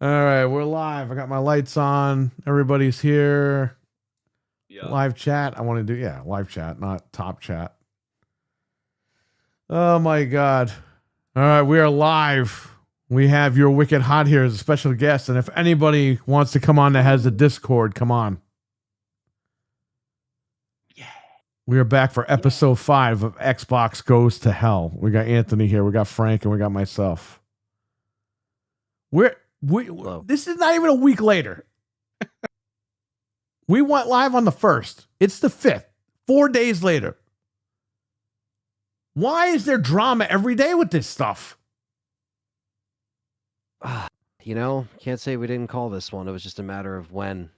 All right, we're live. I got my lights on. Everybody's here. Yeah. Live chat. I want to do, live chat, not top chat. Oh my God. All right, we are live. We have your Wicked Hot here as a special guest. And if anybody wants to come on that has the Discord, come on. Yeah. We are back for episode 5 of Xbox Goes to Hell. We got Anthony here. We got Frank, and we got myself. This is not even a week later. We went live on the 1st. It's the 5th. 4 days later. Why is there drama every day with this stuff? Can't say we didn't call this one. It was just a matter of when.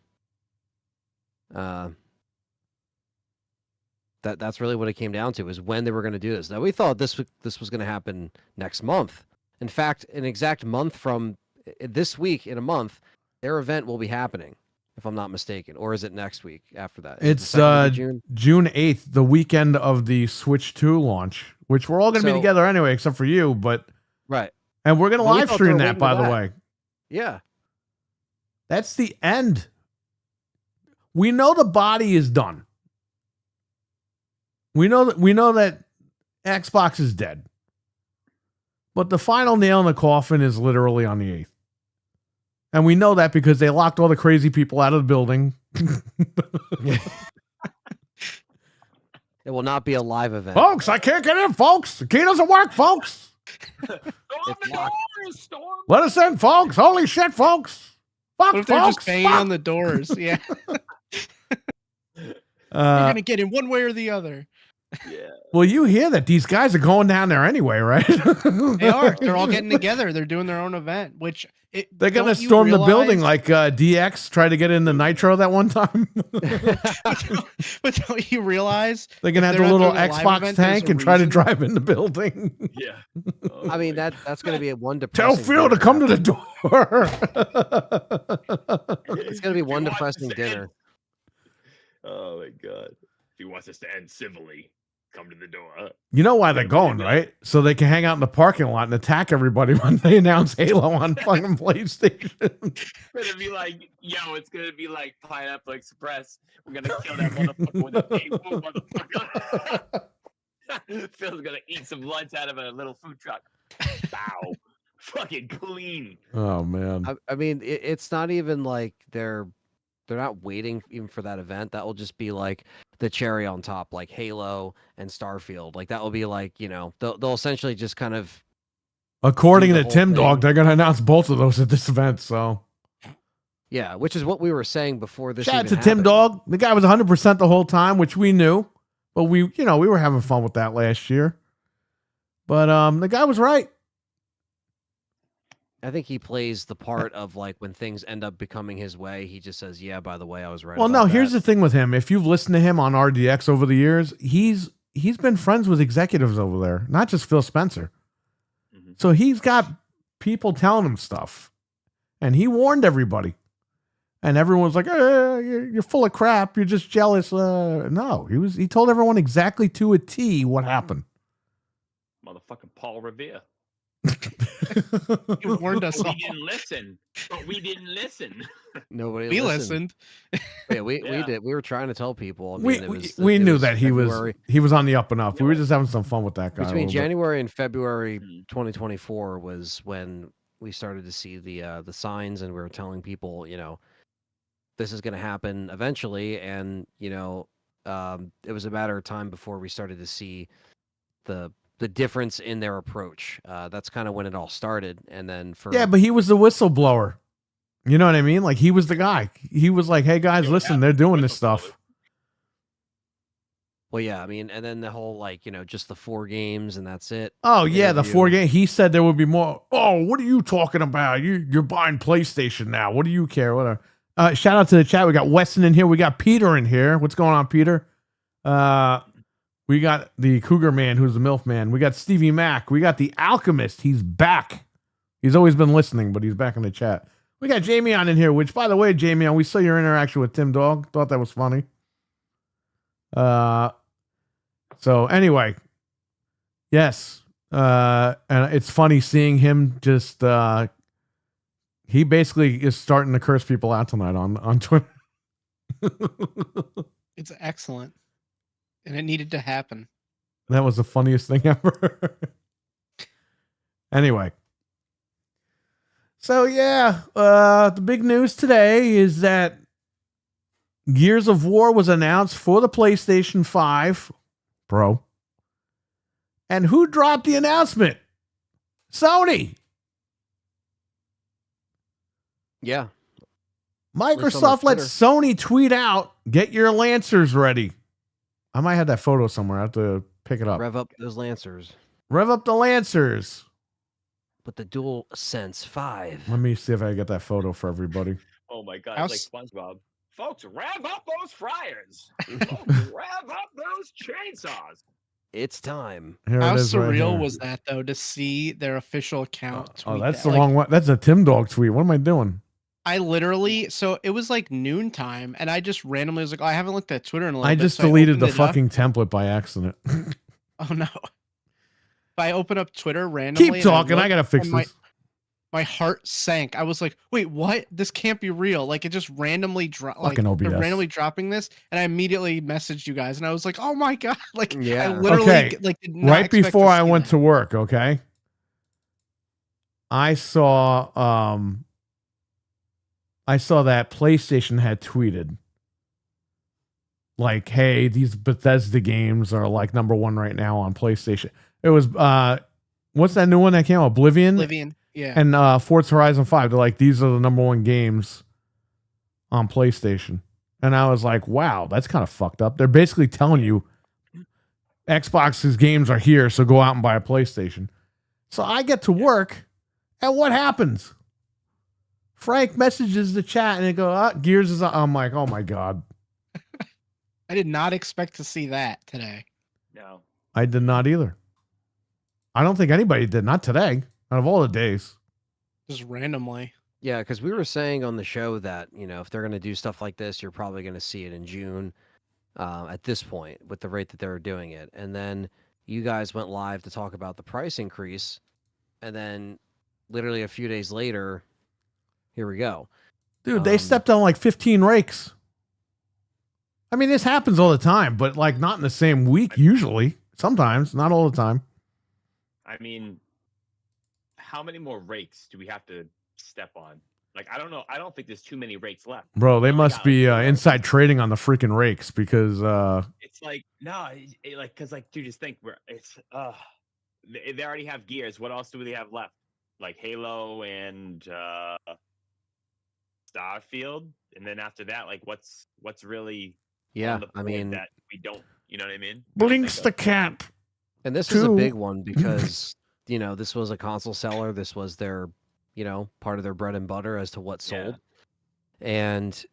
That's really what it came down to, is when they were going to do this. Now, we thought this was going to happen next month. In fact, an exact month from this week, in a month, their event will be happening, if I'm not mistaken. Or is it next week after that? It's June 8th, the weekend of the Switch 2 launch, which we're all going to be together anyway, except for you. But right. And we're going to live stream that, by the way. Yeah. That's the end. We know the body is done. We know that Xbox is dead. But the final nail in the coffin is literally on the 8th. And we know that because they locked all the crazy people out of the building. It will not be a live event. Folks, I can't get in, folks. The key doesn't work, folks. Let us in, folks. Holy shit, folks. Fuck, what if they're folks, just banging on the doors? Yeah. You're going to get in one way or the other. Yeah. Well, you hear that these guys are going down there anyway, right? They are. They're all getting together. They're doing their own event, which they're going to storm the building like DX tried to get in the Nitro that one time. But don't you realize they're going to have the little Xbox tank and try to drive in the building? Yeah. Oh, I mean, that's going to be one depressing. Tell Phil to come to the door. It's going to be one depressing dinner. Oh my God. If he wants us to end civilly, come to the door. You know why they're going, right? So they can hang out in the parking lot and attack everybody when they announce Halo on fucking PlayStation. It's gonna be like, it's gonna be like Pineapple Express. We're gonna kill that motherfucker with a big food, motherfucker. Phil's gonna eat some lunch out of a little food truck. Bow. Fucking clean. Oh man. I mean, it's not even like they're not waiting even for that event. That will just be like the cherry on top, like Halo and Starfield. Like that will be like, they'll essentially just kind of. According to Tim Dog, they're going to announce both of those at this event. So. Yeah, which is what we were saying before this. Shout out to Tim Dog. The guy was 100% the whole time, which we knew, but we were having fun with that last year. But the guy was right. I think he plays the part of like when things end up becoming his way, he just says, "Yeah, by the way, I was right." Well, no, here's the thing with him. If you've listened to him on RDX over the years, he's been friends with executives over there, not just Phil Spencer. Mm-hmm. So he's got people telling him stuff, and he warned everybody. And everyone's like, "You're full of crap. You're just jealous." No, he told everyone exactly to a T what happened. Motherfucking Paul Revere. You warned us all. We didn't listen. Nobody we listened. Yeah, we did. We were trying to tell people. I mean, we knew that he was on the up and up. We were just having some fun with that guy. Between January and February 2024 was when we started to see the signs, and we were telling people, this is going to happen eventually, and it was a matter of time before we started to see the difference in their approach. That's kind of when it all started. And then but he was the whistleblower. You know what I mean? Like he was the guy. He was like, "Hey guys, listen, they're doing this stuff." Well, yeah, I mean, and then the whole just the 4 games and that's it. Oh yeah, the 4 game. He said there would be more. Oh, what are you talking about? You're buying PlayStation now. What do you care? Whatever. Shout out to the chat. We got Weston in here. We got Peter in here. What's going on, Peter? We got the Cougar Man, who's the MILF Man. We got Stevie Mac. We got the Alchemist. He's back. He's always been listening, but he's back in the chat. We got Jamie on in here, which, by the way, Jamie, we saw your interaction with Tim Dog. Thought that was funny. So anyway, yes. And it's funny seeing him just, He basically is starting to curse people out tonight on Twitter. It's excellent, and it needed to happen. That was the funniest thing ever. Anyway. So yeah, the big news today is that Gears of War was announced for the PlayStation 5 Pro. And who dropped the announcement? Sony. Yeah. Microsoft let Sony tweet out, "Get your Lancers ready." I might have that photo somewhere. I have to pick it up. Rev up those Lancers. Rev up the Lancers. With the Dual Sense 5. Let me see if I can get that photo for everybody. Oh my God, it's like SpongeBob. Folks, rev up those fryers. Folks, rev up those chainsaws. It's time. Here How it is surreal right was that, though, to see their official account tweet that's that? the wrong one. That's a Tim Dog tweet. What am I doing? I literally, so it was like noontime, and I just randomly was like, oh, I haven't looked at Twitter in a little I bit. just so deleted opened the it up. fucking template by accident. Oh, no. But I open up Twitter randomly. Keep talking. I got to fix this. My heart sank. I was like, wait, what? This can't be real. Like, it just randomly dropped. Like, Fucking they're OBS. randomly dropping this, and I immediately messaged you guys, and I was like, oh my God. Like, Yeah. I literally, Okay. like, did not Right expect before to I see went that. to work, okay, I saw that PlayStation had tweeted like, "Hey, these Bethesda games are like #1 right now on PlayStation." It was what's that new one that came out? Oblivion, yeah. and Forza Horizon 5. They're like, these are the #1 games on PlayStation, and I was like, wow, that's kind of fucked up. They're basically telling you Xbox's games are here, so go out and buy a PlayStation. So I get to work, and what happens? Frank messages the chat, and they go, Gears is on. I'm like, oh my God. I did not expect to see that today. No. I did not either. I don't think anybody did. Not today. Out of all the days. Just randomly. Yeah, because we were saying on the show that, if they're going to do stuff like this, you're probably going to see it in June at this point with the rate that they're doing it. And then you guys went live to talk about the price increase. And then literally a few days later, here we go. Dude, they stepped on like 15 rakes. I mean, this happens all the time, but like not in the same week usually. Sometimes, not all the time. I mean, how many more rakes do we have to step on? Like, I don't know. I don't think there's too many rakes left. Bro, they only must got, be like, inside trading on the freaking rakes because It's like, no, because like, dude, just think, they already have Gears. What else do they have left? Like Halo and Starfield, and then after that, like, what's really Yeah, on the I board mean, that we don't, you know what I mean? Blinks the cat. and this is a Two. big one because, this was a console seller. This was their, part of their bread and butter as to what sold. And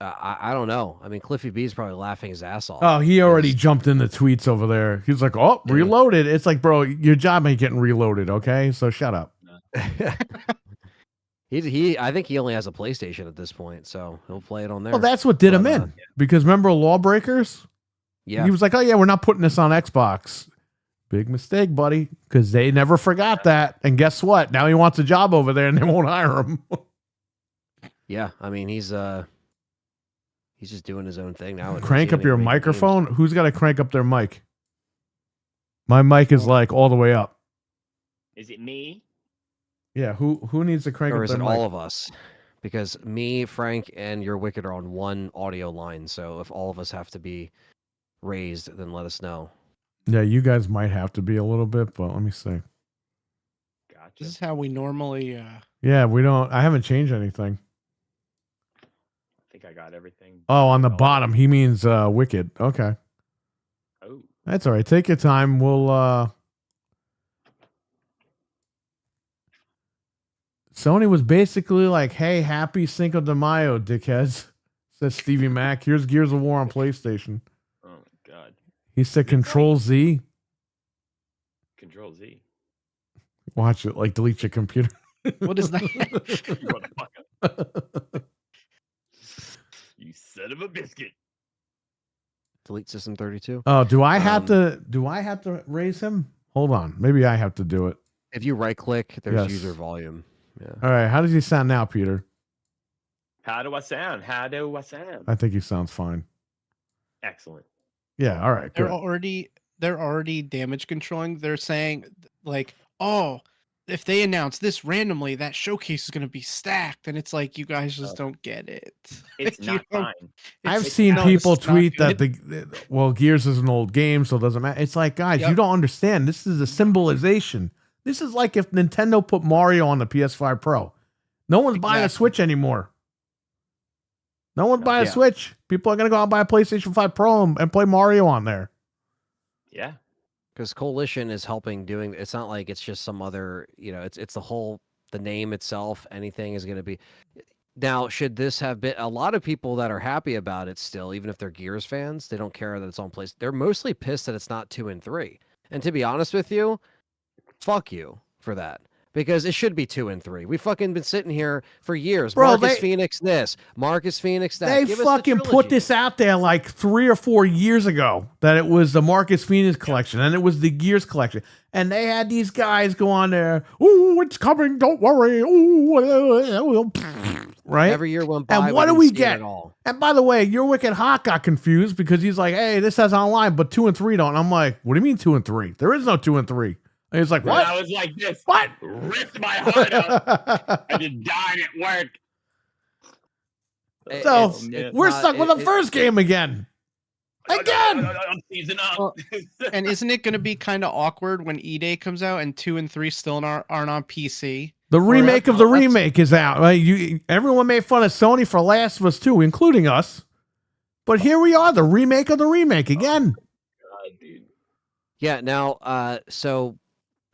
I don't know. I mean, Cliffy B is probably laughing his ass off. Oh, he already because- jumped in the tweets over there. He's like, oh, Yeah. reloaded. It's like, bro, your job ain't getting reloaded, okay? So shut up. I think he only has a PlayStation at this point, so he'll play it on there. Well, that's what did him But, in. Because remember Lawbreakers? yeah. He was like, oh, yeah, we're not putting this on Xbox. Big mistake, buddy, because they never forgot that. And guess what? Now he wants a job over there and they won't hire him. Yeah, I mean, he's just doing his own thing now. Crank up your microphone. Who's got to crank up their mic? My mic is like all the way up. Is it me? Yeah, who needs to crank Or up is their it mic? all of us? Because me, Frank, and your Wicked are on one audio line. So if all of us have to be raised, then let us know. Yeah, you guys might have to be a little bit, but let me see. Gotcha. This is how we normally. Yeah, we don't. I haven't changed anything. I think I got everything. Oh, on the bottom, he means Wicked. Okay, Oh, that's all right. Take your time. We'll. Sony was basically like, "Hey, happy Cinco de Mayo, dickheads," says Stevie Mac. Here's Gears of War on PlayStation. oh my God. He said, "Control Z." Control Z. Watch it, like delete your computer. What is that? You motherfucker. You son of a biscuit. Delete System 32. Oh, do I have to? Do I have to raise him? Hold on, maybe I have to do it. If you right click, there's Yes. user volume. Yeah. All right. How does he sound now, Peter? How do I sound? I think he sounds fine. Excellent. Yeah. All right. They're Good. already damage controlling. They're saying like, oh, if they announce this randomly, that showcase is going to be stacked, and it's like you guys just don't get it. It's You not don't- fine. I've it's- seen no, people it's not tweet that good. well, Gears is an old game, so it doesn't matter. It's like, guys, you Yep. don't understand. This is a symbolization. This is like if Nintendo put Mario on the PS5 Pro. No one's buying a Exactly. Switch anymore. No one's buying a Yeah. Switch. People are going to go out and buy a PlayStation 5 Pro and play Mario on there. Yeah. Because Coalition is helping doing. It's not like it's just some other. It's the whole the name itself. Anything is going to be. Now, should this have been a lot of people that are happy about it still, even if they're Gears fans, they don't care that it's on place. They're mostly pissed that it's not 2 and 3. And to be honest with you, fuck you for that. Because it should be 2 and 3. We fucking been sitting here for years. Bro, Marcus Phoenix this, Marcus Phoenix that. They Give us the fucking put trilogy. this out there like 3 or 4 years ago that it was the Marcus Phoenix collection and it was the Gears collection. And they had these guys go on there, ooh, it's coming, don't worry. Ooh, right? Every year went by. And what do didn't we see it get? at all. And by the way, your Wicked Hawk got confused because he's like, hey, this has online, but 2 and 3 don't. And I'm like, what do you mean 2 and 3? There is no 2 and 3. And he's like, When what? I was like this. What? Ripped my heart out. I just died at work. So, It's- it's We're not- stuck with it- the first game again. Again! I'm season up. And isn't it going to be kind of awkward when E-Day comes out and 2 and 3 still aren't on PC? The remake of the that's- remake is out. Right? Everyone made fun of Sony for Last of Us 2, including us. But here we are, the remake of the remake again. God, dude. Yeah. Now, so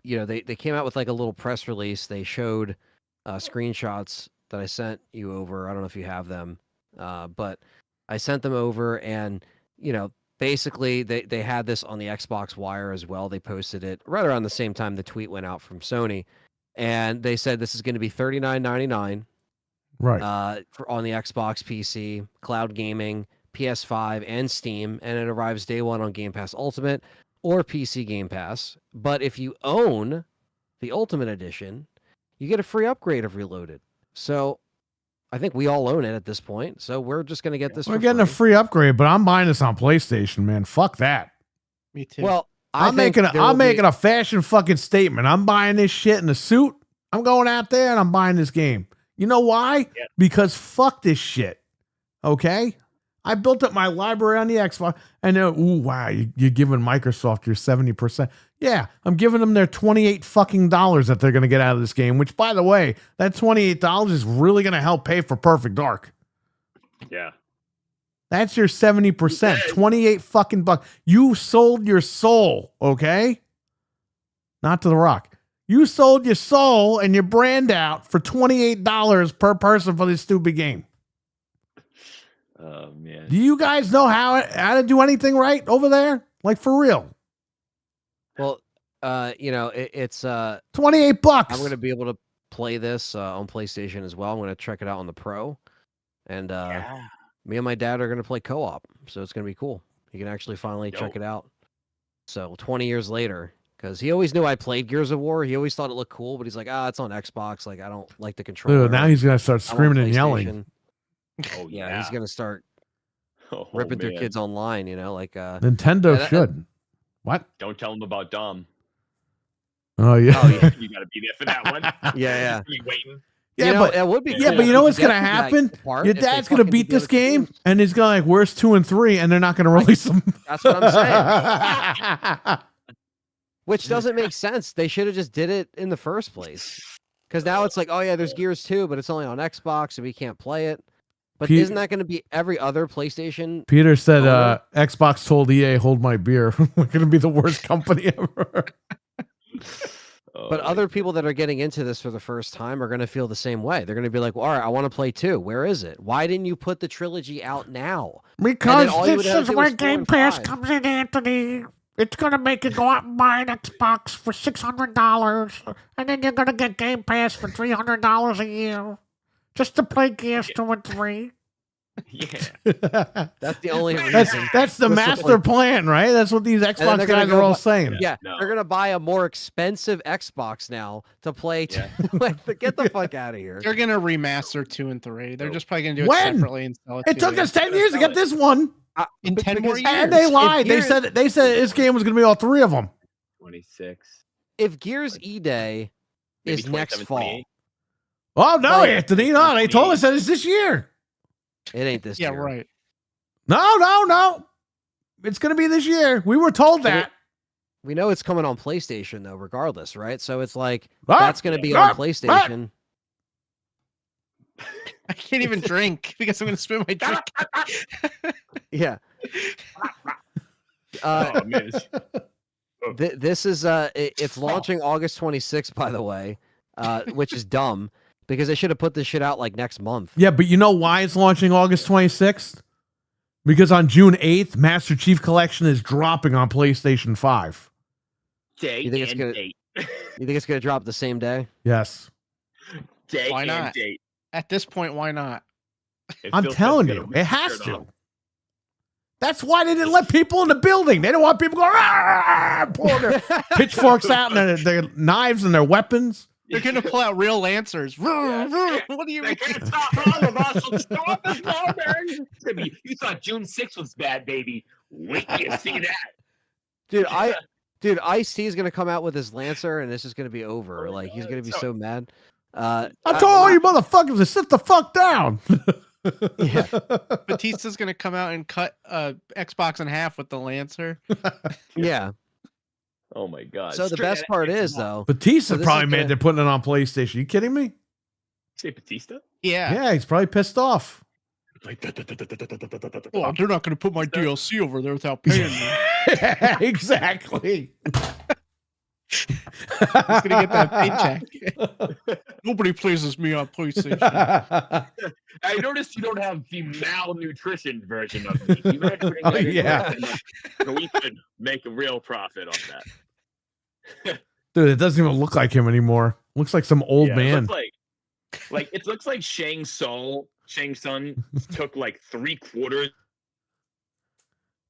they came out with like a little press release. They showed screenshots that I sent you over. I don't know if you have them, but I sent them over, and basically they had this on the Xbox Wire as well. They posted it right around the same time the tweet went out from Sony, and they said this is going to be $39.99 Right. on the Xbox, PC, cloud gaming, PS5, and Steam, and it arrives day one on Game Pass Ultimate or PC Game Pass. But if you own the Ultimate Edition, you get a free upgrade of Reloaded. So I think we all own it at this point. So we're just going to get this. We're for getting a free. free upgrade, but I'm buying this on PlayStation, man. Fuck that. Me too. Well, I'm making a fashion fucking statement. I'm buying this shit in a suit. I'm going out there and I'm buying this game. You know why? Yeah. Because fuck this shit. Okay? I built up my library on the Xbox, and then, ooh, wow, you're giving Microsoft your 70%. Yeah, I'm giving them their $28 fucking dollars that they're going to get out of this game, which, by the way, that $28 is really going to help pay for Perfect Dark. Yeah. That's your 70%, 28 fucking bucks. You sold your soul, okay? Not to The Rock. You sold your soul and your brand out for $28 per person for this stupid game. Oh man. Do you guys know how to do anything right over there? Like, for real. Well, it's $28. I'm going to be able to play this on PlayStation as well. I'm going to check it out on the Pro, and Yeah. me and my dad are going to play co-op, so it's going to be cool. You can actually finally check Dope. it out. So 20 years later, because he always knew I played Gears of War. He always thought it looked cool, but he's like, it's on Xbox. Like, I don't like the controller. Dude, now he's going to start I'm on screaming and yelling. PlayStation. Oh Yeah, he's going to start Oh, ripping through man. kids online, like Nintendo and- should. What? Don't tell him about Dom. Oh, yeah. Oh, yeah. You gotta be there for that one. Yeah. Be waiting. Yeah, but it would be yeah, cool but you if know we what's could going to get that happen? part Your if they dad's going to fucking beat did the this other two game, games. and he's going to like, where's 2 and 3? And they're not going to release them. That's what I'm saying. Which doesn't make sense. They should have just did it in the first place. Because now it's like, oh yeah, there's Gears 2, but it's only on Xbox, so we can't play it. But Pete- isn't that going to be every other PlayStation? Peter said, Oh, Xbox told EA, hold my beer. We're going to be the worst company ever. Oh, But my other people that are getting into this for the first time are going to feel the same way. They're going to be like, well, all right, I want to play 2. Where is it? Why didn't you put the trilogy out now? Because all you would this have is to do where is 4 Game and Pass 5. comes in, Anthony. It's going to make you go out and buy an Xbox for $600, and then you're going to get Game Pass for $300 a year just to play Gears 2 and 3. Yeah. That's the only That's reason. that's the What's the master point? plan, right? That's what these then Xbox they're gonna guys go are all bu- saying. Yeah, No. they're gonna buy a more expensive Xbox now to play. Yeah. Get the fuck out of here. They're gonna remaster 2 and 3. They're Nope. just probably gonna do it When? separately and sell it. It to took you. us 10 years to get this one, in But- 10 more because- years. and they If lied. They Gears- said this game was going to be all 3 of them. 26. If Gears E-Day Maybe is next 27, fall, 28. Oh no, Like- Anthony! No, they told us that it's this year. it ain't this Yeah, year. right. No. It's going to be this year. We were told But it- that. We know it's coming on PlayStation though, regardless, right? So it's like Ah, that's going to be ah, on PlayStation. I can't even drink because I'm gonna spill my drink. Yeah. Oh, man. This is it's launching August 26th, by the way, which is dumb because they should have put this shit out like next month. Yeah, but you know why it's launching August 26th? Because on June 8th, Master Chief Collection is dropping on PlayStation 5. Day You think it's and gonna- date. You think it's going to drop the same day? Yes. Day Why and not? date. At this point, why not? If I'm Phil telling says you, gotta it has turn to. off. That's why they didn't let people in the building. They don't want people going, pulling their pitchforks out and their knives and their weapons. They're gonna pull out real lancers. Yeah. What do you They mean? can't stop all of us from stop this moment. It's gonna be- You thought June 6th was bad, baby. Wait till you see that. Dude, Ice-T is going to come out with his Lancer and this is going to be over. Oh, Like he's God, going to be so- so mad. I told all you motherfuckers to sit the fuck down. Yeah. Batista's gonna come out and cut Xbox in half with the lancer. Yeah. Oh my god. So the Straight best out of part Xbox. is though, Batista this probably is mad gonna- they're putting it on PlayStation. You kidding me? Say Batista? Yeah. Yeah, he's probably pissed off. Like, Well, they're not gonna put my DLC over there without paying me. Exactly. He's gonna get that paycheck. Nobody pleases me on PlayStation. I noticed you don't have the malnutrition version of me. You had to bring Oh, that in yeah. first, so we could make a real profit on that. Dude, it doesn't even look like him anymore. Looks like some old Yeah, man. It looks like Shang Tsung took like 3/4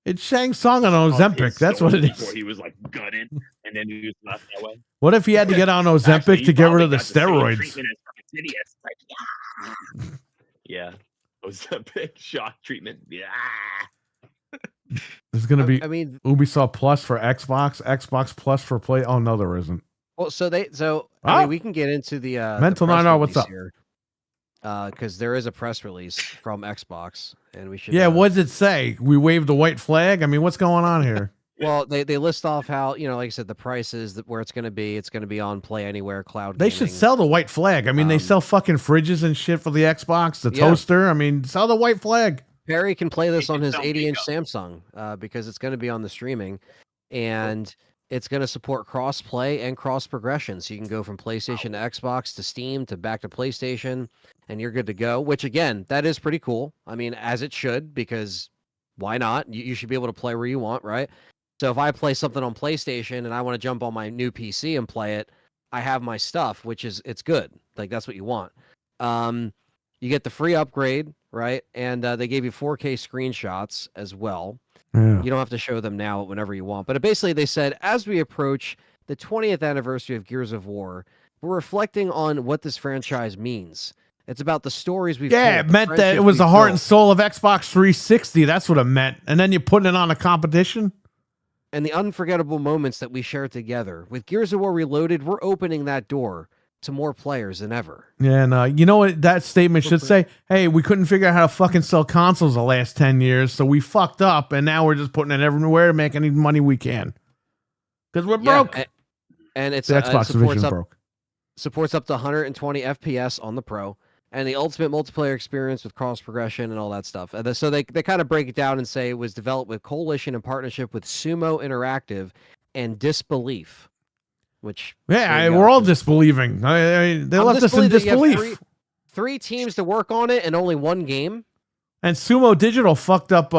It's Shang Tsung on of Ozempic. his That's what soul it before is. he was like gutted, and then he was left that way. What if he had to get on Ozempic Actually, to he get rid probably of the got same steroids? treatment as fucking Sidious. Like, yeah, Ozempic shock treatment. Yeah. There's gonna be I mean, Ubisoft Plus for Xbox, Xbox Plus for Play. Oh no, there isn't. well, I Ah. mean, we can get into the Mental the press 9R, what's release up? here. Because there is a press release from Xbox, and we should. Yeah, what does it say? We waved the white flag. I mean, what's going on here? Well, they list off how, like I said, the prices that where it's going to be. It's going to be on Play Anywhere, cloud. They should gaming. sell the white flag. I mean, they sell fucking fridges and shit for the Xbox, the Yeah. toaster. I mean, sell the white flag. Perry can play this He on can his sell 80-inch Samsung because it's going to be on the streaming, and it's going to support cross play and cross progression. So you can go from PlayStation to Xbox to Steam to back to PlayStation, and you're good to go. Which again, that is pretty cool. I mean, as it should, because why not? You should be able to play where you want, right? So if I play something on PlayStation and I want to jump on my new PC and play it, I have my stuff, which is it's good. Like that's what you want. You get the free upgrade, right? And they gave you 4K screenshots as well. Yeah. You don't have to show them now whenever you want. But basically, they said, as we approach the 20th anniversary of Gears of War, we're reflecting on what this franchise means. It's about the stories we've Yeah, told, it the meant that it friendships was the we've heart built, and soul of Xbox 360. That's what it meant. And then you're putting it on a competition. and the unforgettable moments that we shared together. With Gears of War Reloaded, we're opening that door to more players than ever. Yeah, and you know what that statement should say? Hey, we couldn't figure out how to fucking sell consoles the last 10 years, so we fucked up, and now we're just putting it everywhere to make any money we can. Because we're broke. And it's The Xbox division broke. supports up to 120 FPS on the Pro, and the ultimate multiplayer experience with cross progression and all that stuff. And so they kind of break it down and say it was developed with coalition and partnership with Sumo Interactive and Disbelief, which Yeah, there you go. we're all disbelieving. They I'm left us in disbelieved that you have disbelief. three teams to work on it and only one game. And Sumo Digital fucked up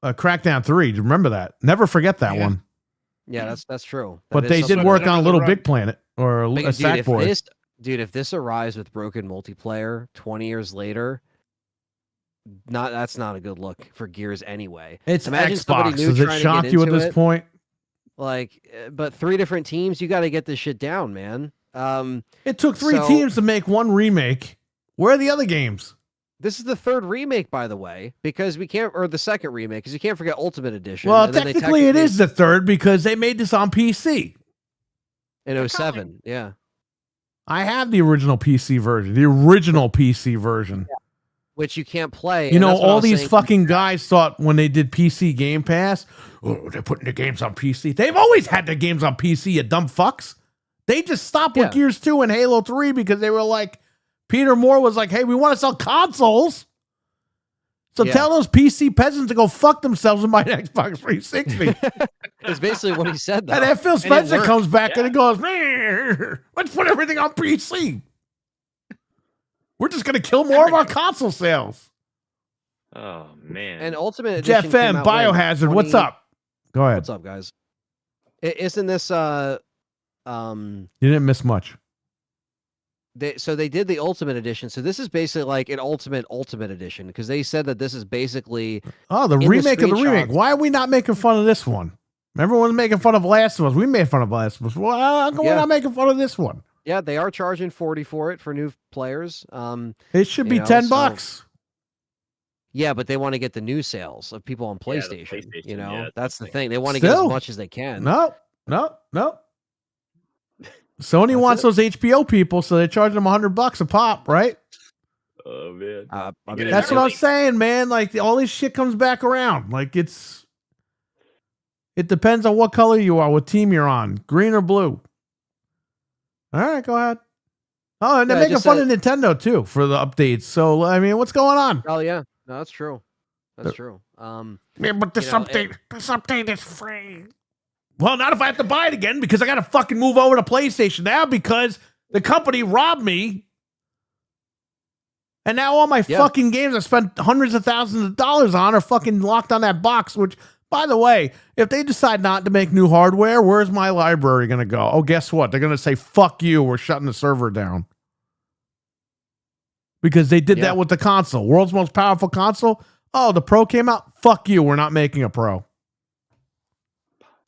Crackdown 3. Do you remember that? Never forget that Yeah. one. Yeah, that's true. But That they is did something- work They're on on the Little run. Big Planet or a Dude, Sackboy. if this arrives with broken multiplayer 20 years later, that's not a good look for Gears anyway. It's Imagine somebody Xbox. new Does it trying to shock get you at into this it. point? Like, but 3 different teams, you got to get this shit down, man. It took 3 So- teams to make 1 remake. Where are the other games? This is the 3rd remake, by the way, because we can't, or the 2nd remake, because you can't forget Ultimate Edition. Well, and then they technically it is the 3rd because they made this on PC. in 07. Yeah. I have the original PC version. The original PC version. Which you can't play. You and know, that's what I all was these saying. fucking guys thought when they did PC Game Pass, oh, they're putting the games on PC. They've always had their games on PC, you dumb fucks. They just stopped with Yeah. Gears 2 and Halo 3 because they were like, Peter Moore was like, hey, we want to sell consoles. So Yeah. tell those PC peasants to go fuck themselves and buy an Xbox 360. It's basically what he said, though. And then Phil it Spencer worked. comes back and Yeah. he goes, "Man, let's put everything on PC. We're just going to kill more of our console sales." Oh man. And Ultimate Edition Jeff came M, out when? Biohazard, what's 20 up? Go ahead. What's up, guys? Isn't this You didn't miss much. so they did the Ultimate Edition. So this is basically like an Ultimate Edition, because they said that this is basically Oh, the the remake of the remake. screenshots- Why are we not making fun of this one? Everyone's making fun of Last of Us. We made fun of Last of Us. Well, how come we're Yeah. not making fun of this one? yeah, they are charging 40 for it for new players. It should You be know, $10. Yeah, but they want to get the new sales of people on Yeah, the PlayStation. PlayStation, You know, yeah, that's the thing. thing. They want to get as Still. much as they can. No. Sony That's wants it. those HBO people, so they're charging them $100 a pop, right? Oh man. I You mean, get That's it what I'm early. saying, man. Like all this shit comes back around. Like it depends on what color you are, what team you're on, green or blue. All right, go ahead. Oh, and they're Yeah, I making just fun said- of Nintendo too for the updates. So I mean, what's going on? Oh yeah, no, that's true. That's true. Yeah, but this You know, update is free. Well, not if I have to buy it again because I got to fucking move over to PlayStation now because the company robbed me. And now all my Yeah. fucking games I spent hundreds of thousands of dollars on are fucking locked on that box, which, by the way, if they decide not to make new hardware, where's my library going to go? Oh, guess what? They're going to say, fuck you, we're shutting the server down. Because they did Yeah. that with the console. World's most powerful console. Oh, the Pro came out? Fuck you, we're not making a Pro.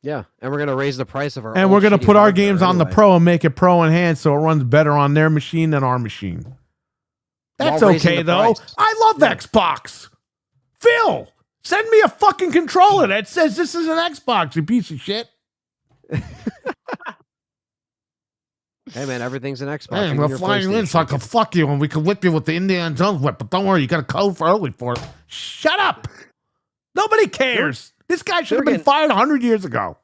Yeah, and we're gonna raise the price of our. And old we're going to shitty put our hardware games on the anyway. Pro and make it Pro enhanced so it runs better on their machine than our machine. That's While raising okay, the though. price. I love Yeah. Xbox. Phil, send me a fucking controller that says this is an Xbox, you piece of shit. Hey man, everything's an Xbox. Hey, even we're your flying in so I PlayStation. can fuck you and we can whip you with the Indiana Jones whip. But don't worry, you got a code for early for it. Shut up. Nobody cares. This guy should have been getting- fired 100 years ago.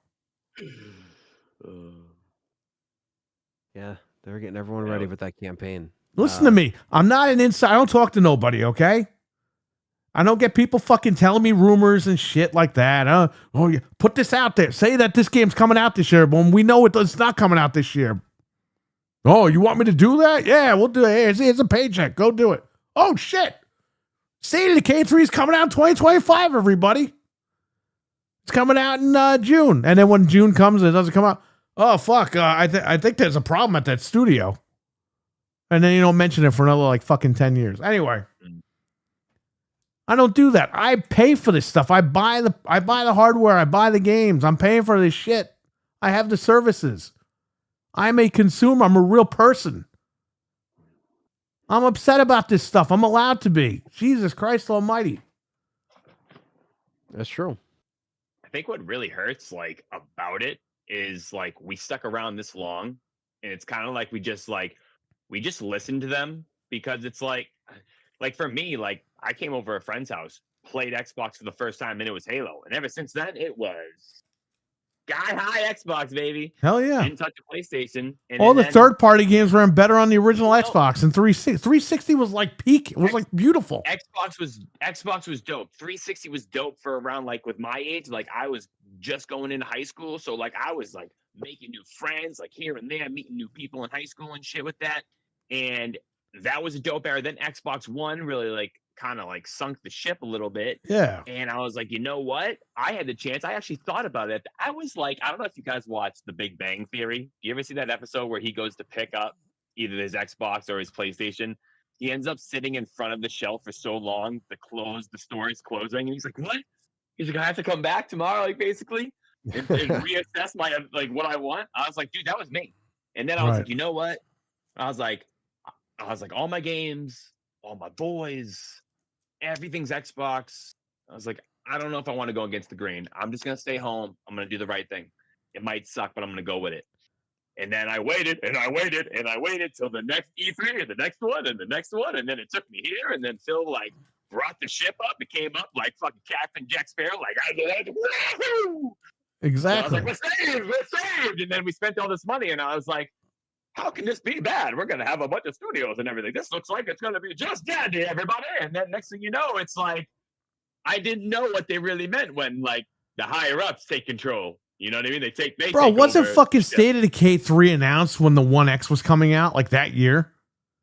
Yeah, they were getting everyone ready for that campaign. Listen to me. I'm not an insider. I don't talk to nobody, okay? I don't get people fucking telling me rumors and shit like that. Oh, yeah. Put this out there. Say that this game's coming out this year, but when we know it's not coming out this year. Oh, you want me to do that? Yeah, we'll do it. Here's a paycheck. Go do it. Oh, shit. State of Decay 3 is coming out in 2025, everybody. It's coming out in June. And then when June comes and it doesn't come out, oh, fuck. I think there's a problem at that studio. And then you don't mention it for another like fucking 10 years. Anyway, I don't do that. I pay for this stuff. I buy the hardware. I buy the games. I'm paying for this shit. I have the services. I'm a consumer. I'm a real person. I'm upset about this stuff. I'm allowed to be. Jesus Christ Almighty. That's true. I think what really hurts like about it is like we stuck around this long and it's kind of like we just listened to them because it's like for me, like I came over a friend's house, played Xbox for the first time and it was Halo. And ever since then it was sky high Xbox, baby. Hell yeah. Didn't touch a PlayStation. And All the then- third-party games ran better on the original No. Xbox and 360. 360 was like peak. It was like beautiful. Xbox was dope. 360 was dope for around like with my age. Like I was just going into high school, so like I was like making new friends, like here and there, meeting new people in high school and shit with that. And that was a dope era. Then Xbox One really like kind of like sunk the ship a little bit. Yeah. And I was like, you know what? I had the chance. I actually thought about it. I was like, I don't know if you guys watched The Big Bang Theory. Do you ever see that episode where he goes to pick up either his Xbox or his PlayStation? he ends up sitting in front of the shelf for so long, the store is closing, and he's like, "What?" He's like, "I have to come back tomorrow, like basically, and reassess my like what I want." I was like, "Dude, that was me." And then I was Right. like, "You know what?" I was like, all my games, all my boys, everything's Xbox. I was like, I don't know if I want to go against the grain. I'm just gonna stay home. I'm gonna do the right thing. It might suck, but I'm gonna go with it. And then I waited and I waited and I waited till the next E3 and the next one and the next one. And then it took me here. And then Phil like brought the ship up. It came up like fucking Captain Jack Sparrow. Like, woohoo! Exactly. So I was like, we're saved. And then we spent all this money. And I was like, how can this be bad? We're going to have a bunch of studios and everything. This looks like it's going to be just dandy, everybody. And then next thing you know, it's like, I didn't know what they really meant when like the higher ups take control. You know what I mean? Bro, take wasn't over. fucking State of Decay 3 announced when the One X was coming out, like that year?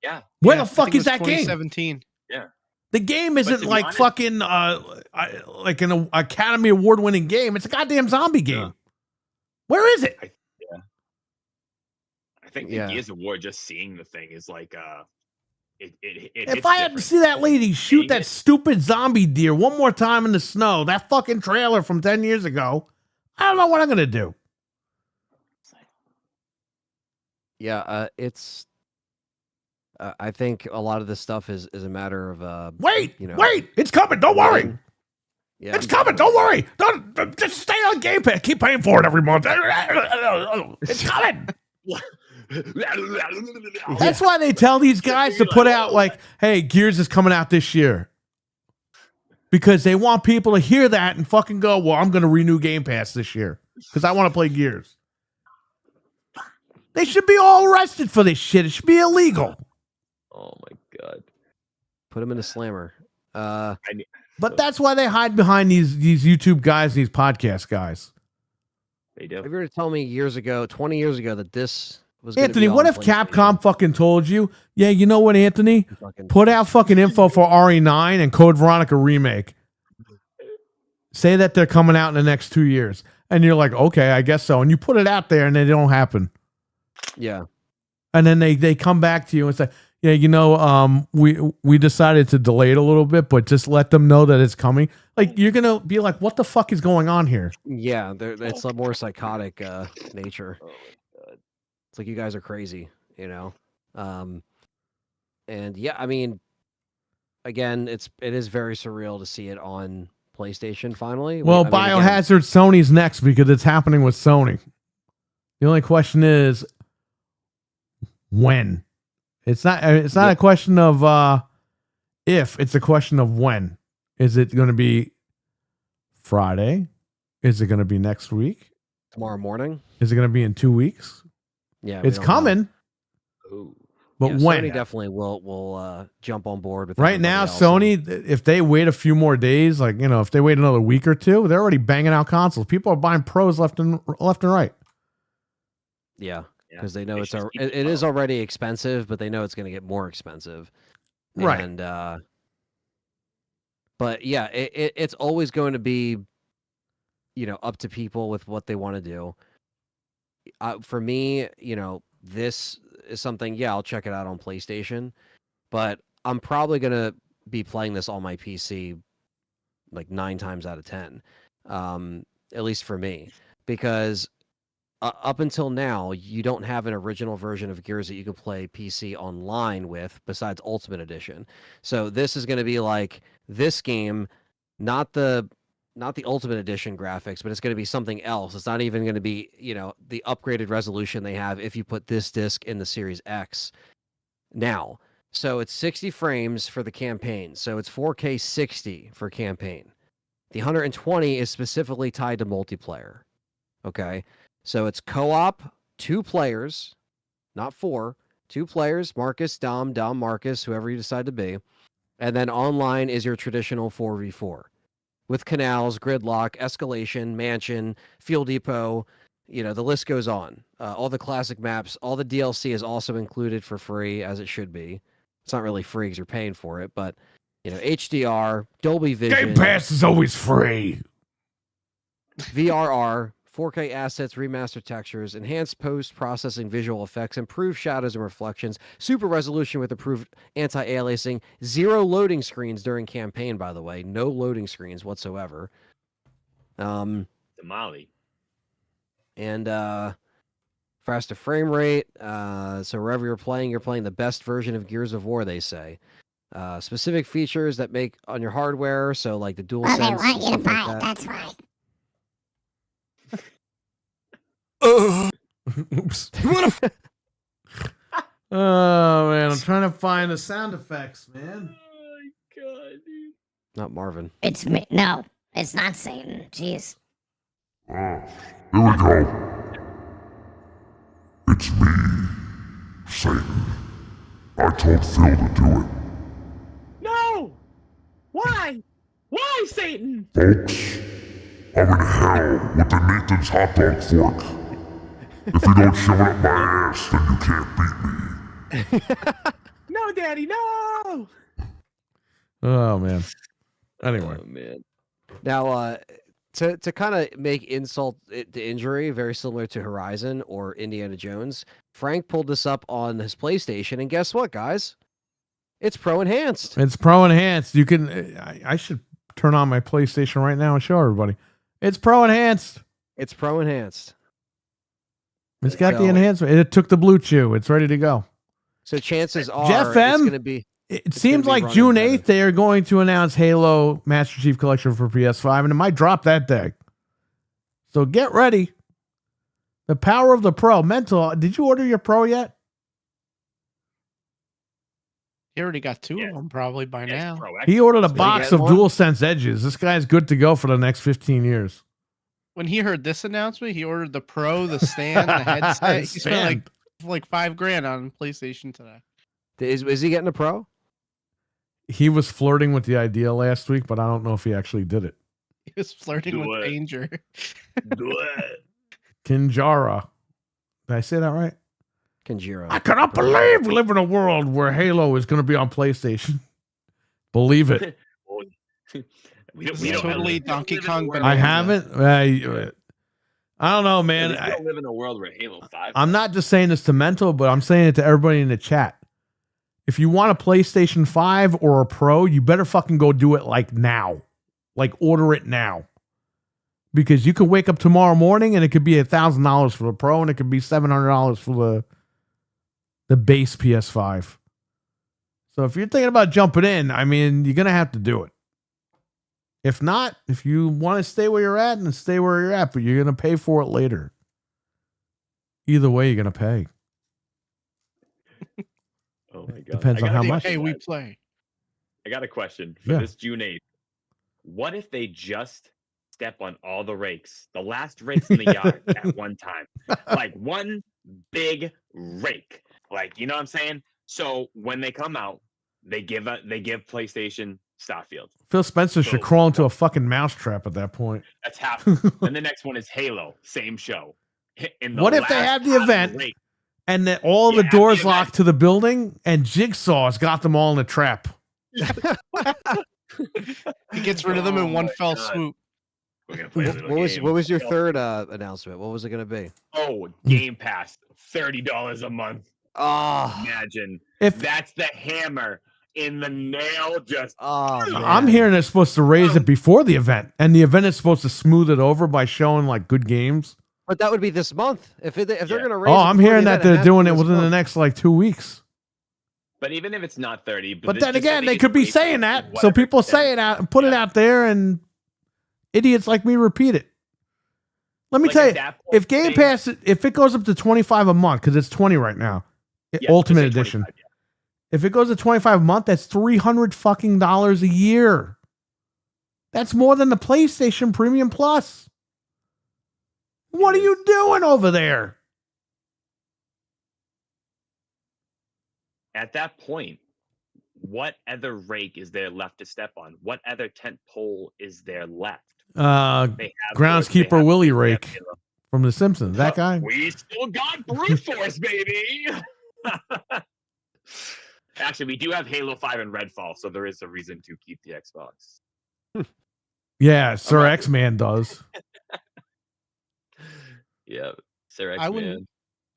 Yeah. Where Yeah, the I fuck think it is was that game? 2017. Yeah. The game to isn't be like honest- fucking like an Academy Award winning game. It's a goddamn zombie game. Yeah. Where is it? I think Yeah. the Gears of War, just seeing the thing is like, it If hits I had to different. see that lady shoot Seeing that it- stupid zombie deer one more time in the snow, that fucking trailer from 10 years ago, I don't know what I'm gonna do. Yeah, it's. I think a lot of this stuff is a matter of Wait, you know, wait, it's coming. Don't worry. waiting. Yeah, It's coming. Don't worry. Don't just stay on Game Pass. Keep paying for it every month. It's coming. That's why they tell these guys to put out like, "Hey, Gears is coming out this year," because they want people to hear that and fucking go, "Well, I'm going to renew Game Pass this year because I want to play Gears." They should be all arrested for this shit. It should be illegal. Oh my god. Put him in a slammer. But that's why they hide behind these YouTube guys, these podcast guys. They do. If you were to tell me 20 years ago, that this was gonna Anthony, be what on if Capcom PlayStation, fucking told you, yeah, you know what, Anthony? fucking- Put out fucking info for RE9 and Code Veronica Remake. Say that they're coming out in the next 2 years. And you're like, okay, I guess so. And you put it out there and they don't happen. Yeah, And then they come back to you and say, yeah, you know, we decided to delay it a little bit, but just let them know that it's coming. Like, you're going to be like, what the fuck is going on here? yeah. It's a more psychotic nature. Oh my god. It's like you guys are crazy, you know. And yeah, I mean, again, it is very surreal to see it on PlayStation finally. Well, I mean, again, Biohazard Sony's next because it's happening with Sony. The only question is when. It's not a question of if, it's a question of when. Is it going to be Friday? Is it going to be next week? tomorrow morning. Is it going to be in 2 weeks? Yeah, we It's don't know. coming, Ooh. but Yeah, when? Sony definitely will jump on board with Right now, everybody else. Sony, if they wait a few more days, like, you know, if they wait another week or two, they're already banging out consoles. People are buying pros left and right. Yeah, Yeah. because they know They it's should just keep it is low. already expensive, but they know it's going to get more expensive. Right. And but yeah, it's always going to be, you know, up to people with what they want to do. For me, you know, this is something. Yeah, I'll check it out on PlayStation, but I'm probably gonna be playing this on my PC like 9 times out of 10, at least for me, because up until now, you don't have an original version of Gears that you can play PC online with, besides Ultimate Edition. So this is going to be like this game, not the Ultimate Edition graphics, but it's going to be something else. It's not even going to be, you know, the upgraded resolution they have if you put this disc in the Series X now. So it's 60 frames for the campaign. So it's 4K 60 for campaign. The 120 is specifically tied to multiplayer. Okay. So it's co-op, 2 players, not 4, 2 players, Marcus, Dom, Marcus, whoever you decide to be. And then online is your traditional 4v4 with canals, gridlock, escalation, mansion, fuel depot. You know, the list goes on. All the classic maps, all the DLC is also included for free, as it should be. It's not really free because you're paying for it, but, you know, HDR, Dolby Vision, Game Pass is always free. VRR, 4K assets, remastered textures, enhanced post-processing visual effects, improved shadows and reflections, super resolution with improved anti-aliasing, 0 loading screens during campaign, by the way. No loading screens whatsoever. Tamale. And faster frame rate. So wherever you're playing the best version of Gears of War, they say. Specific features that make on your hardware, so like the dual Well, they sense want and you to stuff like buy it. that. That's right. Oops. Oh man, I'm trying to find the sound effects, man. Oh my god, dude. Not Marvin. It's me. No, it's not Satan. Jeez. Here we go. It's me, Satan. I told Phil to do it. No! Why? Why, Satan? Folks, I'm in hell with the Nathan's hot dog fork. If you don't shove it up my ass, then you can't beat me. No, Daddy, no! Oh man. Anyway, Oh, man. Now, to kind of make insult to injury, very similar to Horizon or Indiana Jones, Frank pulled this up on his PlayStation, and guess what, guys? It's Pro Enhanced. it's Pro Enhanced. You can. I should turn on my PlayStation right now and show everybody. It's Pro Enhanced. It's Pro Enhanced. It's got the So- enhancement. It took the blue chew. It's ready to go. So chances are Jeff it's M? going to be. It It's seems gonna be like running June better. 8th they are going to announce Halo Master Chief Collection for PS5, and it might drop that day. So get ready. The power of the Pro. Mental, did you order your Pro yet? He already got 2 Yeah. of them probably by Yeah, now. Pro X. He ordered a he box get of one? DualSense Edges. This guy's good to go for the next 15 years. When he heard this announcement, he ordered the Pro, the stand, the headset. He spent like $5,000 on PlayStation today. Is he getting a Pro? He was flirting with the idea last week, but I don't know if he actually did it. He was flirting Do with it. danger. Do it. Kinjara. Did I say that right? Kenjiro. I cannot believe we live in a world where Halo is going to be on PlayStation. Believe it. We This we is don't totally live- we don't Donkey live in a Kong world- I Bonanza. haven't. I don't know, man. We don't live in a world where Halo 5. I'm not just saying this to Mental, but I'm saying it to everybody in the chat. If you want a PlayStation 5 or a Pro, you better fucking go do it like now. Like order it now. Because you could wake up tomorrow morning and it could be $1,000 for the Pro and it could be $700 for the base PS5. So if you're thinking about jumping in, I mean, you're going to have to do it. If not, if you want to stay where you're at, then stay where you're at, but you're going to pay for it later. Either way, you're going to pay. Oh my god. Depends I on got how a They much. pay, question, we guys. play. I got a question for Yeah. this June 8th. What if they just step on all the rakes, the last rakes in the yard at one time? Like one big rake. Like, you know what I'm saying? So when they come out, they give PlayStation Starfield. Phil Spencer should So- crawl into a fucking mousetrap at that point. That's half. And the next one is Halo, same show. In the What if they last have the half of event rake- and that all Yeah, the have the doors event. locked to the building and Jigsaw's got them all in a trap? He gets rid of them Oh in one my fell God. swoop. We're gonna play a little What game. was your third announcement? What was it going to be? Oh, Game Pass, $30 a month. Oh, Imagine If that's the hammer in the nail. Just I'm hearing they're supposed to raise it before the event, and the event is supposed to smooth it over by showing like good games. but that would be this month. If they're Yeah. going to raise Oh, it I'm before the hearing that event, they're has to doing be it this within the month. next like 2 weeks. But even if it's not 30, But this then just again, say they it's could be 20, saying that, so whatever people it's say it out and put it Yeah. out there, and idiots like me repeat it. Let me Like, tell at you, that point, if Game they- Pass, if it goes up to $25 a month, because it's 20 right now, Yeah, Ultimate just say Edition. 25, yeah. If it goes to $25 a month, that's $300 fucking dollars a year. That's more than the PlayStation Premium Plus. What are you doing over there? At that point, what other rake is there left to step on? What other tent pole is there left? They have Groundskeeper they have- Willie they have Rake Halo. from The Simpsons. That guy? We still got brute force, baby. Actually, we do have Halo 5 and Redfall, so there is a reason to keep the Xbox. Yeah, Sir not- X-Man does. Yeah, Sir X I Man.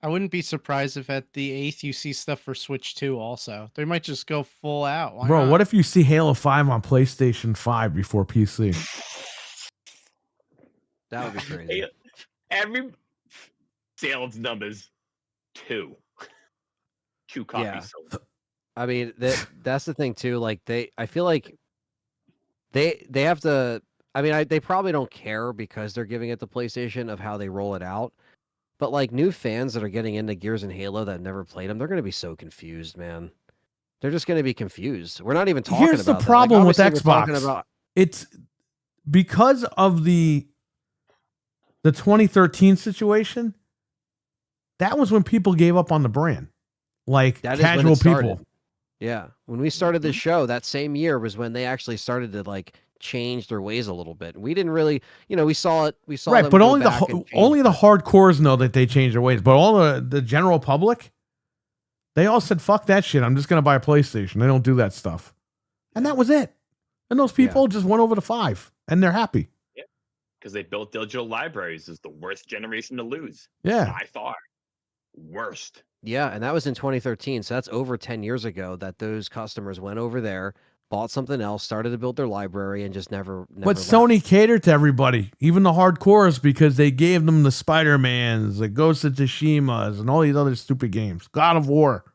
wouldn't be surprised if at the 8th you see stuff for Switch 2 also. They might just go full out. Why Bro, not? what if you see Halo 5 on PlayStation 5 before PC? That would be crazy. Every sales numbers 2 copies Yeah. sold. I mean, that's the thing too. Like I feel like they have to. I mean, they probably don't care because they're giving it to PlayStation of how they roll it out. But like new fans that are getting into Gears and Halo that never played them, they're going to be so confused, man. They're just going to be confused. We're not even talking Here's the about problem with obviously we're talking Xbox. about- It's because of the 2013 situation. That was when people gave up on the brand, like That is when it casual started. people. Yeah, when we started this show, that same year was when they actually started to like change their ways a little bit. We didn't really, we saw it. We saw Right, them but go only back and change only the it. hardcores know that they changed their ways. But all the general public, they all said, "Fuck that shit! I'm just gonna buy a PlayStation." They don't do that stuff, and that was it. And those people just went over to 5, and they're happy. Because they built digital libraries is the worst generation to lose. Yeah, By far. Worst. Yeah, and that was in 2013. So that's over 10 years ago that those customers went over there, bought something else, started to build their library, and just never but left. Sony catered to everybody, even the hardcores, because they gave them the Spider-Mans, the Ghost of Tsushimas, and all these other stupid games. God of War.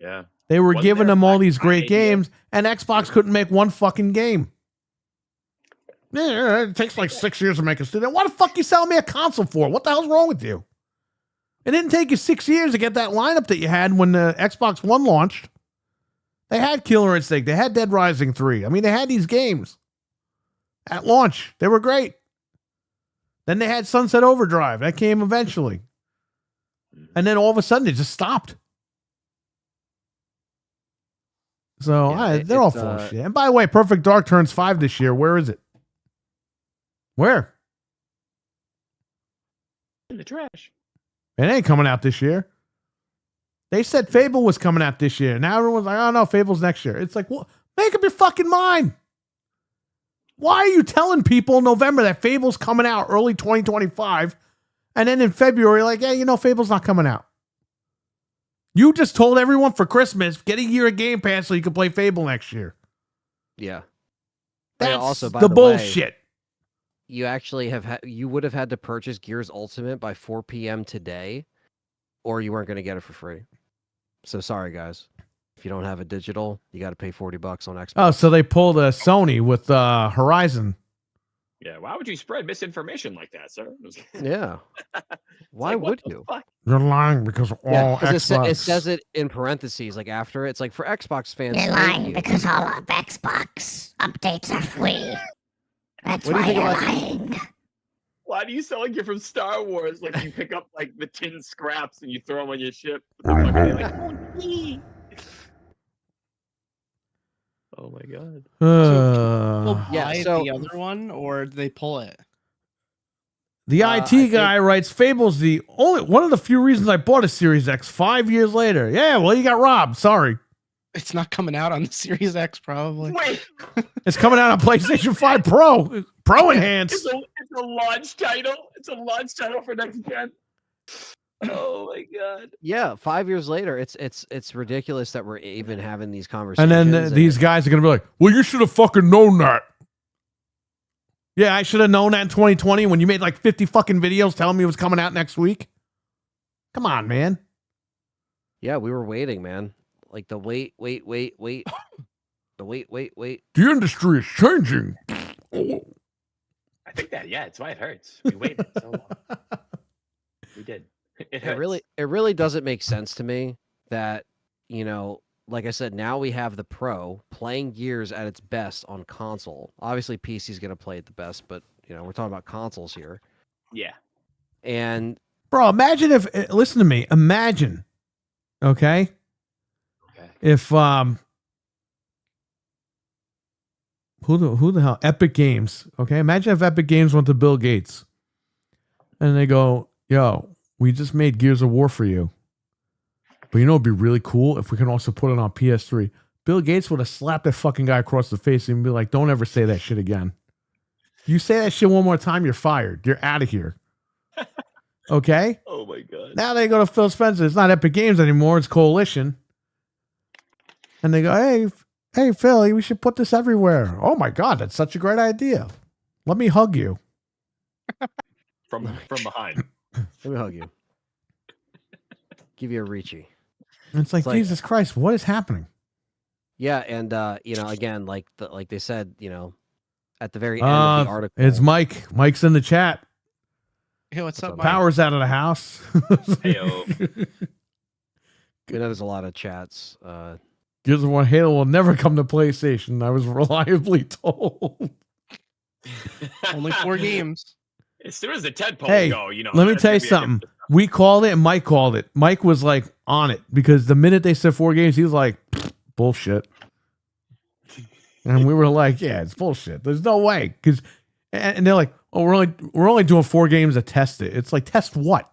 Yeah. They were Wasn't giving there them all Black these great Friday deal? games, and Xbox couldn't make one fucking game. Yeah, it takes like 6 years to make a studio. What the fuck you selling me a console for? What the hell's wrong with you? It didn't take you 6 years to get that lineup that you had when the Xbox One launched. They had Killer Instinct. They had Dead Rising 3. I mean, they had these games at launch. They were great. Then they had Sunset Overdrive. That came eventually. And then all of a sudden, it just stopped. So they're all full of shit. And by the way, Perfect Dark turns 5 this year. Where is it? Where? In the trash. It ain't coming out this year. They said Fable was coming out this year. Now everyone's like, oh no, Fable's next year. It's like, well, make up your fucking mind. Why are you telling people in November that Fable's coming out early 2025? And then in February, like, yeah, Fable's not coming out. You just told everyone for Christmas, get a year of Game Pass so you can play Fable next year. Yeah. That's also, by the the way, bullshit. You actually you would have had to purchase Gears Ultimate by 4 p.m. today, or you weren't going to get it for free. So sorry, guys. If you don't have a digital, you got to pay $40 on Xbox. Oh, so they pulled a Sony with Horizon. Yeah, why would you spread misinformation like that, sir? Yeah. Why like, what would the you? fuck? You're lying because all 'cause Xbox. it says it in parentheses, like after it. It's like for Xbox fans. You're thank lying you. because all of Xbox updates are free. That's What do you why think you're about- lying. Why do you sound like you're from Star Wars? Like you pick up like the tin scraps and you throw them on your ship. I don't know. Like, oh, gee. Oh my god. People Yeah, buy so- the other one, or they pull it. The I IT think- guy writes, Fable's the only one of the few reasons I bought a Series X 5 years later. Yeah, well, you got robbed. Sorry. It's not coming out on the Series X, probably. Wait, It's coming out on PlayStation 5 Pro. Pro Enhanced. it's a launch title. It's a launch title for next gen. Oh my god. Yeah, 5 years later, it's ridiculous that we're even having these conversations. And then these guys are going to be like, well, you should have fucking known that. Yeah, I should have known that in 2020 when you made like 50 fucking videos telling me it was coming out next week. Come on, man. Yeah, we were waiting, man. Like the wait. The wait. The industry is changing. Oh. I think that's why it hurts. We waited so long. We did. It hurts. It really doesn't make sense to me that, like I said, now we have the Pro playing Gears at its best on console. Obviously, PC's going to play it the best, but, we're talking about consoles here. Yeah. And Bro, imagine if, listen to me, imagine, okay? Okay. If, who the hell? Epic Games, okay? Imagine if Epic Games went to Bill Gates and they go, yo, we just made Gears of War for you. But it'd be really cool if we can also put it on PS3. Bill Gates would have slapped that fucking guy across the face and be like, don't ever say that shit again. You say that shit one more time, you're fired. You're out of here. Okay. Oh my god. Now they go to Phil Spencer. It's not Epic Games anymore. It's Coalition. And they go, hey, Phil, we should put this everywhere. Oh my God, that's such a great idea. Let me hug you. From behind. Let me hug you. Give you a reachy. And it's like, Jesus Christ, what is happening? Yeah, and again, like they said, at the very end of the article, it's Mike. Mike's in the chat. Hey, what's up, Mike? Power's out of the house. Heyo. there's a lot of chats. Gears of War Halo will never come to PlayStation. I was reliably told. Only 4 games. As soon as the tadpoles Hey, go, let me that's tell you gonna be a something. different- We called it and Mike called it. Mike was like on it because the minute they said 4 games, he was like, bullshit. And we were like, yeah, it's bullshit. There's no way. And they're like, oh, we're only doing 4 games to test it. It's like, test what?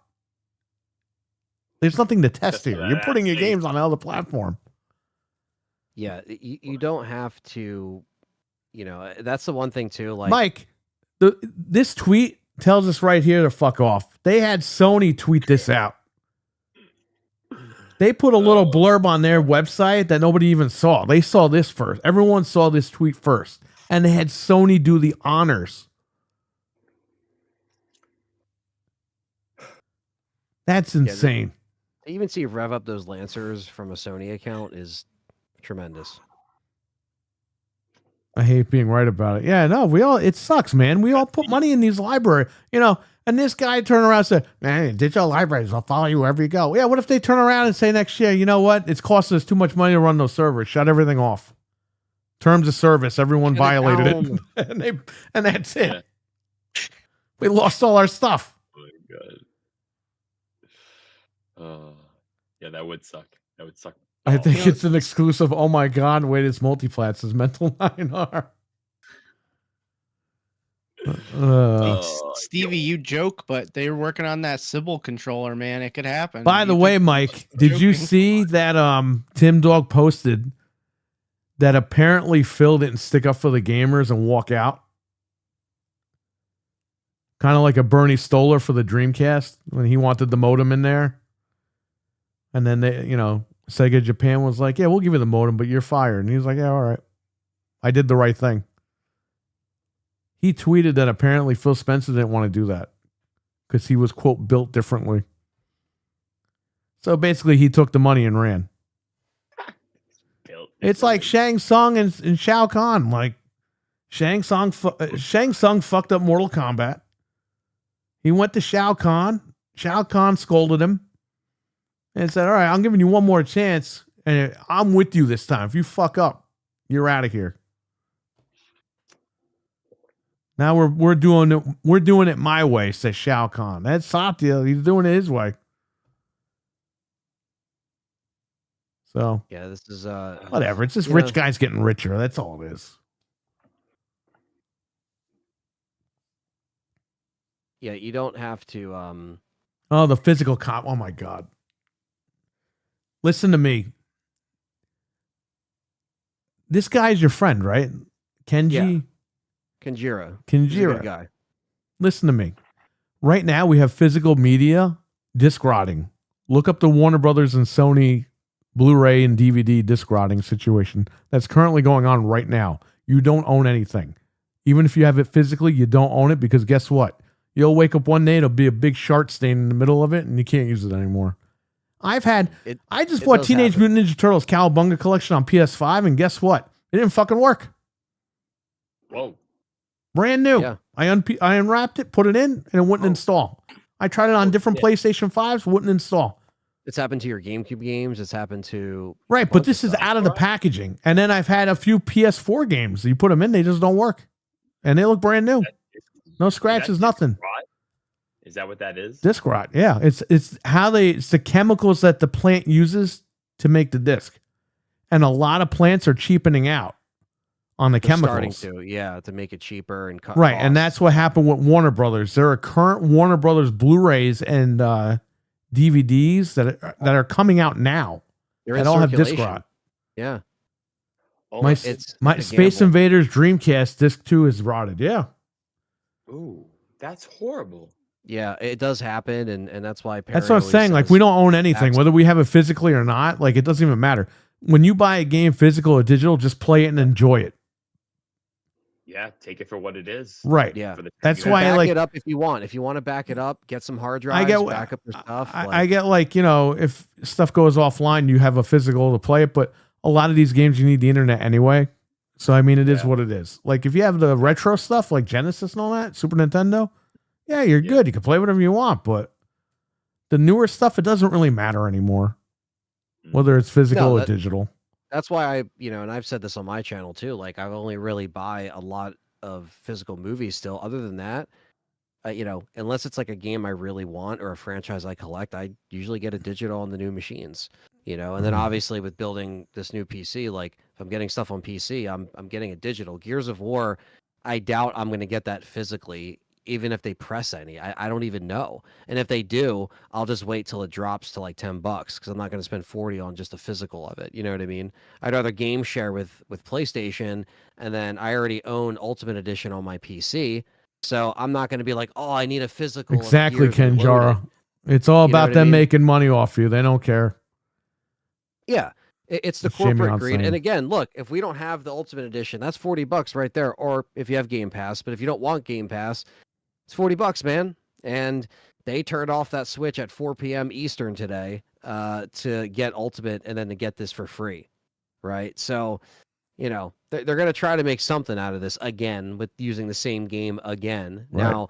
There's nothing to test Just here. You're putting your games on another platform. Yeah, you don't have to, that's the one thing too. Like Mike, this tweet tells us right here to fuck off. They had Sony tweet this out. They put a little blurb on their website that nobody even saw. They saw this first. Everyone saw this tweet first. And they had Sony do the honors. That's insane. to even see rev up those Lancers from a Sony account is tremendous. I hate being right about it. Yeah, no, it sucks, man. We all put money in these libraries, and this guy turned around and said, man, digital libraries will follow you wherever you go. Yeah, what if they turn around and say next year, you know what? It's costing us too much money to run those servers. Shut everything off. Terms of service, everyone violated it. and that's it. We lost all our stuff. Oh my god. Yeah, that would suck. That would suck. I think it's an exclusive. Oh my god! Wait, it's multiplats. It's Mental 9R. Stevie, you joke, but they were working on that Sybil controller, man. It could happen. By the way, Mike, did you see that Tim Dog posted that apparently Phil didn't stick up for the gamers and walk out? Kind of like a Bernie Stoller for the Dreamcast when he wanted the modem in there. And then they, Sega Japan was like, yeah, we'll give you the modem, but you're fired. And he was like, yeah, all right. I did the right thing. He tweeted that apparently Phil Spencer didn't want to do that because he was, quote, built differently. So basically he took the money and ran. It's like Shang Tsung and Shao Kahn. Like Shang Tsung fucked up Mortal Kombat. He went to Shao Kahn. Shao Kahn scolded him. And said, all right, I'm giving you one more chance, and I'm with you this time. If you fuck up, you're out of here. Now we're doing it my way, says Shao Kahn. That's Satya. He's doing it his way. So yeah, this is whatever. It's just rich guys getting richer. That's all it is. Yeah, you don't have to Oh, the physical cop. Oh my god. Listen to me. This guy's your friend, right? Kenji? Yeah. Kenjiro. He's a good guy. Listen to me. Right now, we have physical media disc rotting. Look up the Warner Brothers and Sony Blu-ray and DVD disc rotting situation that's currently going on right now. You don't own anything. Even if you have it physically, you don't own it because guess what? You'll wake up one day, it'll be a big shark stain in the middle of it, and you can't use it anymore. I just bought Teenage Mutant Ninja Turtles Cowabunga collection on PS5, and guess what? It didn't fucking work. Whoa. Brand new. Yeah. I unwrapped it, put it in, and it wouldn't install. I tried it on different PlayStation 5s, wouldn't install. It's happened to your GameCube games. It's happened to Right, but this is out of the packaging. And then I've had a few PS4 games. You put them in, they just don't work. And they look brand new. No scratches, nothing. Is that what that is? Disc rot, yeah. It's the chemicals that the plant uses to make the disc. And a lot of plants are cheapening out on the chemicals. Starting to make it cheaper and cut right, costs. and that's what happened with Warner Brothers. There are current Warner Brothers Blu-rays and DVDs that are coming out now. They're that all have disc rot. Yeah. My Space Invaders Dreamcast disc 2 is rotted. Yeah. Ooh, that's horrible. Yeah, it does happen, and that's why. That's Perry what I'm always saying. Like, says we don't own anything, backs- whether we have it physically or not. Like, it doesn't even matter. When you buy a game, physical or digital, just play it and enjoy it. Yeah, take it for what it is. Right. Yeah, For the That's tribute. why I back like. it up if you want. If you want to back it up, get some hard I drives, get back up your stuff. I get like, you know, if stuff goes offline, you have a physical to play it. But a lot of these games, you need the internet anyway. So I mean, it is Yeah. what it is. Like, if you have the retro stuff like Genesis and all that, Super Nintendo, yeah, you're good. You can play whatever you want. But the newer stuff, it doesn't really matter anymore, whether it's physical No, or that- digital. That's why and I've said this on my channel too. Like, I've only really buy a lot of physical movies still. Other than that, unless it's like a game I really want or a franchise I collect, I usually get a digital on the new machines. And then Mhm. obviously with building this new PC, like if I'm getting stuff on PC, I'm getting a digital. Gears of War, I doubt I'm going to get that physically, even if they press any. I don't even know. And if they do, I'll just wait till it drops to like $10 because I'm not going to spend 40 on just a physical of it. You know what I mean? I'd rather game share with PlayStation, and then I already own Ultimate Edition on my PC. So I'm not going to be like, oh, I need a physical. of Exactly, Gears Reloaded. Kenjara. It's all You know about what I them mean? making money off you. They don't care. Yeah, it's the It's Jamie corporate on greed. saying. And again, look, if we don't have the Ultimate Edition, that's $40 right there. Or if you have Game Pass, but if you don't want Game Pass, it's $40, man. And they turned off that switch at 4 p.m. Eastern today to get Ultimate and then to get this for free, right? So, they're going to try to make something out of this again with using the same game again. Right. Now,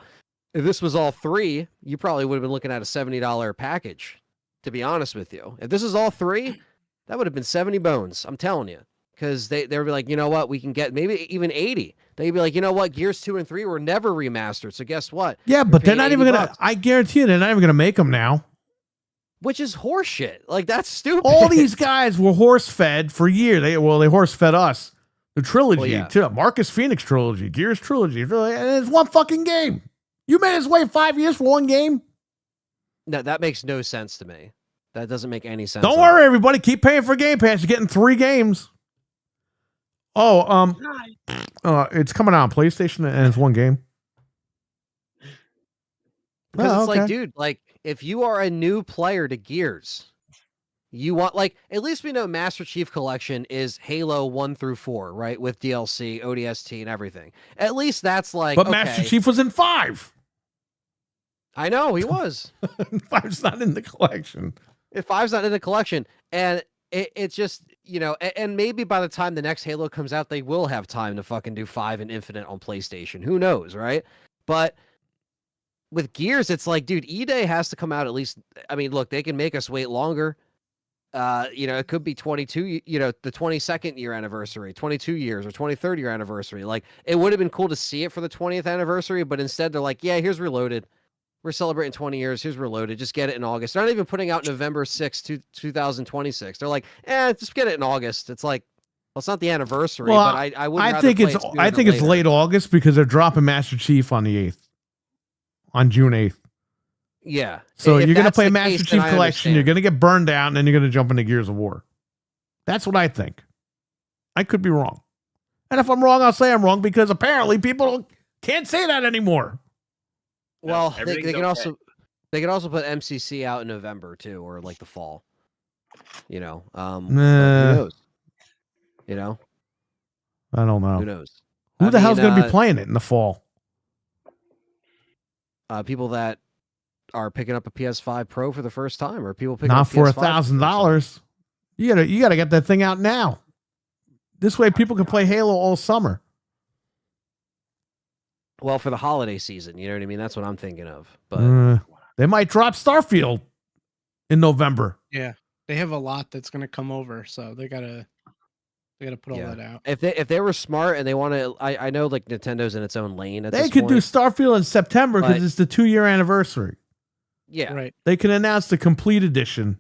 if this was all three, you probably would have been looking at a $70 package, to be honest with you. If this is all three, that would have been 70 bones. I'm telling you. Because they would be like, you know what? We can get maybe even 80. They'd be like, you know what? Gears 2 and 3 were never remastered. So guess what? Yeah, You're but they're paying not even 80 gonna. bucks. I guarantee you, they're not even gonna make them now. Which is horseshit. Like, that's stupid. All these guys were horse fed for years. They horse fed us. The trilogy, Well, yeah. too. Marcus Phoenix trilogy, Gears trilogy, and it's one fucking game. You made us wait 5 years for one game. No, that makes no sense to me. That doesn't make any sense. Don't at worry, all. everybody. Keep paying for Game Pass. You're getting 3 games. Oh, it's coming out on PlayStation and it's one game. Because Oh, it's like, okay. dude, like, if you are a new player to Gears, you want, like, at least we know Master Chief Collection is Halo 1 through 4, right? With DLC, ODST, and everything. At least that's like, But okay, Master Chief was in 5. I know, he was. 5's not in the collection. If 5's not in the collection, and it's just, and maybe by the time the next Halo comes out, they will have time to fucking do 5 and Infinite on PlayStation. Who knows, right? But with Gears, it's like, dude, E-Day has to come out at least. I mean, look, they can make us wait longer. It could be 22, the 22nd year anniversary, 22 years or 23rd year anniversary. Like, it would have been cool to see it for the 20th anniversary, but instead they're like, yeah, here's Reloaded. We're celebrating 20 years. Here's Reloaded. Just get it in August. They're not even putting out November 6th, 2026. They're like, just get it in August. It's like, well, it's not the anniversary, Well, but I would. I think it's late August because they're dropping Master Chief on the 8th, on June 8th. Yeah. So If you're gonna that's play the Master case, Chief then I Collection. You're understand. gonna get burned out, and then you're gonna jump into Gears of War. That's what I think. I could be wrong, and if I'm wrong, I'll say I'm wrong because apparently people can't say that anymore. No, Well, they everything's can okay. also put MCC out in November too, or like the fall. But Nah. who knows? I don't know. Who knows? Who I the hell's mean, gonna be playing it in the fall? People that are picking up a PS5 Pro for the first time, or people picking Not up for PS5 the first time. $1,000. You gotta get that thing out now. This way, people can play Halo all summer. Well, for the holiday season, you know what I mean. That's what I'm thinking of. But They might drop Starfield in November. Yeah, they have a lot that's gonna come over, so they gotta put all Yeah. that out. if they were smart and they want to, I know like Nintendo's in its own lane at They this could do point. Starfield in September because But- it's the 2-year anniversary. Yeah, Right. They can announce the complete edition,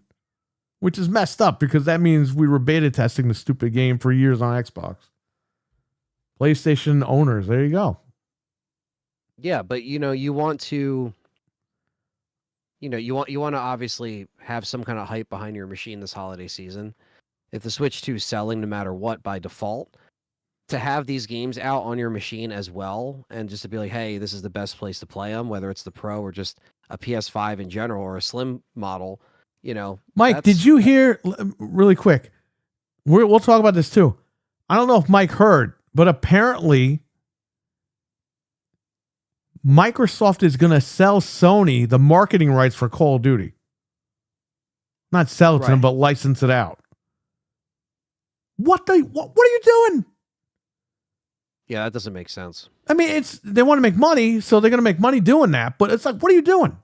which is messed up because that means we were beta testing the stupid game for years on Xbox. PlayStation owners, there you go. yeah, but you want to. You want to obviously have some kind of hype behind your machine this holiday season. If the Switch 2 is selling no matter what by default, to have these games out on your machine as well, and just to be like, hey, this is the best place to play them, whether it's the Pro or just a PS5 in general or a slim model. Mike, did you hear really quick? We'll talk about this too. I don't know if Mike heard, but apparently Microsoft is going to sell Sony the marketing rights for Call of Duty. Not sell it to them, but license it out. What are you doing? Yeah, that doesn't make sense. I mean, they want to make money, so they're going to make money doing that. But it's like, what are you doing?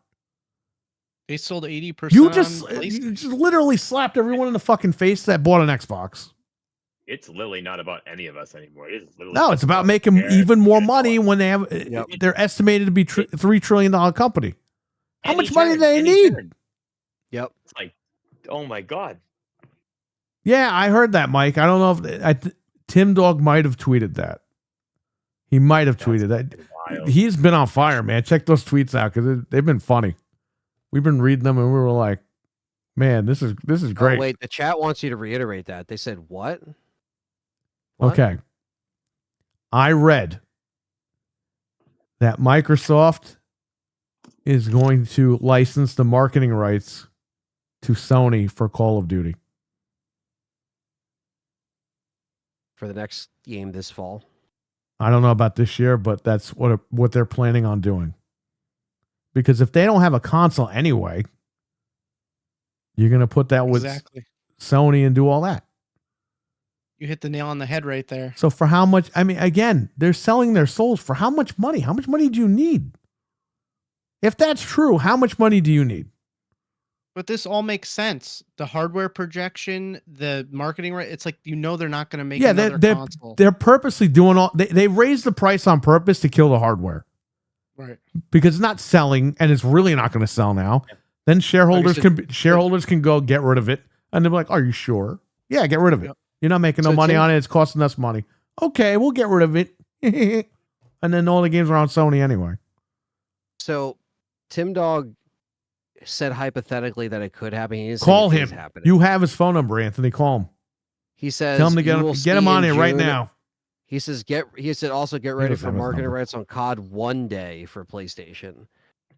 They sold 80%. You just literally slapped everyone in the fucking face that bought an Xbox. It's literally not about any of us anymore. It's literally No, it's about making even more money when they have. Yep. They're estimated to be $3 trillion company. How much money do they Any need? turn. Yep. It's like, oh my god. Yeah, I heard that, Mike. I don't know if Tim Dog might have tweeted that. He might have tweeted that. Wild. He's been on fire, man. Check those tweets out because they've been funny. We've been reading them and we were like, man, this is great. Oh, wait, the chat wants you to reiterate that. They said what? Okay. I read that Microsoft is going to license the marketing rights to Sony for Call of Duty. For the next game this fall. I don't know about this year, but that's what they're planning on doing. Because if they don't have a console anyway, you're going to put that with Sony and do all that. You hit the nail on the head right there. So for how much? I mean, again, they're selling their souls for how much money? How much money do you need? If that's true, how much money do you need? But this all makes sense. The hardware projection, the marketing, it's like, they're not going to make another console. They're purposely doing all. They raised the price on purpose to kill the hardware. Right. Because it's not selling, and it's really not going to sell now. Then shareholders can go get rid of it, and they're like, "Are you sure? Yeah, get rid of it. Yep. You're not making no money on it. It's costing us money. Okay, we'll get rid of it." And then all the games are on Sony anyway. So, Tim Dog said hypothetically that it could happen. He didn't Call say it him. is happening. You have his phone number, Anthony. Call him. He says, tell him to get him on here right now. He says, also get ready for marketing rights on COD one day for PlayStation.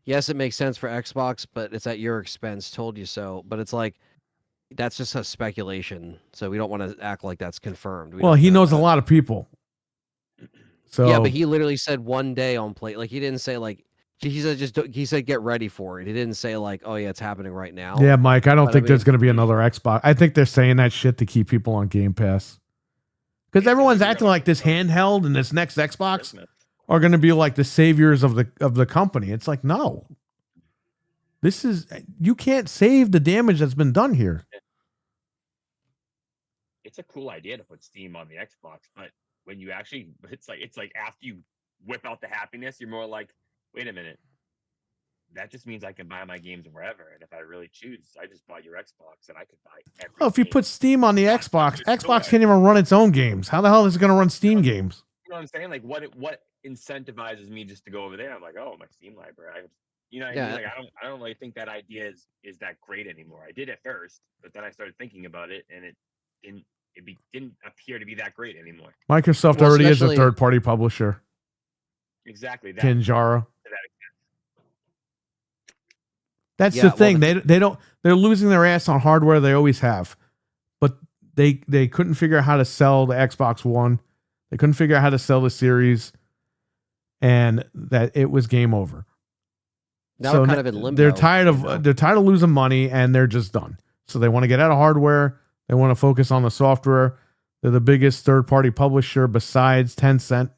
Yes, it makes sense for Xbox, but it's at your expense. Told you so. But it's like, that's just a speculation. So we don't want to act like that's confirmed. Well, he knows a lot of people. So yeah, but he literally said one day on play. Like, he didn't say like, he said get ready for it. He didn't say like, oh yeah, it's happening right now. Yeah, Mike, I don't think there's going to be another Xbox. I think they're saying that shit to keep people on Game Pass. Because everyone's acting like this handheld and this next Xbox are going to be like the saviors of the company. It's like, no. You can't save the damage that's been done here. It's a cool idea to put Steam on the Xbox, but when you actually, it's like after you whip out the happiness, you're more like, wait a minute. That just means I can buy my games wherever, and if I really choose, I just bought your Xbox, and I could buy every. Oh, if you put Steam on the Xbox can't even run its own games. How the hell is it going to run Steam games? You know what I'm saying? Like, what incentivizes me just to go over there? I'm like, oh, my Steam library. I mean? Like, I don't really think that idea is that great anymore. I did at first, but then I started thinking about it, and it didn't appear to be that great anymore. Microsoft already is a third-party publisher. Exactly. That. Kinjara. That's the thing. They're losing their ass on hardware. They always have, but they couldn't figure out how to sell the Xbox One. They couldn't figure out how to sell the Series, and that it was game over. Now they're kind of in limbo. They're tired of losing money, and they're just done. So they want to get out of hardware. They want to focus on the software. They're the biggest third-party publisher besides Tencent,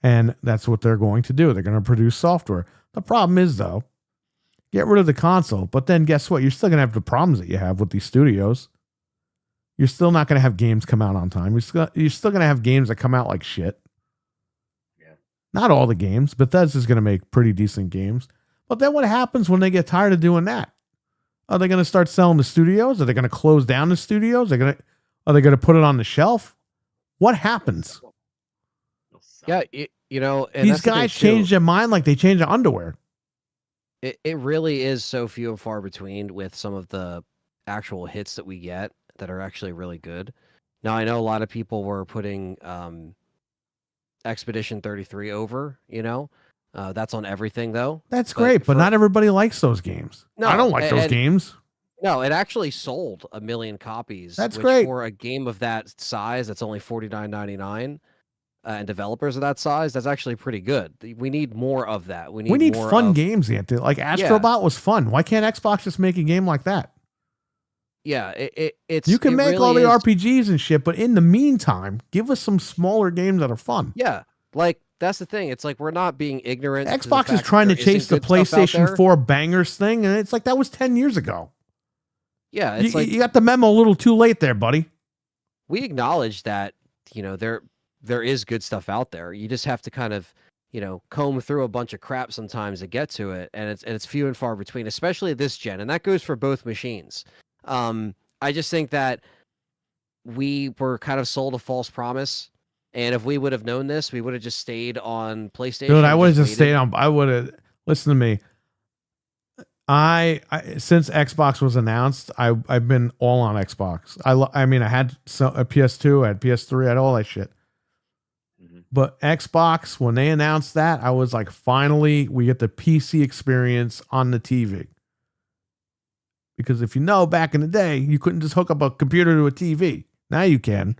and that's what they're going to do. They're going to produce software. The problem is, though, get rid of the console, but then guess what? You're still going to have the problems that you have with these studios. You're still not going to have games come out on time. You're still going to have games that come out like shit. Yeah. Not all the games. Bethesda's going to make pretty decent games. But then what happens when they get tired of doing that? Are they going to start selling the studios? Are they going to close down the studios? Are they going to put it on the shelf? What happens? Yeah, and these guys change their mind like they change their underwear. It really is so few and far between with some of the actual hits that we get that are actually really good. Now I know a lot of people were putting Expedition 33 over. That's on everything though. That's great, but not everybody likes those games. I don't like those games. No, it actually sold 1 million copies. That's which great. For a game of that size, that's only $49.99. And developers of that size, that's actually pretty good. We need more of that. We need more fun games, Anthony. Like Astrobot was fun. Why can't Xbox just make a game like that? Yeah, it's you can it make really all the is, RPGs and shit, but in the meantime, give us some smaller games that are fun. Yeah, like that's the thing. It's like we're not being ignorant. Xbox is trying to chase the PlayStation 4 bangers thing, and it's like that was 10 years ago. Yeah, it's you got the memo a little too late there, buddy. We acknowledge that there is good stuff out there. You just have to kind of comb through a bunch of crap sometimes to get to it, and it's few and far between, especially this gen, and that goes for both machines. I just think that we were kind of sold a false promise, and if we would have known this, we would have just stayed on PlayStation. Dude, I would have just stayed on. I would have listen to me. I since Xbox was announced, I've been all on Xbox. I mean, I had a PS2, I had PS3, I had all that shit. But Xbox, when they announced that, I was like, finally, we get the PC experience on the TV. Because if you know, back in the day, you couldn't just hook up a computer to a TV. Now you can.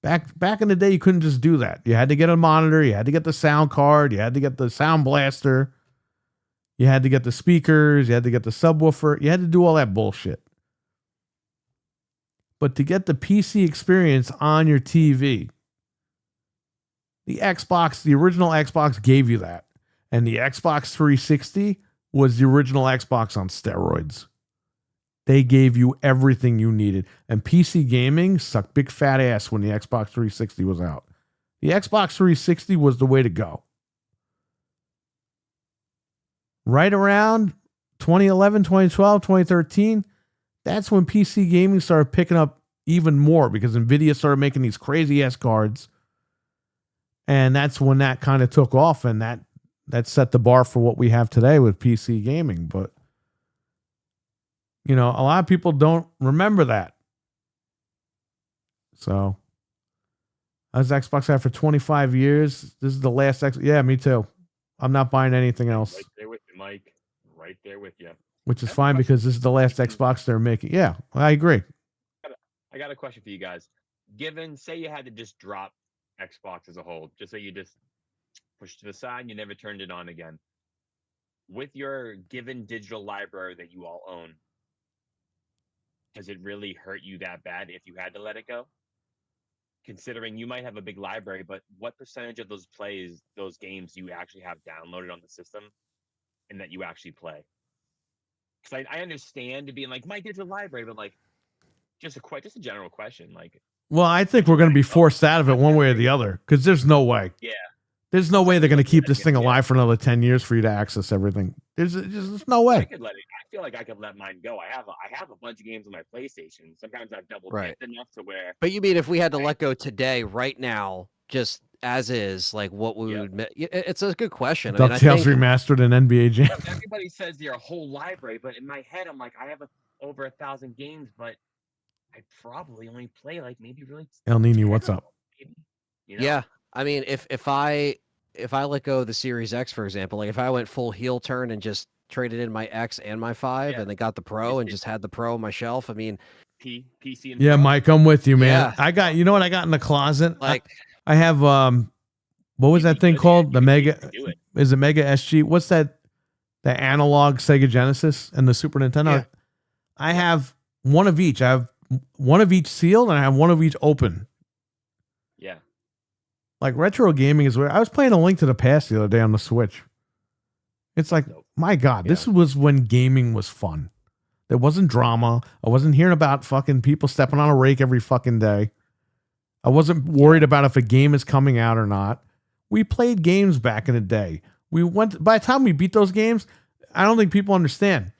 Back in the day, you couldn't just do that. You had to get a monitor. You had to get the sound card. You had to get the sound blaster. You had to get the speakers. You had to get the subwoofer. You had to do all that bullshit. But to get the PC experience on your TV, the original Xbox gave you that. And the Xbox 360 was the original Xbox on steroids. They gave you everything you needed. And PC gaming sucked big fat ass when the Xbox 360 was out. The Xbox 360 was the way to go. Right around 2011, 2012, 2013, that's when PC gaming started picking up even more because NVIDIA started making these crazy ass cards. And that's when that kind of took off, and that set the bar for what we have today with PC gaming. But, a lot of people don't remember that. So, I was Xbox had for 25 years. This is the last Yeah, me too. I'm not buying anything else. Right there with you, Mike. Right there with you. Which is fine because this is the last Xbox they're making. Yeah, I agree. I got a question for you guys. Say you had to just drop Xbox as a whole, just say you just pushed to the side and you never turned it on again. With your given digital library that you all own, does it really hurt you that bad if you had to let it go? Considering you might have a big library, but what percentage of those games do you actually have downloaded on the system and that you actually play? Because I understand it being like my digital library, but like just a general question, like. Well, I think we're going to be forced out of it one way or the other because there's no way. Yeah. There's no way they're going to keep this thing alive for another 10 years for you to access everything. There's no way. I feel like I could let mine go. I have a bunch of games on my PlayStation. Sometimes I've double dipped enough to where. But you mean if we had to let go today, right now, just as is, like what we would. It's a good question. DuckTales Remastered and NBA Jam. Everybody says they're a whole library, but in my head, I'm like, I have over 1,000 games, but I probably only play like maybe really. El Nino, what's up? Yeah, I mean, if I let go of the Series X, for example, like if I went full heel turn and just traded in my X and my 5, and they got the Pro and just had the Pro on my shelf, I mean, PC and yeah, Pro. Mike, I'm with you, man. Yeah. I got, you know what I got in the closet? Like I have what was that thing called? The Mega? Is it Mega SG? What's that? The analog Sega Genesis and the Super Nintendo. Yeah. I have one of each. I have one of each sealed, and I have one of each open. Yeah. Like retro gaming is where I was playing A Link to the Past the other day on the Switch. It's like, my God, this was when gaming was fun. There wasn't drama. I wasn't hearing about fucking people stepping on a rake every fucking day. I wasn't worried about if a game is coming out or not. We played games back in the day. By the time we beat those games, I don't think people understand.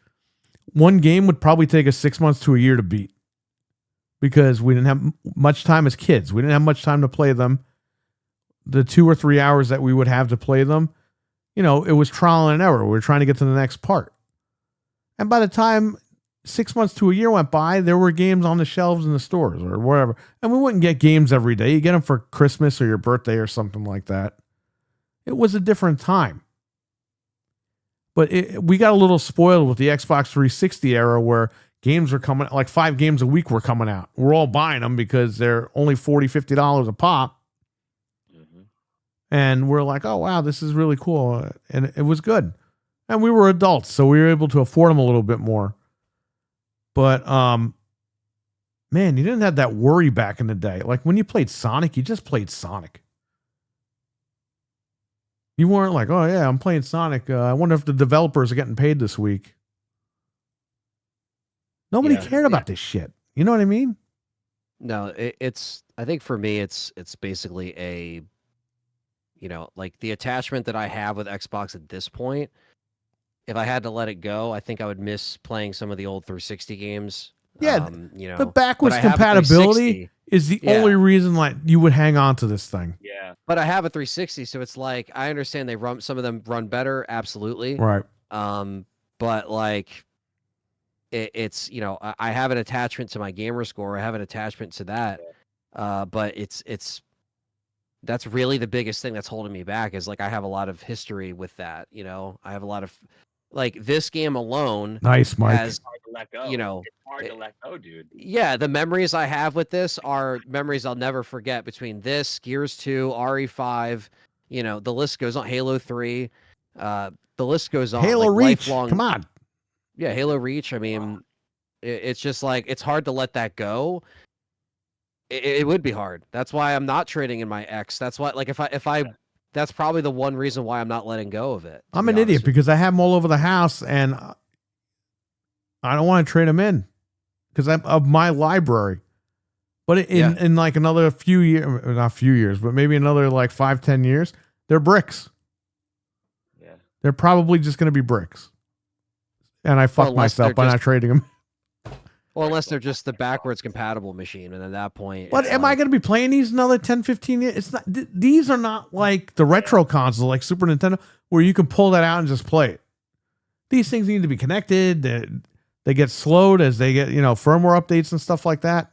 One game would probably take us 6 months to a year to beat. Because we didn't have much time as kids. We didn't have much time to play them. The 2 or 3 hours that we would have to play them, it was trial and error. We were trying to get to the next part. And by the time 6 months to a year went by, there were games on the shelves in the stores or wherever. And we wouldn't get games every day. You get them for Christmas or your birthday or something like that. It was a different time. But we got a little spoiled with the Xbox 360 era where games were coming, like 5 games a week were coming out. We're all buying them because they're only $40, $50 a pop. Mhm. And we're like, oh, wow, this is really cool. And it was good. And we were adults, so we were able to afford them a little bit more. But, man, you didn't have that worry back in the day. Like when you played Sonic, you just played Sonic. You weren't like, oh, yeah, I'm playing Sonic. I wonder if the developers are getting paid this week. Nobody cared about this shit. You know what I mean? No, it's. I think for me, it's basically a, like the attachment that I have with Xbox at this point. If I had to let it go, I think I would miss playing some of the old 360 games. Yeah, you know, the backwards but I have a compatibility 360. is the Yeah. only reason like you would hang on to this thing. Yeah. But I have a 360, so it's like I understand some of them run better, absolutely. Right. But like it's I have an attachment to my gamer score. I have an attachment to that. But it's that's really the biggest thing that's holding me back is like I have a lot of history with that. I have a lot of like this game alone Nice, Mike. has Hard to let go. It's hard to let go, dude. yeah, the memories I have with this are memories I'll never forget between this, Gears 2, RE5, the list goes on, Halo 3, the list goes on. Halo like Reach. lifelong, Come on. Yeah, Halo Reach. I mean, it's just like, it's hard to let that go. It would be hard. That's why I'm not trading in my X. That's why, like, if I, that's probably the one reason why I'm not letting go of it. I'm an idiot because I have them all over the house and I don't want to trade them in because I'm of my library. But in like another few years, not few years, but maybe another like 5-10 years, they're bricks. Yeah. They're probably just going to be bricks. And I fucked myself by not trading them. Or unless they're just the backwards compatible machine. And at that point. But am I going to be playing these another 10, 15 years? It's not, these are not like the retro console, like Super Nintendo, where you can pull that out and just play it. These things need to be connected. They get slowed as they get, firmware updates and stuff like that.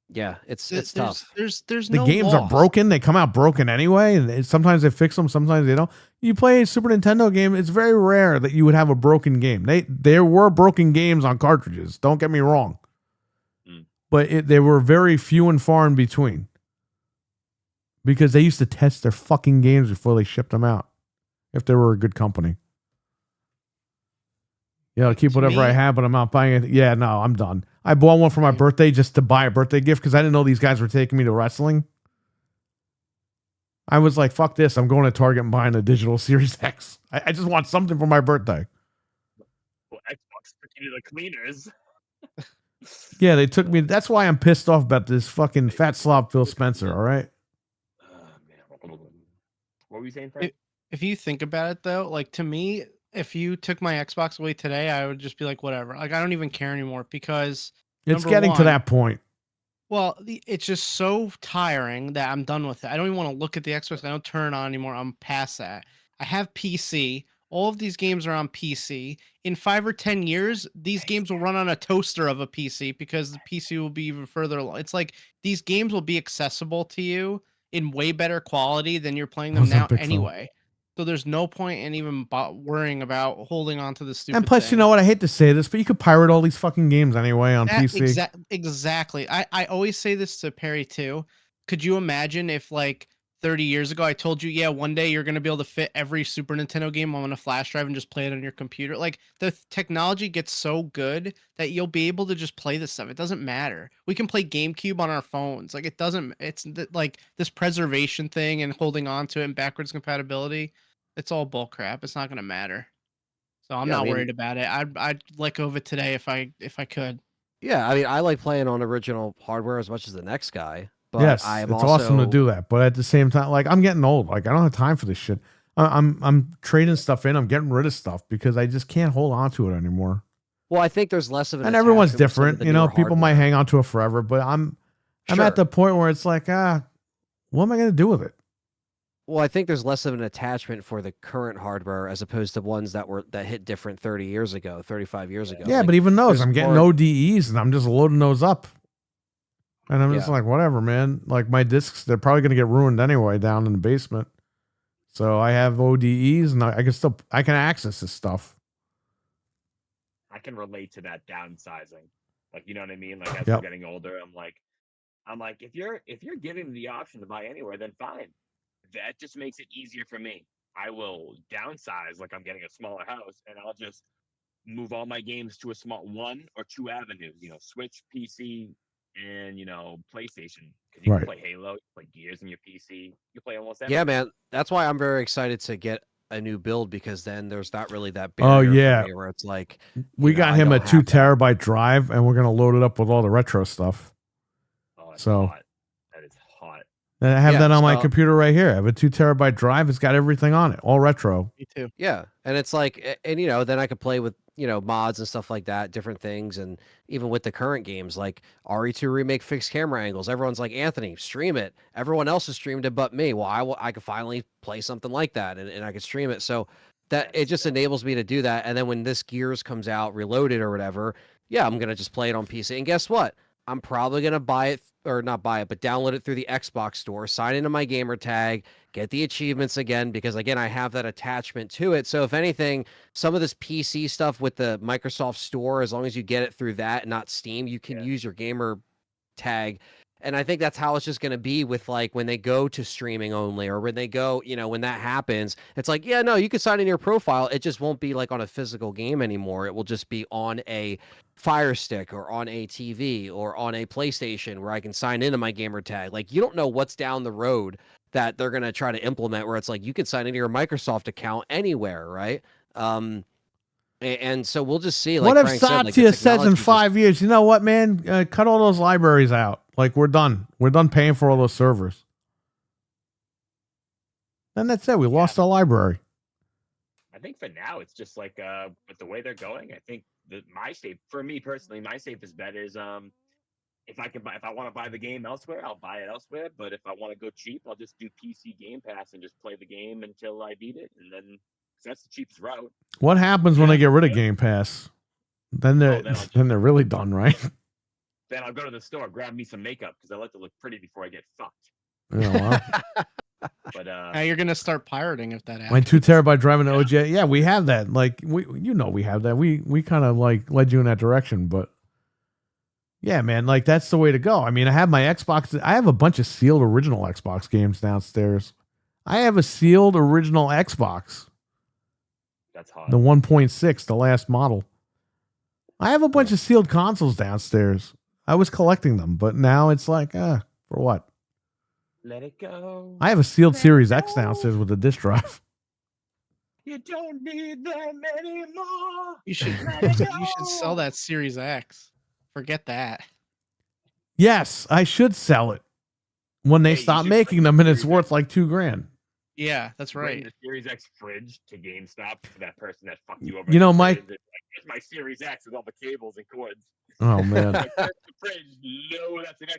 Yeah, it's tough. There's The no games loss. are broken. They come out broken anyway. And sometimes they fix them. Sometimes they don't. You play a Super Nintendo game. It's very rare that you would have a broken game. There were broken games on cartridges. Don't get me wrong. But they were very few and far in between. Because they used to test their fucking games before they shipped them out. If they were a good company. Yeah, I'll keep whatever I have, but I'm not buying it. Yeah, no, I'm done. I bought one for my birthday just to buy a birthday gift because I didn't know these guys were taking me to wrestling. I was like, fuck this. I'm going to Target and buying a digital Series X. I just want something for my birthday. Well, Xbox took you to the cleaners. Yeah, they took me. That's why I'm pissed off about this fucking fat slob Phil Spencer, all right? Man. What were you saying, Frank? If you think about it, though, like to me, if you took my Xbox away today, I would just be like, whatever. Like, I don't even care anymore because It's getting to that point. Well, it's just so tiring that I'm done with it. I don't even want to look at the Xbox. I don't turn it on anymore. I'm past that. I have PC. All of these games are on PC. In 5 or 10 years, these games will run on a toaster of a PC because the PC will be even further along. It's like these games will be accessible to you in way better quality than you're playing them What's now up, big anyway. So there's no point in even worrying about holding on to the stupid And plus, thing. you know what? I hate to say this, but you could pirate all these fucking games anyway on PC. Exactly. I always say this to Perry too. Could you imagine if like 30 years ago I told you, yeah, one day you're going to be able to fit every Super Nintendo game on a flash drive and just play it on your computer? Like the technology gets so good that you'll be able to just play this stuff. It doesn't matter. We can play GameCube on our phones. Like it's like this preservation thing and holding on to it and backwards compatibility. It's all bull crap. It's not going to matter. So I'm not worried about it. I'd let go of it today if I could. Yeah, I mean, I like playing on original hardware as much as the next guy. But Yes, I'm it's also awesome to do that. But at the same time, like I'm getting old. Like I don't have time for this shit. I'm trading stuff in. I'm getting rid of stuff because I just can't hold on to it anymore. Well, I think there's less of an And everyone's attachment with some of different. the You know, newer people might hardware. hang on to it forever. But I'm Sure. at the point where it's like, what am I going to do with it? Well, I think there's less of an attachment for the current hardware as opposed to ones that hit different 30 years ago, 35 years ago. Yeah, Like, but even those, there's I'm getting more- ODEs and I'm just loading those up. And I'm just Yeah. like, whatever, man. Like my discs, they're probably going to get ruined anyway down in the basement. So I have ODEs and I can access this stuff. I can relate to that downsizing. Like, you know what I mean? Like as Yep. we're getting older, I'm like, if you're giving me the option to buy anywhere, then fine. That just makes it easier for me. I will downsize like I'm getting a smaller house, and I'll just move all my games to a small 1 or 2 avenues. You know, Switch, PC, and PlayStation. Because you Right. can play Halo, you can play Gears in your PC. You play almost Yeah, everything. man. That's why I'm very excited to get a new build because then there's not really that Oh, barrier yeah. for me where it's like We you know, got I him a don't 2 have that. terabyte drive and we're going to load it up with all the retro stuff. Oh, that's So- hot. That is hot. And I have Yeah, that on my so- computer right here. I have a 2 terabyte drive. It's got everything on it, all retro. Me too. Yeah, and it's like, and then I could play with mods and stuff like that, different things, and even with the current games like RE2 remake fixed camera angles. Everyone's like, Anthony, stream it. Everyone else has streamed it but me. Well, I could finally play something like that, and I could stream it. So that it just enables me to do that. And then when this Gears comes out, Reloaded or whatever, yeah, I'm gonna just play it on PC. And guess what? I'm probably gonna buy it or not buy it, but download it through the Xbox store, sign into my gamer tag, get the achievements again, because again, I have that attachment to it. So if anything, some of this PC stuff with the Microsoft Store, as long as you get it through that, not Steam, you can use your gamer tag. And I think that's how it's just going to be with like when they go to streaming only or when they go, when that happens, it's like, yeah, no, you can sign in your profile. It just won't be like on a physical game anymore. It will just be on a Fire Stick or on a TV or on a PlayStation where I can sign into my gamer tag. Like you don't know what's down the road that they're going to try to implement where it's like you can sign into your Microsoft account anywhere, right? And so we'll just see. Like what if Frank said, Satya like, the says in technology 5 years, you know what, man? Cut all those libraries out. Like we're done. We're done paying for all those servers. And that's it. We lost our library. I think for now it's just like with the way they're going, I think that for me personally, my safest bet is if I want to buy the game elsewhere, I'll buy it elsewhere. But if I want to go cheap, I'll just do PC Game Pass and just play the game until I beat it, and then that's the cheapest route. What happens when they get rid of Game Pass? Then they're really done, right? Then I'll go to the store, grab me some makeup because I like to look pretty before I get fucked. Yeah, well, But Now you're gonna start pirating if that happens. my 2 terabyte drive in OJ. Yeah, we have that. Like we have that. We kind of like led you in that direction, but yeah, man, like that's the way to go. I mean, I have my Xbox. I have a bunch of sealed original Xbox games downstairs. I have a sealed original Xbox, that's hot. the 1.6, the last model. I have a bunch of sealed consoles downstairs. I was collecting them, but now it's like, for what? Let it go. I have a sealed Series X downstairs with a disk drive. You don't need them anymore. You should sell that Series X. Forget that. Yes, I should sell it when they Hey, you stop should making bring them, and it's Series worth X. like $2,000. Yeah, that's Bring right. the Series X fridge to GameStop for that person that fucked you over. You know, in the Mike- fridge. It's like, here's my Series X with all the cables and cords. Oh man, Like, there's the fridge. No, that's an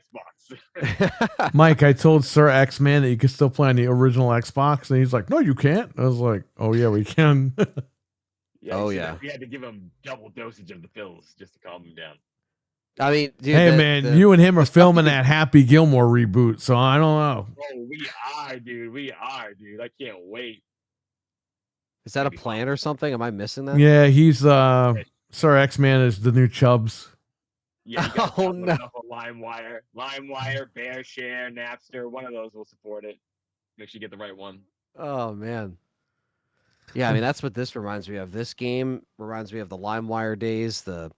Xbox. Mike, I told Sir X Man that you could still play on the original Xbox, and he's like, "No, you can't." I was like, "Oh yeah, we can." Oh, you yeah. We had to give him double dosage of the pills just to calm him down. I mean, dude, Hey man, you and him are filming that Happy Gilmore reboot, so I don't know. Oh, we are, dude. We are, dude. I can't wait. is that a plan or something? Am I missing that? Yeah, he's Sir X Man is the new Chubbs. Yeah, you got Oh, to no. LimeWire, BearShare, Napster. One of those will support it. Make sure you get the right one. Oh man. Yeah, I mean that's what this reminds me of. This game reminds me of the LimeWire days, the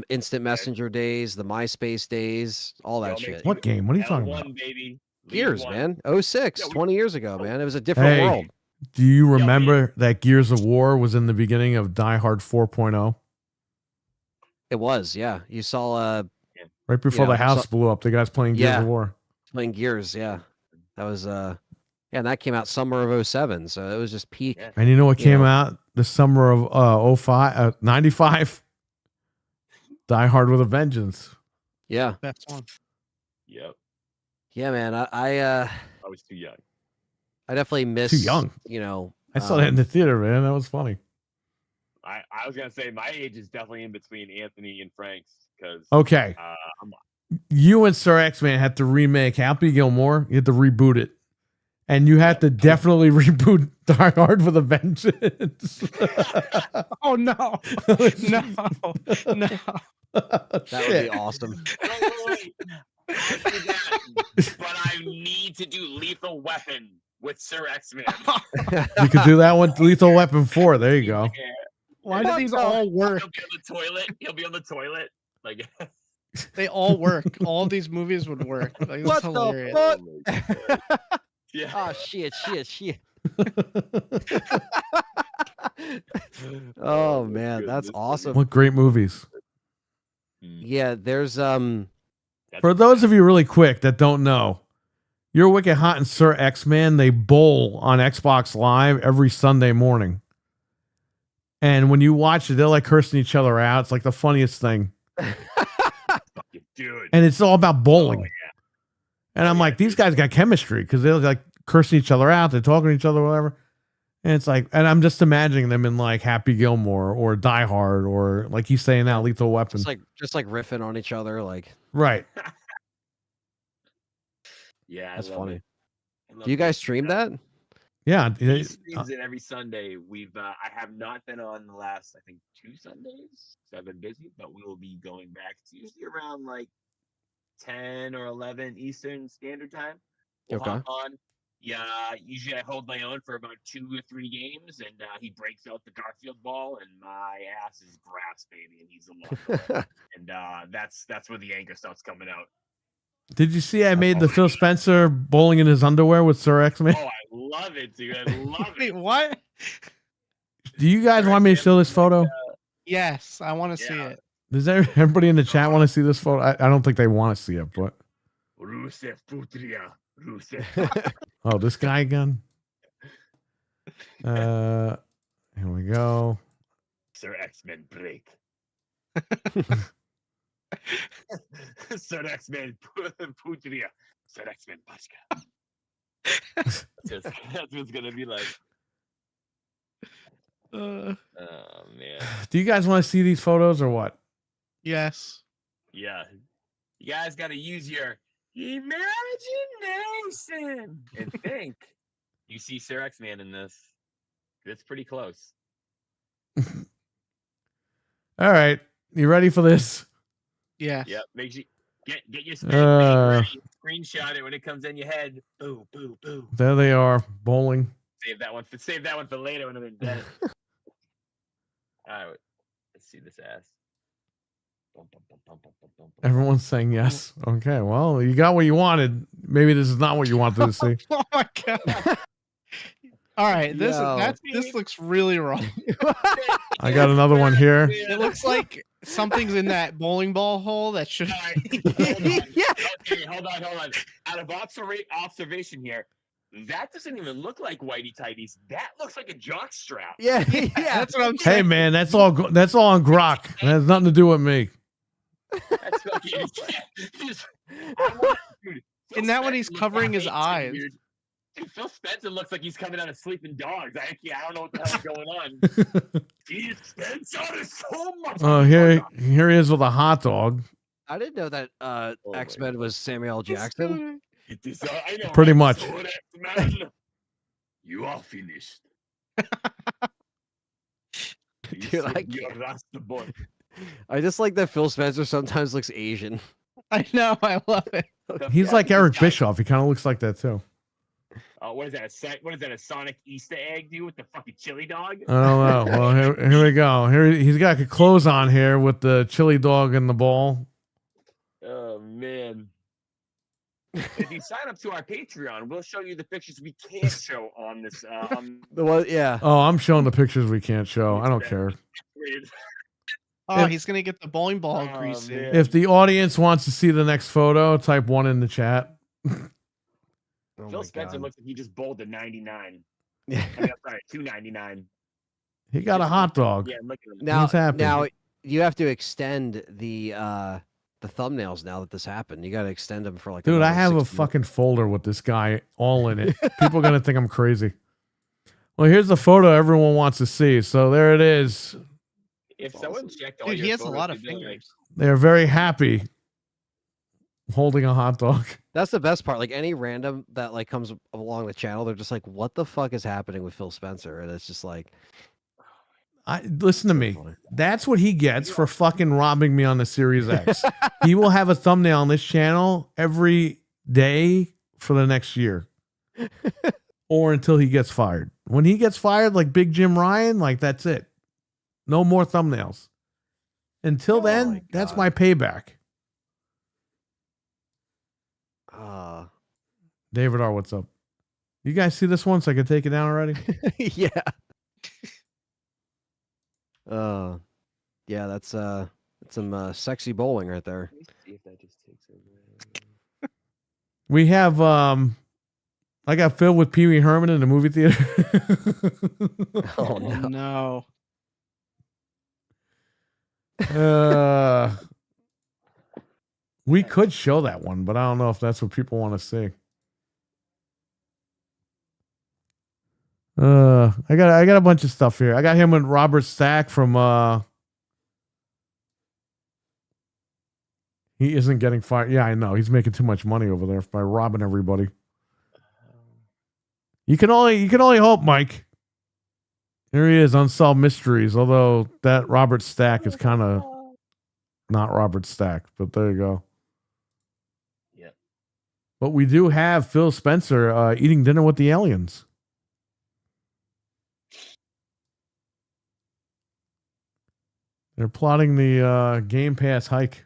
instant messenger days, the MySpace days, all that Yo, shit. What game? What are you talking L1, about? baby. Lead Gears, one. man. 06, Yeah, 20 years ago, man. It was a different Hey. world. Do you remember that Gears of War was in the beginning of Die Hard 4.0? It was, yeah. You saw Right before Yeah, the house so- blew up, the guys playing Gears Yeah. of War. playing Gears, yeah. That was yeah, and that came out summer of 07, so it was just peak. Yeah. And you know what You came know. out the summer of 95? Die Hard with a Vengeance. Yeah. Best one. Yep. Yeah, man. I I was too young. I definitely miss. Too young. You know, I saw that in the theater, man. That was funny. I was gonna say my age is definitely in between Anthony and Frank's because Okay. You and Sir X-Man had to remake Happy Gilmore. You had to reboot it. And you had to definitely reboot Die Hard with a Vengeance. Oh no, no. that would be awesome. Wait. But I need to do Lethal Weapon with Sir X-Man. You could do that one. Lethal Weapon 4. There you go. Why do these all work? He'll be on the toilet. He'll be on the toilet. Like They all work. All of these movies would work. Like, What that's the hilarious. fuck? yeah. Oh shit! Oh man, that's awesome. What great movies. Yeah, there's For those of you really quick that don't know, You're Wicked Hot and Sir X-Man, they bowl on Xbox Live every Sunday morning. And when you watch it, they're like cursing each other out. It's like the funniest thing. Dude. And it's all about bowling. Oh, yeah. And I'm like, these guys got chemistry because they're like cursing each other out. They're talking to each other, whatever. And it's like, and I'm just imagining them in like Happy Gilmore or Die Hard or like he's saying now, Lethal Weapon. just like riffing on each other, like Right. Yeah, that's funny. Do you guys stream that? Yeah. He streams it every Sunday. I have not been on the last, I think, 2 Sundays. So I've been busy, but we will be going back. It's usually around like 10 or 11 Eastern Standard Time. We'll hop on. Yeah, usually I hold my own for about 2 or 3 games, and he breaks out the Garfield ball, and my ass is grass, baby, and he's a lot. And that's where the anger starts coming out. Did you see I made the Phil Spencer bowling in his underwear with Sir X-Man? Oh, I love it, dude. I love it. Wait, what? Do you guys want me to show this photo? Yes, I want to see it. Does everybody in the chat want to see this photo? I don't think they want to see it, but. Rusev Putria. Rusev. Oh, this guy again? Here we go. Sir X-Men break. Sir X-Men Putria. Sir X-Men Pashka. That's what it's gonna be like. Oh man. Do you guys want to see these photos or what? Yes. Yeah. You guys gotta use your imagination and think. You see Sir X-Man in this. It's pretty close. All right. You ready for this? Yeah. Yep. Make sure get your ready. Screenshot it when it comes in your head. Boo, boo, boo. There they are, bowling. Save that one for later when I'm in bed. All right. Let's see this ass. Everyone's saying yes. Okay, well, you got what you wanted. Maybe this is not what you wanted to see. Oh my god. All right, this looks really wrong. I got another one here. It looks like something's in that bowling ball hole that should. Yeah. Okay, hold on. Out of observation here, that doesn't even look like whitey tighties. That looks like a jock strap. Yeah. That's what I'm saying. Hey man, that's all on Grok. It has nothing to do with me. That's fucking. In that one, he's covering his eyes. Dude, Phil Spencer looks like he's coming out of Sleeping Dogs. I don't know what the hell's going on. Phil Spencer is so much. Oh, here he is with a hot dog. I didn't know that X-Men was Samuel L. Jackson. I know, Pretty right? much. So X-Men, you are finished. Dude, I just like that Phil Spencer sometimes looks Asian. I know, I love it. He's like Eric Bischoff. He kind of looks like that too. What is that? What is that? A Sonic Easter egg, dude, with the fucking chili dog? I don't know. Well, here we go. Here he's got clothes on here with the chili dog and the ball. Oh man. If you sign up to our Patreon, we'll show you the pictures we can't show on this. The one, yeah. Oh, I'm showing the pictures we can't show. I don't care. Oh, he's gonna get the bowling ball greasy. Man. If the audience wants to see the next photo, type 1 in the chat. Phil Spencer looks like he just bowled a 99. Yeah. I mean, I'm sorry, 299. He got a hot dog. Yeah, look at him. Now, He's happy. now you have to extend the the thumbnails now that this happened. You got to extend them for like. Dude, I another have 6 a months. fucking folder with this guy all in it. People are gonna think I'm crazy. Well, here's the photo everyone wants to see. So there it is. If That's someone awesome. checked all Dude, your he has a photos, lot of they'd be like, fingers. They're very happy holding a hot dog. That's the best part. Like any random that like comes along the channel, they're just like, "What the fuck is happening with Phil Spencer?" And it's just like, Listen to so me. funny. That's what he gets for fucking robbing me on the Series X. He will have a thumbnail on this channel every day for the next year. Or until he gets fired. When he gets fired, like Big Jim Ryan, like that's it. No more thumbnails. Until Oh then, my that's God. my payback. David R, what's up? You guys see this one so I can take it down already? Yeah. Yeah, that's some sexy bowling right there. let me see if that just takes over. We have I got Phil with Pee Wee Herman in the movie theater. Oh Oh no. We could show that one, but I don't know if that's what people want to see. I got a bunch of stuff here. I got him with Robert Stack from he isn't getting fired. Yeah, I know. He's making too much money over there by robbing everybody. You can only hope, Mike. Here he is, Unsolved Mysteries. Although that Robert Stack is kind of not Robert Stack, but there you go. Yeah. But we do have Phil Spencer eating dinner with the aliens. They're plotting the Game Pass hike.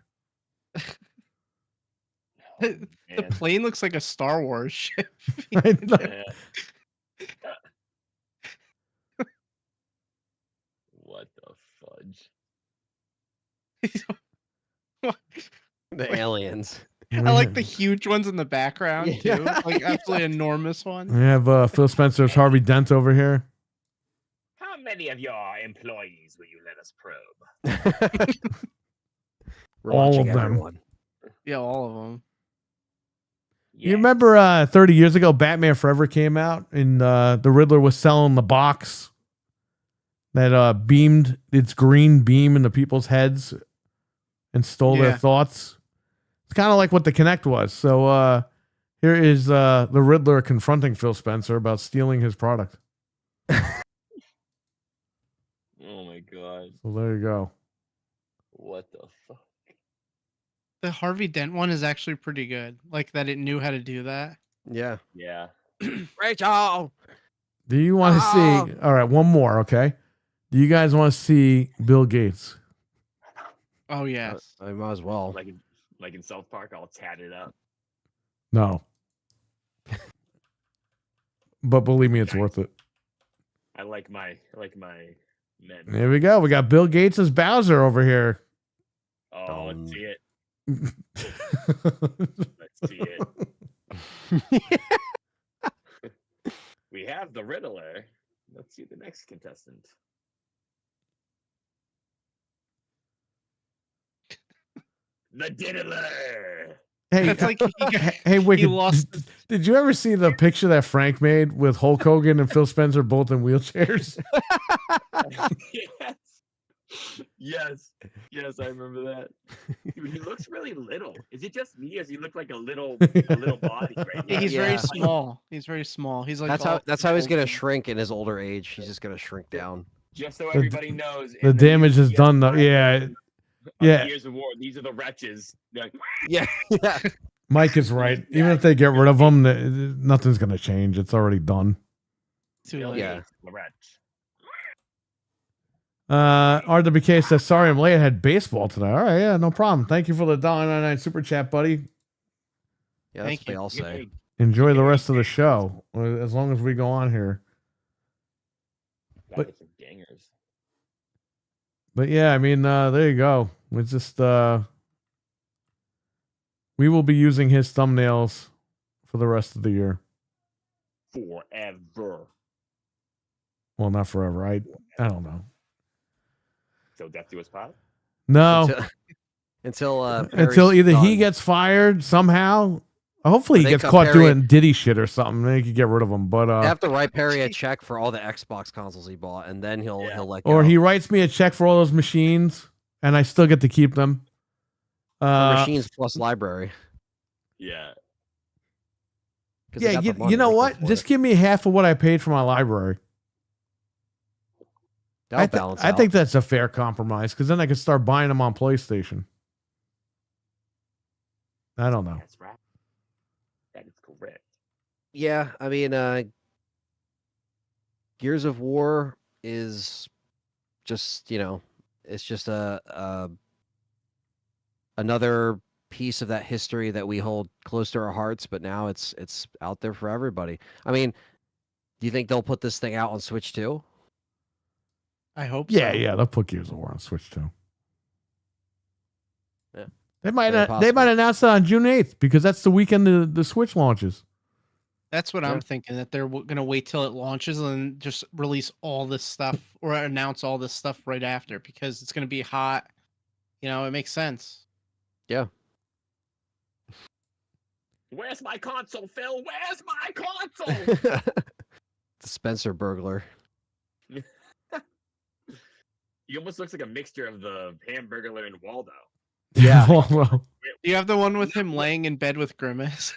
The Man. plane looks like a Star Wars ship. I know. Yeah. What the fudge? The aliens. I like the huge ones in the background Yeah. too, like absolutely enormous ones. We have Phil Spencer's Harvey Dent over here. How many of your employees will you let us probe? We're All watching of them. everyone. Yeah, all of them. You remember 30 years ago, Batman Forever came out, and the Riddler was selling the box that beamed its green beam into people's heads and stole their Yeah. thoughts. It's kind of like what the Kinect was. So here is the Riddler confronting Phil Spencer about stealing his product. Oh my god. So there you go. What the fuck? The Harvey Dent one is actually pretty good. Like that it knew how to do that. Yeah. Yeah. Rachel. Do you want to see? All right, one more, okay? Do you guys want to see Bill Gates? Oh yes. I might as well. Like in South Park, all tatted up. No. But believe me, it's worth it. I like my men. There we go. We got Bill Gates as Bowser over here. Oh, let's see it. Let's see it. We have the Riddler. Let's see the next contestant. The Diddler. Hey, That's like he got- hey, Wicked. lost Did you ever see the picture that Frank made with Hulk Hogan and Phil Spencer both in wheelchairs? Yes, I remember that. Dude, he looks really little. Is it just me, or does he look like a little body right Yeah, now? he's Yeah. very small. He's very small. He's like That's how he's gonna old. shrink in his older age. He's just gonna shrink down. Just so everybody knows, The in damage new is done, though. PS5 Yeah, version of yeah. Gears of War, these are the wretches. They're like, Yeah. Yeah. Mike is right. Even if they get rid of them, nothing's going to change. It's already done. Too Bill late. Yeah. Gates, the wretch. RWK says, sorry I'm late. I had baseball today. All right, yeah, no problem. Thank you for the $1.99 super chat, buddy. Yeah, that's Thank what they you. all say. Enjoy the rest of the show, as long as we go on here. Got But- with some gangers. But yeah, I mean, there you go. It's just we will be using his thumbnails for the rest of the year. Forever. Well, not forever. I don't know. So death to his pot? No, Until, until Until either he done. gets fired somehow. Hopefully I he think, gets caught Perry- doing Diddy shit or something. Then he could get rid of him. But They have to write Perry a check for all the Xbox consoles he bought, and then he'll let go. or he writes me a check for all those machines, and I still get to keep them. For machines plus library. Yeah. 'Cause they Yeah, got the you money know to go what? for Just it. give me half of what I paid for my library. That'll balance I out. think that's a fair compromise because then I could start buying them on PlayStation. I don't know. That's right. That is correct. Yeah, I mean, Gears of War is just, it's just another piece of that history that we hold close to our hearts, but now it's out there for everybody. I mean, do you think they'll put this thing out on Switch too? I hope Yeah, so. yeah, they'll put Gears of War on Switch too. Yeah. They might Very they possible. might announce that on June 8th because that's the weekend the Switch launches. That's what Yeah. I'm thinking, that they're going to wait till it launches and just release all this stuff or announce all this stuff right after because it's going to be hot. It makes sense. Yeah. Where's my console, Phil? Where's my console? The Spencer burglar. He almost looks like a mixture of the Hamburglar and Waldo. Yeah. Well, Do you have the one with him laying in bed with Grimace?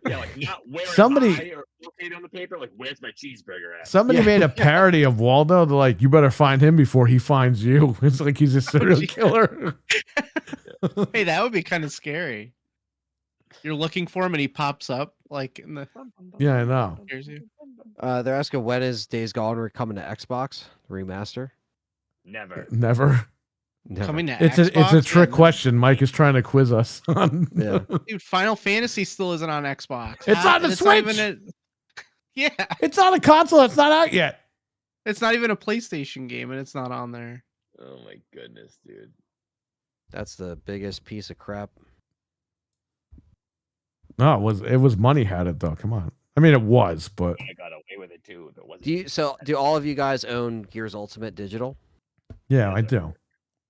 Yeah, like not where Somebody- am I or located on the paper, like where's my cheeseburger at? somebody Yeah. made a parody of Waldo. They're like, you better find him before he finds you. It's like he's a serial geez. killer. Hey, that would be kind of scary. You're looking for him and he pops up like in the. Yeah, I know. Here's you. They're asking when is Days Gone coming to Xbox remaster? Never. Never. Never. Coming to It's a Xbox? trick Yeah, question. Mike is trying to quiz us on. Yeah. Dude, Final Fantasy still isn't on Xbox. It's on the It's not Switch! even yeah, It's on a console. It's not out yet. it's not even a PlayStation game, and it's not on there. Oh my goodness, dude. That's the biggest piece of crap. No, it was money had it though. Come on. I mean, it was, but I got away with it too if it wasn't. Do all of you guys own Gears Ultimate Digital? yeah, I do.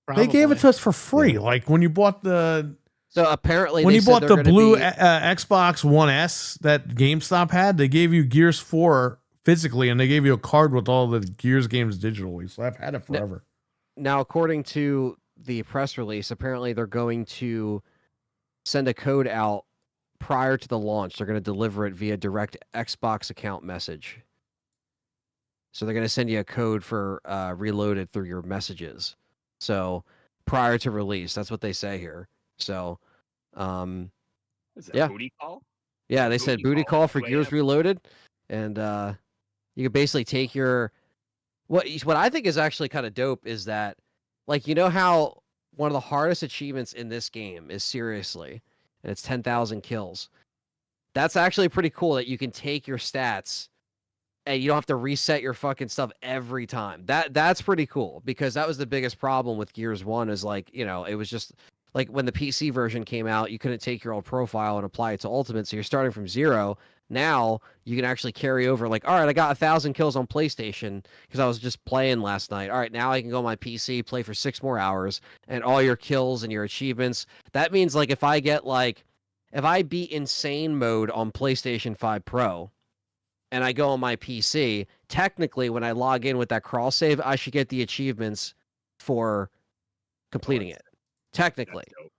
Probably. They gave it to us for free. Like when you bought the So apparently, when they you said bought they're the gonna blue be- Xbox One S that GameStop had, they gave you Gears 4 physically, and they gave you a card with all the Gears games digitally. So I've had it forever. Now, according to the press release, apparently they're going to send a code out prior to the launch. They're going to deliver it via direct Xbox account message. So they're going to send you a code for Reloaded through your messages. So prior to release, that's what they say here. So, Is that yeah. booty call? yeah, they said booty call for way Gears up. Reloaded, and you could basically take your what I think is actually kind of dope is that, like, you know how one of the hardest achievements in this game is Seriously, and it's 10,000 kills. That's actually pretty cool that you can take your stats and you don't have to reset your fucking stuff every time. That's pretty cool because that was the biggest problem with Gears 1 is like, it was just like when the PC version came out, you couldn't take your old profile and apply it to Ultimate, so you're starting from 0. Now you can actually carry over like, all right, I got 1,000 kills on PlayStation because I was just playing last night. All right, now I can go on my PC, play for 6 more hours, and all your kills and your achievements. That means like if I beat Insane Mode on PlayStation 5 Pro and I go on my PC, technically when I log in with that cross save, I should get the achievements for completing it. Technically. That's dope.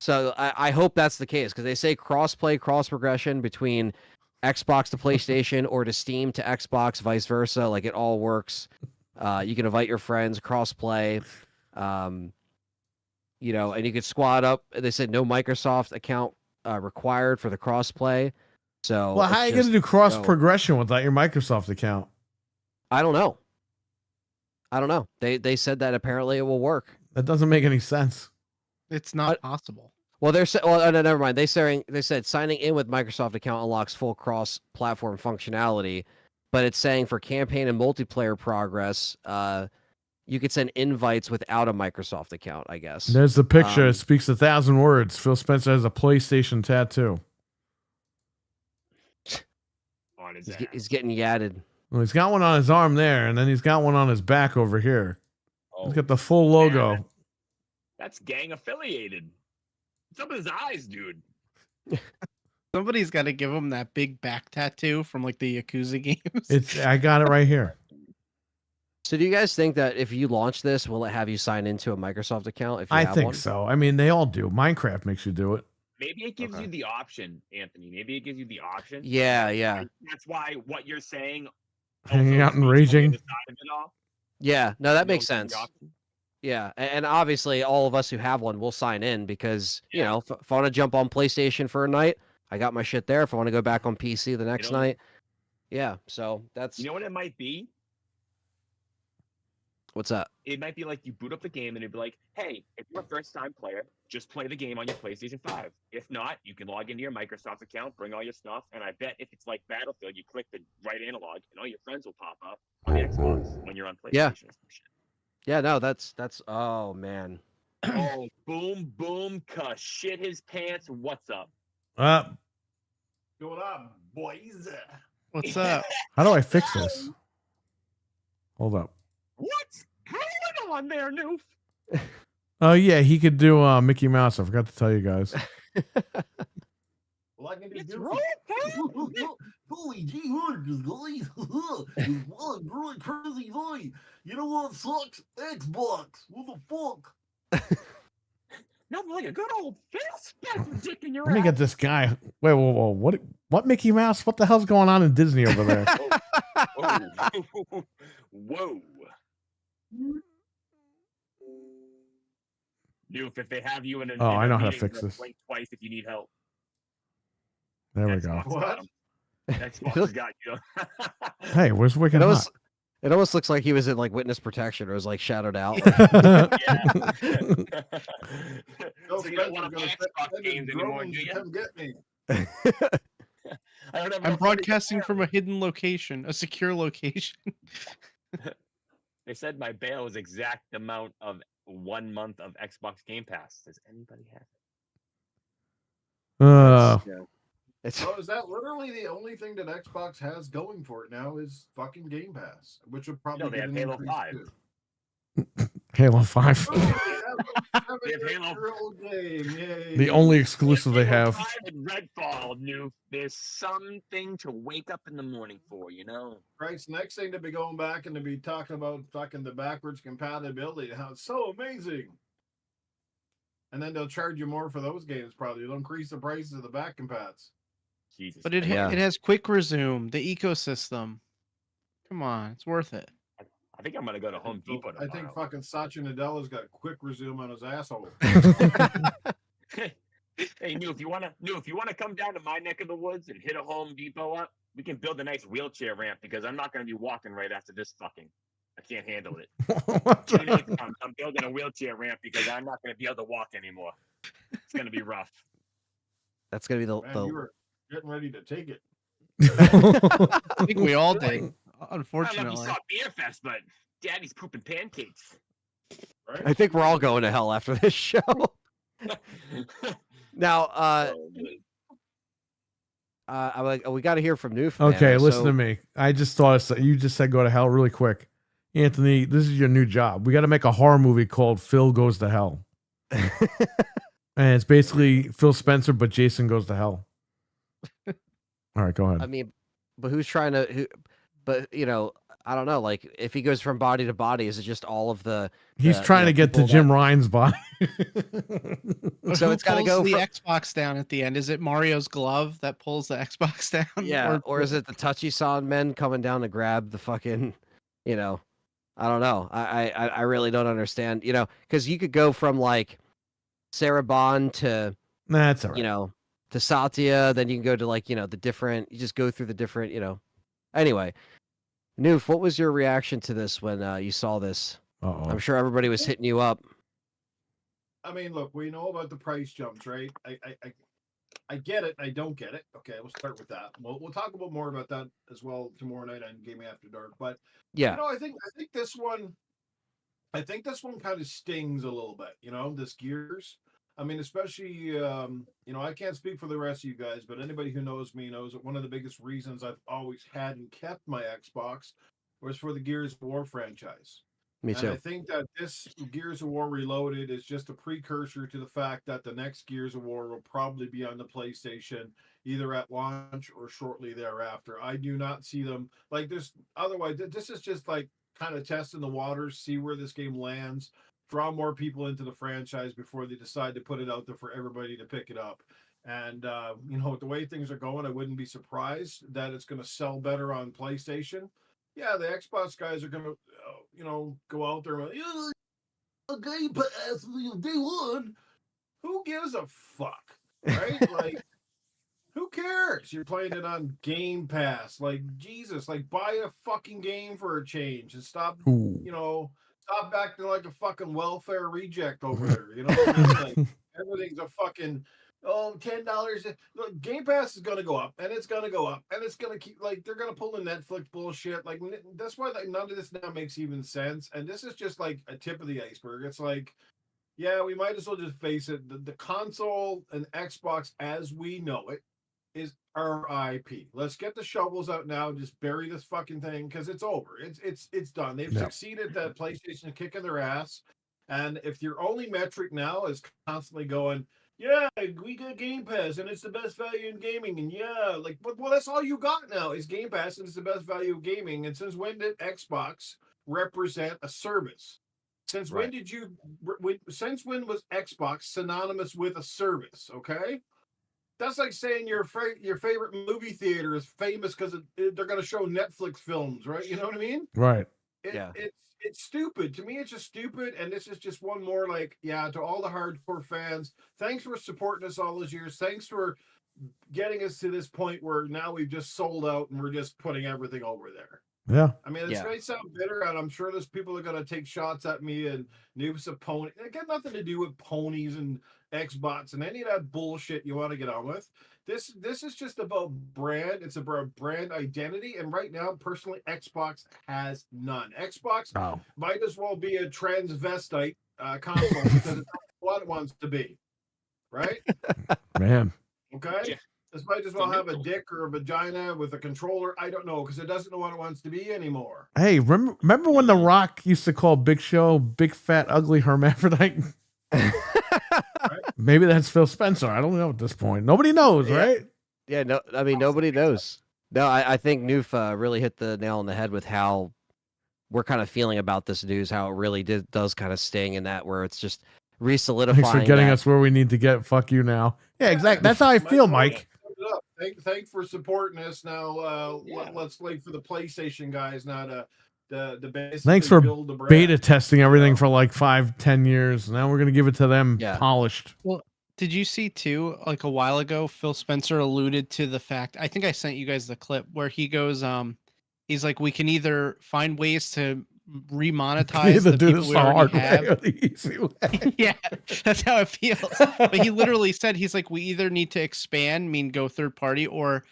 So I hope that's the case because they say cross-play, cross-progression between Xbox to PlayStation or to Steam to Xbox, vice versa. Like it all works. You can invite your friends, cross-play, and you could squad up. They said no Microsoft account required for the cross-play. So Well, how are you going to do cross progression without your Microsoft account? I don't know. They said that apparently it will work. That doesn't make any sense. It's not possible. Well, no, never mind. They said signing in with Microsoft account unlocks full cross-platform functionality, but it's saying for campaign and multiplayer progress, you could send invites without a Microsoft account, I guess. There's the picture. It speaks 1,000 words. Phil Spencer has a PlayStation tattoo. On his He's getting yadded. Well, he's got one on his arm there, and then he's got one on his back over here. Oh, He's got the full logo. That's gang affiliated. What's up with his eyes, dude? Somebody's got to give him that big back tattoo from like the Yakuza games. I got it right here. So do you guys think that if you launch this, will it have you sign into a Microsoft account if you I have think one? so. I mean, they all do. Minecraft makes you do it. Maybe it gives Okay. you the option, Anthony. Maybe it gives you the option. Yeah, yeah. That's why what you're saying. Hanging also out and speaks on the raging. other side of it all. Yeah, no, that You makes know, the sense. option. Yeah, and obviously all of us who have one will sign in because, you Yeah. know, if I want to jump on PlayStation for a night, I got my shit there. If I want to go back on PC the next know- night, yeah. So that's You know what it might be? what's that? It might be like you boot up the game and it'd be like, hey, if you're a first time player, just play the game on your PlayStation 5. If not, you can log into your Microsoft account, bring all your stuff, and I bet if it's like Battlefield, you click the right analog and all your friends will pop up on the Xbox when you're on PlayStation. Yeah. or some shit. Yeah, no, that's oh man. Oh, boom, boom, cuss, shit his pants. What's up? Going on, boys? What's up? How do I fix this? Hold up. What? How you on there, Noof? Oh yeah, he could do Mickey Mouse. I forgot to tell you guys. Well, I can do It's Goofy. right there. Holy gee, guys! It's one really crazy thing. You know what sucks? Xbox. What the fuck? Nothing like a good old Phil Spencer dick in your Let me ass. get this guy. Wait, whoa. What Mickey Mouse? What the hell's going on in Disney over there? Whoa. Whoa. Noof, if they have you in a Oh, in I a know how to meeting, fix just this. blink twice if you need help. There we Xbox go. got What? him. Xbox got you. Hey, where's Wicked It Hot? almost, it almost looks like he was in like witness protection or was like shadowed out. Yeah. Phil So you don't Spencer's want to gonna play send Xbox his games anymore, drones do to you? come get me. I don't have I'm enough money to broadcasting hire from me. a hidden location, a secure location. They said my bail is exact amount of 1 month of Xbox Game Pass. Does anybody have it? It's So is that literally the only thing that Xbox has going for it now is fucking Game Pass, which will probably they get have an Halo increase 5. too. Halo 5. They have Halo. Game. Yay. The only exclusive they Halo have. 5 and Redfall, Noof. There's something to wake up in the morning for, you know? Christ, next thing to be going back and to be talking about fucking the backwards compatibility, how it's so amazing. And then they'll charge you more for those games, probably. They'll increase the prices of the back compats. Jesus. But it Yeah. it has quick resume, the ecosystem. Come on, it's worth it. I think I'm going to go to Home Depot I tomorrow. think fucking Satya Nadella's got quick resume on his asshole. Hey, Noof, if you want to come down to my neck of the woods and hit a Home Depot up, we can build a nice wheelchair ramp because I'm not going to be walking right after this fucking. I can't handle it. What the- 2 days I'm building a wheelchair ramp because I'm not going to be able to walk anymore. It's going to be rough. that's gonna be the, Man, you were getting ready to take it. I think we all did, I don't know if you unfortunately. saw Beer Fest, but Daddy's pooping pancakes. Right? I think we're all going to hell after this show. Now, we got to hear from Noof. man. Okay, listen So- to me. I just thought you just said go to hell really quick. Anthony, this is your new job. We got to make a horror movie called Phil Goes to Hell. And it's basically Phil Spencer, but Jason goes to hell. All right, go ahead. I mean, but who's trying to? But you know, I don't know. Like, if he goes from body to body, is it just all of the? He's trying to get to people Jim Ryan's body. But So who it's gotta pulls go the from- Xbox down at the end. Is it Mario's glove that pulls the Xbox down? Yeah, or is it the touchy sound men coming down to grab the fucking? You know, I don't know. I really don't understand. You know, because you could go from like Sarah Bond to That's all right. you know to Satya, then you can go to like the different. You just go through the different. Anyway, Noof, what was your reaction to this when you saw this? Uh-oh. I'm sure everybody was hitting you up. I mean, look, we know about the price jumps, right? I get it. I don't get it. Okay, we'll start with that. We'll talk about more about that as well tomorrow night on Gaming After Dark. But Yeah, I think this one, kind of stings a little bit. This Gears. I mean, especially I can't speak for the rest of you guys, but anybody who knows me knows that one of the biggest reasons I've always had and kept my Xbox was for the Gears of War franchise. Me And I too. think that this Gears of War Reloaded is just a precursor to the fact that the next Gears of War will probably be on the PlayStation either at launch or shortly thereafter. I do not see them like this. Otherwise, this is just like kind of testing the waters, see where this game lands, draw more people into the franchise before they decide to put it out there for everybody to pick it up. And the way things are going, I wouldn't be surprised that it's going to sell better on PlayStation. Yeah, the Xbox guys are going to, go out there and Game Pass day one. Who gives a fuck, right? Like, who cares? You're playing it on Game Pass. Like, Jesus, like, buy a fucking game for a change and stop, stop acting like a fucking welfare reject over there. You know what I mean? Like, everything's a fucking, $10. Look, Game Pass is going to go up, and it's going to go up, and it's going to keep, like, they're going to pull the Netflix bullshit. Like, that's why none of this now makes even sense. And this is just like a tip of the iceberg. It's like, yeah, we might as well just face it. The console and Xbox as we know it is RIP. Let's get the shovels out now and just bury this fucking thing because it's over. It's done. They've succeeded at PlayStation kicking their ass. And if your only metric now is constantly going, yeah, we got Game Pass and it's the best value in gaming, and well, that's all you got now is Game Pass and it's the best value of gaming. And since when did Xbox represent a service? Since when did you? Since when was Xbox synonymous with a service? Okay. That's like saying your favorite movie theater is famous because they're going to show Netflix films, right? You know what I mean? Right. It's stupid. To me, it's just stupid. And this is just one more to all the hardcore fans, thanks for supporting us all those years. Thanks for getting us to this point where now we've just sold out and we're just putting everything over there. Yeah. I mean, it's going to sound bitter, and I'm sure there's people that are going to take shots at me and noobs of pony. It got nothing to do with ponies and Xbox and any of that bullshit you want to get on with. This is just about brand. It's about brand identity, and right now, personally, Xbox has none. Xbox might as well be a transvestite console because it's what it wants to be, right? Man. Okay. Yeah. This might as well have a dick or a vagina with a controller. I don't know, because it doesn't know what it wants to be anymore. Hey, remember when The Rock used to call Big Show Big Fat Ugly Hermaphrodite? Maybe that's Phil Spencer. I don't know at this point. Nobody knows, right? Yeah, no, I mean, nobody knows. No, I think Noof really hit the nail on the head with how we're kind of feeling about this news, how it really does kind of sting in that where it's just re-solidifying. Thanks for getting us where we need to get. Fuck you now. Yeah, exactly. That's how I feel, Mike. Thanks for supporting us. Now let's wait for the PlayStation guys now to thanks for beta testing everything for like 5-10 years. Now we're gonna give it to them polished. Well, did you see too, like a while ago, Phil Spencer alluded to the fact, I think I sent you guys the clip where he goes, he's like, we can either find ways to remonetize the people we already have. Yeah, that's how it feels. But he literally said, he's like, we either need to expand, go third party, or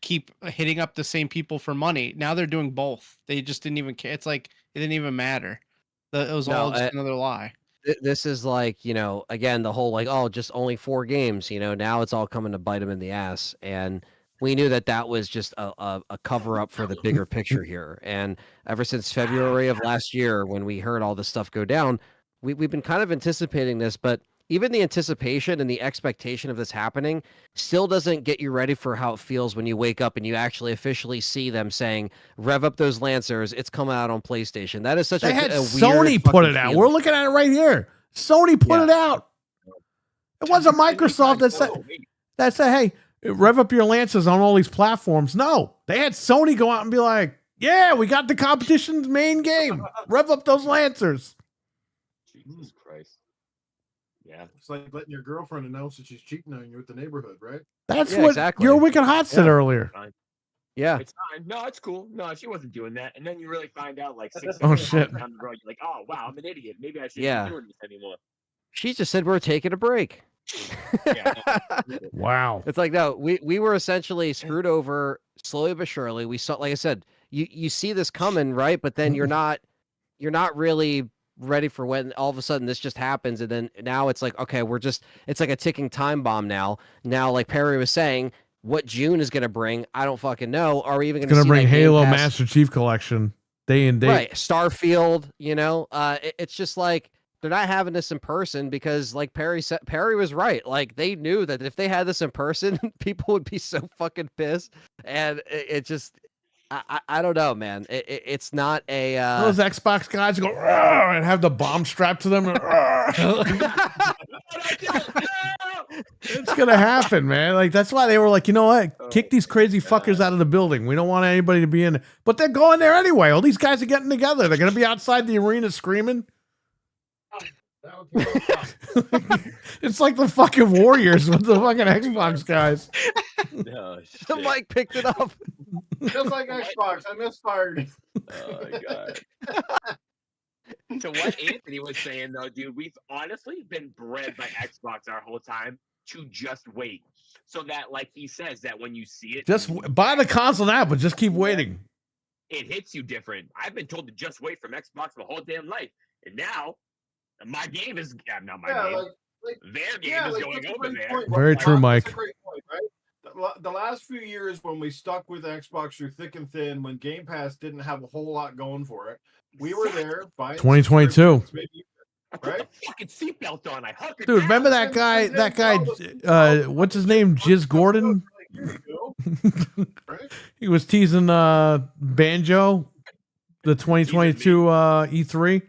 keep hitting up the same people for money. Now they're doing both. They just didn't even care. It's like it didn't even matter. It was all just another lie. This is like, again, the whole just only 4 games. Now it's all coming to bite them in the ass. And we knew that was just a cover up for the bigger picture here. And ever since February of last year, when we heard all this stuff go down, we've been kind of anticipating this, but even the anticipation and the expectation of this happening still doesn't get you ready for how it feels when you wake up and you actually officially see them saying, rev up those Lancers. It's coming out on PlayStation. That is such a weird Sony put it out. We're looking at it right here. Sony put it out. It wasn't Microsoft that said, hey, rev up your Lancers on all these platforms. No, they had Sony go out and be like, yeah, we got the competition's main game. Rev up those Lancers. Jesus Christ. Yeah. It's like letting your girlfriend announce that she's cheating on you with the neighborhood, right? That's what your Wicked Hot said earlier. Yeah. It's fine. No, it's cool. No, she wasn't doing that. And then you really find out like 6 shit. down the road, you're like, oh, wow, I'm an idiot. Maybe I shouldn't be doing this anymore. She just said we're taking a break. Wow. It's like, no, we were essentially screwed over slowly but surely. We saw, like I said, you see this coming, right? But then you're not really ready for when all of a sudden this just happens. And then now it's like, okay, it's like a ticking time bomb now. Now, like Perry was saying, what June is going to bring, I don't fucking know. Are we even going to bring Halo Master Chief Collection? day and date. Right, Starfield. It's just like they're not having this in person because, like Perry said, Perry was right. Like they knew that if they had this in person, people would be so fucking pissed, and it just. I don't know, man. It's not a Those Xbox guys go "Arr!" and have the bomb strapped to them. It's gonna happen, man. Like that's why they were like, you know what? Kick these crazy fuckers out of the building. We don't want anybody to be in. But they're going there anyway. All these guys are getting together. They're gonna be outside the arena screaming. It's like the fucking Warriors with the fucking Xbox guys. Oh, the shit. mic picked it up. Just like Xbox, I misfired. Oh my god. To what Anthony was saying though, dude, we've honestly been bred by Xbox our whole time to just wait. So that, like he says, that when you see it, Just buy the console now, but just keep waiting. it hits you different. I've been told to just wait from Xbox my whole damn life. And now my game is not my game. Their game is going over there. Point, Very Rob. true, That's Mike. a great point, right? The last few years when we stuck with Xbox through thick and thin, when Game Pass didn't have a whole lot going for it, we were there buying 2022. subscriptions, maybe, I put right? the fucking seatbelt on. I hunkered Dude, down. remember that guy? That guy, what's his name? Jizz Gordon. Here you go. Right? He was teasing Banjo, the 2022 E3,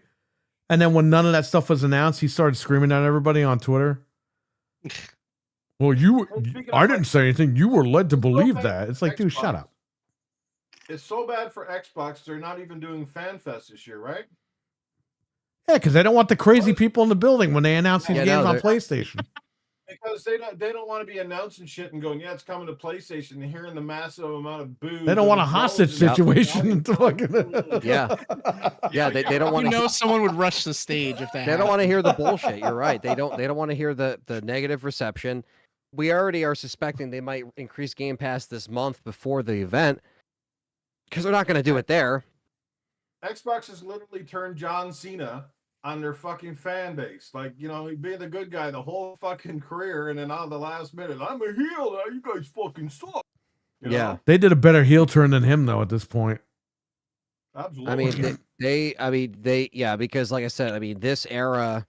and then when none of that stuff was announced, he started screaming at everybody on Twitter. Well, I didn't say anything. You were led to believe that. It's like, dude, shut up. It's so bad for Xbox, they're not even doing FanFest this year, right? Yeah, because they don't want the crazy people in the building when they announce these Yeah, games no, on they're- PlayStation. Because they don't want to be announcing shit and going, yeah, it's coming to PlayStation, and hearing the massive amount of booze. They don't want a and hostage explosions. situation. To fucking- Yeah, they don't want You to. know, someone would rush the stage if they. They don't want to hear the bullshit. You're right. They don't want to hear the negative reception. We already are suspecting they might increase Game Pass this month before the event because they're not going to do it there. Xbox has literally turned John Cena on their fucking fan base. Like, he'd be the good guy the whole fucking career, and then on the last minute, I'm a heel now, you guys fucking suck. You Yeah. know? They did a better heel turn than him, though, at this point. Absolutely. I mean, because like I said, I mean, this era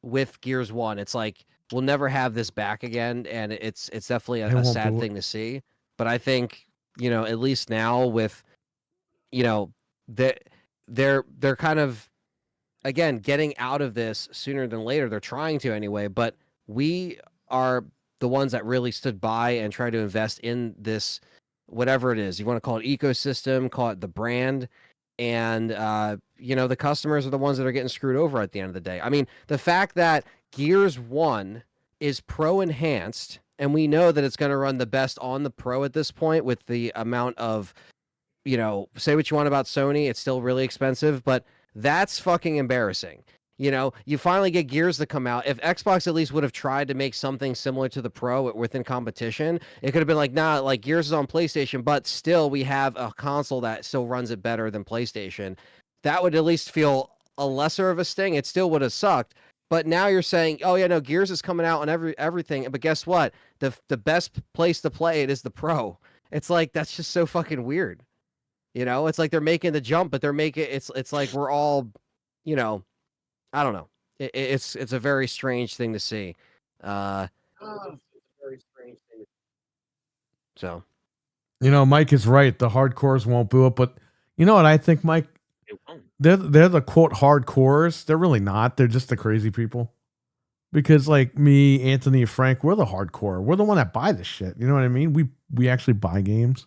with Gears 1, it's like we'll never have this back again, and it's definitely They a won't sad do it. thing to see. But I think, at least now with, they're kind of, again, getting out of this sooner than later. They're trying to anyway, but we are the ones that really stood by and tried to invest in this, whatever it is. You want to call it ecosystem, call it the brand. And, the customers are the ones that are getting screwed over at the end of the day. I mean, the fact that Gears 1 is Pro enhanced, and we know that it's going to run the best on the Pro at this point with the amount of, say what you want about Sony, it's still really expensive, but that's fucking embarrassing. You finally get Gears to come out. If Xbox at least would have tried to make something similar to the Pro within competition, it could have been like, nah, like Gears is on PlayStation, but still we have a console that still runs it better than PlayStation. That would at least feel a lesser of a sting. It still would have sucked. But now you're saying, oh yeah, no, Gears is coming out on everything. But guess what? The best place to play it is the Pro. It's like, that's just so fucking weird. It's like they're making the jump, but they're making it's like we're all, I don't know. It's a very strange thing to see. So, Mike is right. The hardcores won't boo it, but you know what I think, Mike? It won't. They're the quote hardcores. They're really not. They're just the crazy people. Because like me, Anthony, Frank, we're the hardcore. We're the one that buy this shit. You know what I mean? We actually buy games.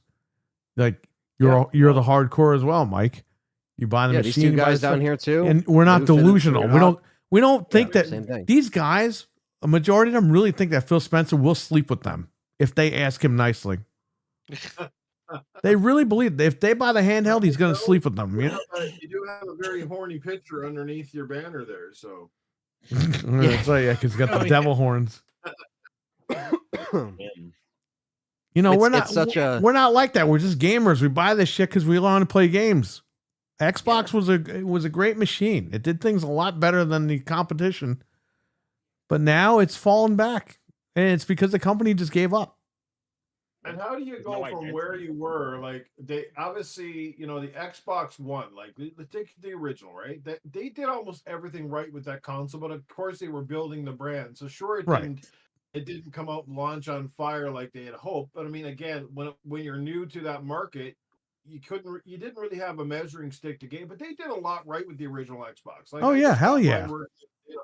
Like you're the hardcore as well, Mike. You buy the yeah, machine. these two you buy guys stuff. down here too. And we're not Lufin and delusional. Figueroa. We don't think Yeah, same thing. that these guys, a majority of them, really think that Phil Spencer will sleep with them if they ask him nicely. They really believe that if they buy the handheld, he's going to sleep with them. You know? You do have a very horny picture underneath your banner there, so. That's right, yeah, because he's got the devil horns. Man. We're not it's such a- we're not like that. We're just gamers. We buy this shit because we want to play games. Xbox was a great machine. It did things a lot better than the competition. But now it's fallen back. And it's because the company just gave up. And how do you There's go no from identity. where you were? Like they obviously, the Xbox One, like let's take the original, right? That they did almost everything right with that console, but of course they were building the brand. So sure, Right. it didn't come out and launch on fire like they had hoped. But I mean, again, when you're new to that market, you didn't really have a measuring stick to game. But they did a lot right with the original Xbox. Like, Oh, I yeah, just hell got yeah. mine where,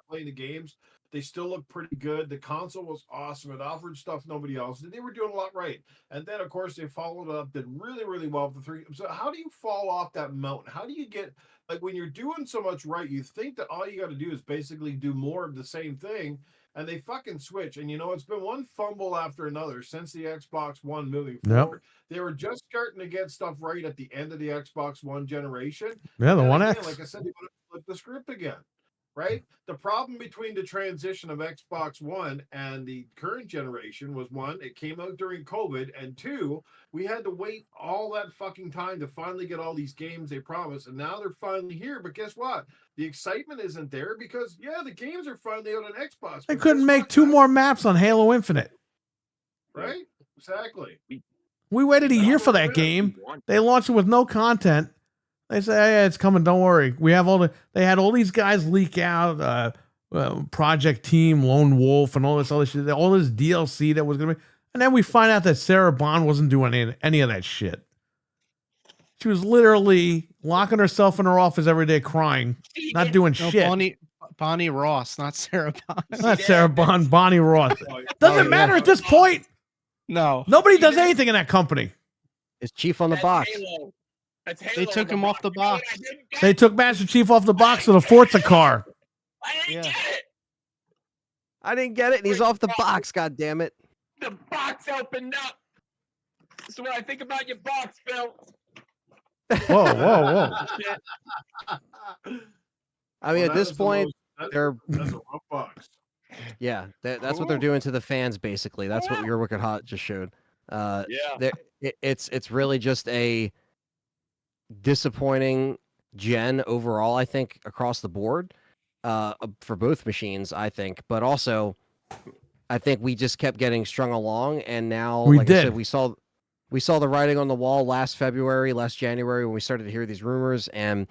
playing the games. They still look pretty good. The console was awesome. It offered stuff nobody else did. They were doing a lot right. And then, of course, they followed up, did really, really well with the 3. So how do you fall off that mountain? How do you get, like, when you're doing so much right, you think that all you got to do is basically do more of the same thing, and they fucking switch. And, it's been one fumble after another since the Xbox One moving forward. They were just starting to get stuff right at the end of the Xbox One generation. Yeah, the And One again, X. like I said, they want to flip the script again. Right? The problem between the transition of Xbox One and the current generation was, one, it came out during COVID, and two, we had to wait all that fucking time to finally get all these games they promised, and now they're finally here. But guess what? The excitement isn't there because, the games are finally out on Xbox. They but couldn't guess make what, 2 guys? more maps on Halo Infinite. Right? Exactly. We waited a That's year what for it that is. game. They launched it with no content. They say, yeah, it's coming. Don't worry. We have they had all these guys leak out, Project Team, Lone Wolf, and all this other shit, all this DLC that was going to be. And then we find out that Sarah Bond wasn't doing any of that shit. She was literally locking herself in her office every day crying, not doing No, shit. Bonnie Ross, not Sarah Bond. Not Sarah Bond, Bonnie Ross. Doesn't Oh, matter yeah. at this point. No. Nobody does anything in that company. It's Chief on the That's box. Halo. That's Halo They took on him off the You know what box. I didn't get? They took Master Chief off the box with a Forza car. I didn't Yeah. get it. I didn't get it, and he's off the box. God damn it! The box opened up. So when I think about your box, Phil. Whoa, whoa, I mean, at this point, they're that's a rough box. yeah, that's what they're doing to the fans. Basically, that's what Your Wicked Hot just showed. Yeah. It's really just a disappointing gen overall. I think across the board, for both machines. I think, but also, I think we just kept getting strung along, and now, We like I did. said, we saw the writing on the wall last January when we started to hear these rumors, and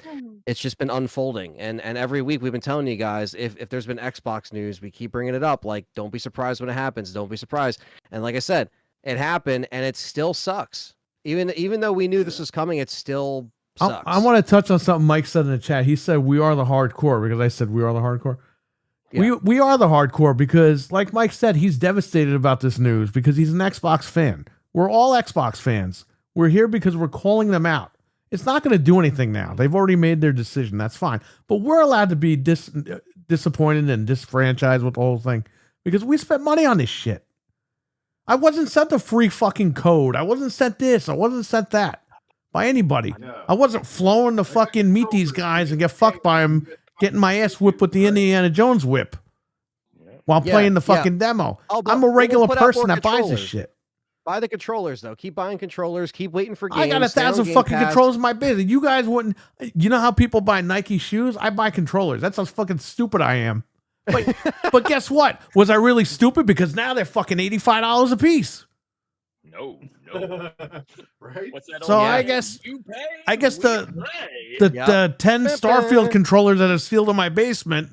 it's just been unfolding. And every week we've been telling you guys, if there's been Xbox news, we keep bringing it up. Like, don't be surprised when it happens. Don't be surprised. And like I said, it happened, and it still sucks. Even though we knew this was coming, it still sucks. I want to touch on something Mike said in the chat. He said, we are the hardcore, because I said, we are the hardcore. Yeah. We are the hardcore because, like Mike said, he's devastated about this news because he's an Xbox fan. We're all Xbox fans. We're here because we're calling them out. It's not going to do anything now. They've already made their decision. That's fine. But we're allowed to be disappointed and disfranchised with the whole thing because we spent money on this shit. I wasn't sent the free fucking code. I wasn't sent this. I wasn't sent that by anybody. I wasn't flowing to fucking meet these guys and get fucked by them, getting my ass whipped with the Indiana Jones whip while Yeah, playing the yeah. fucking demo. Oh, but I'm a we'll regular put out more person that buys this controllers. shit. Buy the controllers though. Keep buying controllers. Keep waiting for games. I got 1,000 Game fucking Pass. controllers in my business. You guys wouldn't. You know how people buy Nike shoes? I buy controllers. That's how fucking stupid I am. But guess what? Was I really stupid? Because now they're fucking $85 a piece. No. Right? What's that? So old I saying? guess- You pay, I guess we the- play. The 10 Starfield controllers that are sealed in my basement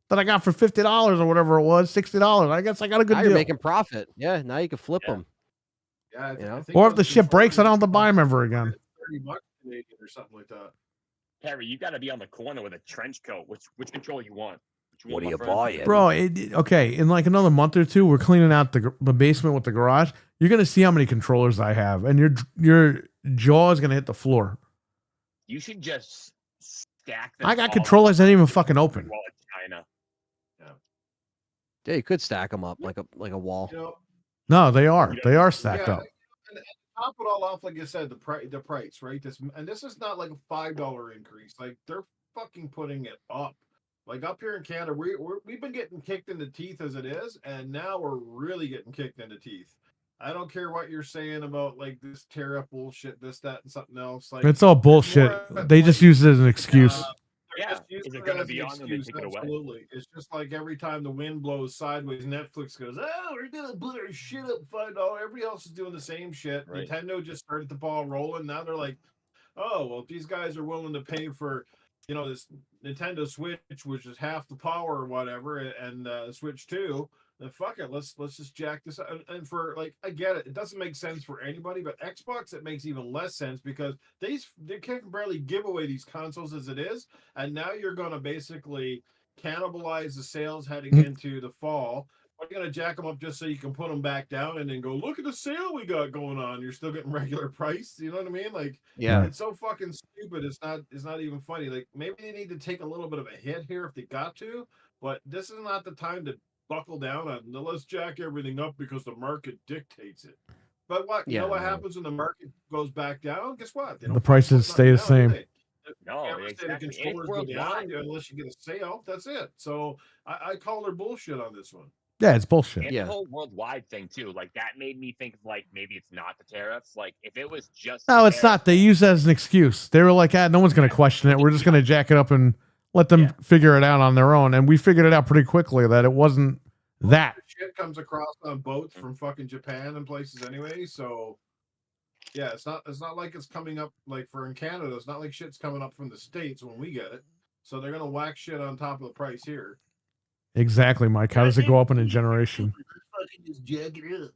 that I got for $50 or whatever it was, $60. I guess I got a good Now deal. you're making profit. Yeah, now you can flip Yeah. them. Yeah, You know? Or if the shit breaks, I don't have to buy them ever again. $30 Canadian or something like that. Harry, you got to be on the corner with a trench coat. Which control you want? What want, are you my friend? buying? Bro, okay, in like another month or two, we're cleaning out the basement with the garage. You're going to see how many controllers I have, and your jaw is going to hit the floor. You should just stack them. I got all controllers up that ain't even on fucking the open. wall of China. Yeah, you could stack them up like a wall. You know, No, they are. They are stacked up. And top it all off, like you said, the price, right? This is not like a $5 increase. Like they're fucking putting it up. Like up here in Canada, we've been getting kicked in the teeth as it is, and now we're really getting kicked in the teeth. I don't care what you're saying about like this tariff bullshit, this, that, and something else. Like It's all bullshit. They just use it as an excuse. they're Yeah. just is it it going to as be an on when they excuse, take it away? absolutely. It's just like every time the wind blows sideways, Netflix goes, "Oh, we're gonna put our shit up $5." Everybody else is doing the same shit. Right. Nintendo just started the ball rolling. Now they're like, "Oh, well, if these guys are willing to pay for, this Nintendo Switch, which is half the power or whatever, and Switch 2, then fuck it. Let's just jack this up." And for like, I get it. It doesn't make sense for anybody, but Xbox, it makes even less sense because they can barely give away these consoles as it is, and now you're going to basically cannibalize the sales heading into the fall. Are you going to jack them up just so you can put them back down and then go, look at the sale we got going on? You're still getting regular price. You know what I mean? Like, Yeah. it's so fucking stupid. It's not even funny. Like, maybe they need to take a little bit of a hit here if they got to, but this is not the time to buckle down on, let's jack everything up because the market dictates it. But what you know what happens when the market goes back down? Guess what? The prices stay the same. No, exactly. The controllers go down unless you get a sale. That's it. So I call her bullshit on this one. Yeah, it's bullshit. And the whole worldwide thing too, like that made me think like maybe it's not the tariffs. Like if it was just no, it's not. They use that as an excuse. They were like, no one's going to question it. We're just going to jack it up and let them figure it out on their own. And we figured it out pretty quickly that it wasn't that. Shit comes across on boats from fucking Japan and places anyway. So yeah, it's not like it's coming up like for in Canada. It's not like shit's coming up from the States when we get it. So they're gonna whack shit on top of the price here. Exactly, Mike. How does it go up in a generation? Fucking just jack it up.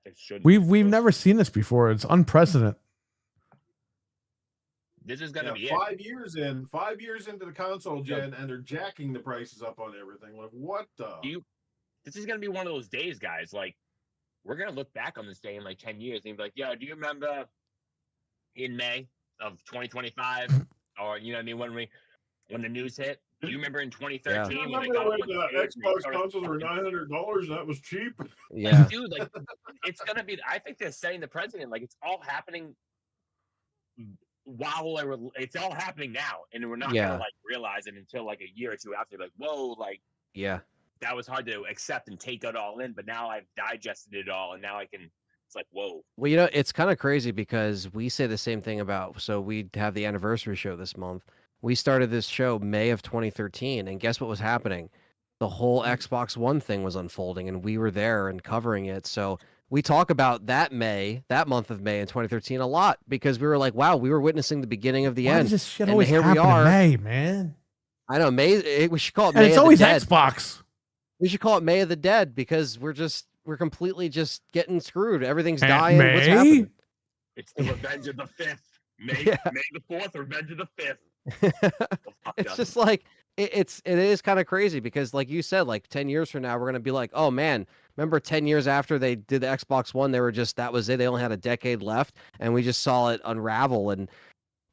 It should. We've never seen this before. It's unprecedented. This is gonna be 5 years in. 5 years into the console gen, and they're jacking the prices up on everything. Like what the? This is gonna be one of those days, guys. Like we're gonna look back on this day in like 10 years and be like, "Yo, do you remember in May of 2025, or you know what I mean when the news hit? Do you remember in 2013 I when remember when the Xbox consoles were $900 and that was cheap? Yeah, dude, like it's gonna be. I think they're setting the precedent. Like it's all happening while it's all happening now, and we're not gonna like realize it until like a year or two after. Like, whoa, like that was hard to accept and take it all in, but now I've digested it all, and now I can. It's like, whoa. Well, it's kind of crazy because we say the same thing about. So we have the anniversary show this month. We started this show May of 2013, and guess what was happening? The whole Xbox One thing was unfolding, and we were there and covering it. So we talk about that month of May in 2013 a lot because we were like, wow, we were witnessing the beginning of the Why end. does this shit and always here happen we are. in May, man? I know, May. We should call it And May it's of always the Dead. Xbox. We should call it May of the Dead because we're completely just getting screwed. Everything's dying. May? What's happening? It's the Revenge of the Fifth. May the 4th, Revenge of the 5th. It's just like it is kind of crazy because like you said, like 10 years from now we're gonna be like, oh man, remember 10 years after they did the Xbox One, they were just that was it. They only had a decade left, and we just saw it unravel. And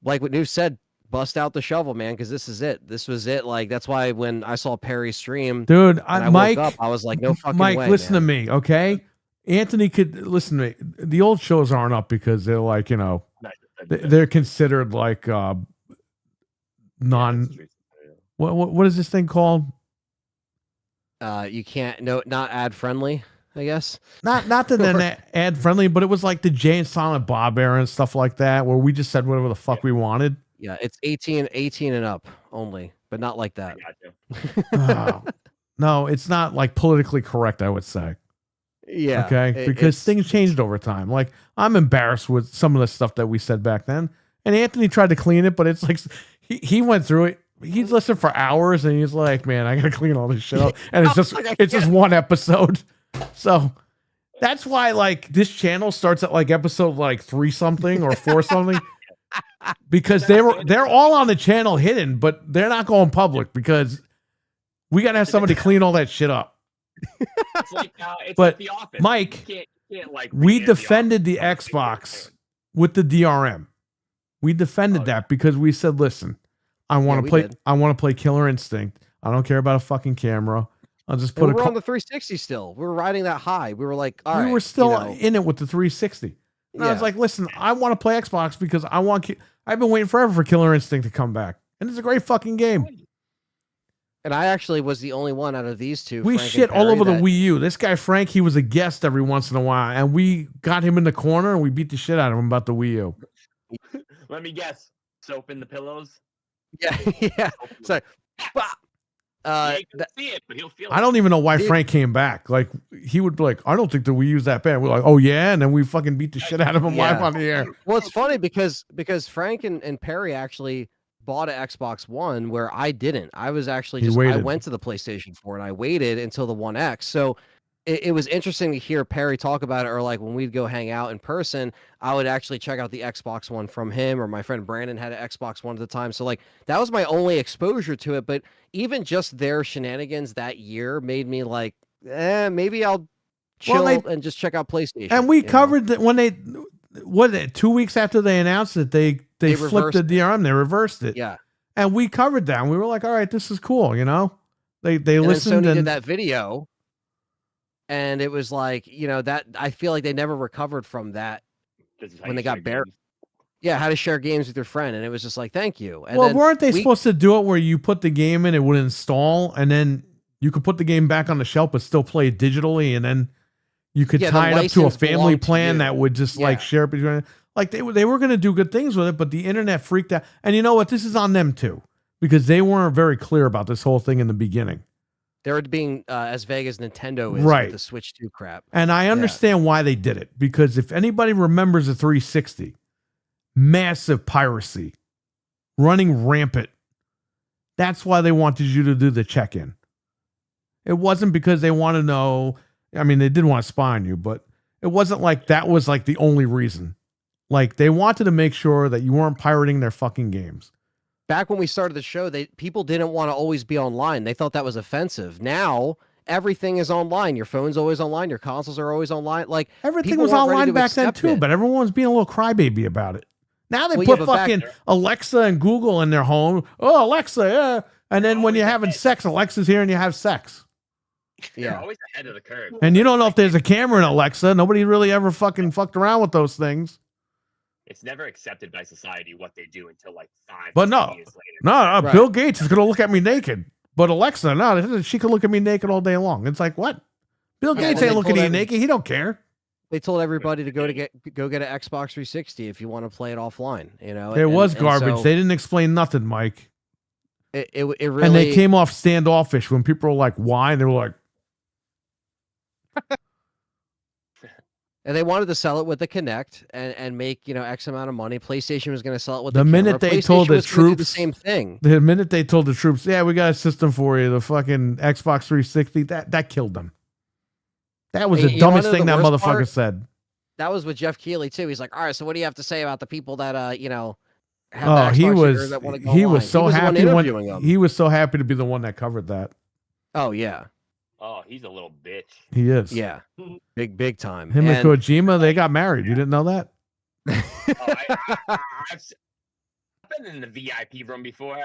like what New said, bust out the shovel, man, because this is it. This was it. Like that's why when I saw Perry's stream, dude, Mike, woke up, I was like, no fucking Mike, way, listen man. to me, okay? Anthony could listen to me. The old shows aren't up because they're like, they're considered like what is this thing called? You can't not ad friendly, I guess. Not that they're ad friendly, but it was like the Jay and Silent Bob era and stuff like that, where we just said whatever the fuck we wanted. Yeah, it's 18 and up only, but not like that. No, it's not like politically correct, I would say. Yeah. Okay. Because things changed over time. Like I'm embarrassed with some of the stuff that we said back then. And Anthony tried to clean it, but it's like he went through it. He's listened for hours and he's like, man, I gotta clean all this shit up. And it's just one episode. So that's why like this channel starts at like episode like 3 something or 4 something. Because they're all on the channel hidden, but they're not going public because we gotta have somebody clean all that shit up. It's like but The Office. Mike, you can't like we defended the Xbox with the DRM. We defended that because we said, listen, I want to play. Did. I want to play Killer Instinct. I don't care about a fucking camera. I'll just put we're on the 360 still. We were riding that high. We were like, all right, we were still in it with the 360. And I was like, listen, I want to play Xbox because I've been waiting forever for Killer Instinct to come back, and it's a great fucking game. And I actually was the only one out of these two. We Frank shit and all Perry, over the Wii U. This guy Frank, he was a guest every once in a while, and we got him in the corner and we beat the shit out of him about the Wii U. Let me guess. Soap in the pillows. Yeah, yeah. So, bah! He ain't gonna see it, but he'll feel I it. don't even know why Dude. Frank came back. Like he would be like, I don't think that we use that band. We're like, oh yeah, and then we fucking beat the shit out of him live Yeah. on the air. Well, it's funny because Frank and Perry actually bought an Xbox One where I didn't. I was actually He I waited. went to the PlayStation 4 and I waited until the One X. So it was interesting to hear Perry talk about it, or like when we'd go hang out in person, I would actually check out the Xbox One from him, or my friend Brandon had an Xbox One at the time. So like that was my only exposure to it. But even just their shenanigans that year made me like, maybe I'll chill and just check out PlayStation. And we you know? covered that when they, 2 weeks after they announced it, they flipped reversed the it. DRM, they reversed it. Yeah. And we covered that. And we were like, all right, this is cool, you know? They And then listened Sony and did that video, and it was like, that I feel like they never recovered from that This is how when you they got share buried. games. Yeah, how to share games with your friend, and it was just like, thank you. And well, then weren't they supposed to do it where you put the game in, it would install, and then you could put the game back on the shelf but still play it digitally, and then you could Yeah, the tie it up to a license family belonged to plan you. that would just like Yeah. share it between. Like they were going to do good things with it, but the internet freaked out. And you know what? This is on them too, because they weren't very clear about this whole thing in the beginning. They were being as vague as Nintendo is Right. with the Switch 2 crap. And I understand why they did it, because if anybody remembers the 360, massive piracy, running rampant. That's why they wanted you to do the check-in. It wasn't because they want to know. I mean, they did want to spy on you, but it wasn't like that was like the only reason. Like they wanted to make sure that you weren't pirating their fucking games. Back when we started the show, people didn't want to always be online. They thought that was offensive. Now everything is online. Your phone's always online. Your consoles are always online. Like Everything people was weren't ready online to back then accept too, it. but everyone was being a little crybaby about it. Now they Well, yeah, put but back fucking there- Alexa and Google in their home. Oh, Alexa, yeah. And then when you're having sex, Alexa's here and you have sex. They're Yeah. always ahead of the curve. And you don't know if there's a camera in Alexa. Nobody really ever fucking fucked around with those things. It's never accepted by society what they do until like 5 But to no. 10 years later. No, Right. Bill Gates is going to look at me naked. But Alexa, no, she can look at me naked all day long. It's like, what? Bill Yeah, Gates then ain't they looking at told you every- naked. He don't care. They told everybody to go get an Xbox 360 if you want to play it offline. It was and garbage. so They didn't explain nothing, Mike. it really And they came off standoffish when people were like, why? And they were like, and they wanted to sell it with the Kinect and make X amount of money. PlayStation was going to sell it with The the minute camera. they told PlayStation the was gonna do the troops- same thing. the minute they told the troops, yeah, we got a system for you, the fucking Xbox 360, that killed them. That was And the you wanna dumbest know thing the that worst motherfucker part? said. That was with Jeff Keighley too. He's like, all right, so what do you have to say about the people that have Oh, the he Xbox or was that wanna go he online? was so the one happy interviewing when them. he was so happy to be the one that covered that. Oh yeah, Oh, he's a little bitch. He is. yeah, big time. Him and Kojima, they got married. You didn't know that? Oh, I've been in the VIP room before.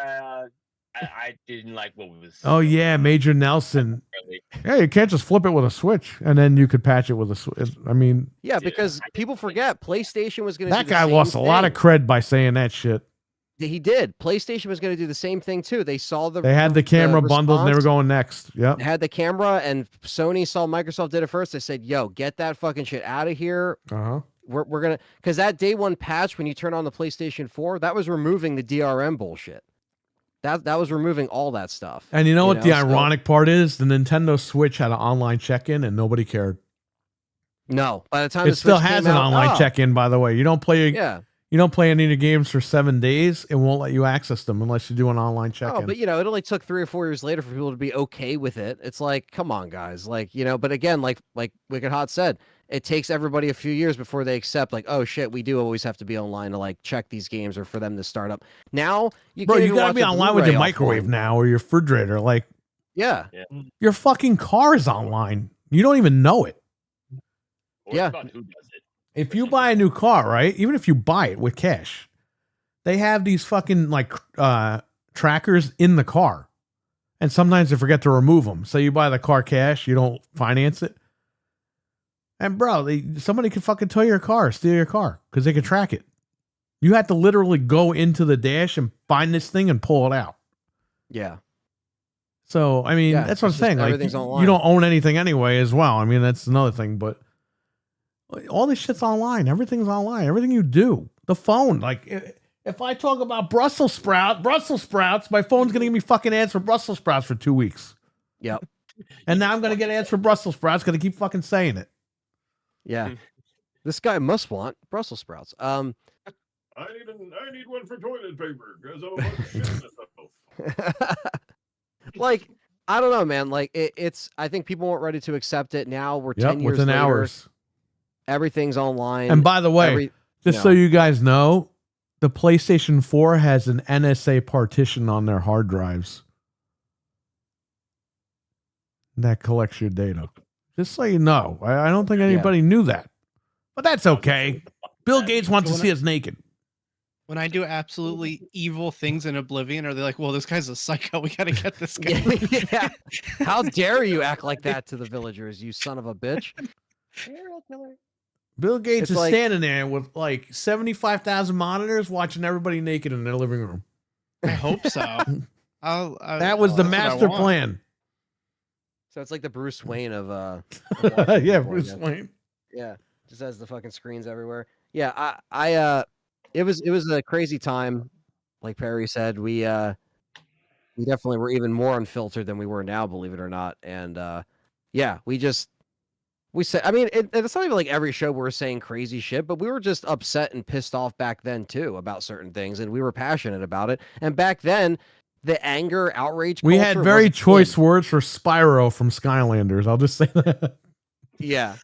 I didn't like what was. Oh yeah, Major Nelson. Yeah, you can't just flip it with a switch and then you could patch it with a switch. I mean, Yeah, because people forget PlayStation was going to. that guy lost a lot of cred by saying that shit. He did. PlayStation was going to do the same thing too. They saw They had the camera bundled and they were response. going next. Yep. They had the camera, and Sony saw Microsoft did it first. They said, "Yo, get that fucking shit out of here." Uh-huh. We're gonna, because that day one patch when you turn on the PlayStation 4, that was removing the DRM bullshit. That was removing all that stuff. And you know what the so- ironic part is? The Nintendo Switch had an online check-in and nobody cared. No, by the time It the still Switch has came an out- online oh, check-in, by the way. You don't play Yeah. you don't play any of the games for 7 days. It won't let you access them unless you do an online check-in. Oh, but it only took 3 or 4 years later for people to be okay with it. It's like, come on, guys. Like, but again, like Wicked Hot said, it takes everybody a few years before they accept, like, oh shit, we do always have to be online to like check these games or for them to start up. Now you Bro, can't you even gotta watch be a online with your Blu-ray microwave offline. now or your refrigerator. Like Yeah. your fucking car is online. You don't even know it. Or Yeah. it's about who does it. If you buy a new car, right? Even if you buy it with cash, they have these fucking like trackers in the car. And sometimes they forget to remove them. So you buy the car cash, you don't finance it. And bro, somebody could fucking tow your car, steal your car because they can track it. You have to literally go into the dash and find this thing and pull it out. Yeah. So, I mean, Yeah, that's what I'm it's just saying. Like, everything's you online. don't own anything anyway as well. I mean, that's another thing. But all this shit's online. Everything's online. Everything you do. The phone. Like, If I talk about Brussels sprouts, my phone's gonna give me fucking ads for Brussels sprouts for 2 weeks. Yep. And now I'm gonna get ads for Brussels sprouts. Gonna keep fucking saying it. Yeah. This guy must want Brussels sprouts. I need one for toilet paper because I'm a bunch of shit myself. Like, I don't know, man. Like it's I think people weren't ready to accept it. Now we're 10 years within later. hours. Everything's online. And by the way, just so you guys know, the PlayStation 4 has an NSA partition on their hard drives that collects your data. Just so you know. I don't think anybody knew that. But that's okay. Bill Gates wants to see us naked. When I do absolutely evil things in Oblivion, are they like, well, this guy's a psycho. We got to get this guy. Yeah. How dare you act like that to the villagers, you son of a bitch. Bill Gates It's is like- standing there with like 75,000 monitors watching everybody naked in their living room. I hope so. That was the that's what I master want. plan. So it's like the Bruce Wayne of Yeah, Washington, Bruce yeah. Wayne. Yeah, just has the fucking screens everywhere. Yeah, it was a crazy time, like Perry said. We definitely were even more unfiltered than we were now, believe it or not. And yeah, we said, I mean, it's not even like every show we're saying crazy shit, but we were just upset and pissed off back then too about certain things, and we were passionate about it. And back then, the anger, outrage, We had culture very wasn't choice in. words for Spyro from Skylanders. I'll just say that. Yeah.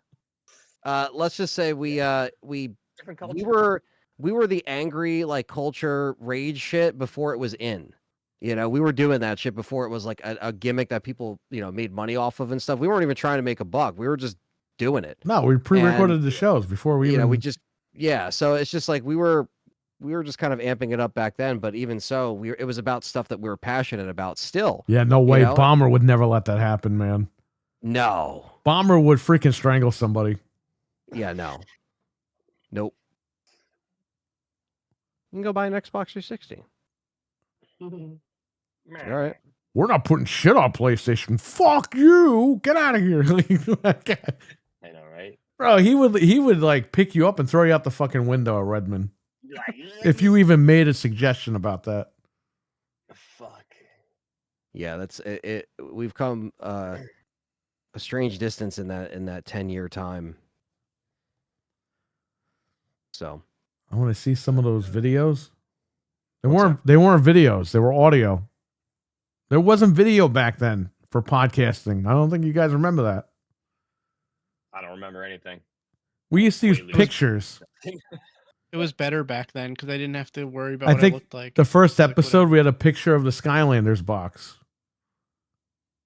Let's just say we Different we were the angry like culture rage shit before it was in. You know, we were doing that shit before it was like a gimmick that people, made money off of and stuff. We weren't even trying to make a buck. We were just doing it. No, we pre-recorded the shows before we even... we just so it's just like we were just kind of amping it up back then, but even so, it was about stuff that we were passionate about still. Yeah, no way. know? Bomber would never let that happen, man. No. Bomber would freaking strangle somebody. Yeah, no. Nope. You can go buy an Xbox 360. All right. We're not putting shit on PlayStation. Fuck you. Get out of here. I know, right? Bro, he would like pick you up and throw you out the fucking window at Redmond. If you even made a suggestion about that. Fuck. Yeah, that's it. We've come a strange distance in that 10-year time. So I want to see some of those videos. They What's weren't videos. They were audio. There wasn't video back then for podcasting. I don't think you guys remember that. I don't remember anything. We used to use Wait, pictures. It was better back then because I didn't have to worry about I what think I looked like. The first Like, episode, we had a picture of the Skylanders box.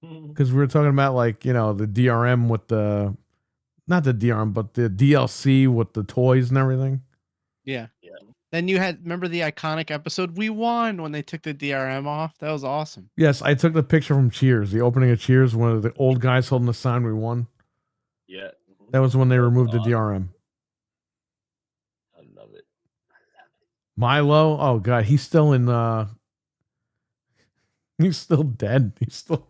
Because we were talking about like, the DRM with the, not the DRM, but the DLC with the toys and everything. Yeah. Yeah. Then you remember the iconic episode we won when they took the DRM off? That was awesome. Yes, I took the picture from Cheers, the opening of Cheers, one of the old guys holding the sign we won. Yeah. That was when they removed the DRM. I love it. Milo, oh god, he's still in he's still dead. He's still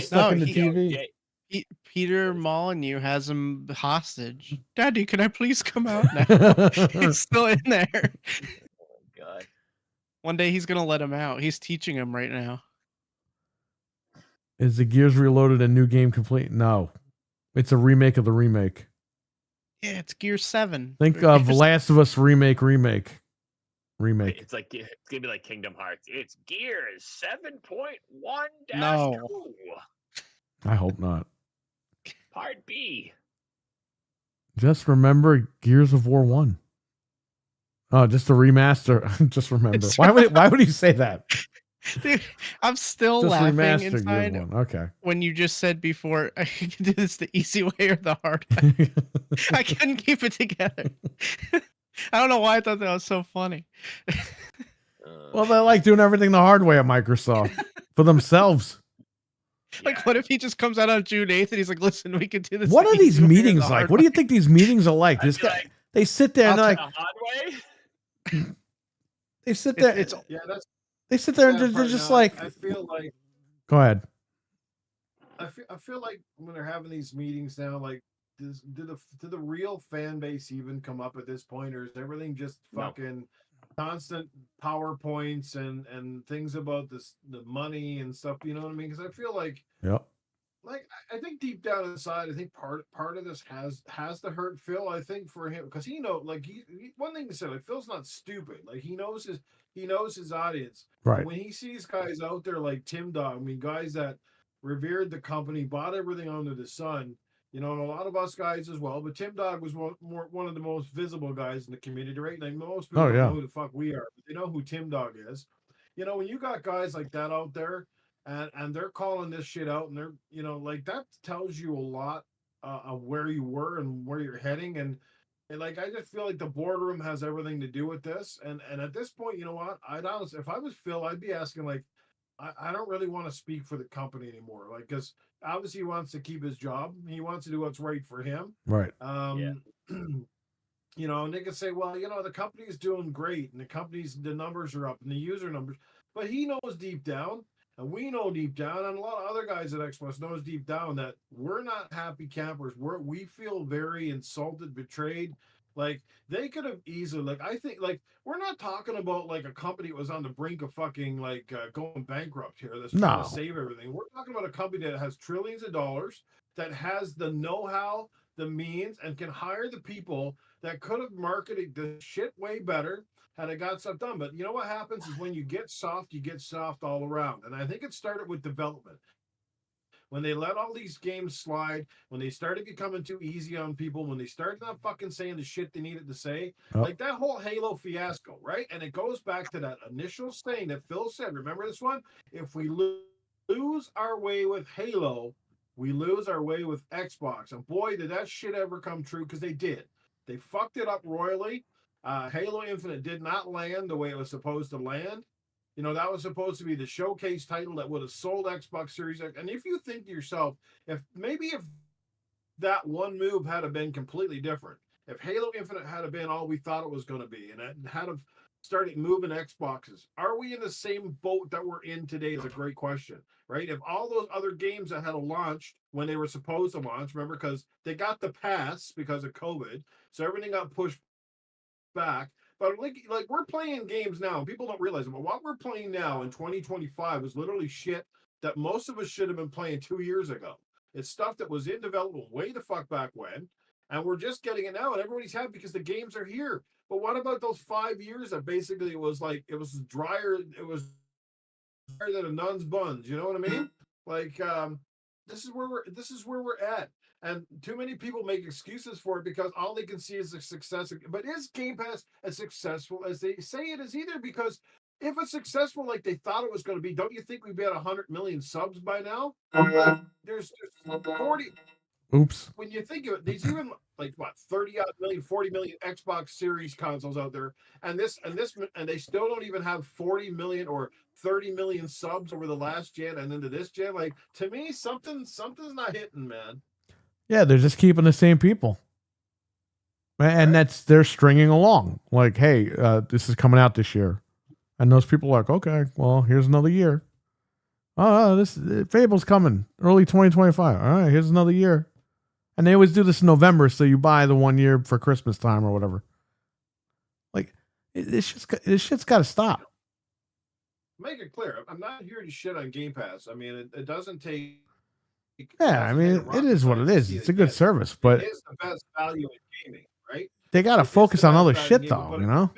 stuck in the TV. Peter Molyneux has him hostage. Daddy, can I please come out now? He's still in there. Oh my god. One day he's gonna let him out. He's teaching him right now. Is the Gears Reloaded a new game complete? No. It's a remake of the remake. Yeah, it's Gear 7. Think of Last of Us remake. It's like it's gonna be like Kingdom Hearts. It's Gears 7.1-2. No. I hope not. Part B. Just remember Gears of War 1. Oh, just a remaster. Just remember. It's Why would he say that? Dude, I'm still Just laughing remaster Gears inside 1. Okay. when you just said before, I can do this the easy way or the hard way. I couldn't keep it together. I don't know why I thought that was so funny. Well, they like doing everything the hard way at Microsoft for themselves. Like, what if he just comes out on June 8th and he's like, listen, we can do this. What the are these easy way or the meetings like? hard What do you way." think these meetings are like? I This feel guy, like they sit there and they're like, the hard way. they sit there. It's Yeah, that's They sit there and that they're part just now. like, I feel like go ahead. I feel like when they're having these meetings now, like, do the real fan base even come up at this point, or is everything just No. fucking constant PowerPoints and things about the money and stuff. You know what I mean? Because I feel like Yep. I think deep down inside, I think part of this has to hurt Phil. I think for him because one thing he said, like Phil's not stupid. Like he knows his audience. Right. When he sees guys out there like Tim Dog, I mean guys that revered the company, bought everything under the sun. You know, and a lot of us guys as well. But Tim Dog was one of the most visible guys in the community, right? Like most people don't know who the fuck we are, but they know who Tim Dog is. You know, when you got guys like that out there, and they're calling this shit out, and they're like that tells you a lot of where you were and where you're heading, and like I just feel like the boardroom has everything to do with this, and at this point, you know what? I'd honestly, if I was Phil, I'd be asking like, I don't really want to speak for the company anymore, like because obviously he wants to keep his job, he wants to do what's right for him, Right. You know, and they can say, well, the company's doing great, and the numbers are up, and the user numbers, but he knows deep down. And we know deep down, and a lot of other guys at Xbox knows deep down that we're not happy campers. We feel very insulted, betrayed. Like they could have easily, like I think, like we're not talking about like a company that was on the brink of fucking like going bankrupt here. That's trying to save everything. We're talking about a company that has trillions of dollars, that has the know-how, the means, and can hire the people that could have marketed the shit way better. And it got stuff done. But you know what happens is when you get soft all around. And I think it started with development. When they let all these games slide, when they started becoming too easy on people, when they started not fucking saying the shit they needed to say, like that whole Halo fiasco, right? And it goes back to that initial saying that Phil said, remember this one? If we lose our way with Halo, we lose our way with Xbox. And boy, did that shit ever come true, because they did. They fucked it up royally. Halo Infinite did not land the way it was supposed to land. You know, that was supposed to be the showcase title that would have sold Xbox Series X. And if you think to yourself, if that one move had been completely different, if Halo Infinite had been all we thought it was going to be, and it had started moving Xboxes, are we in the same boat that we're in today is a great question, right? If all those other games that had launched when they were supposed to launch, remember, because they got the pass because of COVID, so everything got pushed back. But like we're playing games now, and people don't realize it, but what we're playing now in 2025 is literally shit that most of us should have been playing 2 years ago. It's stuff that was in development way the fuck back when, and we're just getting it now, and everybody's happy because the games are here. But what about those 5 years that basically it was drier than a nun's buns? You know what I mean? Like this is where we're at. And too many people make excuses for it because all they can see is the success. But is Game Pass as successful as they say it is either? Because if it's successful like they thought it was going to be, don't you think we'd be at 100 million subs by now? There's 40. Oops. When you think of it, there's even like what 30 odd million, 40 million Xbox Series consoles out there, and they still don't even have 40 million or 30 million subs over the last gen and into this gen. Like to me, something's not hitting, man. Yeah, they're just keeping the same people. And they're stringing along. Like, hey, this is coming out this year. And those people are like, okay, well, here's another year. This Fable's coming early 2025. All right, here's another year. And they always do this in November, so you buy the 1 year for Christmas time or whatever. Like, this shit's got to stop. Make it clear, I'm not here to shit on Game Pass. I mean, it doesn't take. Yeah, I mean, it is what it is. It's a good service, but it is the best value in gaming, right? They got to focus on other shit, though, you know?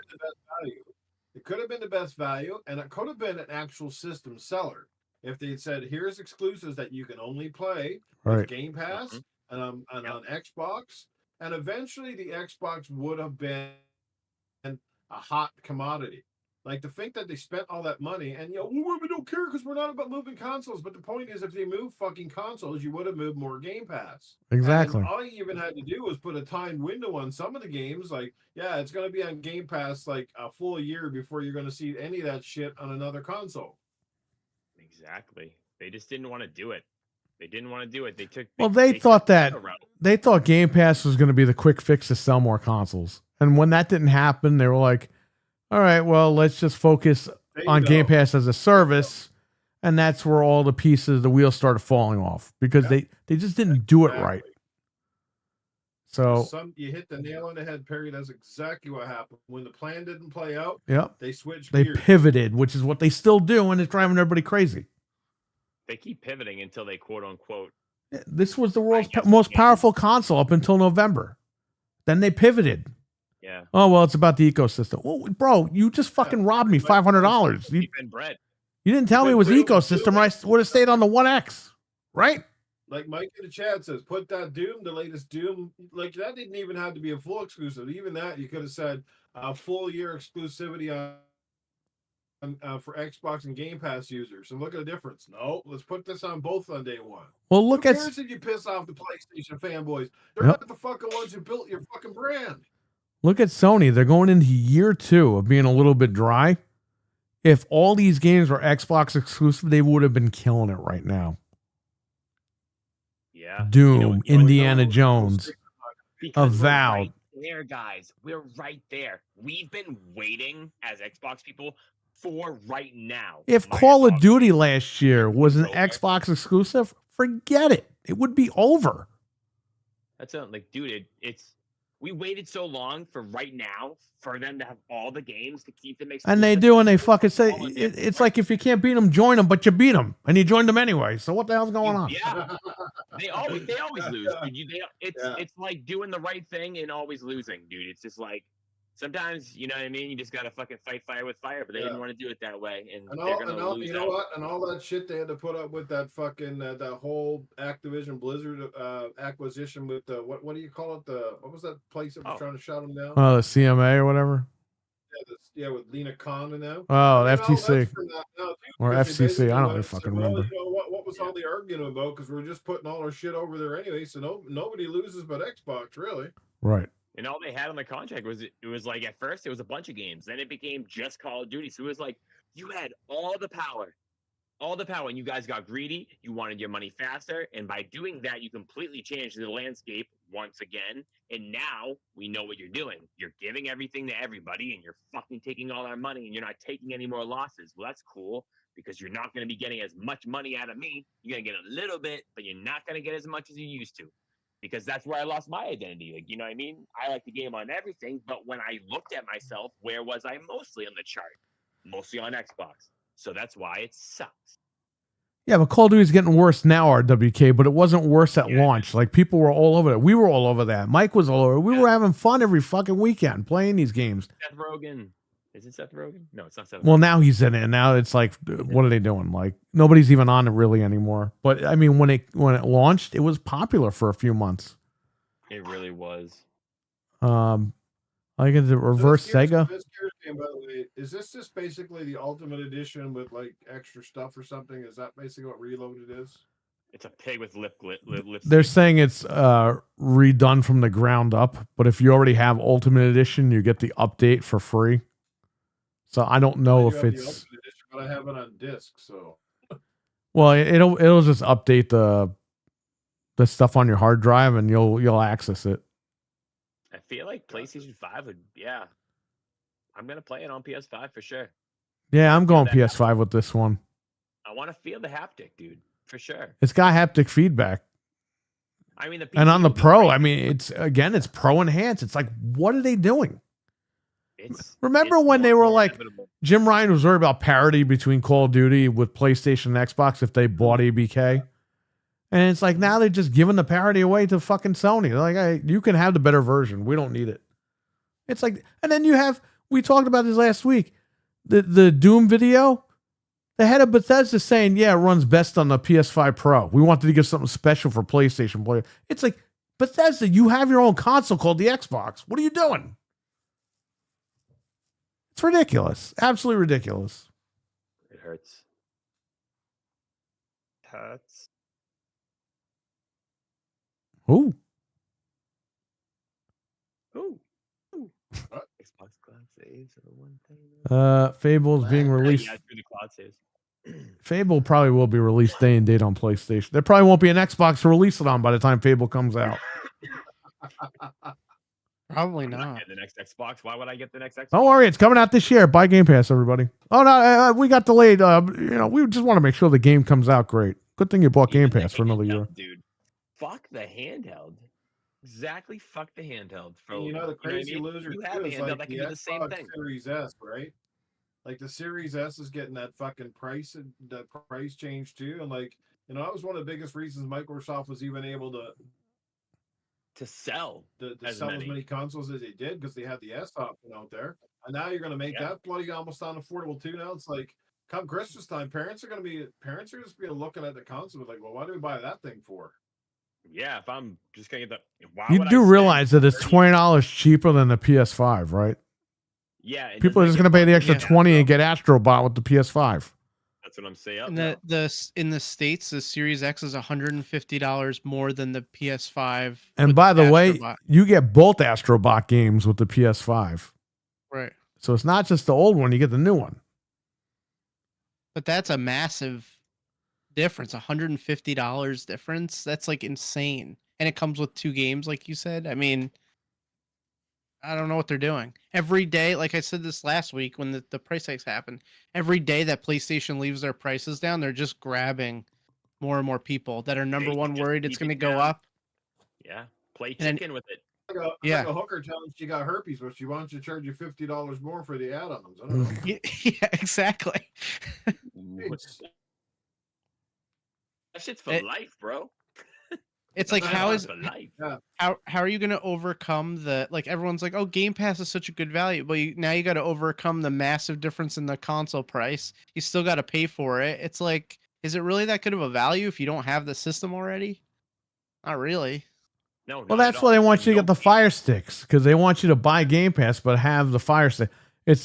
It could have been the best value, and it could have been an actual system seller. If they had said, here's exclusives that you can only play with Game Pass and on Xbox, and eventually the Xbox would have been a hot commodity. Like to think that they spent all that money and we don't care because we're not about moving consoles. But the point is, if they move fucking consoles, you would have moved more Game Pass. Exactly. And all you even had to do was put a timed window on some of the games. Like, yeah, it's going to be on Game Pass like a full year before you're going to see any of that shit on another console. Exactly. They just didn't want to do it. They didn't want to do it. They thought Game Pass was going to be the quick fix to sell more consoles. And when that didn't happen, they were like, all right, well, let's just focus on Game Pass as a service. And that's where all the pieces, the wheels started falling off because they just didn't do it right. So You hit the nail on the head, Perry. That's exactly what happened. When the plan didn't play out, yep, they switched they gears. pivoted, which is what they still do, and it's driving everybody crazy. They keep pivoting until they quote unquote. This was the world's guess most we can. powerful console up until November. Then they pivoted. Yeah. Oh, well, it's about the ecosystem. Well, bro, you just fucking robbed me $500. You Keeping bread. didn't tell me it was Wait, ecosystem, or I would have stayed on the One X, right? Like Mike in the chat says, put that Doom, the latest Doom, like that didn't even have to be a full exclusive. Even that, you could have said a full year exclusivity on for Xbox and Game Pass users. And look at the difference. No, let's put this on both on day one. Well, look Who at cares if you piss off the PlayStation fanboys? They're Yep. not the fucking ones who built your fucking brand. Sony. They're going into year 2 of being a little bit dry. If all these games were Xbox exclusive, they would have been killing it right now. Yeah. Doom, Indiana those Jones, Because we're Avowed. right there, guys. We're right there. We've been waiting as Xbox people for right now. If Minus Call of August. Duty last year was an Over. Xbox exclusive, forget it. It would be over. That's it. Like, dude, it's we waited so long for right now for them to have all the games to keep them exclusive. And they do, and they fucking say All in it's like if you can't beat them, join them, but you beat them, and you joined them anyway. So what the hell's going on? Yeah, they always lose. Dude. It's Yeah. it's like doing the right thing and always losing, dude. It's just like sometimes you know what I mean. You just gotta fucking fight fire with fire, but they didn't Yeah. want to do it that way, and And they're all, gonna and all lose. you know out. what? And all that shit they had to put up with that fucking that whole Activision Blizzard acquisition with the what do you call it? What was that place that was Oh. trying to shut them down? Oh, the CMA or whatever. Yeah, with Lena Khan and them. Oh, I mean, all FTC that's from that now, too, or because they FCC. basically I don't went even and said, fucking well, remember. you know, what was all the arguing about? Because we're just putting all our shit over there anyway, so nobody loses but Xbox, really. Right. And all they had on the contract was it was like at first it was a bunch of games, then it became just Call of Duty. So it was like you had all the power, and you guys got greedy. You wanted your money faster, and by doing that, you completely changed the landscape once again. And now we know what you're doing. You're giving everything to everybody, and you're fucking taking all our money, and you're not taking any more losses. Well, that's cool because you're not going to be getting as much money out of me. You're going to get a little bit, but you're not going to get as much as you used to. Because that's where I lost my identity. Like, you know what I mean? I like the game on everything, but when I looked at myself, where was I mostly on the chart? Mostly on Xbox. So that's why it sucks. Yeah, but Call of Duty's getting worse now, RWK, but it wasn't worse at launch. Like, people were all over it. We were all over that. Mike was all over it. We were having fun every fucking weekend playing these games. Seth Rogen. Is it Seth Rogen? No, it's not Seth Well, Rogen. now he's in it, and now it's like, what are they doing? Like, nobody's even on it really anymore. But, I mean, when it launched, it was popular for a few months. It really was. I get the reverse Sega. This Gears game, by the way, is this just basically the Ultimate Edition with like extra stuff or something? Is that basically what Reloaded is? It's a pig with lip. They're saying it's redone from the ground up, but if you already have Ultimate Edition, you get the update for free. So I don't know I if do have the it's Ultimate Edition, but I have it on disc, so well, it'll just update the stuff on your hard drive, and you'll access it. I feel like PlayStation 5 would, yeah. I'm going to play it on PS5 for sure. Yeah, I'm going that- PS5 with this one. I want to feel the haptic, dude, for sure. It's got haptic feedback. I mean, And on the PC will be Pro, great. I mean, it's Pro enhanced. It's like, what are they doing? Remember it's when they more were like, inevitable. Jim Ryan was worried about parity between Call of Duty with PlayStation and Xbox if they bought ABK? And it's like, now they're just giving the parity away to fucking Sony. They're like, hey, you can have the better version. We don't need it. It's like, and then we talked about this last week, the Doom video. The head of Bethesda saying, yeah, it runs best on the PS5 Pro. We wanted to give something special for PlayStation players. It's like, Bethesda, you have your own console called the Xbox. What are you doing? It's ridiculous. Absolutely ridiculous. It hurts. Hurts. Ooh. Ooh. Xbox Cloud saves are the one thing. Fable's being released. Yeah, through the cloud saves. Fable probably will be released day and date on PlayStation. There probably won't be an Xbox to release it on by the time Fable comes out. Probably I'm not. getting the next Xbox. Why would I get the next Xbox? Don't worry, it's coming out this year. Buy Game Pass, everybody. Oh no, we got delayed. We just want to make sure the game comes out great. Good thing you bought Game Even the Pass for another year. handheld, dude. Fuck the handheld. Exactly. Fuck the handheld. And you know the You know what I crazy mean? loser You too have a is handheld like that the can do the same Xbox thing. Series S, right? Like the Series S is getting that fucking price, that price change too. And like, you know, that was one of the biggest reasons Microsoft was even able To sell to as sell as many. many consoles as they did because they had the S option out there. And now you're going to make Yeah. that bloody almost unaffordable too. Now it's like, come Christmas time, parents are just be looking at the console like, well, why do we buy that thing for? Yeah, if I'm just gonna get the, why You would I do spend realize that it's 30 $20 cheaper than the PS5, right? Yeah, and People are doesn't just that going to pay get the bumped extra in 20 and though? get Astrobot with the PS5. That's what I'm saying. And Yep. in the States, the Series X is $150 more than the PS5. And with by the way, Astrobot. you get both Astrobot games with the PS5. Right. So it's not just the old one, you get the new one. But that's a massive difference. $150 difference. That's like insane. And it comes with 2 games, like you said. I mean, I don't know what they're doing. Every day, like I said this last week when the price hikes happened, every day that PlayStation leaves their prices down, they're just grabbing more and more people that are number They one just worried it's keep going to it go down. up. Yeah. Play And then- chicken with it. It's Yeah. like a hooker telling she got herpes, but she wants to charge you $50 more for the add-ons. I don't know. Yeah, exactly. It's- That shit's for It- life, bro. It's like That's how is for life? how are you going to overcome the, like, everyone's like, oh, Game Pass is such a good value, but now you got to overcome the massive difference in the console price. You still got to pay for it. It's like, is it really that good of a value if you don't have the system already? Not really. No. Well, not that's at why they all. want you to No get the game. Fire Sticks, because they want you to buy Game Pass but have the Fire Stick.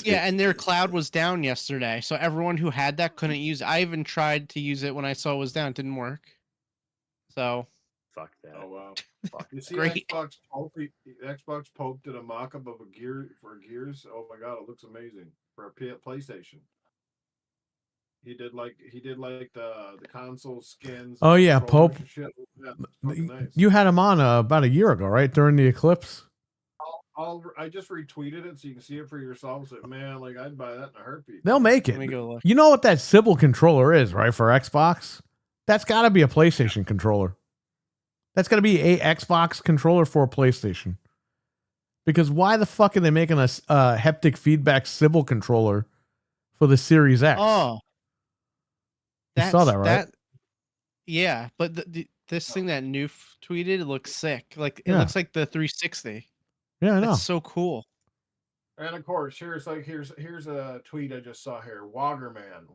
Yeah, and their cloud was down yesterday, so everyone who had that couldn't use it. I even tried to use it when I saw it was down. It didn't work. So Fuck that. Oh wow! Fuck. You see, Great. Xbox poked at a mock-up of a Gears. Oh my god, it looks amazing for a PlayStation. He did like the console skins. Oh, yeah, controllers Pope. and shit. Yeah, it's fucking nice. You had him on about a year ago, right? During the eclipse. I just retweeted it so you can see it for yourselves. Like, man, like I'd buy that in a heartbeat. They'll make let me it. go look. You know what that Sybil controller is, right? For Xbox? That's got to be a PlayStation controller. That's got to be a Xbox controller for a PlayStation. Because why the fuck are they making a haptic feedback Sybil controller for the Series X? Oh, you saw that, right? Yeah, but this thing that Noof tweeted, it looks sick. Like it Yeah. looks like the 360. Yeah, I know. That's so cool. And of course, here's a tweet I just saw here. Wagerman.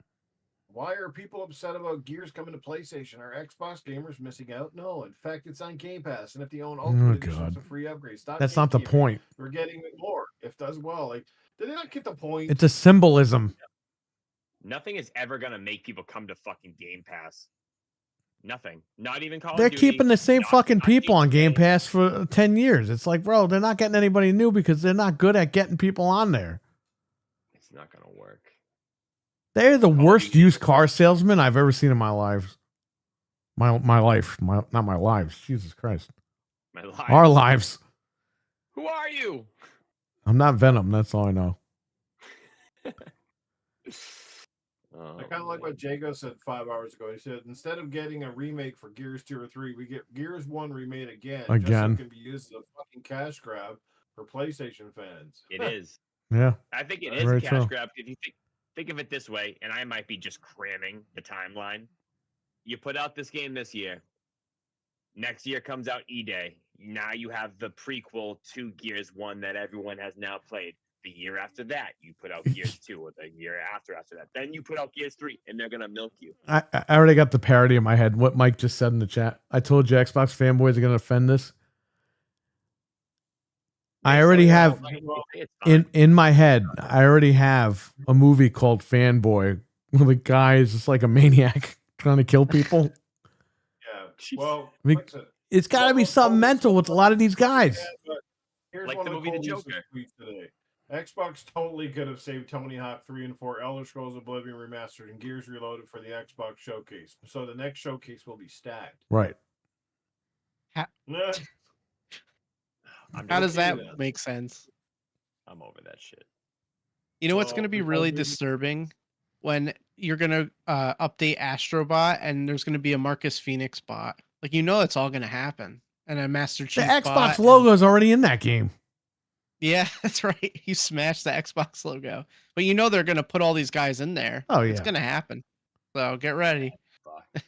Why are people upset about Gears coming to PlayStation? Are Xbox gamers missing out? No, in fact, it's on Game Pass, and if they own Ultimate Edition, God. it's a free upgrade. Stop That's not the gatekeeping. point. We're getting it more if does well. Like, did they not get the point? It's a symbolism. Nothing is ever gonna make people come to fucking Game Pass. Nothing. Not even Call They're of Duty. keeping the same not- fucking not people on Game GTA. Pass for 10 years. It's like, bro, they're not getting anybody new because they're not good at getting people on there. It's not gonna work. They're the Call of worst Duty. used car salesman I've ever seen in my life. My life. Not my lives. Jesus Christ. My life. Our lives. Who are you? I'm not Venom. That's all I know. Oh, I kind of like what Jago said 5 hours ago. He said, instead of getting a remake for Gears 2 or 3, we get Gears 1 remade again. Just so Again. it can be used as a fucking cash grab for PlayStation fans. It is. Yeah. I think it That's is very a cash true. grab. If you think of it this way, and I might be just cramming the timeline. You put out this game this year. Next year comes out E-Day. Now you have the prequel to Gears 1 that everyone has now played. The year after that, you put out Gears 2, or the year after that. Then you put out Gears 3, and they're going to milk you. I already got the parody in my head. What Mike just said in the chat. I told you Xbox fanboys are going to offend this. I already have It's fine. in my head. I already have a movie called Fanboy where the guy is just like a maniac trying to kill people. Yeah. Jeez. Well, I mean, like I said, It's got to be something mental with a lot of these guys. yeah, but here's Like one the of movie The Cole Eastwood's Joker. tweets today. Xbox totally could have saved Tony Hawk 3 and 4, Elder Scrolls Oblivion Remastered, and Gears Reloaded for the Xbox showcase. So the next showcase will be stacked. Right. Nah, How does okay that then. make sense? I'm over that shit. You know what's So, going to be because really we- disturbing when you're going to update Astrobot and there's going to be a Marcus Phoenix bot. Like, you know, it's all going to happen. And a Master The Chief Xbox bot, logo is already in that game. Yeah, that's right. You smashed the Xbox logo. But you know they're going to put all these guys in there. Oh, It's yeah. going to happen. So get ready. Fuck.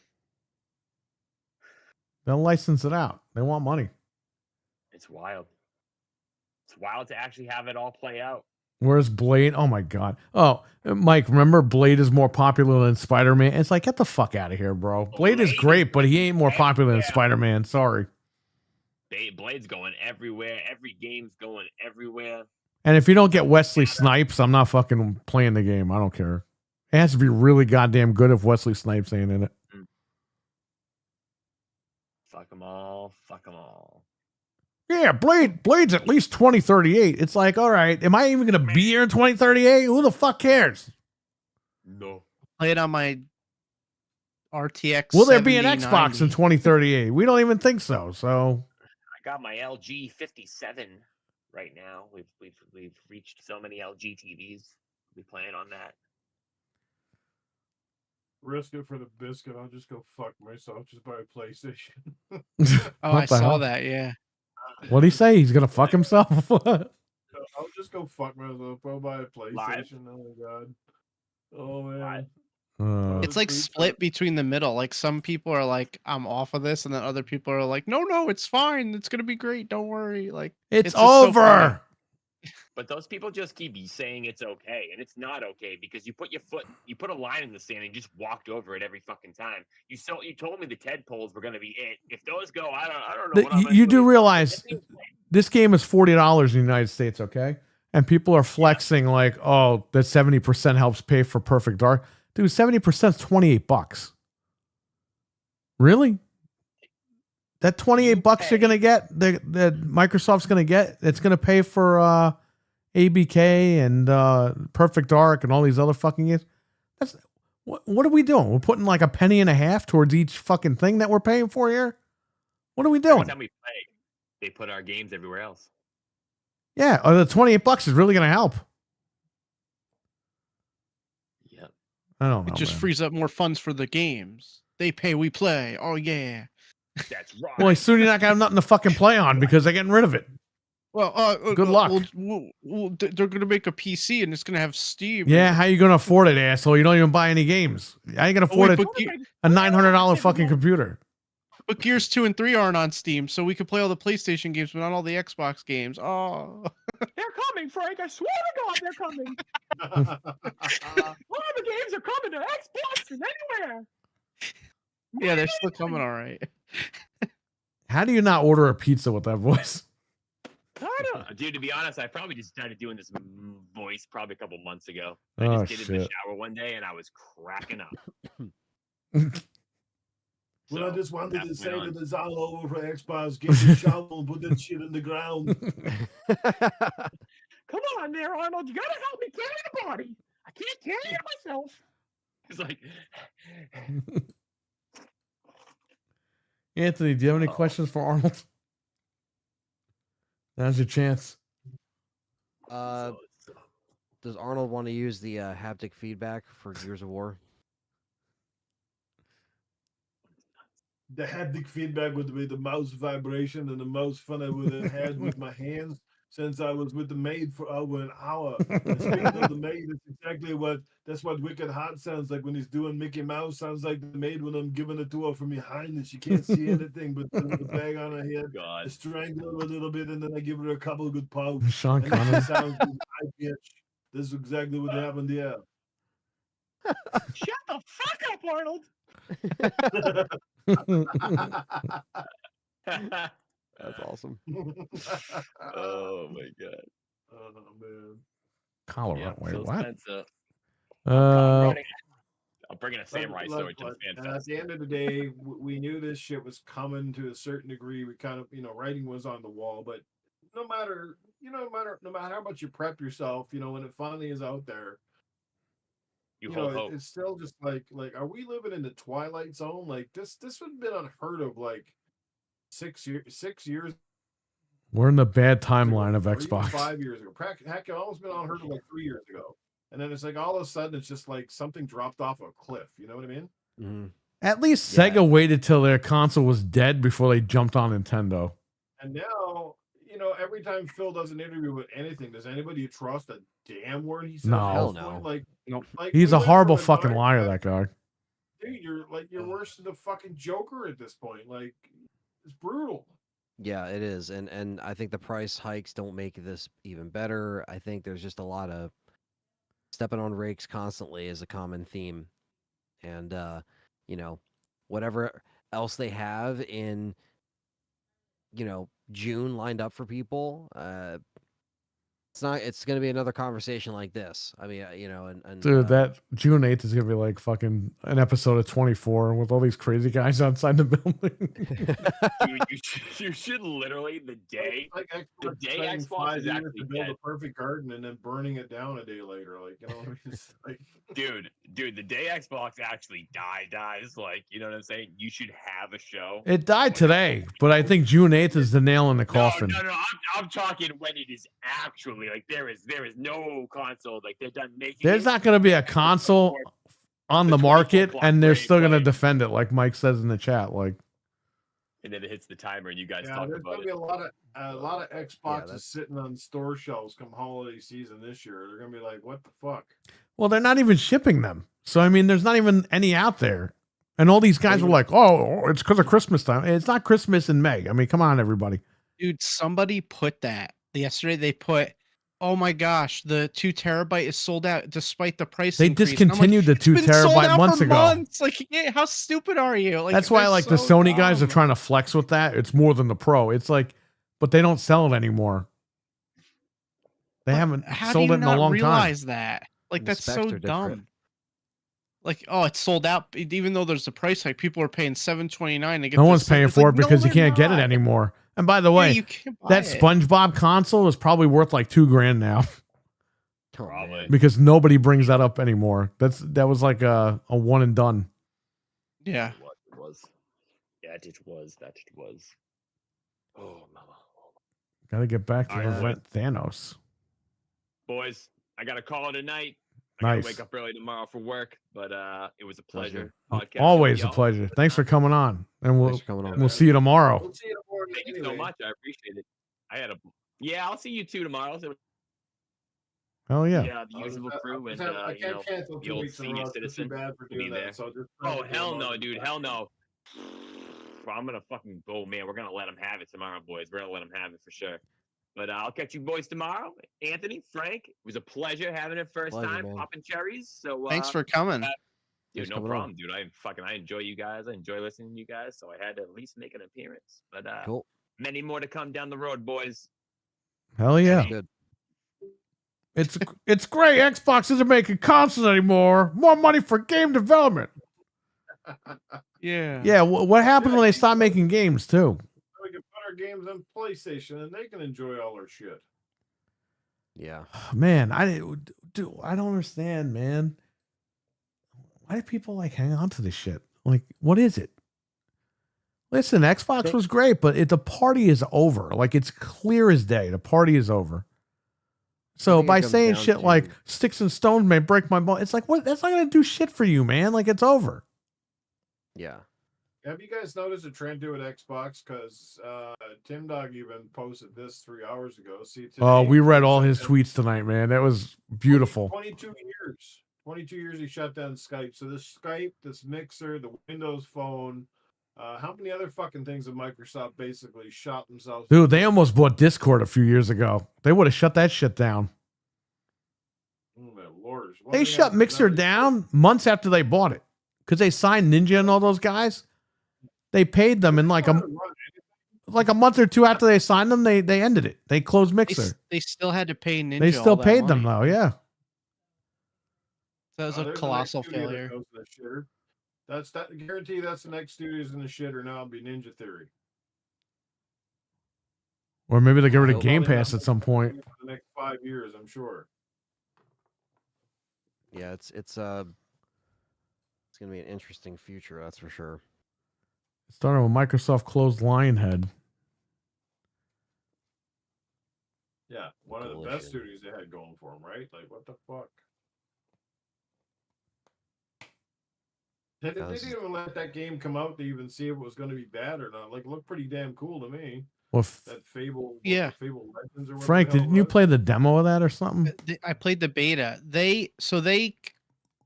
They'll license it out. They want money. It's wild. It's wild to actually have it all play out. Where's Blade? Oh my god. Oh, Mike, remember Blade is more popular than Spider-Man? It's like, get the fuck out of here, bro. Blade is Blade great, but he ain't more popular than yeah. Spider-Man. Sorry. Blade's going everywhere. Every game's going everywhere. And if you don't get Wesley Snipes, I'm not fucking playing the game. I don't care. It has to be really goddamn good if Wesley Snipes ain't in it. Fuck them all. Fuck them all. Yeah, Blade's at least 2038. It's like, all right, am I even going to be here in 2038? Who the fuck cares? No. Play it on my RTX. Will there be an 7090. Xbox in 2038? We don't even think so. So I got my LG 57 right now. We've reached so many LG TVs. We playing on that. Risk it for the biscuit. I'll just go fuck myself. Just buy a PlayStation. Oh, What I the saw hell? that. Yeah. What'd he say? He's gonna fuck himself? I'll just go fuck myself. I'll buy a PlayStation. Oh my god. Oh man. It's like split between the middle. Like some people are like, I'm off of this, and then other people are like, no, it's fine. It's gonna be great. Don't worry. Like it's just so funny. over. But those people just keep saying it's okay, and it's not okay because you put a line in the sand and just walked over it every fucking time. You told me the TED polls were going to be it. If those go, I don't know. What I'm You do gonna realize this game is $40 in the United States, okay? And people are flexing like, oh, that 70% helps pay for Perfect Dark. Dude, 70% is $28. Really? That $28 you're gonna get, that Microsoft's gonna get, it's gonna pay for ABK and Perfect Dark and all these other fucking games. That's what are we doing? We're putting like a penny and a half towards each fucking thing that we're paying for here. What are we doing? Every time we play, they put our games everywhere else. Yeah, the $28 is really gonna help. Yeah, I don't know. It just frees up more funds for the games. They pay, we play. Oh yeah. That's right. Well, soon you're not gonna have nothing to fucking play on because they're getting rid of it. Well, Good luck. They're gonna make a PC and it's gonna have Steam. Yeah, how you gonna afford it, asshole? You don't even buy any games. How you gonna afford a $900 fucking computer? But Gears 2 and 3 aren't on Steam, so we could play all the PlayStation games, but not all the Xbox games. Oh, They're coming, Frank. I swear to God, they're coming. All the games are coming to Xbox and anywhere. yeah, they're still coming. All right. How do you not order a pizza with that voice? I don't, dude. To be honest, I probably just started doing this voice probably a couple months ago. I Oh, just get in the shit. shower one day and I was cracking up. Well, I So, just wanted that to say went on. that it's all over for Xbox. Get the shovel and put that shit in the ground. Come on there, Arnold. You gotta help me carry the body. I can't carry it myself. It's like, Anthony, do you have any questions for Arnold? Now's your chance. Does Arnold want to use the haptic feedback for Gears of War? The haptic feedback would be the mouse vibration and the most fun I would have had with my hands since I was with the maid for over an hour. And speaking of the maid, that's what Wicked Hot sounds like when he's doing Mickey Mouse. Sounds like the maid when I'm giving it to her from behind and she can't see anything but the bag on her head. I God. strangle her a little bit and then I give her a couple of good pokes. Sean And then Connery. she sounds high pitch. This is exactly what happened there. Shut the fuck up, Arnold. That's awesome. Oh my God. Oh man. Colorado. Wait, what? Spencer. Uh, I'm bringing a samurai sword to the fan And at fest. the end of the day, we knew this shit was coming to a certain degree. We kind of, writing was on the wall. But no matter how much you prep yourself, when it finally is out there, You hold hope. it's still just like, are we living in the twilight zone? Like this would have been unheard of like 6 years. we're in the bad ago, timeline of or even Xbox. 5 years ago. Heck, it almost been unheard of like 3 years ago. And then it's like all of a sudden it's just like something dropped off a cliff. You know what I mean? Mm-hmm. At least Yeah. Sega waited till their console was dead before they jumped on Nintendo. And now, every time Phil does an interview with anything, does anybody trust a damn word he says? No. at Hell this point? no. Nope. He's we a went horrible from fucking dark liar, to- that guy. Dude, you're worse than the fucking Joker at this point. Like, it's brutal. Yeah, it is. And I think the price hikes don't make this even better. I think there's just a lot of stepping on rakes constantly is a common theme. And whatever else they have in June lined up for people, it's going to be another conversation like this. I mean, and Dude, that June 8th is going to be like fucking an episode of 24 with all these crazy guys outside the building. Dude, you should literally the day Xbox day spending Xbox 5 is years actually to build dead. a perfect garden and then burning it down a day later. Like, what I mean? It's like, dude, the day Xbox actually dies, like, you know what I'm saying? You should have a show. It died today, but I think June 8th is the nail in the coffin. No. I'm talking when it is actually like there is no console, like they're done making. There's not going to be a console on the market, and they're still going to defend it, like Mike says in the chat. Like, and then it hits the timer, and you guys yeah, talk there's about gonna be it. a lot of Xboxes that's- sitting on store shelves come holiday season this year. They're gonna be like, what the fuck? well, they're not even shipping them. So, I mean, there's not even any out there. And all these guys were like, oh, it's because of Christmas time. It's not Christmas in May. I mean, come on, everybody. Dude, somebody put that yesterday. They put, oh my gosh, the 2 terabyte is sold out despite the price. They increase. And I'm like, discontinued the "It's 2 been sold terabyte out months for ago. months." Like, yeah, how stupid are you? Like, That's why, they're like, the so Sony guys are dumb. trying to flex with that. It's more than the Pro. It's like, but they don't sell it anymore. They But haven't how sold do it you in a not long time. realize that? Like, The that's specs so are different. dumb. Like, oh, it's sold out. Even though there's a price hike, people are paying $7.29 to get. No this one's set. paying It's for like, it because no, you can't they're get it not. anymore. And by the Yeah, way, you can't buy that it. SpongeBob console is probably worth like $2,000 now Oh, Probably. man. because nobody brings that up anymore. That was like a one and done. Yeah. It was. That it was. Oh, mama. Got to get back to All right, prevent Thanos. Boys, I got to call it a night. I gotta Nice. wake up early tomorrow for work, but it was a pleasure. Pleasure. podcasting Always with a y'all. pleasure. Thanks for coming on, and Thanks for coming on. we'll see you tomorrow. We'll see you tomorrow. Thank you so anyway. much. I appreciate it. I'll see you too tomorrow. So, Hell yeah. the usual crew and I can't cancel the 2 old weeks in a senior row. It's too citizen bad for will be doing there. that. So just Oh hell no, dude, hell no. I'm gonna fucking go, man. We're gonna let them have it tomorrow, boys. We're gonna let them have it for sure. But I'll catch you boys tomorrow. Anthony, Frank, it was a pleasure having it first Pleasure, time man. popping cherries. So Thanks for coming. dude, Thanks no for coming problem, on. dude. I enjoy you guys. I enjoy listening to you guys. So I had to at least make an appearance. But Cool. many more to come down the road, boys. Hell yeah. Sounds good. It's great. Xbox isn't making consoles anymore. More money for game development. Yeah. Yeah. What happened when they stopped making games too? We can put our games on PlayStation and they can enjoy all our shit. Yeah. Man, I don't understand, man. Why do people like hang on to this shit? Like, what is it? Listen, Xbox was great, but the party is over. Like, it's clear as day. The party is over. So think it by comes saying down shit to- like sticks and stones may break my bone, it's like, what? That's not gonna do shit for you, man. Like, it's over. Yeah. Have you guys noticed a trend to it Xbox? Because Tim Dog even posted this 3 hours ago. See, Oh, today we read he all shut his down- tweets tonight, man. That was beautiful. 22 years. 22 years he shut down Skype. So this Skype, this Mixer, the Windows Phone, how many other fucking things have Microsoft basically shot themselves? Dude, they almost bought Discord a few years ago. They would have shut that shit down. Oh, my lord. One They thing shut after Mixer another. down months after they bought it because they signed Ninja and all those guys. They paid them in like a month or two after they signed them. They ended it. They closed They, Mixer. they still had to pay Ninja. They still all that paid them money. though. Yeah. That was a There's the colossal next studio that failure. goes to the shitter. That's that guarantee. That's the next studios in the shitter now. It'll be Ninja Theory. Or maybe they get rid of Probably Game Probably Pass not at some point. for the next 5 years, I'm sure. Yeah. It's gonna be an interesting future. That's for sure. Starting with Microsoft closed Lionhead. Yeah, one of the Coalition. best studios they had going for them, right? Like, what the fuck? And they That was- didn't even let that game come out to even see if it was going to be bad or not. Like, it looked pretty damn cool to me. Well, That Fable, Yeah. Fable Legends or whatever. Frank, the hell didn't it you was. play the demo of that or something? I played the beta. They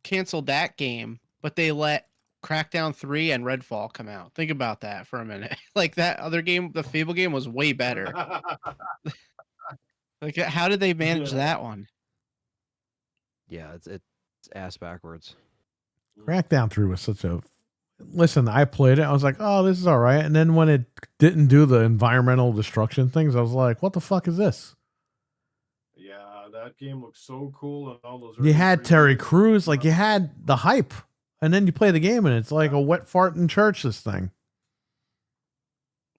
canceled that game, but they let Crackdown 3 and Redfall come out. Think about that for a minute. Like that other game, the Fable game was way better. Like how did they manage Yeah. that one? Yeah, it's ass backwards. Crackdown 3 was such a. Listen, I played it. I was like, oh, this is all right. And then when it didn't do the environmental destruction things, I was like, what the fuck is this? Yeah, that game looks so cool and all those. You early had Terry previews. Crews, like you had the hype. And then you play the game and it's like a wet fart in church, this thing.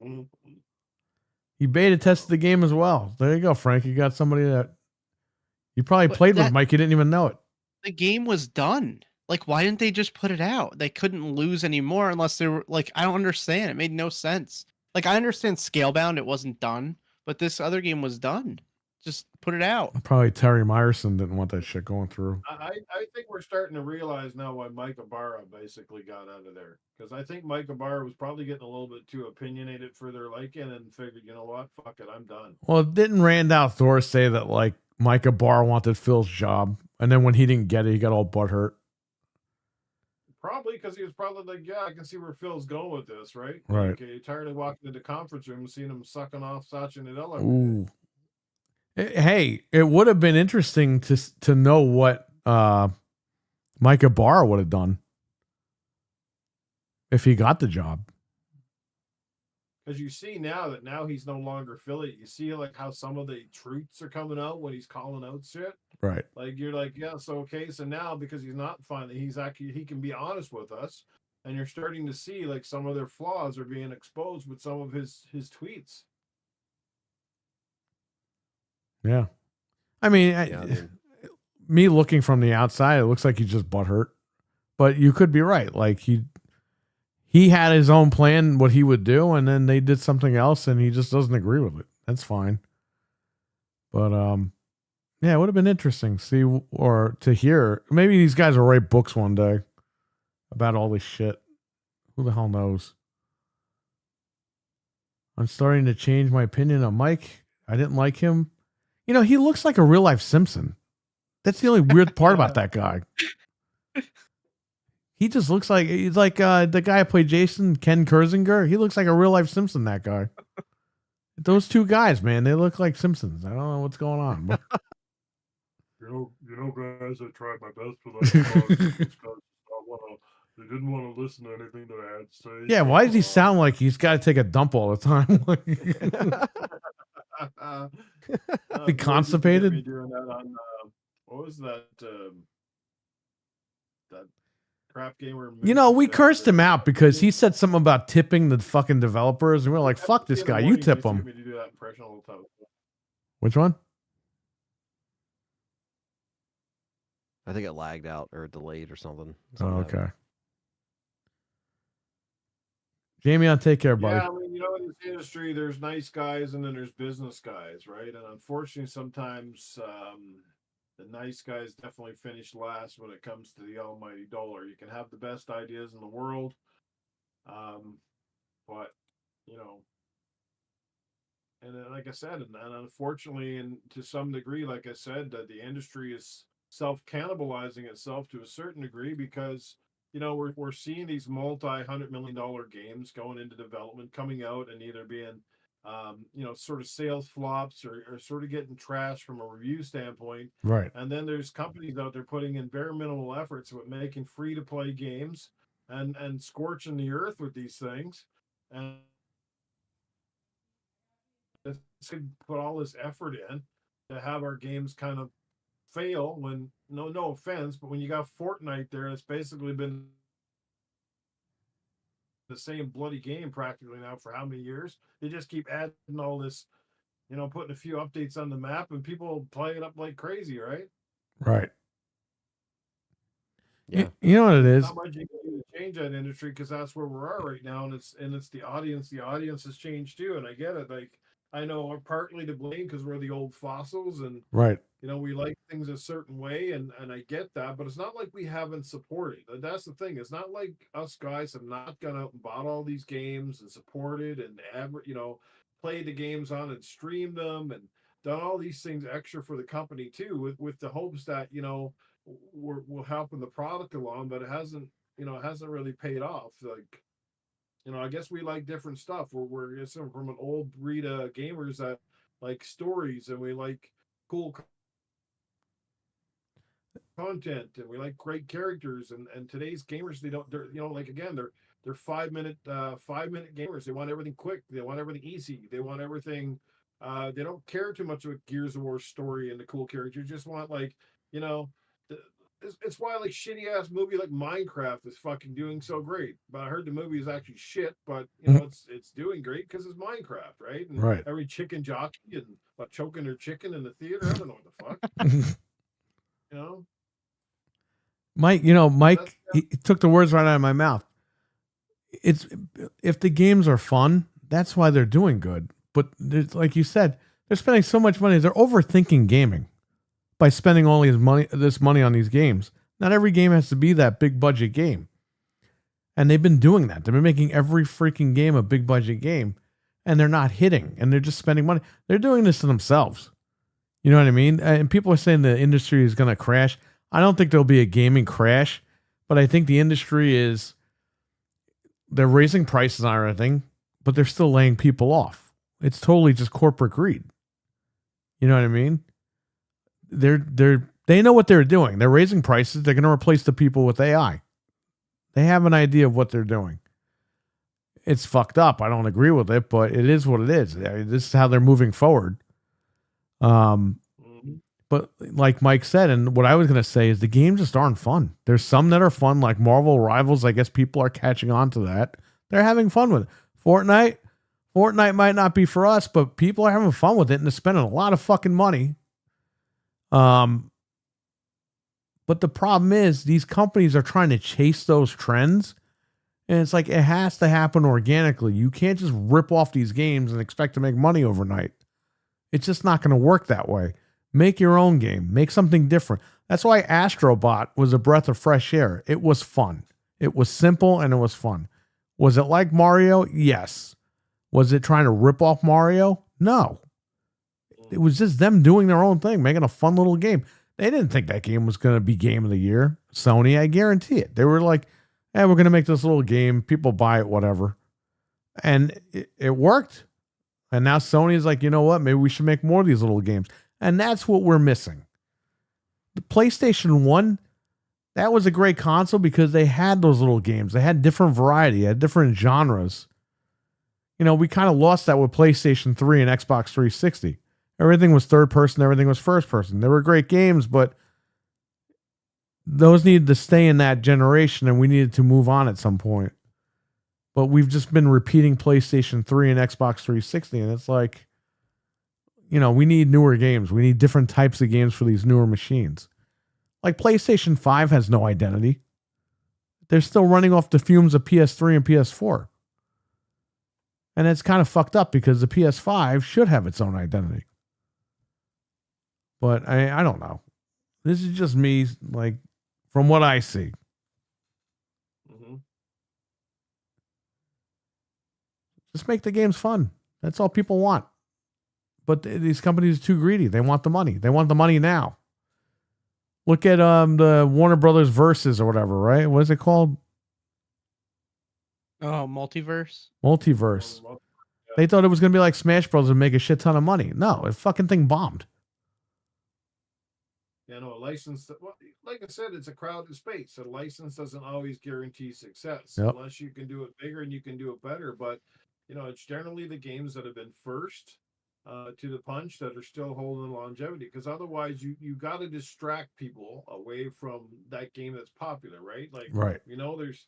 Mhm. You beta tested the game as well. There you go, Frank. You got somebody that you probably But played with, that- Mike. You didn't even know it. The game was done. Like, why didn't they just put it out? They couldn't lose anymore unless they were like, I don't understand. It made no sense. Like, I understand Scalebound, it wasn't done, but this other game was done. Just put it out. Probably Terry Myerson didn't want that shit going through. I think we're starting to realize now why Mike Ibarra basically got out of there. Because I think Mike Ibarra was probably getting a little bit too opinionated for their liking and figured, you know what, fuck it, I'm done. Well, didn't Randall Thor say that like Micah Barr wanted Phil's job, and then when he didn't get it, he got all butthurt? Probably because he was probably like, yeah, I can see where Phil's going with this, right? Right. Like, you're tired of walking into the conference room and seeing him sucking off Satya Nadella. every day. Ooh. Hey, it would have been interesting to know what Micah Barr would have done if he got the job. Because you see now that now he's no longer Philly. You see like how some of the truths are coming out when he's calling out shit. Right. Like you're like, yeah, so okay, so now because he's not finally, he's actually he can be honest with us, and you're starting to see like some of their flaws are being exposed with some of his tweets. Yeah. I mean, Yeah, I mean, me looking from the outside, it looks like he's just butthurt. But you could be right. Like he had his own plan, what he would do, and then they did something else, and he just doesn't agree with it. That's fine. But yeah, it would have been interesting to see or to hear. Maybe these guys will write books one day about all this shit. Who the hell knows? I'm starting to change my opinion on Mike. I didn't like him. You know, he looks like a real life Simpson. That's the only weird part about that guy. He just looks like he's like the guy who played Jason, Ken Kersinger. He looks like a real life Simpson. That guy. Those two guys, man, they look like Simpsons. I don't know what's going on. But You know, guys, I tried my best for that. They didn't want to listen to anything that I had to say. yeah, why does he sound like he's got to take a dump all the time? Be constipated? Me doing that on what was that? That crap game where You know, we Moose cursed said him that- out because he said something about tipping the fucking developers, and we are like, "Fuck this In the guy, you morning, he tip used to him." get me to do that impression all the time. Which one? I think it lagged out or delayed or something. Oh, Something happened. okay. Jamie, I'll take care, buddy. Yeah, I mean, you know, in this industry, there's nice guys and then there's business guys, right? And unfortunately, sometimes the nice guys definitely finish last when it comes to the almighty dollar. You can have the best ideas in the world, but you know, and then, like I said, and unfortunately, and to some degree, like I said, that the industry is self-cannibalizing itself to a certain degree because you know we're seeing these multi-$100 million games going into development, coming out and either being you know, sort of sales flops or sort of getting trashed from a review standpoint. Right. And then there's companies out there putting in bare minimal efforts with making free to play games and scorching the earth with these things. And it's could put all this effort in to have our games kind of fail when no offense, but when you got Fortnite there, it's basically been the same bloody game practically now for how many years? They just keep adding all this, you know, putting a few updates on the map and people play it up like crazy, right? Right. Yeah. You know what it is? Not much you can do to change that industry because that's where we are right now, and it's the audience. The audience has changed too, and I get it. Like I know are partly to blame because we're the old fossils, and Right. we like things a certain way, and I get that, but it's not like we haven't supported. That's the thing. It's not like us guys have not gone out and bought all these games and supported and played the games on and streamed them and done all these things extra for the company too, with the hopes that we're helping the product along, but it hasn't really paid off. Like, I guess we like different stuff. We're just from an old breed of gamers that like stories, and we like cool content, and we like great characters, and today's gamers, they're like, again, they're 5 minute 5 minute gamers. They want everything quick, they want everything easy, they want everything. They don't care too much about Gears of War story and the cool characters. Just want, like, you know it's why, like, shitty ass movie like Minecraft is fucking doing so great. But I heard the movie is actually shit, but it's doing great because it's Minecraft, right? And Right. every chicken jockey and choking their chicken in the theater. I don't know what the fuck. you know Mike, he took the words right out of my mouth. It's if the games are fun, that's why they're doing good. But like you said, they're spending so much money. They're overthinking gaming by spending all this money on these games. Not every game has to be that big budget game. And they've been doing that. They've been making every freaking game a big budget game, and they're not hitting, and they're just spending money. They're doing this to themselves. You know what I mean? And people are saying the industry is going to crash. I don't think there'll be a gaming crash, but I think the industry they're raising prices on everything, but they're still laying people off. It's totally just corporate greed. You know what I mean? They know what they're doing. They're raising prices. They're going to replace the people with AI. They have an idea of what they're doing. It's fucked up. I don't agree with it, but it is what it is. I mean, this is how they're moving forward. But like Mike said, and what I was going to say is the games just aren't fun. There's some that are fun, like Marvel Rivals. I guess people are catching on to that. They're having fun with it. Fortnite might not be for us, but people are having fun with it and they're spending a lot of fucking money. But the problem is these companies are trying to chase those trends. And it's like, it has to happen organically. You can't just rip off these games and expect to make money overnight. It's just not going to work that way. Make your own game. Make something different. That's why Astrobot was a breath of fresh air. It was fun. It was simple and it was fun. Was it like Mario? Yes. Was it trying to rip off Mario? No. It was just them doing their own thing, making a fun little game. They didn't think that game was going to be game of the year. Sony, I guarantee it. They were like, hey, we're going to make this little game. People buy it, whatever. And it worked. And now Sony's like, you know what? Maybe we should make more of these little games. And that's what we're missing. The PlayStation 1, that was a great console because they had those little games. They had different variety, had different genres. We kind of lost that with PlayStation 3 and Xbox 360. Everything was third person, everything was first person. They were great games, but those needed to stay in that generation and we needed to move on at some point. But we've just been repeating PlayStation 3 and Xbox 360, and it's like, we need newer games. We need different types of games for these newer machines. Like PlayStation 5 has no identity. They're still running off the fumes of PS3 and PS4. And it's kind of fucked up because the PS5 should have its own identity. But I don't know. This is just me, like, from what I see. Just make the games fun. That's all people want. But these companies are too greedy. They want the money. They want the money now. Look at the Warner Brothers Versus or whatever, right? What is it called? Oh, Multiverse? Multiverse. They thought it was going to be like Smash Bros. And make a shit ton of money. No, the fucking thing bombed. A license. Well, like I said, it's a crowded space. A license doesn't always guarantee success unless you can do it bigger and you can do it better. But, it's generally the games that have been first to the punch that are still holding longevity, because otherwise you got to distract people away from that game that's popular, right? Like, right. There's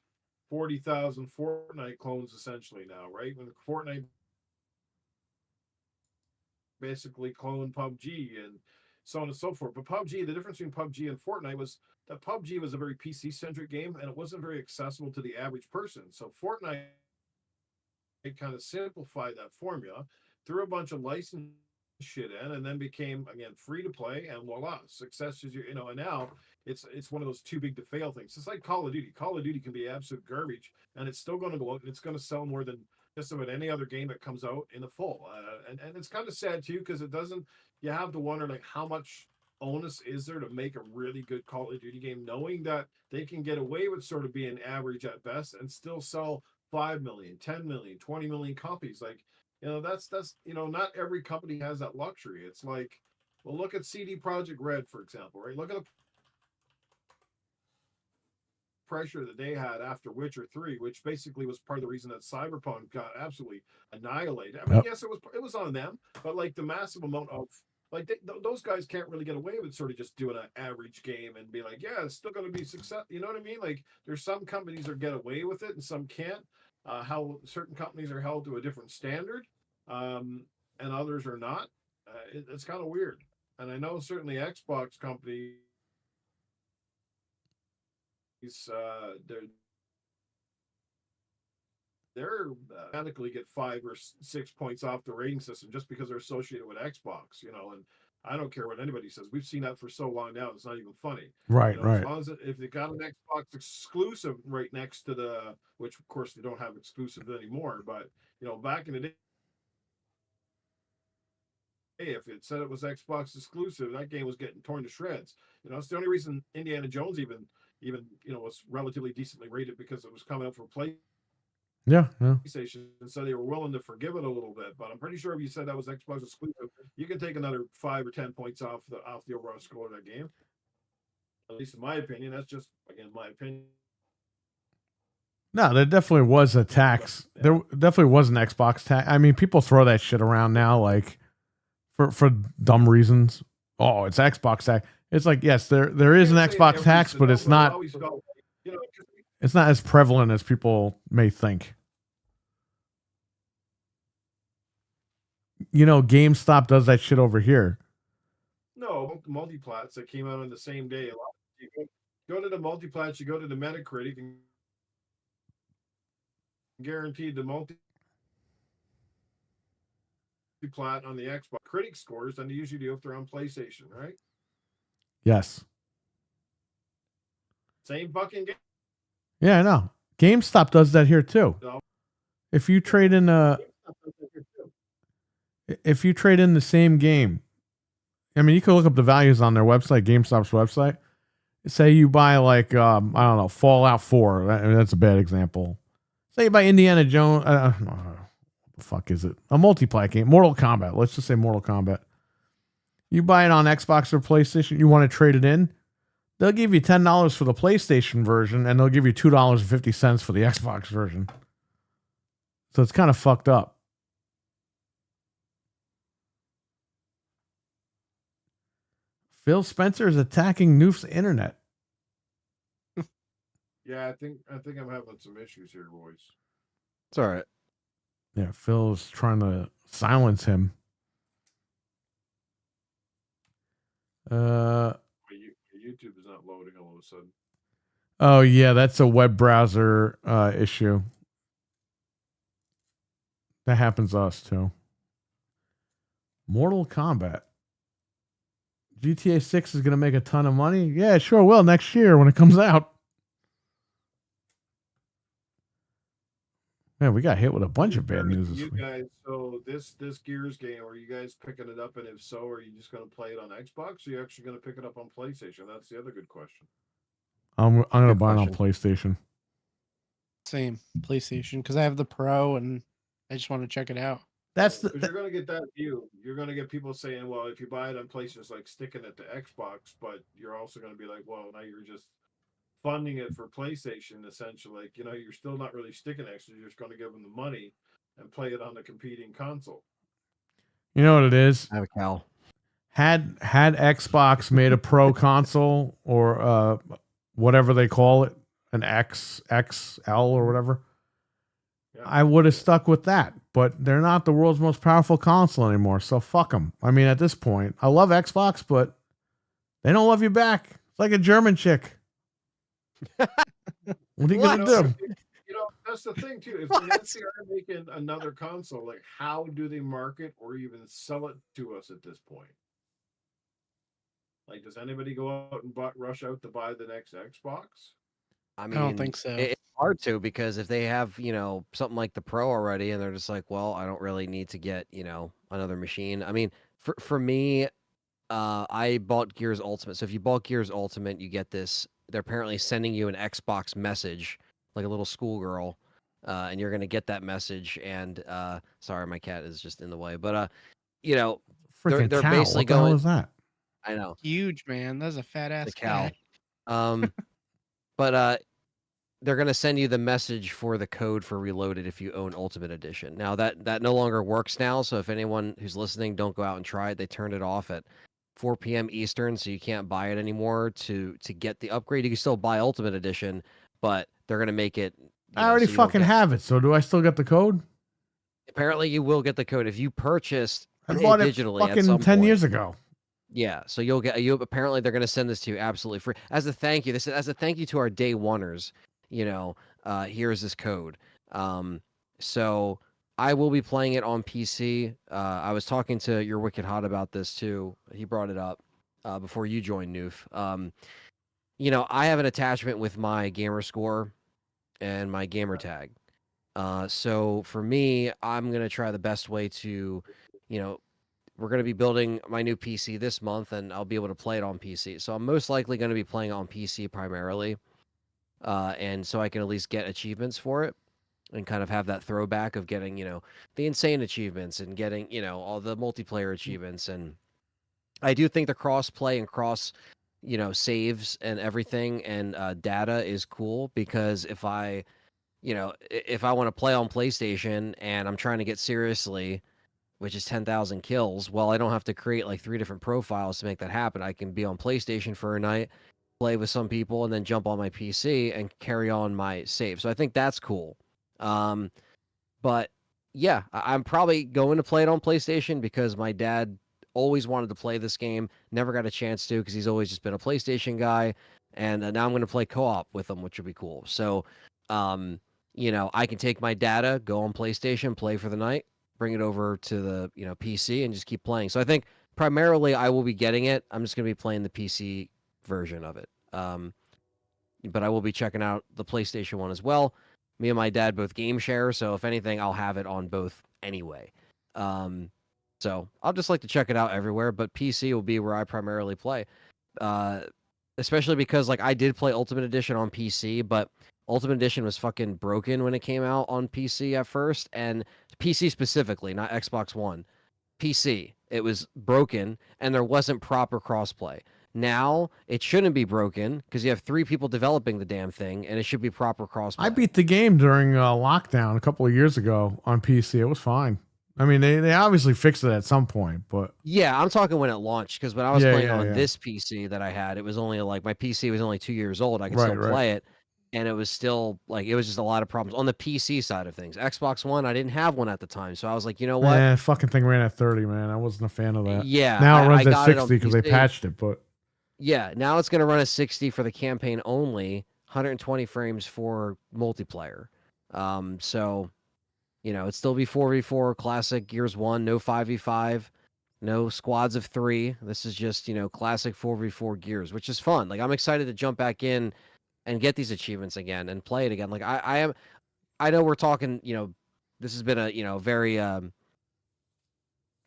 40,000 Fortnite clones essentially now, right? When Fortnite basically cloned PUBG and so on and so forth. But PUBG, the difference between PUBG and Fortnite was that PUBG was a very PC-centric game and it wasn't very accessible to the average person. So Fortnite kind of simplified that formula threw a bunch of license shit in, and then became again free to play, and voila, success is you know. And now it's one of those too big to fail things. It's like Call of Duty. Call of Duty can be absolute garbage, and it's still going to go out and it's going to sell more than just about any other game that comes out in the full. And it's kind of sad too, because it doesn't. You have to wonder like how much onus is there to make a really good Call of Duty game, knowing that they can get away with sort of being average at best and still sell 5 million, 10 million, 20 million copies. Like, you know, that's you know, not every company has that luxury. It's like, well, look at CD Projekt Red, for example, right? Look at the pressure that they had after Witcher 3, which basically was part of the reason that Cyberpunk got absolutely annihilated. I mean, yes, it was on them, but like the massive amount of like those guys can't really get away with sort of just doing an average game and be like, yeah, it's still going to be success. You know what I mean? Like there's some companies that get away with it and some can't. How certain companies are held to a different standard, and others are not. It's kind of weird. And I know certainly Xbox companies, they're automatically get 5 or 6 points off the rating system just because they're associated with Xbox, you know. And I don't care what anybody says. We've seen that for so long now; it's not even funny. Right, you know, right. As long as if they got an Xbox exclusive right next to the, which of course they don't have exclusives anymore, but you know, back in the day, if it said it was Xbox exclusive, that game was getting torn to shreds. You know, it's the only reason Indiana Jones even you know was relatively decently rated, because it was coming out for PlayStation. Yeah. And so they were willing to forgive it a little bit, but I'm pretty sure if you said that was Xbox exclusive, you can take another 5 or 10 points off the overall score of that game. At least in my opinion. That's just again my opinion. No, there definitely was a tax. There definitely was an Xbox tax. I mean, people throw that shit around now, like for dumb reasons. Oh, it's Xbox tax. It's like, yes, there is an Xbox tax, but it's not. It's not as prevalent as people may think. You know, GameStop does that shit over here. No, multiplats that came out on the same day. A lot. You go to the multiplats, you go to the Metacritic, and guaranteed the multiplat on the Xbox critic scores than they usually do if they're on PlayStation, right? Yes. Same fucking game. Yeah, I know. GameStop does that here too. No. If you trade in the same game, I mean, you can look up the values on their website, GameStop's website. Say you buy like I don't know, Fallout 4. I mean, that's a bad example. Say you buy Indiana Jones. What the fuck is it? A multiplayer game, Mortal Kombat. Let's just say Mortal Kombat. You buy it on Xbox or PlayStation. You want to trade it in? They'll give you $10 for the PlayStation version, and they'll give you $2.50 for the Xbox version. So it's kind of fucked up. Phil Spencer is attacking Noof's internet. Yeah, I think I'm having some issues here, boys. It's all right. Yeah, Phil's trying to silence him. YouTube is not loading all of a sudden. Oh yeah, that's a web browser issue. That happens to us too. Mortal Kombat. GTA 6 is going to make a ton of money. Yeah, it sure will next year when it comes out. Man, we got hit with a bunch of bad news this You week. guys, so this Gears game, are you guys picking it up? And if so, are you just going to play it on Xbox? Or are you actually going to pick it up on PlayStation? That's the other good question. I'm going to Good buy it on question. PlayStation. Same PlayStation, because I have the Pro and I just want to check it out. That's Because you're going to get that view. You're going to get people saying, well, if you buy it on PlayStation, it's like sticking it to Xbox, but you're also going to be like, well, now you're just funding it for PlayStation, essentially. Like, you know, you're still not really sticking it, so you're just going to give them the money and play it on the competing console. You know what it is? I have a cow. Had Xbox made a pro console or whatever they call it, an XL or whatever, Yeah. I would have stuck with that. But they're not the world's most powerful console anymore, so fuck them. I mean, at this point, I love Xbox, but they don't love you back. It's like a German chick. What are you gonna do? You know, That's the thing too. If they actually are making another console, like how do they market or even sell it to us at this point? Like, does anybody go out and rush out to buy the next Xbox? I I don't mean, think so. it's hard to because if they have, something like the Pro already and they're just like, well, I don't really need to get, another machine. I mean, for me, I bought Gears Ultimate. So if you bought Gears Ultimate, you get this. They're apparently sending you an Xbox message, like a little schoolgirl, and you're gonna get that message. And sorry, my cat is just in the way. But you know, Freaking they're cow. basically What the hell going. is that? I know Huge, man. That's a fat the ass cow. cat. But they're gonna send you the message for the code for Reloaded if you own Ultimate Edition. Now that no longer works now. So if anyone who's listening, don't go out and try it. They turned it off at 4 p.m. Eastern, so you can't buy it anymore to get the upgrade. You can still buy Ultimate Edition, but they're gonna make it. I already so you don't fucking get- have it. So do I still get the code? Apparently, you will get the code if you purchased I bought it digitally at fucking some 10 point. years ago. Yeah, so you'll get you. Apparently, they're gonna send this to you absolutely free as a thank you. This is as a thank you to our day oneers. Here's this code. So I will be playing it on PC. I was talking to your Wicked Hot about this too. He brought it up before you joined Noof. I have an attachment with my gamer score and my gamer tag. So for me, I'm gonna try the best way to, we're gonna be building my new PC this month, and I'll be able to play it on PC. So I'm most likely gonna be playing it on PC primarily. And so I can at least get achievements for it and kind of have that throwback of getting, the insane achievements and getting, all the multiplayer achievements. And I do think the cross play and cross, saves and everything and data is cool because if I want to play on PlayStation and I'm trying to get seriously, which is 10,000 kills, well, I don't have to create like 3 different profiles to make that happen. I can be on PlayStation for a night, play with some people, and then jump on my PC and carry on my save. So I think that's cool. But yeah, I'm probably going to play it on PlayStation because my dad always wanted to play this game, never got a chance to because he's always just been a PlayStation guy. And now I'm going to play co-op with him, which would be cool. So, I can take my data, go on PlayStation, play for the night, bring it over to the PC, and just keep playing. So I think primarily I will be getting it. I'm just going to be playing the PC version of it. But I will be checking out the PlayStation one as well. Me and my dad both game share, so if anything, I'll have it on both anyway. So I'll just like to check it out everywhere, but PC will be where I primarily play. Especially because like I did play Ultimate Edition on PC, but Ultimate Edition was fucking broken when it came out on PC at first, and PC specifically, not Xbox One. PC, it was broken, and there wasn't proper crossplay. Now it shouldn't be broken because you have 3 people developing the damn thing, and it should be proper crossplay. I beat the game during lockdown a couple of years ago on PC. It was fine. I mean, they obviously fixed it at some point, but yeah, I'm talking when it launched because when I was playing on this PC that I had, it was only like my PC was only 2 years old. I could still play it, and it was still like it was just a lot of problems on the PC side of things. Xbox One, I didn't have one at the time, so I was like, you know what? Yeah, fucking thing ran at 30, man. I wasn't a fan of that. Yeah, now it runs I at got it 60 because they patched it, but yeah, now it's going to run at 60 for the campaign only, 120 frames for multiplayer. So, it'd still be 4v4 classic Gears 1, no 5v5, no squads of 3. This is just, classic 4v4 Gears, which is fun. Like, I'm excited to jump back in and get these achievements again and play it again. Like, I know we're talking, this has been a, very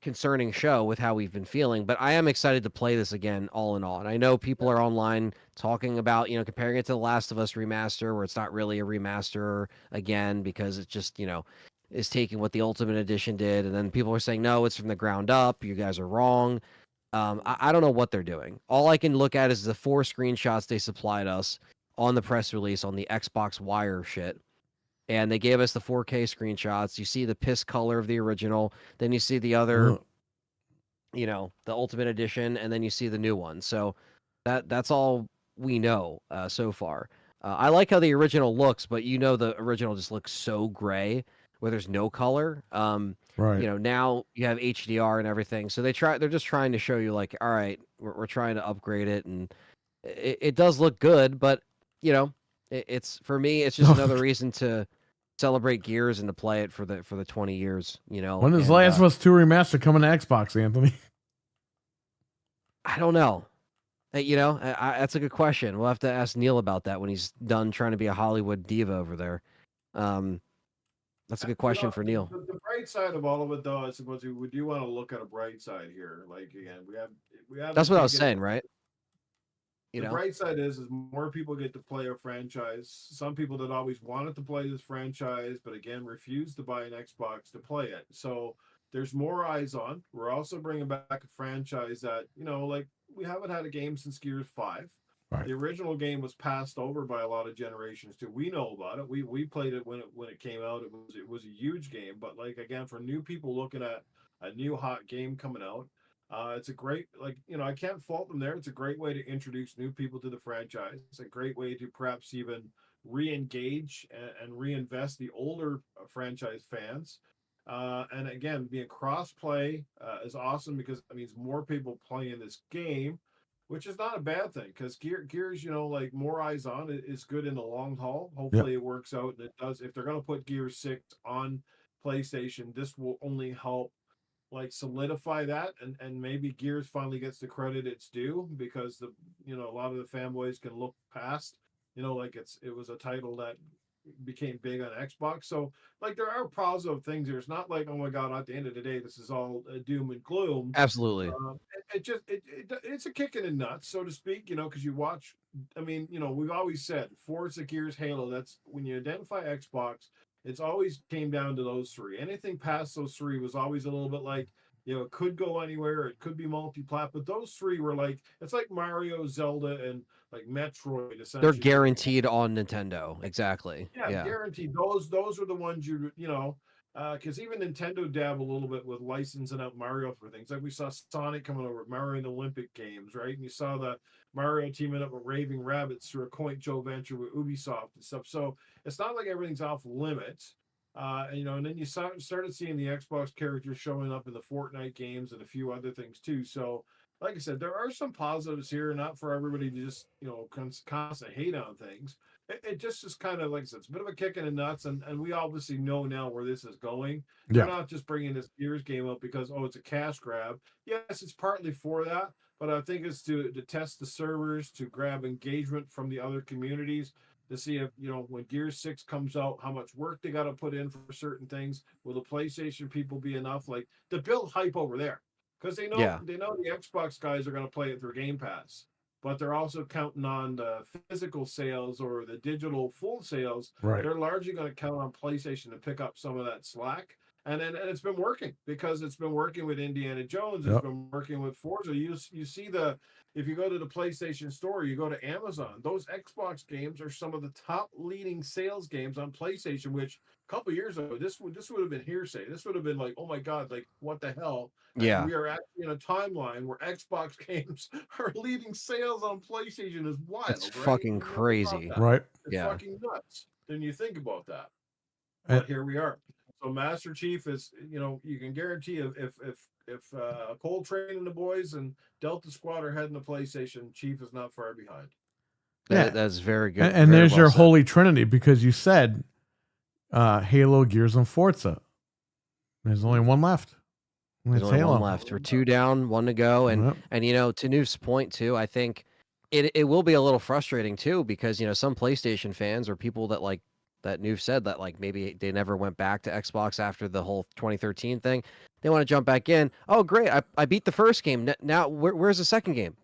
concerning show with how we've been feeling, but I am excited to play this again all in all. And I know people are online talking about, comparing it to The Last of Us remaster, where it's not really a remaster again because it just, is taking what the Ultimate Edition did. And then people are saying, no, it's from the ground up. You guys are wrong. I don't know what they're doing. All I can look at is the 4 screenshots they supplied us on the press release on the Xbox Wire shit. And they gave us the 4K screenshots. You see the piss color of the original. Then you see the other, the Ultimate Edition, and then you see the new one. So that's all we know so far. I like how the original looks, but the original just looks so gray where there's no color. right. Now you have HDR and everything. So they're just trying to show you like, all right, we're trying to upgrade it, and it does look good, but it's for me, it's just another reason to celebrate Gears and to play it for the 20 years. You know, When is and, Last of Us 2 remaster coming to Xbox, Anthony? I don't know. You know, that's a good question. We'll have to ask Neil about that when he's done trying to be a Hollywood diva over there. That's a good question for Neil. The bright side of all of it, though, I suppose we do want to look at a bright side here. Like again, we have. That's what I was saying, right? The bright side is more people get to play a franchise. Some people that always wanted to play this franchise, but again, refused to buy an Xbox to play it. So there's more eyes on. We're also bringing back a franchise that, you know, like we haven't had a game since Gears 5. Right. The original game was passed over by a lot of generations too. We know about it. We played it when it came out. It was a huge game. But like again, for new people looking at a new hot game coming out, it's a great, like, you know, I can't fault them there. It's a great way to introduce new people to the franchise. It's a great way to perhaps even re-engage and reinvest the older franchise fans. And again, being cross-play is awesome because it means more people playing this game, which is not a bad thing because Gears, you know, like more eyes on it is good in the long haul. Hopefully it works out and it does. If they're going to put Gears 6 on PlayStation, this will only help like solidify that and maybe Gears finally gets the credit it's due because the, you know, a lot of the fanboys can look past, you know, like it was a title that became big on Xbox. So like there are positive things here. It's not like, oh my God, at the end of the day, this is all doom and gloom. Absolutely. It's a kick in the nuts, so to speak, you know, because you watch, I mean, you know, we've always said Forza, Gears, Halo, that's when you identify Xbox, it's always came down to those three. Anything past those three was always a little bit like, you know, it could go anywhere, it could be multi-plat, but those three were like, it's like Mario, Zelda, and like Metroid. Essentially, they're guaranteed on Nintendo. Exactly. Yeah, guaranteed. Those are the ones you know, because even Nintendo dabble a little bit with licensing out Mario for things. Like we saw Sonic coming over, Mario in the Olympic Games, right? And you saw the Mario teaming up with Raving Rabbits through a joint venture with Ubisoft and stuff. So it's not like everything's off limits. You know, and then you started seeing the Xbox characters showing up in the Fortnite games and a few other things too. So, like I said, there are some positives here, not for everybody to just, you know, constantly hate on things. It just is kind of, like I said, it's a bit of a kick in the nuts, and we obviously know now where this is going. They're not just bringing this Gears game up because, oh, it's a cash grab. Yes, it's partly for that, but I think it's to test the servers, to grab engagement from the other communities, to see if, you know, when Gears 6 comes out, how much work they got to put in for certain things. Will the PlayStation people be enough, like, to build hype over there? Because they know the Xbox guys are going to play it through Game Pass, but they're also counting on the physical sales or the digital full sales. Right. They're largely going to count on PlayStation to pick up some of that slack. And it's been working because it's been working with Indiana Jones. It's been working with Forza. You see if you go to the PlayStation Store, you go to Amazon, those Xbox games are some of the top leading sales games on PlayStation, which a couple of years ago, this would have been hearsay. This would have been like, oh my God, like what the hell? Yeah. And we are actually in a timeline where Xbox games are leading sales on PlayStation is wild. It's right? fucking crazy. Right. It's fucking nuts. Then you think about that. But here we are. So Master Chief is, you know, you can guarantee if Coltrane and the boys and Delta Squad are heading to PlayStation, Chief is not far behind. That's very good. And very there's well your said. holy trinity, because you said Halo, Gears, and Forza. There's only one left. There's only one left. We're 2 down, 1 to go. And you know, to Noof's point too, I think it will be a little frustrating too, because, you know, some PlayStation fans or people that, like that Noof said, that like maybe they never went back to Xbox after the whole 2013 thing, they want to jump back in. Oh, great. I beat the first game. Now where's the second game?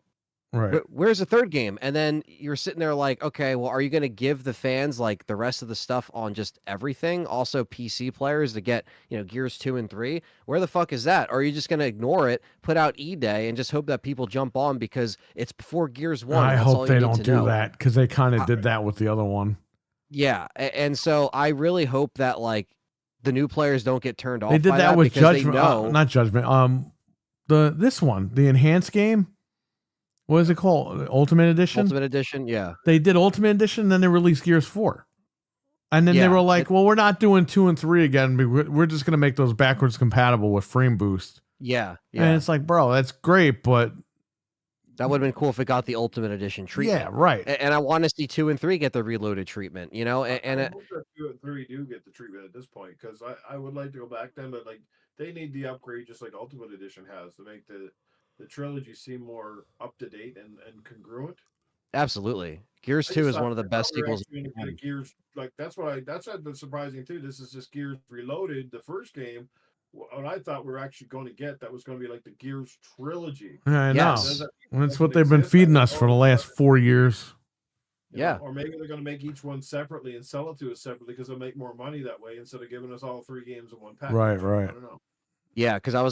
Right. Where's the third game? And then you're sitting there like, okay, well, are you going to give the fans like the rest of the stuff on just everything? Also PC players to get, you know, Gears 2 and 3. Where the fuck is that? Or are you just going to ignore it, put out E-Day, and just hope that people jump on because it's before Gears 1? I hope they don't do that, because they kind of did that with the other one. Yeah. And so I really hope that like the new players don't get turned off. They did by that with because Judgment. Not Judgment. This one, the enhanced game. What is it called? Ultimate Edition? Ultimate Edition, yeah. They did Ultimate Edition, and then they released Gears 4. And then they were like, well, we're not doing 2 and 3 again. We're just going to make those backwards compatible with Frame Boost. Yeah. And it's like, bro, that's great, but That would have been cool if it got the Ultimate Edition treatment. Yeah, right. And I want to see 2 and 3 get the reloaded treatment, you know? And I hope that 2 and 3 do get the treatment at this point, because I would like to go back then, but like they need the upgrade just like Ultimate Edition has to make the trilogy seem more up to date and congruent. absolutely. Gears 2 is one of the best sequels. Gears, like that's what's surprising too. This is just Gears Reloaded, the first game. What I thought we were actually going to get that was going to be like the Gears trilogy. I Yes. know. That's what they've been feeding us for the last 4 years. Yeah. Or maybe they're going to make each one separately and sell it to us separately because they'll make more money that way instead of giving us all 3 games in one package. Right. I don't know. Yeah, because I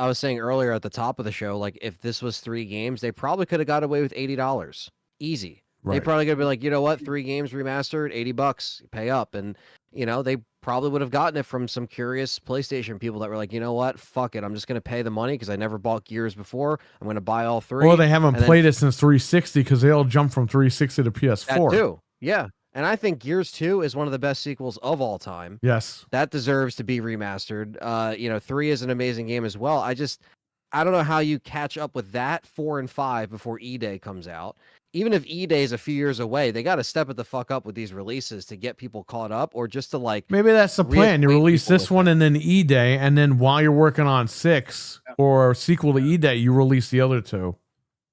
was saying earlier at the top of the show, like if this was 3 games, they probably could have got away with $80. Easy. They Right. probably could be like, you know what, 3 games remastered, $80, pay up. And, you know, they probably would have gotten it from some curious PlayStation people that were like, you know what, fuck it. I'm just going to pay the money because I never bought Gears before. I'm going to buy all 3. Well, they haven't and played it since 360 because they all jumped from 360 to that PS4. too. Yeah. And I think Gears 2 is one of the best sequels of all time. Yes. That deserves to be remastered. You know, 3 is an amazing game as well. I don't know how you catch up with that 4 and 5 before E-Day comes out. Even if E-Day is a few years away, they got to step it the fuck up with these releases to get people caught up, or just to like Maybe that's the plan. You reacquaint release people this with one it. and then E-Day, and then while you're working on 6 or sequel to E-Day, you release the other 2.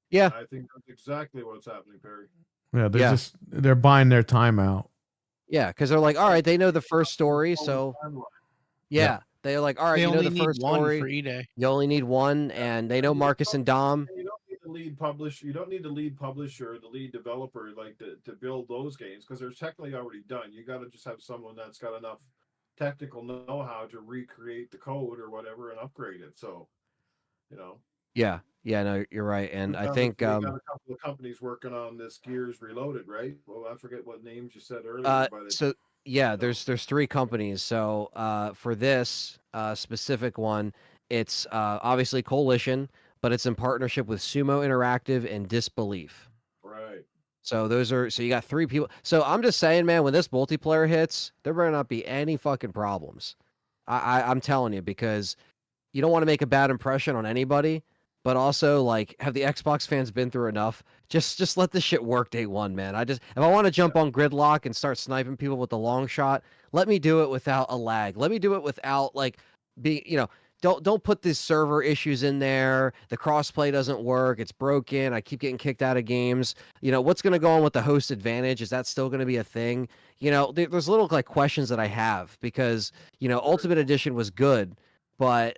Yeah, I think that's exactly what's happening, Perry. Yeah, they're Yeah. they're buying their time out. yeah, because they're like, all right, they know the first story, so yeah, they're like, all right, They you know only the need first one story. for E-Day. You only need one, and they know Marcus and Dom. You don't need the lead publisher. You don't need the lead publisher, or the lead developer, like to build those games because they're technically already done. You got to just have someone that's got enough technical know-how to recreate the code or whatever and upgrade it. So, you know. Yeah, no, you're right, and I we think got a couple of companies working on this Gears Reloaded, right? Well, I forget what names you said earlier. But so yeah, there's 3 companies. So for this specific one, it's obviously Coalition, but it's in partnership with Sumo Interactive and Disbelief. right. So so you got 3 people. So I'm just saying, man, when this multiplayer hits, there better not be any fucking problems. I'm telling you, because you don't want to make a bad impression on anybody, but also like, have the Xbox fans been through enough? Just let this shit work day one, man. If I want to jump on Gridlock and start sniping people with the long shot, let me do it without a lag. Let me do it without like being, you know, don't put these server issues in there. The crossplay doesn't work. It's broken. I keep getting kicked out of games. You know, what's going to go on with the host advantage? Is that still going to be a thing? You know, there's little like questions that I have because, you know, Ultimate Edition was good, but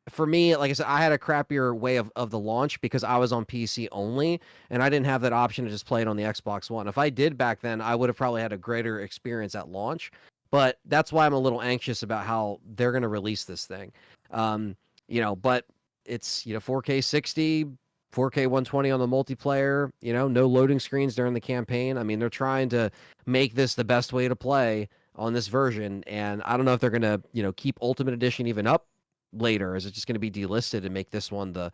for me, like I said, I had a crappier way of the launch because I was on PC only, and I didn't have that option to just play it on the Xbox One. If I did back then, I would have probably had a greater experience at launch. But that's why I'm a little anxious about how they're going to release this thing. You know, but it's, you know, 4K 60, 4K 120 on the multiplayer, you know, no loading screens during the campaign. I mean, they're trying to make this the best way to play on this version. And I don't know if they're going to, you know, keep Ultimate Edition even up later. Is it just going to be delisted and make this one the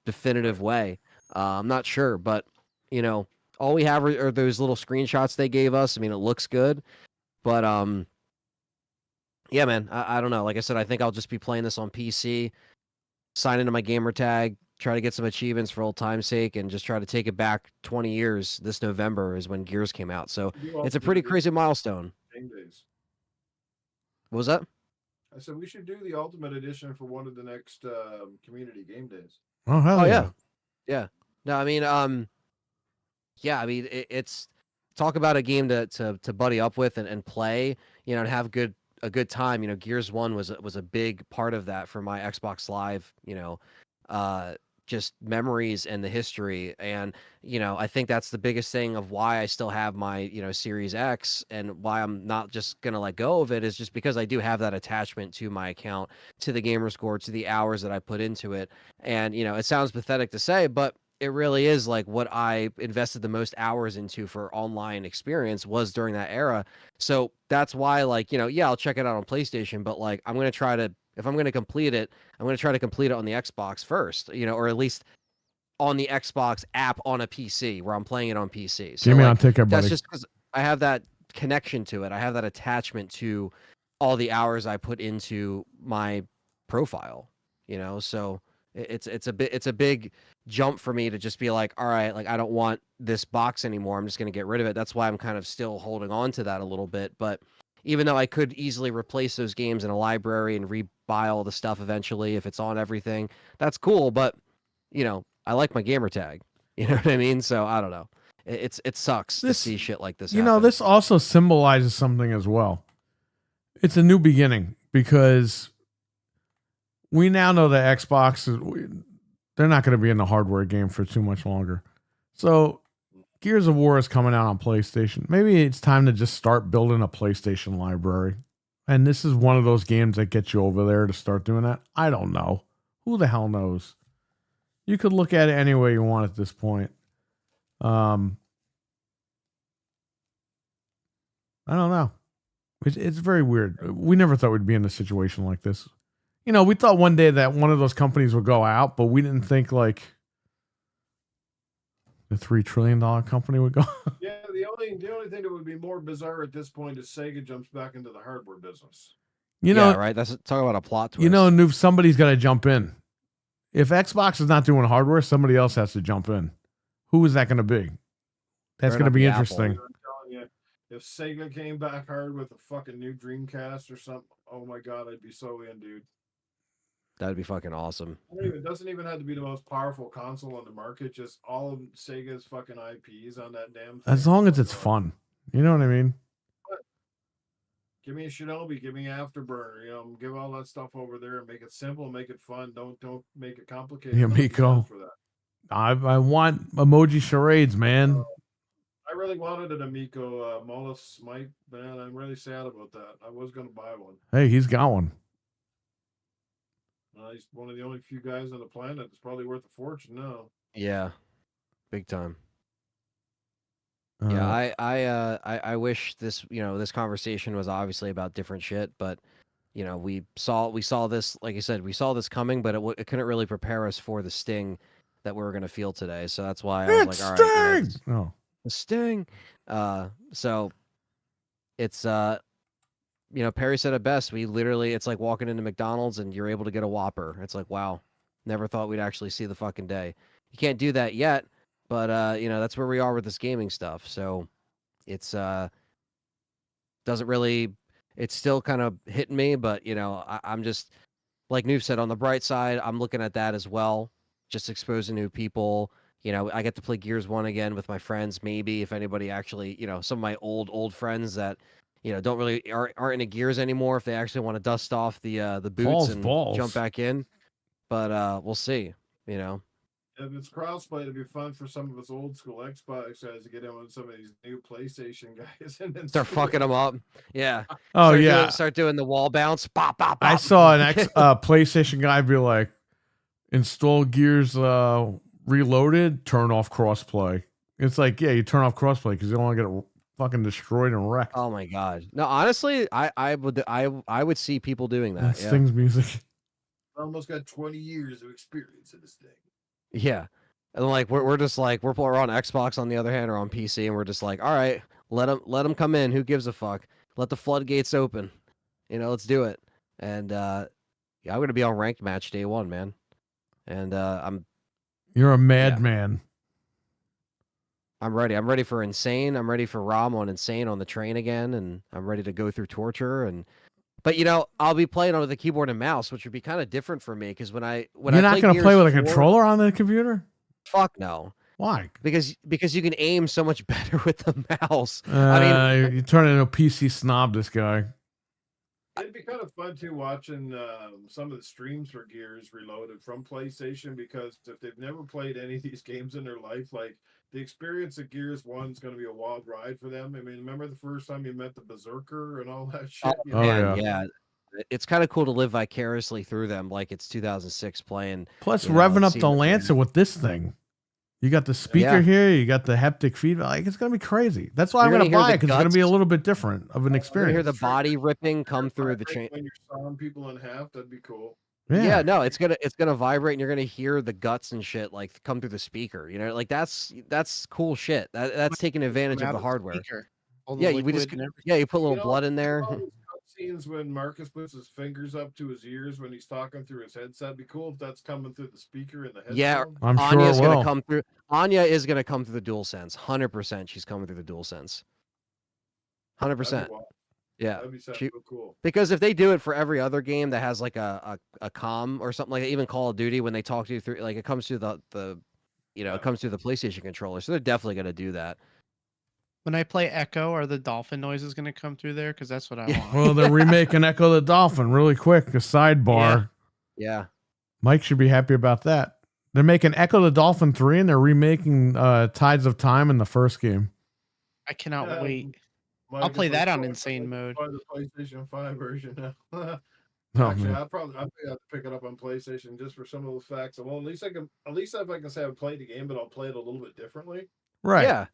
definitive way? I'm not sure, but, you know, all we have are those little screenshots they gave us. I mean, it looks good. But yeah, man, I don't know. Like I said, I think I'll just be playing this on PC, sign into my gamer tag, try to get some achievements for old time's sake, and just try to take it back 20 years. This November is when Gears came out, so it's a pretty crazy milestone. Game days. What was that? I said we should do the Ultimate Edition for one of the next community game days. Oh, hell yeah. Yeah. No, I mean, yeah, I mean, it's talk about a game to buddy up with and play, you know, and have a good time. You know, Gears 1 was a big part of that for my Xbox Live, you know, just memories and the history. And, you know, I think that's the biggest thing of why I still have my, you know, Series X and why I'm not just going to let go of it is just because I do have that attachment to my account, to the gamer score, to the hours that I put into it. And, you know, it sounds pathetic to say, but it really is like what I invested the most hours into for online experience was during that era. So that's why, like, you know, yeah, I'll check it out on PlayStation, but like, I'm going to try to, if I'm going to complete it, I'm going to try to complete it on the Xbox first, you know, or at least on the Xbox app on a PC where I'm playing it on PC. So Give me like, on ticket, buddy. that's just because I have that connection to it. I have that attachment to all the hours I put into my profile, you know, so It's a big jump for me to just be like, all right, like I don't want this box anymore. I'm just gonna get rid of it. That's why I'm kind of still holding on to that a little bit. But even though I could easily replace those games in a library and rebuy all the stuff eventually if it's on everything, that's cool. But I like my gamer tag. You know what I mean? So I don't know. It sucks to see shit like this. Happen. This also symbolizes something as well. It's a new beginning because we now know that Xbox they're not going to be in the hardware game for too much longer. So Gears of War is coming out on PlayStation. Maybe it's time to just start building a PlayStation library. And this is one of those games that gets you over there to start doing that. I don't know. Who the hell knows? You could look at it any way you want at this point. I don't know. It's very weird. We never thought we'd be in a situation like this. We thought one day that one of those companies would go out, but we didn't think like the $3 trillion company would go. Yeah, the only thing that would be more bizarre at this point is Sega jumps back into the hardware business. Yeah, right. That's talk about a plot twist. Noob, somebody's got to jump in. If Xbox is not doing hardware, somebody else has to jump in. Who is that going to be? That's going to be interesting. I'm telling you, if Sega came back hard with a fucking new Dreamcast or something, oh my god, I'd be so in, dude. That'd be fucking awesome. It doesn't even have to be the most powerful console on the market. Just all of Sega's fucking IPs on that damn thing. As long as it's fun. You know what I mean? Give me a Shinobi, give me Afterburner, give all that stuff over there and make it simple, make it fun. Don't make it complicated. Yeah, Miko. For that. I want emoji charades, man. I really wanted an Amico Molus Smite, man. I'm really sad about that. I was gonna buy one. Hey, he's got one. He's one of the only few guys on the planet that's probably worth a fortune now. Yeah, big time. Yeah, I wish this this conversation was obviously about different shit, but we saw this, like I said, we saw this coming, but it couldn't really prepare us for the sting that we were gonna feel today. So that's why I was like, all right, the sting. So it's Perry said it best. We literally, it's like walking into McDonald's and you're able to get a Whopper. It's like, wow, never thought we'd actually see the fucking day. You can't do that yet, but that's where we are with this gaming stuff. So it's doesn't really, it's still kind of hitting me, but I'm just, like Noob said, on the bright side, I'm looking at that as well. Just exposing new people. I get to play Gears 1 again with my friends. Maybe if anybody actually, some of my old friends that don't really aren't into Gears anymore, if they actually want to dust off the boots and jump back in. But we'll see. If it's crossplay, it'd be fun for some of us old school Xbox guys to get in with some of these new PlayStation guys and then start fucking them up. Yeah. Oh yeah. Start doing the wall bounce. Pop, pop, pop. I saw an PlayStation guy be like, install Gears Reloaded, turn off crossplay. It's like, yeah, you turn off crossplay because you don't want to get fucking destroyed and wrecked. Oh my god. No, honestly, I would see people doing that. That Sting's music. I almost got 20 years of experience in this thing. Yeah. And like we're just like we're on Xbox on the other hand or on PC and we're just like, all right, let them come in. Who gives a fuck? Let the floodgates open. Let's do it. And I'm gonna be on ranked match day 1, man. And you're a madman. I'm ready. I'm ready for Insane. I'm ready for Rom on Insane on the train again, and I'm ready to go through Torture. But I'll be playing on the keyboard and mouse, which would be kind of different for me because when you're not going to play with a controller on the computer. Fuck no. Why? Because you can aim so much better with the mouse. You turn into a PC snob. This guy. It'd be kind of fun too watching some of the streams for Gears Reloaded from PlayStation because if they've never played any of these games in their life, like the experience of Gears 1 is going to be a wild ride for them. I mean, remember the first time you met the Berserker and all that shit? Yeah. It's kind of cool to live vicariously through them, like it's 2006 playing. Plus, revving up the Lancer with this thing. You got the speaker here. You got the haptic feedback. Like, it's going to be crazy. That's why I'm going to buy it because it's going to be a little bit different of an experience. Hear the body ripping come through the chain. When you're sawing people in half, that'd be cool. Yeah, no, it's gonna vibrate and you're gonna hear the guts and shit like come through the speaker. Like that's cool shit. That's taking advantage of the hardware. Yeah, you put a little blood in there. scenes when Marcus puts his fingers up to his ears when he's talking through his headset. It'd be cool if that's coming through the speaker in the headphone. Yeah, I'm sure Anya's it gonna will. come through. Anya is gonna come through the DualSense. 100%. She's coming through the DualSense. 100%. Yeah. That'd be so cool. Because if they do it for every other game that has like a comm or something like that, even Call of Duty, when they talk to you through, like it comes through it comes through the PlayStation controller. So they're definitely gonna do that. When I play Echo, are the dolphin noises going to come through there? Because that's what I want. Well, they're remaking Echo the Dolphin really quick. A sidebar. Yeah. Mike should be happy about that. They're making Echo the Dolphin 3 and they're remaking Tides of Time in the first game. I cannot wait. Mike, I'll play if that I on play- insane mode. Play the PlayStation 5 version now. Oh, Actually, man. I think I have to pick it up on PlayStation just for some of those facts. Well, at least if I can say I've played the game, but I'll play it a little bit differently. Right. Yeah.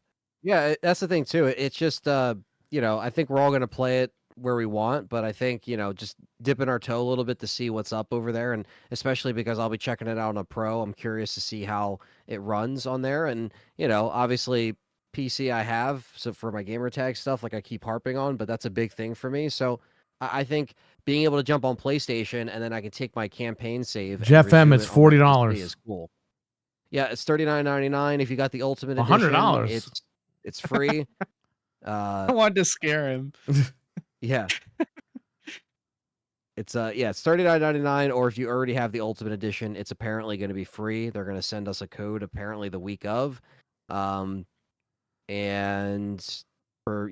Yeah, that's the thing too. It's just I think we're all gonna play it where we want, but I think, just dipping our toe a little bit to see what's up over there, and especially because I'll be checking it out on a pro. I'm curious to see how it runs on there. And, obviously PC I have, so for my gamer tag stuff, like I keep harping on, but that's a big thing for me. So I think being able to jump on PlayStation and then I can take my campaign save. and Jeff M, resume it's it on my $40. PC is cool. Yeah, it's $39.99 if you got the Ultimate $100. Edition. It's free. I wanted to scare him. Yeah. It's $39.99, or if you already have the Ultimate Edition, it's apparently going to be free. They're going to send us a code apparently the week of. And for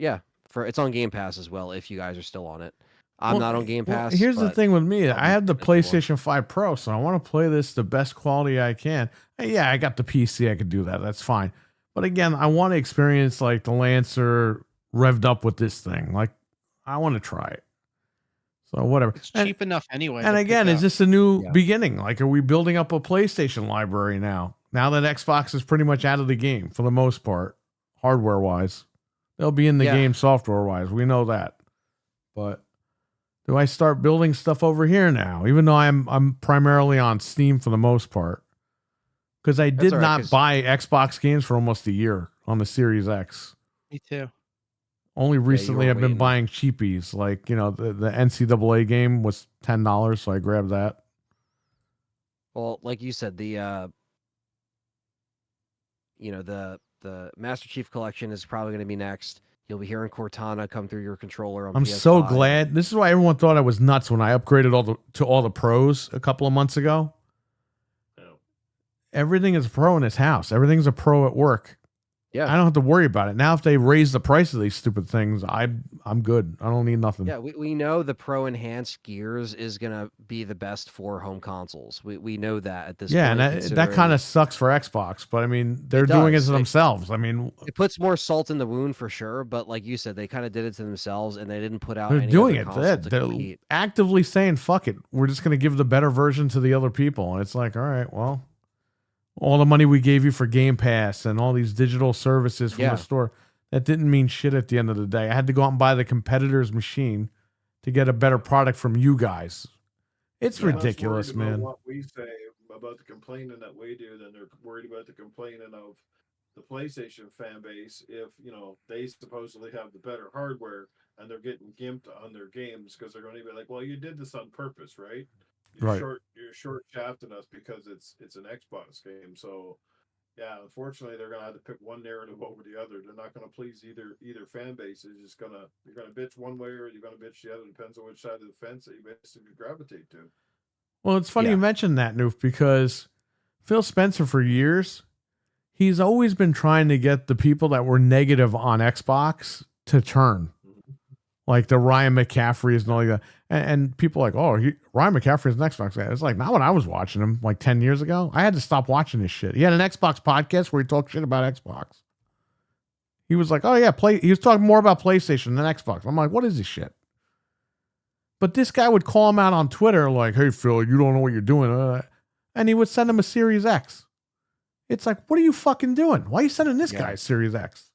it's on Game Pass as well if you guys are still on it. I'm not on Game Pass. Here's the but thing with me. I'll I have the be available. PlayStation 5 Pro, so I want to play this the best quality I can. And yeah, I got the PC. I could do that. That's fine. But again, I want to experience like the Lancer revved up with this thing. Like, I want to try it. So whatever. It's cheap enough anyway. And to again, pick is up. this a new Yeah. beginning? Like, are we building up a PlayStation library now? Now that Xbox is pretty much out of the game for the most part, hardware wise, they'll be in the Yeah. game software wise. We know that. But do I start building stuff over here now? Even though I'm primarily on Steam for the most part, because I did all right, not 'cause- buy Xbox games for almost a year on the Series X. Me too. Only recently were I've been waiting. buying cheapies. Like, the NCAA game was $10, so I grabbed that. Well, like you said, the Master Chief Collection is probably going to be next. You'll be hearing Cortana come through your controller on I'm PS5. so glad. This is why everyone thought I was nuts when I upgraded to all the pros a couple of months ago. No. Everything is a pro in this house. Everything's a pro at work. Yeah. I don't have to worry about it. Now, if they raise the price of these stupid things, I'm good. I don't need nothing. Yeah, we know the Pro Enhanced Gears is going to be the best for home consoles. We know that at this Yeah, point. and that considering kind of sucks for Xbox, but I mean, they're It doing it does. to themselves. I mean, it puts more salt in the wound for sure, but like you said, they kind of did it to themselves and they didn't put out they're any doing other it. console They're, to they're compete. actively saying, fuck it. We're just going to give the better version to the other people. And it's like, all right, well, all the money we gave you for Game Pass and all these digital services from Yeah. the store, that didn't mean shit at the end of the day. I had to go out and buy the competitor's machine to get a better product from you guys. It's They're less ridiculous, worried about man. What we say about the complaining that we do, than they're worried about the complaining of the PlayStation fan base. If they supposedly have the better hardware and they're getting gimped on their games because they're going to be like, "Well, you did this on purpose, right? Right. You're short shafting us because it's an Xbox game." So, yeah, unfortunately, they're gonna have to pick one narrative over the other. They're not gonna please either fan base. It's just you're gonna bitch one way or you're gonna bitch the other. Depends on which side of the fence that you basically gravitate to. Well, it's funny Yeah. you mentioned that, Noof, because Phil Spencer, for years, he's always been trying to get the people that were negative on Xbox to turn. Like the Ryan McCaffreys and all that. And people are like, oh, Ryan McCaffrey's an Xbox guy. It's like, not when I was watching him like 10 years ago. I had to stop watching this shit. He had an Xbox podcast where he talked shit about Xbox. He was like, oh, yeah, he was talking more about PlayStation than Xbox. I'm like, what is this shit? But this guy would call him out on Twitter like, hey, Phil, you don't know what you're doing. And he would send him a Series X. It's like, what are you fucking doing? Why are you sending this guy a Series X?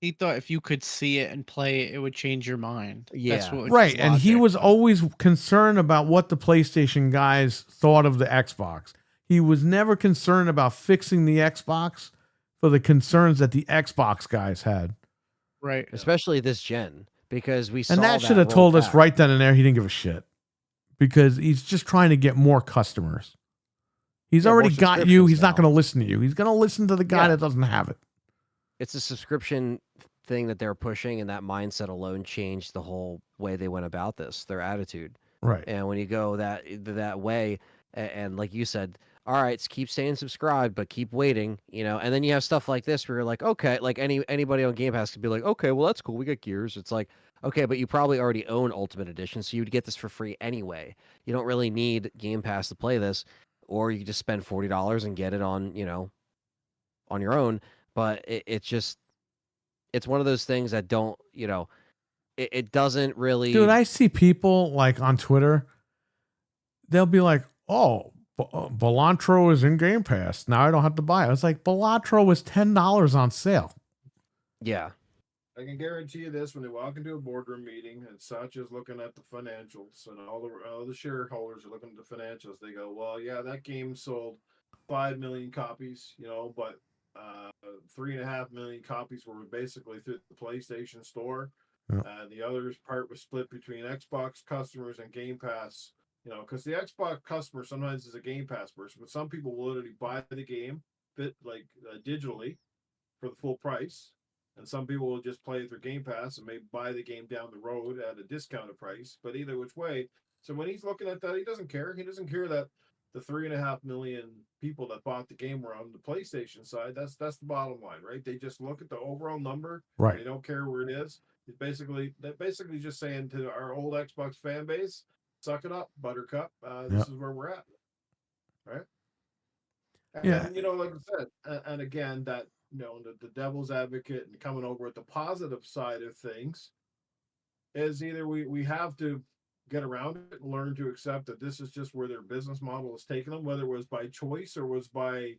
He thought if you could see it and play it, it would change your mind. That's Yeah. what Right. his And he logic was always concerned about what the PlayStation guys thought of the Xbox. He was never concerned about fixing the Xbox for the concerns that the Xbox guys had. right. Especially this gen. because we saw And that should have roll told us back. right then and there he didn't give a shit because he's just trying to get more customers. He's Yeah, more already got you. subscriptions He's not now. going to listen to you. He's going to listen to the guy Yeah. that doesn't have it. It's a subscription thing that they're pushing, and that mindset alone changed the whole way they went about this, their attitude. Right. And when you go that way, and like you said, all right, keep staying subscribed, but keep waiting, and then you have stuff like this where you're like, okay, like anybody on Game Pass could be like, okay, well, that's cool, we get Gears. It's like, okay, but you probably already own Ultimate Edition, so you would get this for free anyway. You don't really need Game Pass to play this, or you just spend $40 and get it on on your own. But it's one of those things that don't, it doesn't really. Dude, I see people like on Twitter, they'll be like, oh, Belantro is in Game Pass. Now I don't have to buy it. It's like Belantro was $10 on sale. Yeah. I can guarantee you this: when they walk into a boardroom meeting and Satya's looking at the financials and all the shareholders are looking at the financials, they go, "Well, yeah, that game sold 5 million copies, but 3.5 million copies were basically through the PlayStation Store, Yeah. and the other part was split between Xbox customers and Game Pass." Because the Xbox customer sometimes is a Game Pass person, but some people will literally buy the game, digitally, for the full price. And some people will just play it through Game Pass and maybe buy the game down the road at a discounted price. But either which way, so when he's looking at that, he doesn't care. He doesn't care that the 3.5 million people that bought the game were on the PlayStation side. That's the bottom line, right? They just look at the overall number. Right. They don't care where it is. They're basically just saying to our old Xbox fan base, suck it up, Buttercup. This is where we're at, right? And, Yeah. like I said, and again, that the devil's advocate and coming over at the positive side of things is either we have to get around it and learn to accept that this is just where their business model has taken them, whether it was by choice or was by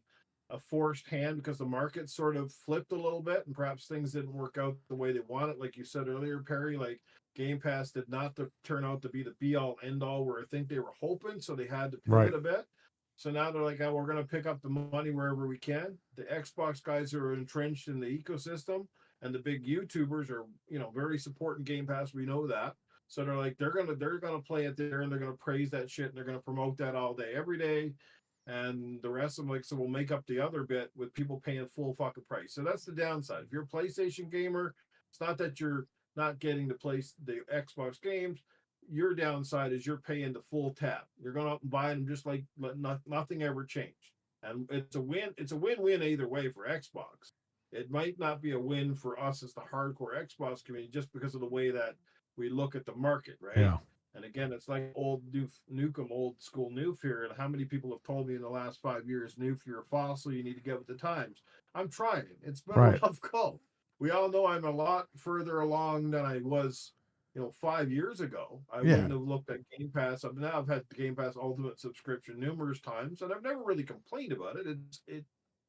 a forced hand because the market sort of flipped a little bit and perhaps things didn't work out the way they wanted. Like you said earlier, Perry, like Game Pass did not turn out to be the be all end all where I think they were hoping, so they had to pivot a bit. So now they're like, oh, we're going to pick up the money wherever we can. The Xbox guys are entrenched in the ecosystem, and the big YouTubers are, very supporting Game Pass. We know that. So they're like, they're gonna play it there, and they're gonna praise that shit, and they're gonna promote that all day, every day. And the rest of them, so we'll make up the other bit with people paying full fucking price. So that's the downside. If you're a PlayStation gamer, it's not that you're not getting the Xbox games. Your downside is you're paying the full tab. You're going out and buying them just like nothing ever changed. And it's a win. It's a win-win either way for Xbox. It might not be a win for us as the hardcore Xbox community just because of the way that we look at the market, right? Yeah. And again, it's like old Nukem, old school Noof here. And how many people have told me in the last 5 years, Noof, you're a fossil, you need to get with the times. I'm trying. It's been a rough go. We all know I'm a lot further along than I was 5 years ago. I wouldn't have looked at Game Pass. Now I've had the Game Pass Ultimate subscription numerous times, and I've never really complained about it.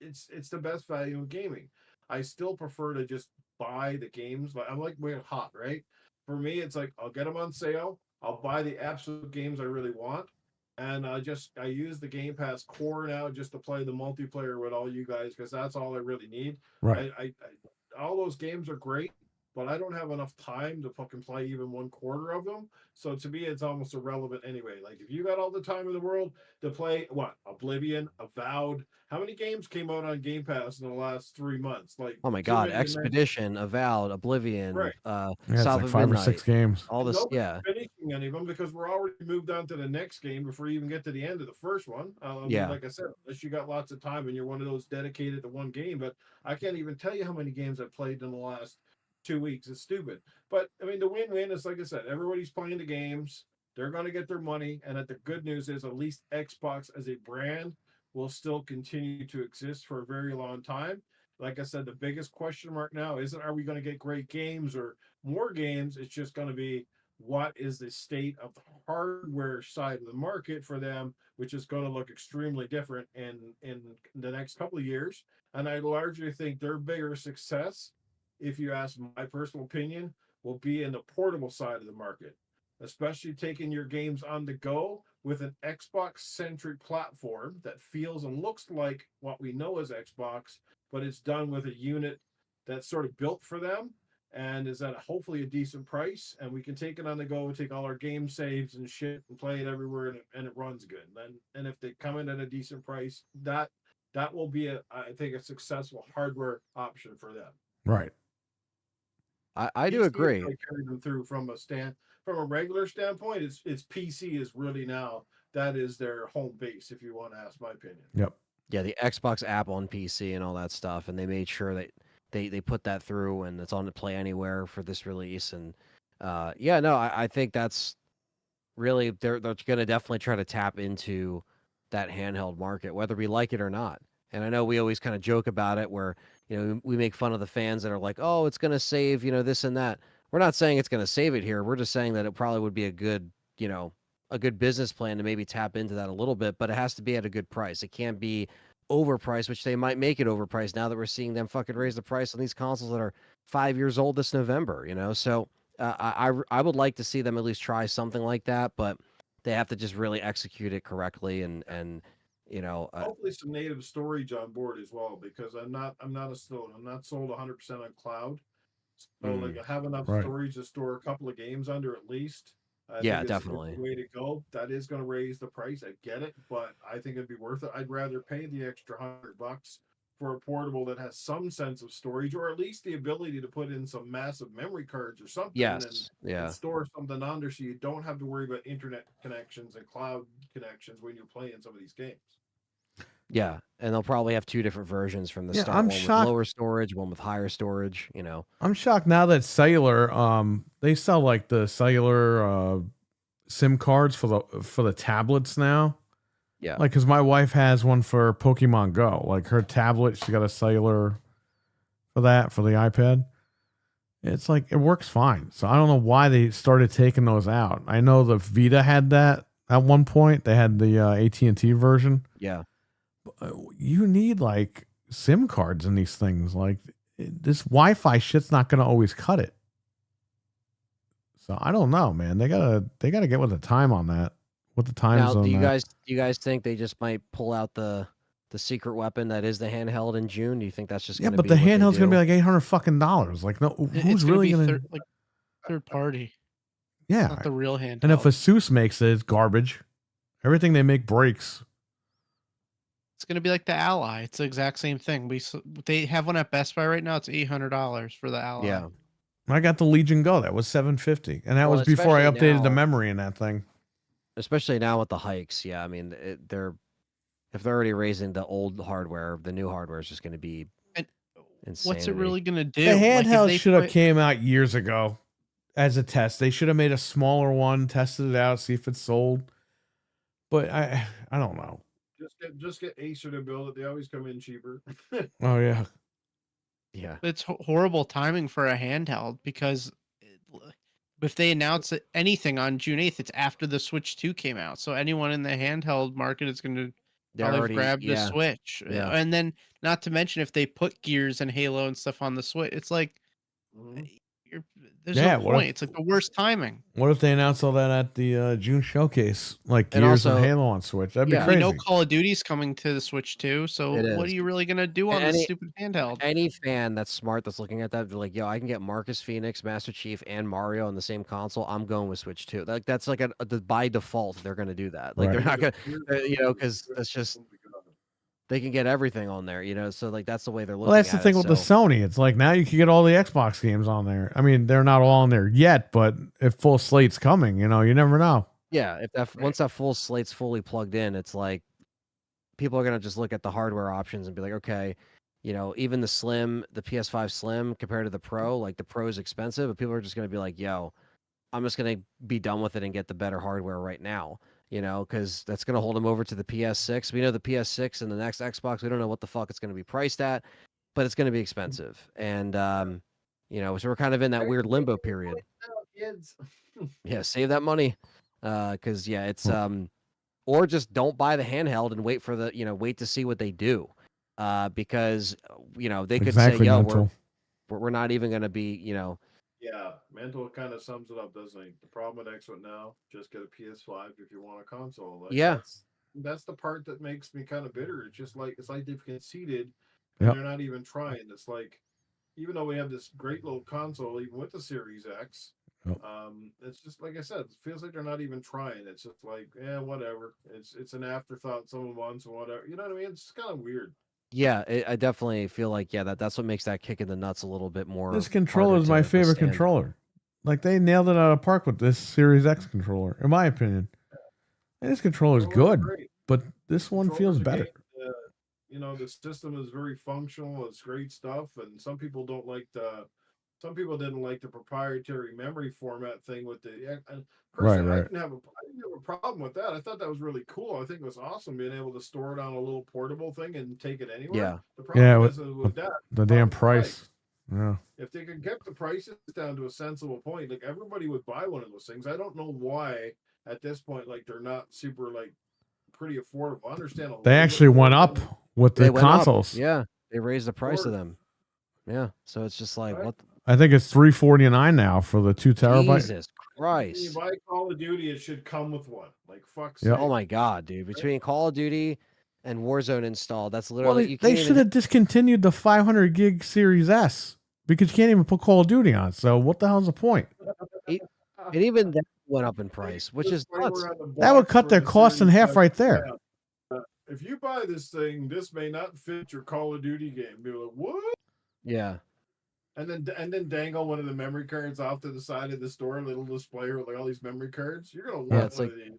It's the best value in gaming. I still prefer to just buy the games. I'm like way hot, right? For me, it's like I'll get them on sale. I'll buy the absolute games I really want, and I use the Game Pass core now just to play the multiplayer with all you guys because that's all I really need. Right. I all those games are great, but I don't have enough time to fucking play even 1/4 of them. So to me, it's almost irrelevant anyway. Like if you got all the time in the world to play Oblivion, Avowed, how many games came out on Game Pass in the last 3 months? Like, oh my god, Expedition, Avowed, Oblivion, right. It's South like of 5 Midnight, or 6 games. all this, Nobody's finishing any of them because we're already moved on to the next game before you even get to the end of the first one. Like I said, unless you got lots of time and you're one of those dedicated to one game, but I can't even tell you how many games I've played in the last 2 weeks. It's stupid. But I mean, the win-win is, like I said, everybody's playing the games. They're going to get their money. And the good news is at least Xbox as a brand will still continue to exist for a very long time. Like I said, the biggest question mark now isn't are we going to get great games or more games? It's just going to be what is the state of the hardware side of the market for them, which is going to look extremely different in the next couple of years. And I largely think their bigger success, if you ask my personal opinion, will be in the portable side of the market, especially taking your games on the go with an Xbox-centric platform that feels and looks like what we know as Xbox, but it's done with a unit that's sort of built for them. and is at hopefully a decent price, and we can take it on the go, take all our game saves and shit, and play it everywhere, and it runs good. And if they come in at a decent price, that will be I think a successful hardware option for them. Right. I do PC is agree. gonna carry them through from a regular standpoint. It's PC is really now that is their home base, if you want to ask my opinion. Yep. Yeah, the Xbox app on PC and all that stuff, and they made sure that they put that through, and it's on the Play Anywhere for this release. And yeah, no, I think that's really they're going to definitely try to tap into that handheld market, whether we like it or not. And I know we always kind of joke about it, where we make fun of the fans that are like, "Oh, it's going to save this and that." We're not saying it's going to save it here. We're just saying that it probably would be a good business plan to maybe tap into that a little bit, but it has to be at a good price. It can't be overpriced, which they might make it overpriced now that we're seeing them fucking raise the price on these consoles that are 5 years old this November. So I would like to see them at least try something like that, but they have to just really execute it correctly and hopefully some native storage on board as well, because I'm not sold 100% on cloud. So like I have enough storage to store a couple of games under at least. I yeah, think definitely. it's the way to go. That is going to raise the price. I get it, but I think it'd be worth it. I'd rather pay the extra $100 for a portable that has some sense of storage, or at least the ability to put in some massive memory cards or something. Yes. And store something under, so you don't have to worry about internet connections and cloud connections when you're playing some of these games. Yeah, and they'll probably have two different versions from the start. I'm one shocked. with lower storage, one with higher storage. I'm shocked now that cellular, they sell like the cellular SIM cards for the tablets now. Yeah, like because my wife has one for Pokemon Go. Like her tablet, she got a cellular for the iPad. It's like it works fine. So I don't know why they started taking those out. I know the Vita had that at one point. They had the AT&T version. yeah. You need like SIM cards in these things. Like this Wi-Fi shit's not going to always cut it. So I don't know, man. They gotta get with the time on that. With the time Now, zone. do you guys think they just might pull out the secret weapon that is the handheld in June? Do you think that's just Yeah, going to but be the what they handheld's gonna be do? like $800 Like, no, It's who's really gonna? third party, Yeah, not the real handheld. and if Asus makes it, it's garbage. Everything they make breaks. It's gonna be like the Ally. It's the exact same thing. They have one at Best Buy right now. It's $800 for the Ally. Yeah. I got the Legion Go. That was $750, and that Well, was before I especially updated the now- memory in that thing. Especially now with the hikes. Yeah, I mean, if they're already raising the old hardware, the new hardware is just going to be insane. What's it really gonna do? The Like, if handheld they should have put- came out years ago as a test. They should have made a smaller one, tested it out, see if it sold. But I don't know. Just get Acer to build it. They always come in cheaper. Oh yeah. Yeah. It's horrible timing for a handheld, because if they announce anything on June 8th, it's after the Switch 2 came out. So anyone in the handheld market is going to They're probably already grab the yeah. Switch. Yeah. And then, not to mention, if they put Gears and Halo and stuff on the Switch, it's like there's Yeah, no what point. if- It's like the worst timing. What if they announced all that at the June showcase, like And Gears also- and Halo on Switch? That'd be Yeah. We crazy. know Call of Duty's coming to the Switch too. So It what is. are you really going to do on this Any- stupid handheld? Any fan that's smart that's looking at that, they're like, yo, I can get Marcus Phoenix, Master Chief, and Mario on the same console. I'm going with Switch 2. That's like by default, they're going to do that. Like, Right. they're not going to, because that's just, they can get everything on there, so like that's the way they're looking Well, that's at the thing it, with the Sony. It's like now you can get all the Xbox games on there. I mean, they're not all on there yet, but if full slate's coming, you never know. Yeah, if once that full slate's fully plugged in, it's like people are gonna just look at the hardware options and be like, okay, even the Slim, the PS5 Slim compared to the Pro, like the Pro is expensive, but people are just gonna be like, yo, I'm just gonna be done with it and get the better hardware right now, because that's gonna hold them over to the PS6. We know the PS6 and the next Xbox, we don't know what the fuck it's gonna be priced at, but it's gonna be expensive, and so we're kind of in that weird limbo period. Kids. Yeah, save that money. Because it's or just don't buy the handheld and wait for wait to see what they do. Because they could say, yo, mental. we're not even gonna be, Yeah, mental kind of sums it up, doesn't it? The problem with Xbox now, just get a PS5 if you want a console. Like, Yeah. that's the part that makes me kind of bitter. It's like they've conceded, Yep. and they're not even trying. It's like even though we have this great little console, even with the Series X, Oh. it's just like I said, it feels like they're not even trying. It's just like, whatever. It's an afterthought someone wants or whatever. You know what I mean? It's kind of weird. Yeah, I definitely feel like that's what makes that kick in the nuts a little bit more. This controller harder is my to favorite withstand. controller. Like they nailed it out of the park with this Series X controller, in my opinion. And this controller is Controllers are good, great. but this one feels Controllers are better. great. The system is very functional. It's great stuff, and some people don't like some people didn't like the proprietary memory format thing with the. And personally, Right. I didn't have a problem with that. I thought that was really cool. I think it was awesome being able to store it on a little portable thing and take it anywhere. Yeah. The problem Yeah, is with that The damn price. Yeah. If they could get the prices down to a sensible point, like everybody would buy one of those things. I don't know why at this point, like they're not super like pretty affordable. I understand. They actually went up with the They went up. consoles. Yeah, they raised the price of course. them. Yeah, so it's just like Right. what? I think it's $349 now for the 2 terabyte. Jesus When you Christ! buy Call of Duty, it should come with one. Like fuck's Yeah. sake. Oh my God, dude! Between Call of Duty and Warzone installed, that's Well, literally they you can't should even. have discontinued the 500 gig Series S because you can't even put Call of Duty on. So what the hell's the point? And even that went up in price, which is nuts. That would cut their costs in half right there. If you buy this thing, this may not fit your Call of Duty game. Be like, what? Yeah, And then dangle one of the memory cards off to the side of the store, little display with like all these memory cards. You're gonna want Yeah, it's one like- of these.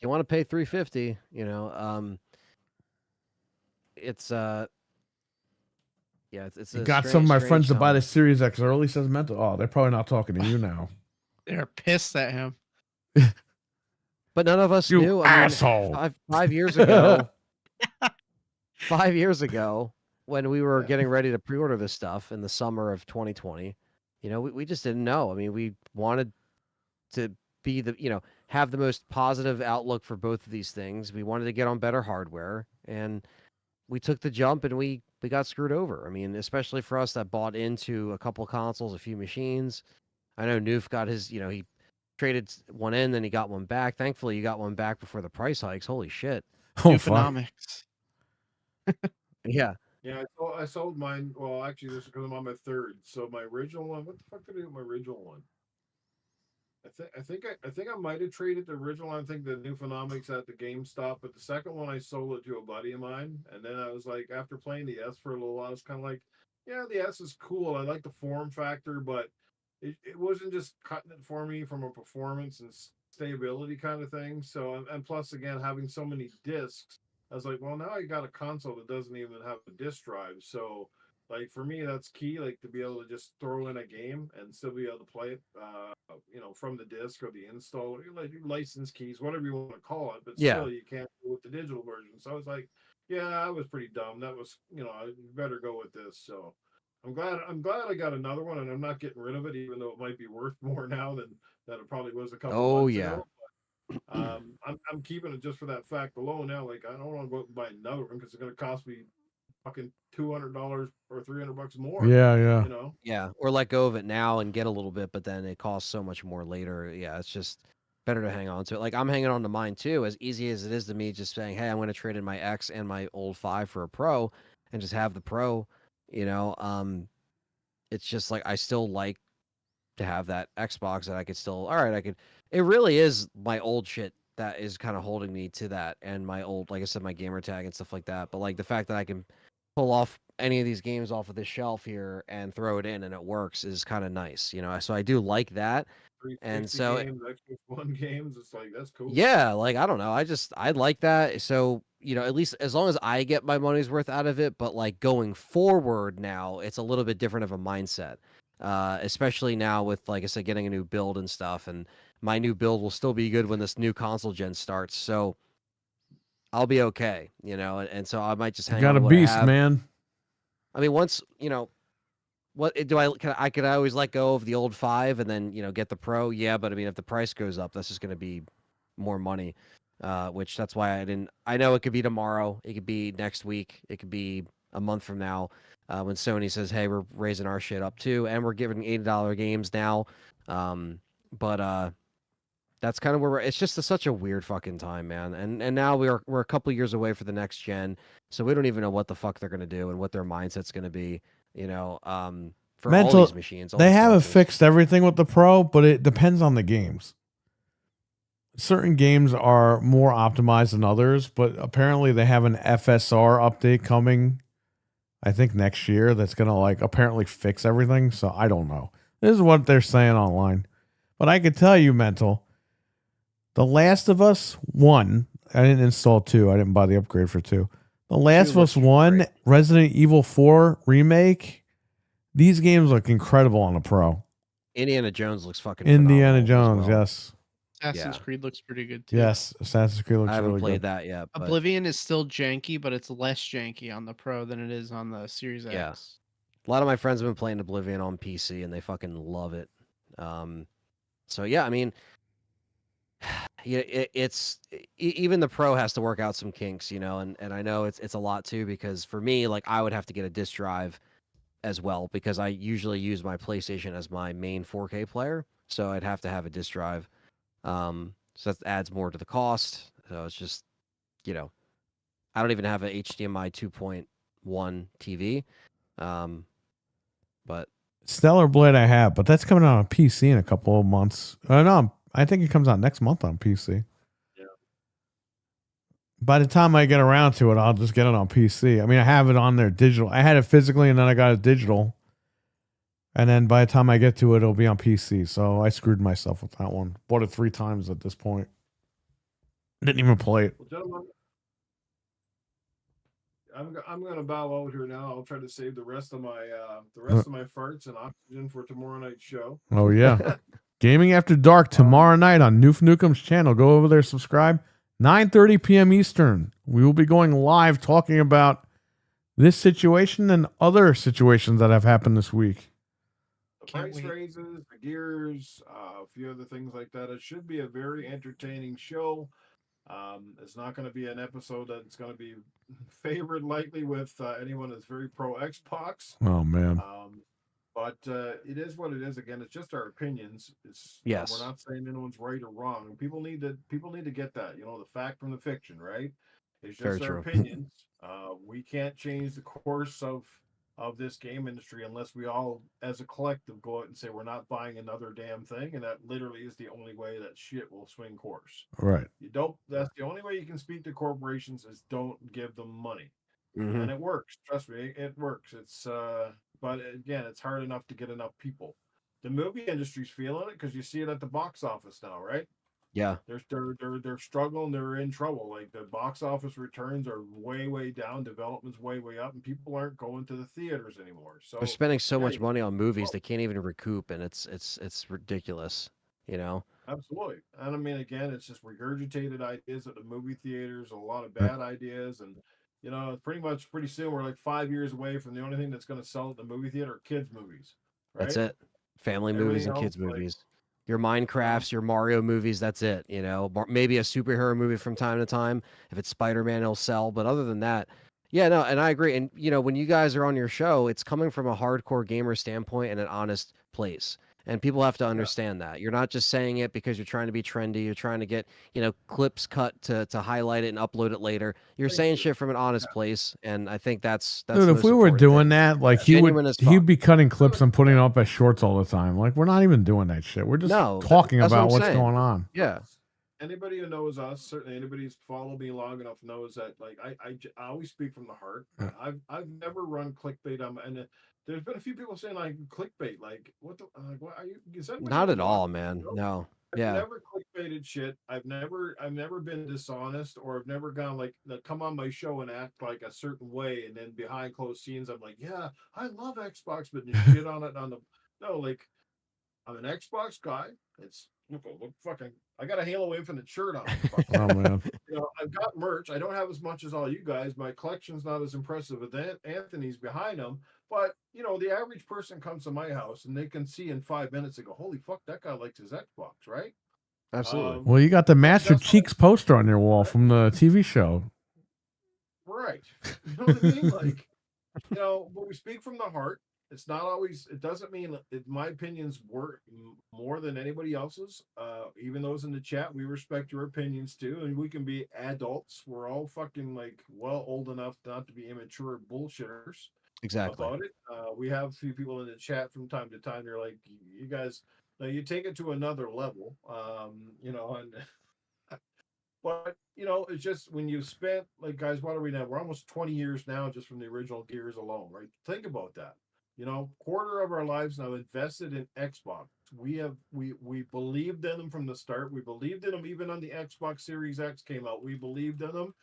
you want to pay $350, it's yeah, it's You a got strange- some of my strange friends to buy time. the Series X early, says Mental. Oh, they're probably not talking to you now. They're pissed at him. But none of us You knew. asshole. Five years ago, 5 years ago, when we were Yeah. getting ready to pre-order this stuff in the summer of 2020, we just didn't know. I mean, we wanted to be have the most positive outlook for both of these things. We wanted to get on better hardware, and we took the jump, and we got screwed over. I mean, especially for us that bought into a couple consoles, a few machines. I know Noof got his, he traded one in, then he got one back. Thankfully, he got one back before the price hikes. Holy shit. Oh, fuck. Economics. Yeah. Yeah, I sold mine. Well, actually, this is because I'm on my third. So my original one. What the fuck did I do with my original one? I think I might have traded the original one. I think the Newfonomics at the GameStop, but the second one I sold it to a buddy of mine. And then I was like, after playing the S for a little while, I was kind of like, yeah, the S is cool. I like the form factor, but it wasn't just cutting it for me from a performance and stability kind of thing. So and plus again having so many discs, I was like, well, now I got a console that doesn't even have a disc drive. So like for me, that's key. Like to be able to just throw in a game and still be able to play it, from the disc or the install, like license keys, whatever you want to call it. But Yeah. still, you can't do it with the digital version. So I was like, yeah, I was pretty dumb. That was, you better go with this. So I'm glad I got another one, and I'm not getting rid of it, even though it might be worth more now than it probably was a couple. Oh, months yeah. ago. I'm keeping it just for that fact alone now. Like I don't want to go out and buy another one because it's going to cost me fucking $200 or $300 more. Yeah. Yeah, or let go of it now and get a little bit, but then it costs so much more later. Yeah, it's just better to hang on to it. Like I'm hanging on to mine too, as easy as it is to me just saying, hey, I'm going to trade in my X and my old 5 for a Pro and just have the Pro, it's just like I still like to have that Xbox that I could still, all right, it really is my old shit that is kind of holding me to that, and my old, like I said, my gamer tag and stuff like that. But like the fact that I can pull off any of these games off of this shelf here and throw it in and it works is kind of nice, So I do like that. And 360 so games, Xbox One games, it's like that's cool. yeah, like I don't know, I like that. So at least as long as I get my money's worth out of it. But like going forward now, it's a little bit different of a mindset, especially now with, like I said, getting a new build and stuff. And my new build will still be good when this new console gen starts. So I'll be okay, And so I might just hang You got on a to what I beast, have. man. I mean, once what do I could always let go of the old 5 and then get the Pro. Yeah, but I mean, if the price goes up, that's just going to be more money. Which that's why I know it could be tomorrow, it could be next week, it could be a month from now, when Sony says, hey, we're raising our shit up too, and we're giving $80 games now. But that's kind of where it's just such a weird fucking time, man. And now we're a couple years away for the next gen, so we don't even know what the fuck they're gonna do and what their mindset's gonna be. for all Mental- these machines. all They these haven't launches. fixed everything with the Pro, but it depends on the games. Certain games are more optimized than others, but apparently they have an FSR update coming, I think next year, that's gonna like apparently fix everything. So I don't know. This is what they're saying online. But I could tell you, Mental, The Last of Us 1, I didn't install 2. I didn't buy the upgrade for 2. The Last of Us looks 1, great. Resident Evil 4 remake, these games look incredible on the Pro. Indiana Jones looks fucking Indiana phenomenal as Jones, well. yes. Assassin's Yeah. Creed looks pretty good too. Yes, Assassin's Creed looks I haven't really played good. that yet. But Oblivion is still janky, but it's less janky on the Pro than it is on the Series Yeah. X. a lot of my friends have been playing Oblivion on PC and they fucking love it. So yeah, I mean, yeah, even the Pro has to work out some kinks, you know, and I know it's a lot too, because for me, like, I would have to get a disc drive as well, because I usually use my PlayStation as my main 4K player, so I'd have to have a disc drive. So that adds more to the cost. So it's just, you know, I don't even have a HDMI 2.1 TV. But Stellar Blade I have, but that's coming out on PC in a couple of months. No, I think it comes out next month on PC. Yeah. By the time I get around to it, I'll just get it on PC. I mean, I have it on there digital. I had it physically and then I got it digital. And then by the time I get to it, it'll be on PC. So I screwed myself with that one. Bought it 3 times at this point. Didn't even play it. Well, gentlemen, I'm gonna bow out here now. I'll try to save the rest of my farts and oxygen for tomorrow night's show. Oh, yeah. Gaming After Dark tomorrow night on Noof Nukem's channel. Go over there, subscribe. 9:30 p.m. Eastern. We will be going live talking about this situation and other situations that have happened this week. The Can't price wait. raises, the gears, a few other things like that. It should be a very entertaining show. It's not going to be an episode that's going to be favored lightly with anyone that's very pro Xbox. Oh, man. But it is what it is. Again, it's just our opinions. It's Yes. we're not saying anyone's right or wrong. People need to get that. You know, the fact from the fiction, right? It's just Very our true. opinions. We can't change the course of this game industry unless we all, as a collective, go out and say we're not buying another damn thing, and that literally is the only way that shit will swing course. Right. You don't. That's the only way you can speak to corporations is don't give them money. Mhm. And it works. Trust me, it works. It's but again, it's hard enough to get enough people. The movie industry's feeling it because you see it at the box office now, right? Yeah. They're struggling. They're in trouble. Like the box office returns are way down. Development's way up, and people aren't going to the theaters anymore. So They're spending so yeah, much you- money on movies they can't even recoup, and it's ridiculous, you know. absolutely. And I mean, again, it's just regurgitated ideas at the movie theaters. A lot of bad ideas, and you know, pretty soon we're like 5 years away from the only thing that's going to sell at the movie theater are kids movies. Right? That's it. Family movies and Everything kids else, like- movies. Your Minecrafts, your Mario movies, that's it. You know, maybe a superhero movie from time to time. If it's Spider-Man, it'll sell. But other than that, yeah, no, and I agree. And, you know, when you guys are on your show, it's coming from a hardcore gamer standpoint and an honest place. And people have to understand that. You're not just saying it because you're trying to be trendy. You're trying to get, you know, clips cut to highlight it and upload it later. You're saying shit from an honest place. And I think that's Dude, the if most we were important doing thing. that, like Genuine as he'd fuck. be cutting clips and putting it up as shorts all the time. Like we're not even doing that shit. We're just No, talking that's what about I'm what's saying. going on. Yeah. Anybody who knows us, certainly anybody who's followed me long enough knows that like I always speak from the heart. Yeah. I've never run clickbait on and there's been a few people saying like clickbait, like what the like what are you? Is that what Not you at want? all, man. Nope. No. I've Yeah. never clickbaited shit. I've never been dishonest, or I've never gone like come on my show and act like a certain way, and then behind closed scenes I'm like, yeah, I love Xbox, but you shit on it on the no, like I'm an Xbox guy. It's look fucking. I got a Halo Infinite shirt on. Oh man. You know, I've got merch. I don't have as much as all you guys. My collection's not as impressive as Anthony's behind them. But you know, the average person comes to my house and they can see in 5 minutes and go, "Holy fuck, that guy likes his Xbox, right?" Absolutely. Well, you got the Master that's Cheeks poster on your wall from the TV show. Right. You know what I mean? Like, you know, but we speak from the heart. It's not always. It doesn't mean my opinions work more than anybody else's. Even those in the chat, we respect your opinions too, and we can be adults. We're all fucking like well old enough not to be immature bullshitters. Exactly. about it. We have a few people in the chat from time to time. They're like, you guys, now you take it to another level, and but it's just when you spent, like, guys, what are we now? We're almost 20 years now just from the original Gears alone, right? Think about that. Quarter of our lives now invested in Xbox. We believed in them from the start. We believed in them even on the Xbox Series X came out. We believed in them,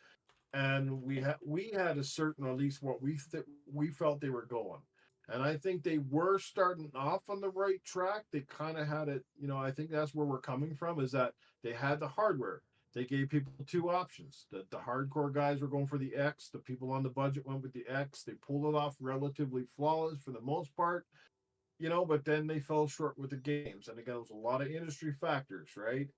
and we had a certain, at least what we felt they were going. And I think they were starting off on the right track. They kind of had it, I think that's where we're coming from, is that they had the hardware. They gave people two options. The hardcore guys were going for the X. The people on the budget went with the X. They pulled it off relatively flawless for the most part, but then they fell short with the games. And again, it was a lot of industry factors, right?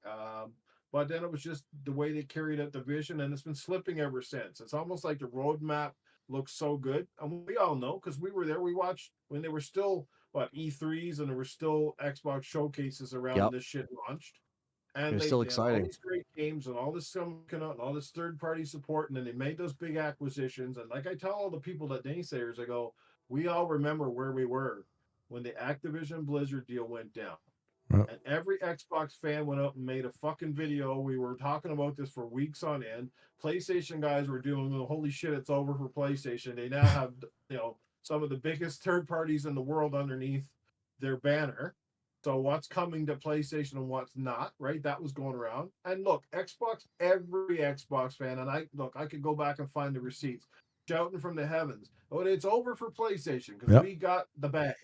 But then it was just the way they carried out the vision, and it's been slipping ever since. It's almost like the roadmap looks so good. And we all know, because we were there, we watched when they were still, E3s, and there were still Xbox showcases around when Yep. this shit launched. It And was they still had all exciting. these great games and all this coming out and all this third-party support, and then they made those big acquisitions. And like I tell all the people that naysayers, I go, we all remember where we were when the Activision Blizzard deal went down. Yep. And every Xbox fan went up and made a fucking video. We were talking about this for weeks on end. PlayStation guys were doing, holy shit, it's over for PlayStation. They now have, some of the biggest third parties in the world underneath their banner. So what's coming to PlayStation and what's not, right? That was going around. And look, Xbox, every Xbox fan, and I could go back and find the receipts, shouting from the heavens, oh, it's over for PlayStation because we got the bag,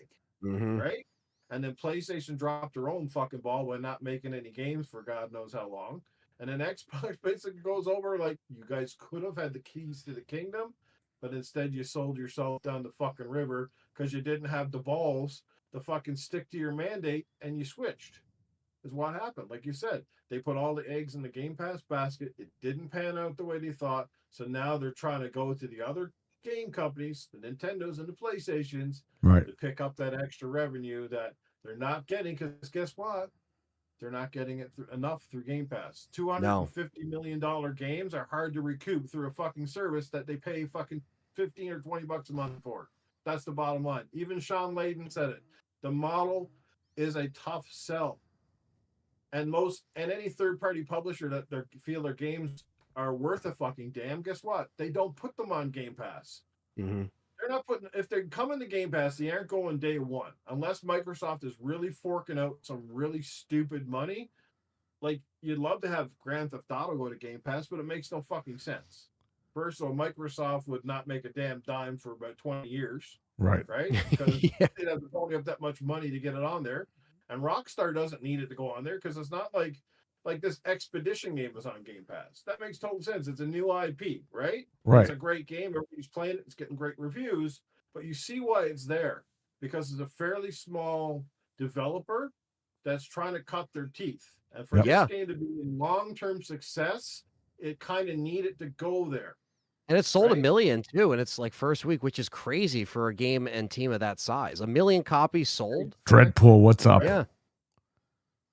right? And then PlayStation dropped their own fucking ball by not making any games for God knows how long. And then Xbox basically goes over like, you guys could have had the keys to the kingdom, but instead you sold yourself down the fucking river because you didn't have the balls to fucking stick to your mandate, and you switched. Is what happened. Like you said, they put all the eggs in the Game Pass basket. It didn't pan out the way they thought. So now they're trying to go to the other game companies, the Nintendos and the PlayStations, Right. to pick up that extra revenue that they're not getting. Because guess what? They're not getting it enough through Game Pass. $250 million games are hard to recoup through a fucking service that they pay fucking 15 or 20 bucks a month for. That's the bottom line. Even Sean Layden said it. The model is a tough sell. And any third-party publisher that they feel their games are worth a fucking damn, guess what? They don't put them on Game Pass. They're not putting, if they come in the Game Pass, they aren't going day one. Unless Microsoft is really forking out some really stupid money. Like, you'd love to have Grand Theft Auto go to Game Pass, but it makes no fucking sense. First of all, Microsoft would not make a damn dime for about 20 years. Right. Because they'd have to only have that much money to get it on there. And Rockstar doesn't need it to go on there because it's not like this Expedition game was on Game Pass. That makes total sense. It's a new IP, right? It's a great game. Everybody's playing it. It's getting great reviews. But you see why it's there. Because it's a fairly small developer that's trying to cut their teeth. And for this game to be a long-term success, it kind of needed to go there. And it sold 1 million too, and it's like first week, which is crazy for a game and team of that size. 1 million copies sold. Dreadpool, what's up? Yeah.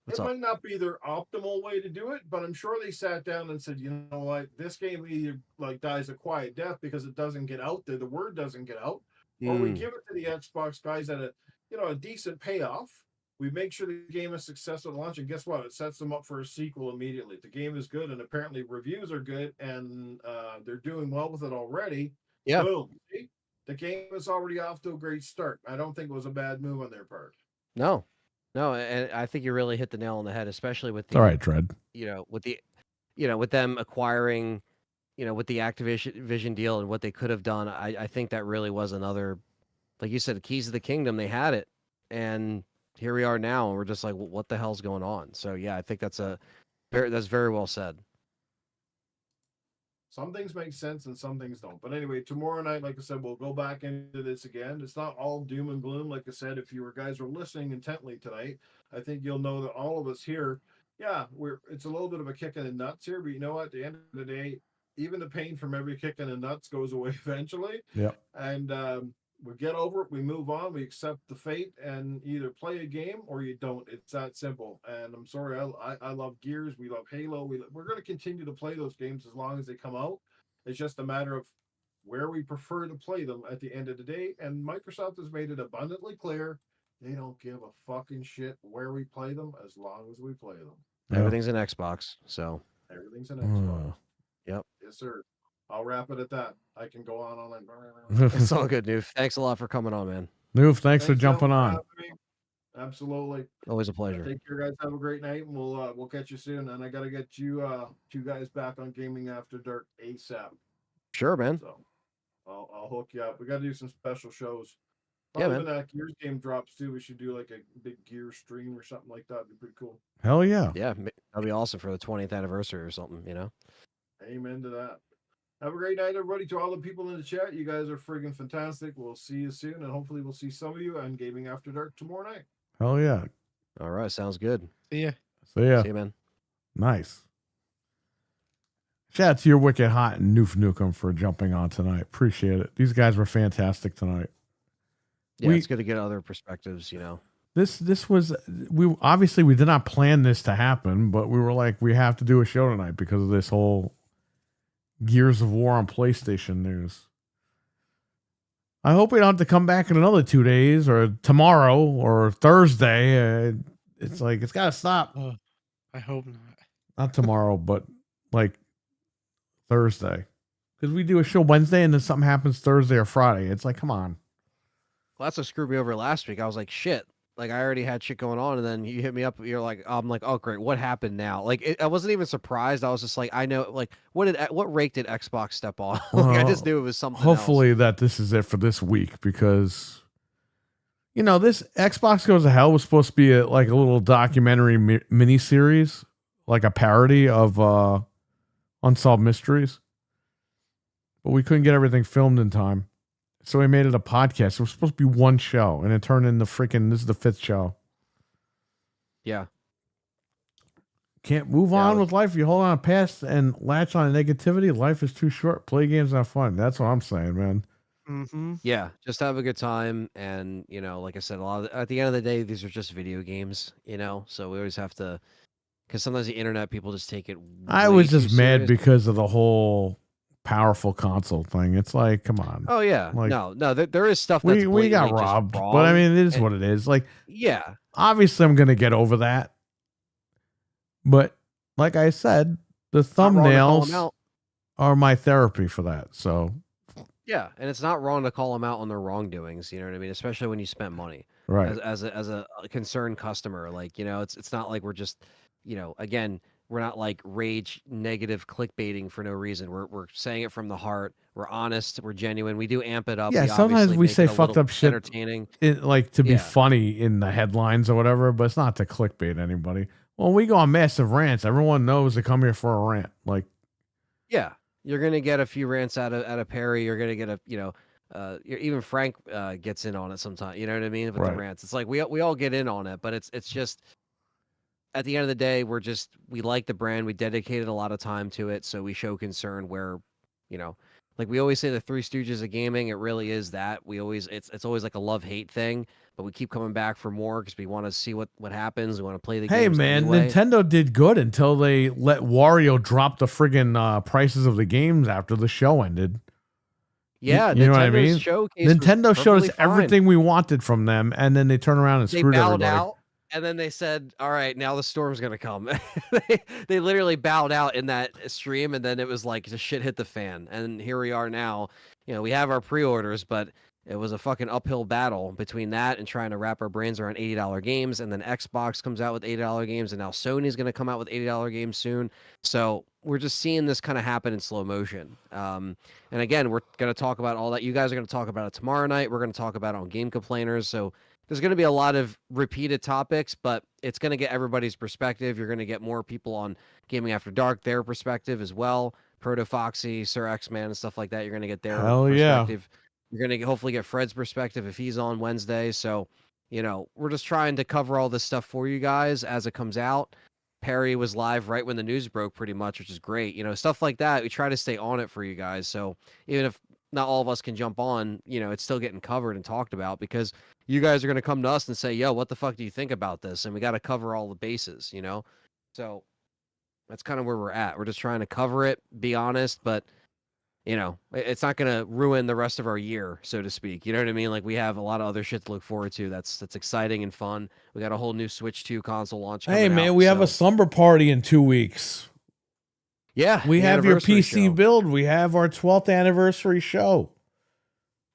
It might not be their optimal way to do it, but I'm sure they sat down and said, you know what, this game either dies a quiet death because it doesn't get out there, the word doesn't get out, or we give it to the Xbox guys at a decent payoff. We make sure the game is successful at launch, and guess what? It sets them up for a sequel immediately. The game is good, and apparently reviews are good, and they're doing well with it already. Yeah. Boom. See? The game is already off to a great start. I don't think it was a bad move on their part. No, and I think you really hit the nail on the head, especially with the all right, Dread. With them acquiring, with the Activision deal and what they could have done. I think that really was another, like you said, the keys to the kingdom. They had it, and here we are now, and we're just like, what the hell's going on? So yeah, I think that's very well said. Some things make sense and some things don't. But anyway, tomorrow night, like I said, we'll go back into this again. It's not all doom and gloom. Like I said, if you guys were listening intently tonight, I think you'll know that all of us here, it's a little bit of a kick in the nuts here, but you know what? At the end of the day, even the pain from every kick in the nuts goes away eventually. Yeah. And we get over it, we move on, we accept the fate, and either play a game or you don't. It's that simple. And I'm sorry, I love Gears, we love Halo, we're going to continue to play those games as long as they come out. It's just a matter of where we prefer to play them at the end of the day. And Microsoft has made it abundantly clear they don't give a fucking shit where we play them as long as we play them. Yeah. Everything's an Xbox, so Everything's an Xbox. Yep. Yes, sir. I'll wrap it at that. I can go on and it's all good, Noof. Thanks a lot for coming on, man. Noof, thanks for jumping gentlemen, on. having me. Absolutely. Always a pleasure. Take care, guys. Have a great night, and we'll catch you soon. And I gotta get you guys back on Gaming After Dark ASAP. Sure, man. So I'll hook you up. We gotta do some special shows. Yeah, Probably man. when that Gears game drops too, we should do like a big Gears stream or something like that. It'd be pretty cool. Hell yeah. Yeah, that'd be awesome for the 20th anniversary or something, you know? Amen to that. Have a great night, everybody. To all the people in the chat, you guys are friggin' fantastic. We'll see you soon, and hopefully we'll see some of you on Gaming After Dark tomorrow night. Hell yeah. All right, sounds good. See ya. So yeah. See you, man. Nice. Shout out to your Wicked Hot and Noof Nukem for jumping on tonight. Appreciate it. These guys were fantastic tonight. Yeah, We- it's good to get other perspectives, you know? This was we obviously we did not plan this to happen, but we were like, we have to do a show tonight because of this whole Gears of War on PlayStation news. I hope we don't have to come back in another 2 days or tomorrow or Thursday. It's like it's got to stop. Oh, I hope not. Not tomorrow, but like Thursday, because we do a show Wednesday and then something happens Thursday or Friday. It's like, come on. Well, that's what screwed me over last week. I was like, shit. Like, I already had shit going on, and then you hit me up. You're like, I'm like, oh, great. What happened now? Like, I wasn't even surprised. I was just like, I know, like, what rake did Xbox step on? Like, I just knew it was something Hopefully else. that this is it for this week, because this Xbox Goes to Hell was supposed to be like a little documentary mini series, like a parody of Unsolved Mysteries, but we couldn't get everything filmed in time. So we made it a podcast. It was supposed to be one show, and it turned into this is the 5th show. Yeah. Can't move on with life. You hold on past and latch on negativity. Life is too short. Play games, have fun. That's what I'm saying, man. Mm-hmm. Yeah, just have a good time. And, like I said, at the end of the day, these are just video games, so we always have to, because sometimes the internet people just take it. I way was too just mad serious. because of the whole powerful console thing. It's like, come on. Oh, yeah. Like, no, there is stuff that's we got blatantly just robbed, but I wrong, mean, it is and- what it is. Like, Yeah. obviously, I'm going to get over that. But like I said, the Not wrong to call 'em thumbnails out. are my therapy for that. So, Yeah, and it's not wrong to call them out on their wrongdoings. You know what I mean? Especially when you spent money right. as a concerned customer. Like, it's not like we're just, again, we're not like rage negative clickbaiting for no reason. We're saying it from the heart. We're honest. We're genuine. We do amp it up. Yeah, We sometimes obviously we make say it a fucked little up shit entertaining. like to be Yeah. funny in the headlines or whatever, but it's not to clickbait anybody. When we go on massive rants, everyone knows to come here for a rant. Like, Yeah, you're gonna get a few rants out of Perry. You're gonna get even Frank gets in on it sometimes. You know what I mean with Right. the rants. It's like we all get in on it, but it's just at the end of the day, we like the brand. We dedicated a lot of time to it, so we show concern where, like we always say, the Three Stooges of gaming. It really is that it's always like a love-hate thing, but we keep coming back for more because we want to see what happens. We want to play the hey games. man, anyway. Nintendo did good until they let Wario drop the friggin' prices of the games after the show ended. Yeah, you know what I Nintendo's mean? showcase was Nintendo showed us perfectly fine. everything we wanted from them, and then they turn around and They screwed bowed everybody. out, and then they said, "All right, now the storm's gonna come." they literally bowed out in that stream, and then it was like the shit hit the fan. And here we are now. We have our pre-orders, but it was a fucking uphill battle between that and trying to wrap our brains around $80 games. And then Xbox comes out with $80 games, and now Sony's gonna come out with $80 games soon. So we're just seeing this kind of happen in slow motion. And again, we're gonna talk about all that. You guys are gonna talk about it tomorrow night. We're gonna talk about it on Game Complainers. So there's going to be a lot of repeated topics, but it's going to get everybody's perspective. You're going to get more people on Gaming After Dark, their perspective as well. Proto Foxy, Sir X-Man, and stuff like that. You're going to get their Hell yeah. perspective. You're going to hopefully get Fred's perspective if he's on Wednesday. So, we're just trying to cover all this stuff for you guys as it comes out. Perry was live right when the news broke pretty much, which is great. Stuff like that. We try to stay on it for you guys. So even if not all of us can jump on, it's still getting covered and talked about because you guys are going to come to us and say, yo, what the fuck do you think about this? And we got to cover all the bases, So that's kind of where we're at. We're just trying to cover it, be honest, but you know, it's not going to ruin the rest of our year, so to speak. You know what I mean? Like we have a lot of other shit to look forward to. That's exciting and fun. We got a whole new Switch 2 console launch coming Hey man, out, we have a so- slumber party in 2 weeks. yeah. We the have your anniversary PC show. build. We have our 12th anniversary show,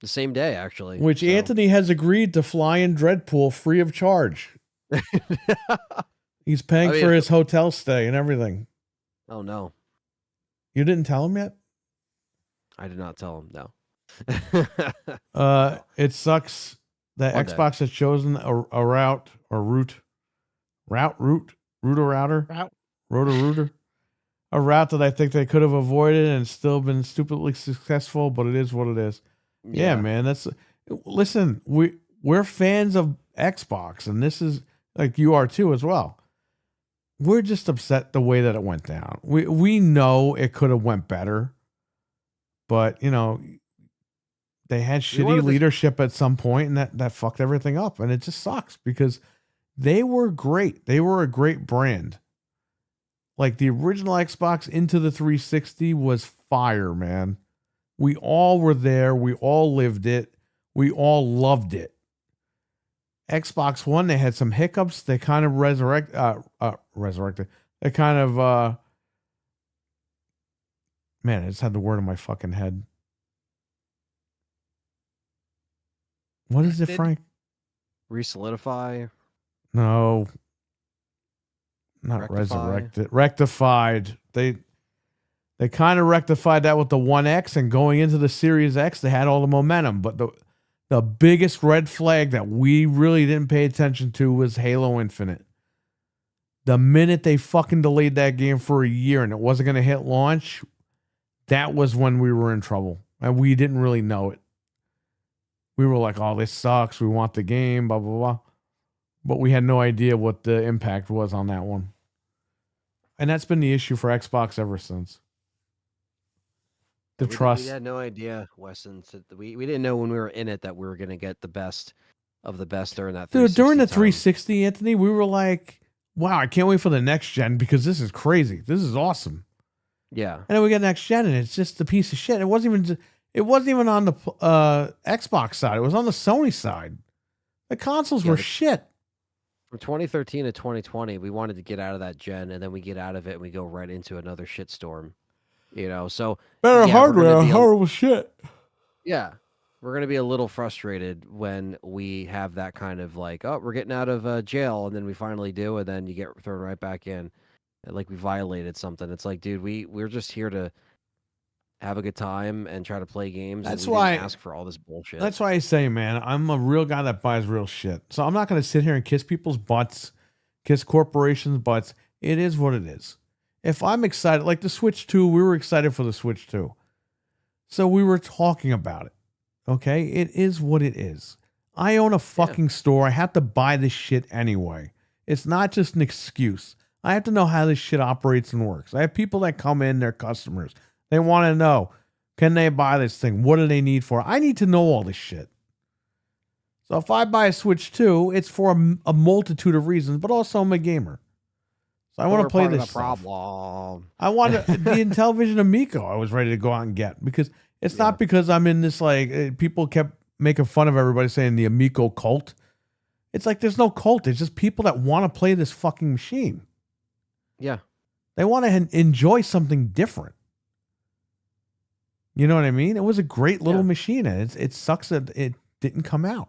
The same day, actually. which so- Anthony has agreed to fly in Dreadpool free of charge. He's paying I mean, for his hotel stay and everything. Oh no, You didn't tell him yet? I did not tell him. No. It sucks that One day. Xbox has chosen a route or route, router, a route that I think they could have avoided and still been stupidly successful, but it is what it is. Yeah, man. Listen, we're fans of Xbox, and this is like you are too as well. We're just upset the way that it went down. We know it could have went better, but you know, they had shitty leadership at some point, and that fucked everything up, and it just sucks because they were great. They were a great brand. Like the original Xbox into the 360 was fire, man. We all were there. We all lived it. We all loved it. Xbox One, they had some hiccups. They kind of resurrected. They kind of, man, I just had the word in my fucking head. What is it, Frank? Resolidify. No, not Rectify. resurrected. Rectified. They kind of rectified that with the 1X, and going into the Series X, they had all the momentum. But the biggest red flag that we really didn't pay attention to was Halo Infinite. The minute they fucking delayed that game for a year and it wasn't going to hit launch, that was when we were in trouble. And we didn't really know it. We were like, oh, this sucks. We want the game, blah, blah, blah. But we had no idea what the impact was on that one. And that's been the issue for Xbox ever since. The trust. We had no idea, Weston. We didn't know when we were in it that we were going to get the best of the best during that. Dude, during the 360 360, Anthony, we were like, wow, I can't wait for the next gen because this is crazy. This is awesome. Yeah. And then we get next gen and it's just a piece of shit. It wasn't even on the Xbox side. It was on the Sony side. The consoles were shit. From 2013 to 2020, we wanted to get out of that gen, and then we get out of it and we go right into another shitstorm. You know, so Better yeah, hardware, horrible shit. Yeah. We're going to be a little frustrated when we have that kind of like, oh, we're getting out of jail, and then we finally do, and then you get thrown right back in. Like we violated something. It's like, dude, we're just here to have a good time and try to play games. That's and we why didn't ask for all this bullshit. That's why I say, man, I'm a real guy that buys real shit. So I'm not going to sit here and kiss people's butts, kiss corporations' butts. It is what it is. If I'm excited, like the Switch 2, we were excited for the Switch 2. So we were talking about it. Okay? It is what it is. I own a fucking store. I have to buy this shit anyway. It's not just an excuse. I have to know how this shit operates and works. I have people that come in, they're customers. They want to know, can they buy this thing? What do they need for it? I need to know all this shit. So if I buy a Switch 2, it's for a multitude of reasons, but also I'm a gamer. So I want to play this stuff. I want the Intellivision Amico I was ready to go out and get because it's not because I'm in this like, people kept making fun of everybody saying the Amico cult. It's like there's no cult. It's just people that want to play this fucking machine. Yeah. They want to enjoy something different. You know what I mean? It was a great little machine, and it sucks that it didn't come out.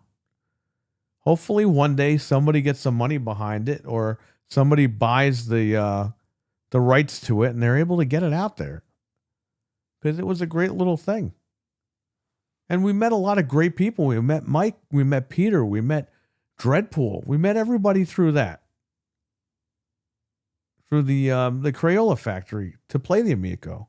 Hopefully, one day somebody gets some money behind it, or somebody buys the rights to it, and they're able to get it out there. Because it was a great little thing, and we met a lot of great people. We met Mike, we met Peter, we met Dreadpool, we met everybody through that, through the Crayola factory to play the Amico.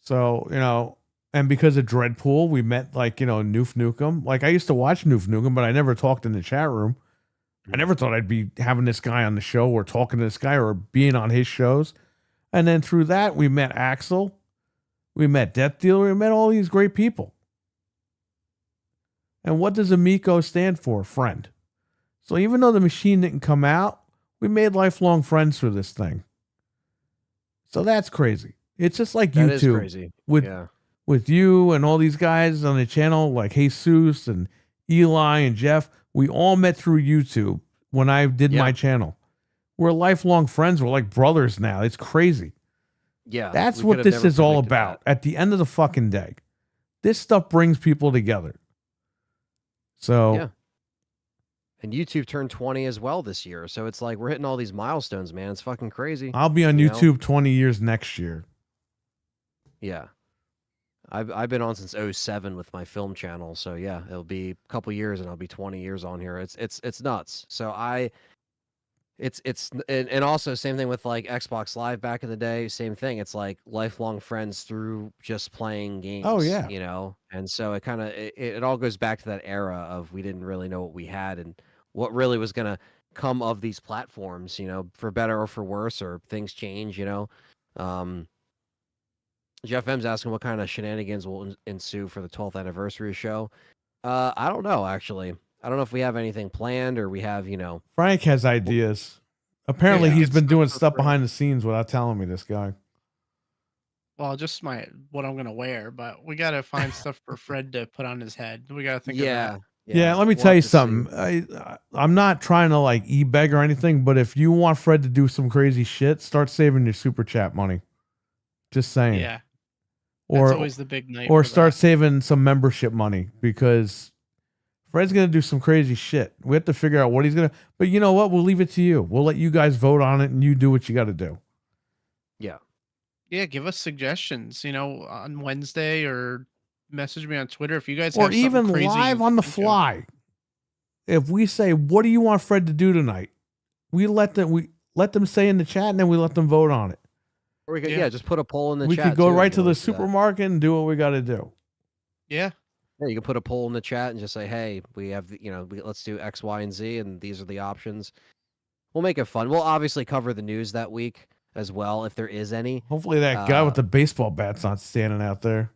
So, you know, and because of Dreadpool, we met like, you know, Noof Nukem. Like I used to watch Noof Nukem, but I never talked in the chat room. I never thought I'd be having this guy on the show or talking to this guy or being on his shows. And then through that, we met Axel. We met Death Dealer. We met all these great people. And what does Amico stand for? Friend. So even though the machine didn't come out, we made lifelong friends through this thing. So that's crazy. It's just like That is YouTube crazy. with Yeah. with you and all these guys on the channel, like Jesus and Eli and Jeff. We all met through YouTube when I did my Yeah. channel. We're lifelong friends. We're like brothers now. It's crazy. Yeah. That's we could what have this never is all predicted about. that. At the end of the fucking day, this stuff brings people together. So Yeah. And YouTube turned 20 as well this year. So it's like we're hitting all these milestones, man. It's fucking crazy. I'll be on You know? YouTube 20 years next year. Yeah. I've been on since 07 with my film channel. So yeah, it'll be a couple years and I'll be 20 years on here. It's nuts. So and also same thing with like Xbox Live back in the day, same thing. It's like lifelong friends through just playing games. Oh, yeah. You know? And so it kind of it all goes back to that era of we didn't really know what we had and what really was gonna come of these platforms, you know, for better or for worse, or things change, you know. Jeff M's asking what kind of shenanigans will ensue for the 12th anniversary show. I don't know, actually. I don't know if we have anything planned or we have, you know. Frank has ideas. Apparently, Yeah, he's good been stuff doing for stuff Fred. behind the scenes without telling me. This guy. Well, just what I'm gonna wear, but we gotta find stuff for Fred to put on his head. We gotta think of that. Yeah, let me we'll tell you have to see. something. I'm not trying to like e-beg or anything, but if you want Fred to do some crazy shit, start saving your super chat money. Just saying. Yeah, Or that's always the big night. or for start that. saving some membership money because Fred's gonna do some crazy shit. We have to figure out what he's gonna. But you know what? We'll leave it to you. We'll let you guys vote on it, and you do what you got to do. Yeah. Yeah, give us suggestions. You know, on Wednesday or message me on Twitter if you guys Or have something even crazy live you on the think of. fly. If we say, "What do you want Fred to do tonight?" We let them say in the chat, and then we let them vote on it. Or we could, Yeah. yeah, just put a poll in the We chat. could go too. right You to can the always do that. supermarket and do what we got to do. Yeah, Yeah, you can put a poll in the chat and just say, "Hey, we have, let's do X, Y, and Z, and these are the options." We'll make it fun. We'll obviously cover the news that week as well, if there is any. Hopefully, that guy with the baseball bat's not standing out there.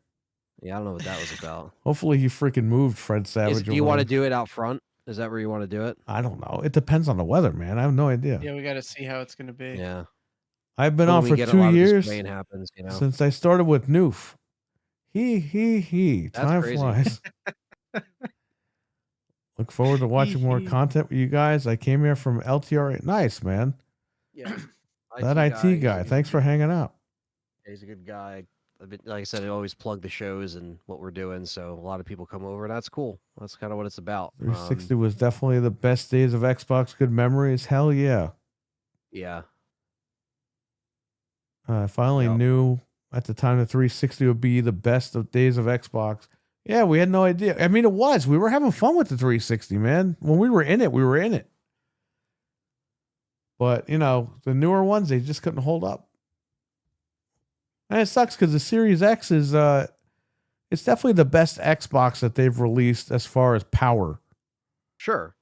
Yeah, I don't know what that was about. Hopefully, he freaking moved Fred Savage. Do you want to do it out front? Is that where you want to do it? I don't know. It depends on the weather, man. I have no idea. yeah, we gotta see how it's gonna be. Yeah. I've been When on we for get a 2 lot of this years rain happens, you know. since I started with Noof. He. That's Time crazy. flies. Look forward to watching more content with you guys. I came here from LTR. Nice, man. Yeah. That he's IT a guy. good Thanks for hanging out. He's a good guy. Like I said, I always plug the shows and what we're doing, so a lot of people come over. That's cool. That's kind of what it's about. 360 was definitely the best days of Xbox. Good memories. Hell yeah. Yeah. I finally Yep. knew at the time the 360 would be the best of days of Xbox. Yeah, we had no idea. I mean, it was. We were having fun with the 360, man. When we were in it, we were in it. But, the newer ones, they just couldn't hold up. And it sucks because the Series X is, it's definitely the best Xbox that they've released as far as power. Sure.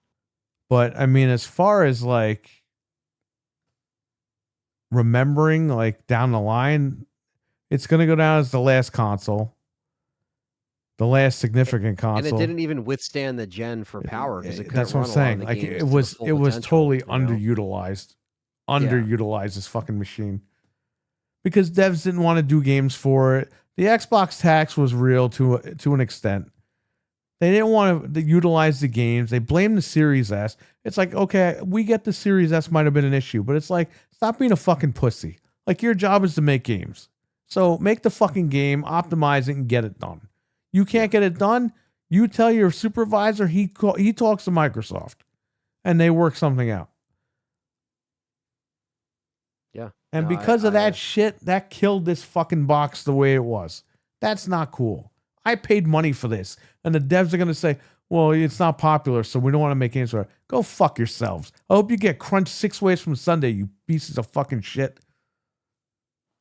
But, I mean, as far as, like, remembering, like, down the line, it's going to go down as the last console. The last significant console. And it didn't even withstand the gen for power because it couldn't That's what run I'm a lot of saying. the Like games it to the was full potential, totally you know? underutilized. Underutilized this fucking machine. Because devs didn't want to do games for it. The Xbox tax was real to an extent. They didn't want to utilize the games. They blamed the Series S. It's like, okay, we get the Series S might have been an issue, but it's like, stop being a fucking pussy. Like, your job is to make games. So make the fucking game, optimize it, and get it done. You can't get it done, you tell your supervisor, he talks to Microsoft, and they work something out. Yeah. And No, because of I- that shit, that killed this fucking box the way it was. That's not cool. I paid money for this. And the devs are going to say, well, it's not popular, so we don't want to make games for it. Go fuck yourselves. I hope you get crunched 6 ways from Sunday, you pieces of fucking shit.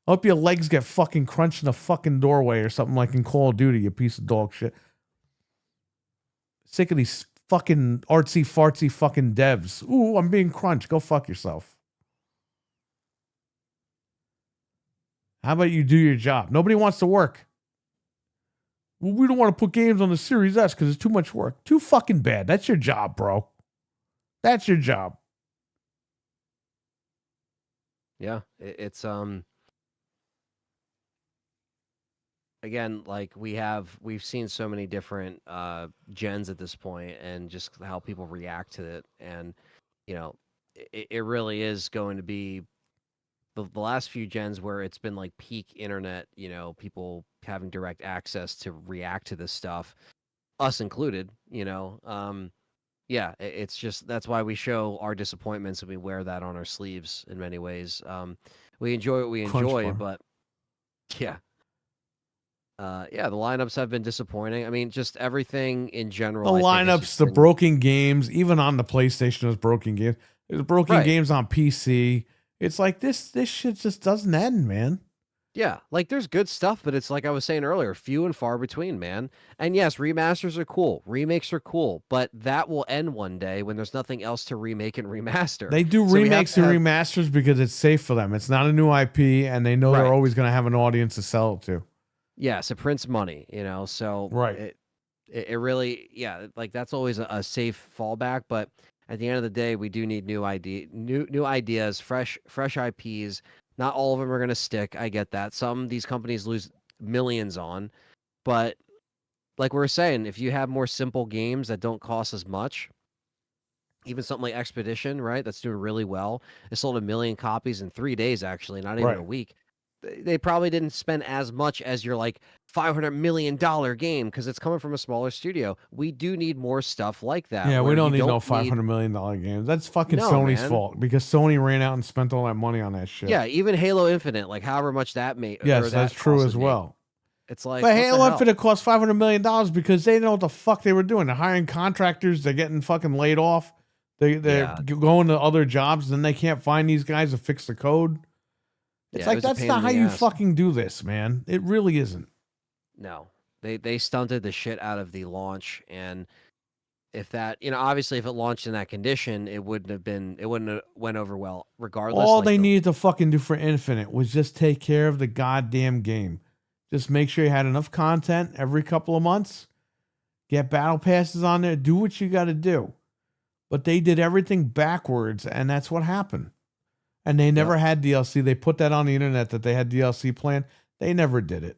I hope your legs get fucking crunched in a fucking doorway or something like in Call of Duty, you piece of dog shit. Sick of these fucking artsy fartsy fucking devs. Ooh, I'm being crunched. Go fuck yourself. How about you do your job? Nobody wants to work. Well, we don't want to put games on the Series S because it's too much work. Too fucking bad. That's your job, bro. That's your job. Yeah, it's again, like we've seen so many different gens at this point, and just how people react to it, and you know, it really is going to be the last few gens where it's been like peak internet, people having direct access to react to this stuff, us included, yeah, it's just that's why we show our disappointments and we wear that on our sleeves in many ways. We enjoy what we Crunch enjoy, bar. but yeah. Yeah, the lineups have been disappointing. I mean, just everything in The general. I think has lineups, just the been- broken games, even on the PlayStation, there's broken games. There's broken Right. games on PC. It's like this shit just doesn't end, man. Yeah, like there's good stuff, but it's like I was saying earlier, few and far between, man. And yes, remasters are cool, remakes are cool, but that will end one day when there's nothing else to remake and remaster. They do So we have remakes to and have- remasters because it's safe for them. It's not a new IP, and they know they're Right. always going to have an audience to sell it to. Yes, it prints money, so Right. it really, yeah, like that's always a safe fallback. But at the end of the day, we do need new ideas, fresh IPs. Not all of them are going to stick. I get that. Some these companies lose millions on, but like we were saying, if you have more simple games that don't cost as much, even something like Expedition, right? That's doing really well. It sold 1 million copies in 3 days, actually, not even a Right. week. They probably didn't spend as much as your like $500 million game because it's coming from a smaller studio. We do need more stuff like that. Yeah, we where don't you need no $500 million games. That's fucking No, Sony's man. fault because Sony ran out and spent all that money on that shit. Yeah, even Halo Infinite, like however much that made. or Yes, that that's true cost as to make. well. It's like, But what the Halo hell? Infinite cost $500 million because they know what the fuck they were doing. They're hiring contractors. They're getting fucking laid off. They're Yeah. going to other jobs. Then they can't find these guys to fix the code. It's Yeah, it like was a that's pain not in how the you ass. fucking do this, man. It really isn't. No, they stunted the shit out of the launch, and if that, obviously if it launched in that condition, it wouldn't have went over well regardless. All like they the- needed to fucking do for Infinite was just take care of the goddamn game. Just make sure you had enough content every couple of months. Get battle passes on there. Do what you got to do. But they did everything backwards, and that's what happened. And they never had DLC. They put that on the internet that they had DLC planned. They never did it.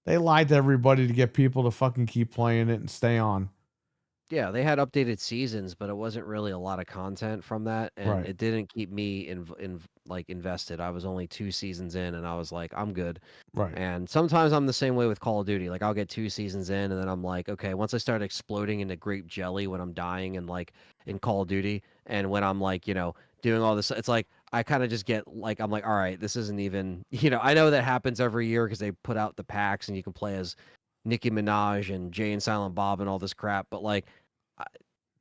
They lied to everybody to get people to fucking keep playing it and stay on. Yeah, they had updated seasons, but it wasn't really a lot of content from that, and Right. it didn't keep me invested. I was only 2 seasons in, and I was like, I'm good. Right. And sometimes I'm the same way with Call of Duty. Like I'll get 2 seasons in, and then I'm like, okay, once I start exploding into grape jelly when I'm dying, and like in Call of Duty, and when I'm like, doing all this, it's like I kind of just get like, I'm like, all right, this isn't even, I know that happens every year because they put out the packs and you can play as Nicki Minaj and Jay and Silent Bob and all this crap, but like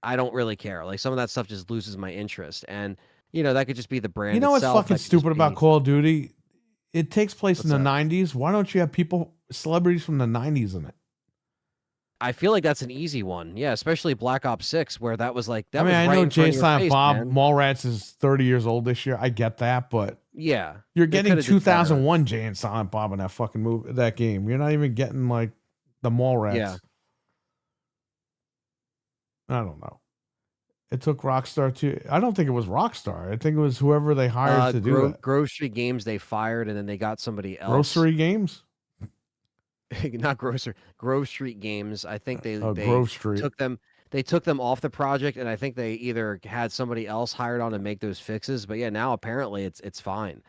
I don't really care. Like some of that stuff just loses my interest, and that could just be the brand. You know what's itself, fucking that could just stupid about be- Call of Duty? It takes place in What's the that? 90s. Why don't you have celebrities from the 90s in it? I feel like that's an easy one, yeah, especially Black Ops 6, where that was like that. I mean, was I right know in front of Jay your Silent face, Bob man. Mallrats is 30 years old this year. I get that, but Yeah, you're they getting coulda did better. 2001 Jay and Silent Bob in that fucking movie, that game. You're not even getting like the Mallrats. Yeah. I don't know. It took Rockstar to. I don't think it was Rockstar. I think it was whoever they hired to do that. Grove Street Games they fired, and then they got somebody else. Grocery Games. Not grocery. Grove Street Games. I think they Grove Street. took them. They took them off the project, and I think they either had somebody else hired on to make those fixes. But yeah, now apparently it's fine.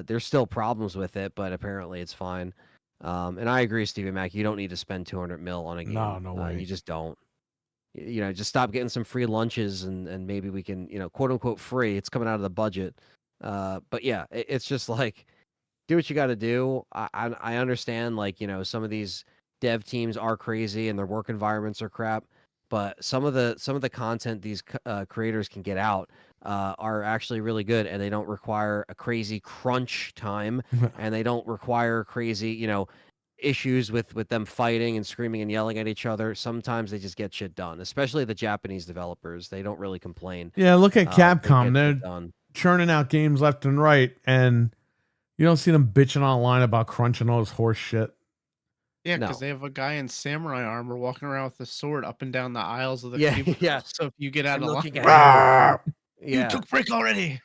There's still problems with it, but apparently it's fine. And I agree, Stephen Mac. You don't need to spend 200 mil on a game. No way. You just don't. Just stop getting some free lunches, and maybe we can, quote unquote free. It's coming out of the budget. But yeah, it's just like, do what you got to do. I understand, like, some of these dev teams are crazy and their work environments are crap, but some of the content these creators can get out are actually really good, and they don't require a crazy crunch time, and they don't require crazy, issues with them fighting and screaming and yelling at each other. Sometimes they just get shit done, especially the Japanese developers. They don't really complain. Yeah, look at They Capcom. get They're shit done. churning out games left and right, and you don't see them bitching online about crunching all this horse shit. Yeah, No. because they have a guy in samurai armor walking around with a sword up and down the aisles of the Yeah, cubicle. yeah. So if you get out And of looking line, at Rawr! Yeah. you took break already.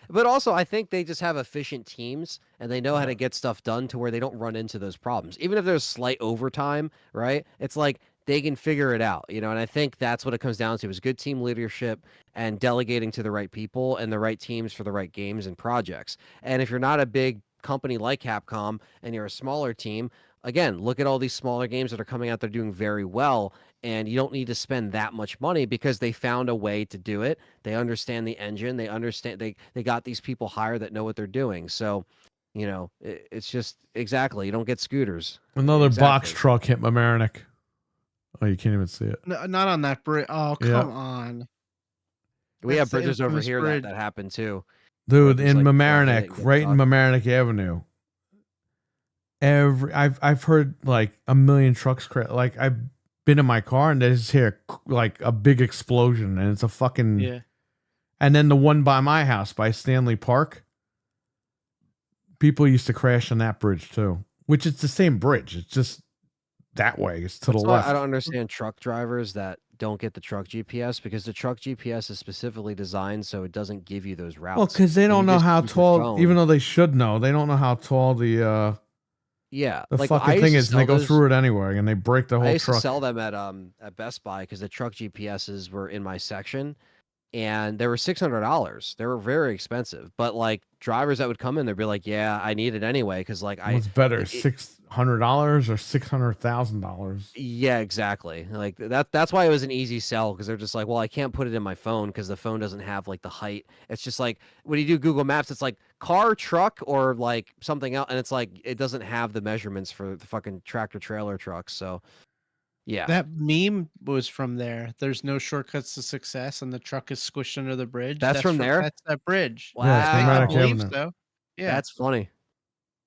but also I think they just have efficient teams and they know how to get stuff done to where they don't run into those problems. Even if there's slight overtime, right? It's like they can figure it out, and I think that's what it comes down to is good team leadership and delegating to the right people and the right teams for the right games and projects. And if you're not a big company like Capcom and you're a smaller team, again, look at all these smaller games that are coming out, they're doing very well. And you don't need to spend that much money because they found a way to do it. They understand the engine. They understand they got these people hired that know what they're doing. So, it's just exactly you don't get scooters. Another box Exactly. truck hit Mamaroneck. Oh, you can't even see it. No, not on that bridge. Oh, Yeah. come on. We That's have the bridges over infamous here bridge. that happened too. Dude, Where it was in like, truck hit it Mamaroneck, and get right in stuck. Mamaroneck Avenue. I've heard like a million trucks like I've been in my car and there's here like a big explosion and it's a fucking Yeah. And then the one by my house by Stanley Park, people used to crash on that bridge too, which is the same bridge. It's just that way. It's to That's the why left. I don't understand truck drivers that don't get the truck GPS because the truck GPS is specifically designed so it doesn't give you those routes. Well, because they And don't you know just how use your tall, phone. even though they should know, they don't know how tall the Yeah, the like I fucking used thing to is, and they sell go those- through it anyway, and they break the I whole used to truck. sell them at Best Buy because the truck GPSs were in my section, and they were $600. They were very expensive, but like drivers that would come in, they'd be like, "Yeah, I need it anyway," because like What's better, it- $600 or $600,000? Yeah, exactly. Like that's why it was an easy sell because they're just like, well, I can't put it in my phone because the phone doesn't have like the height. It's just like when you do Google Maps, it's like car, truck, or like something else, and it's like it doesn't have the measurements for the fucking tractor trailer trucks. So yeah, That meme was from there. There's no shortcuts to success, and the truck is squished under the bridge. That's from there? That's that bridge. Wow. Yeah, it's I Mamaroneck believe Avenue. so. Yeah. that's funny.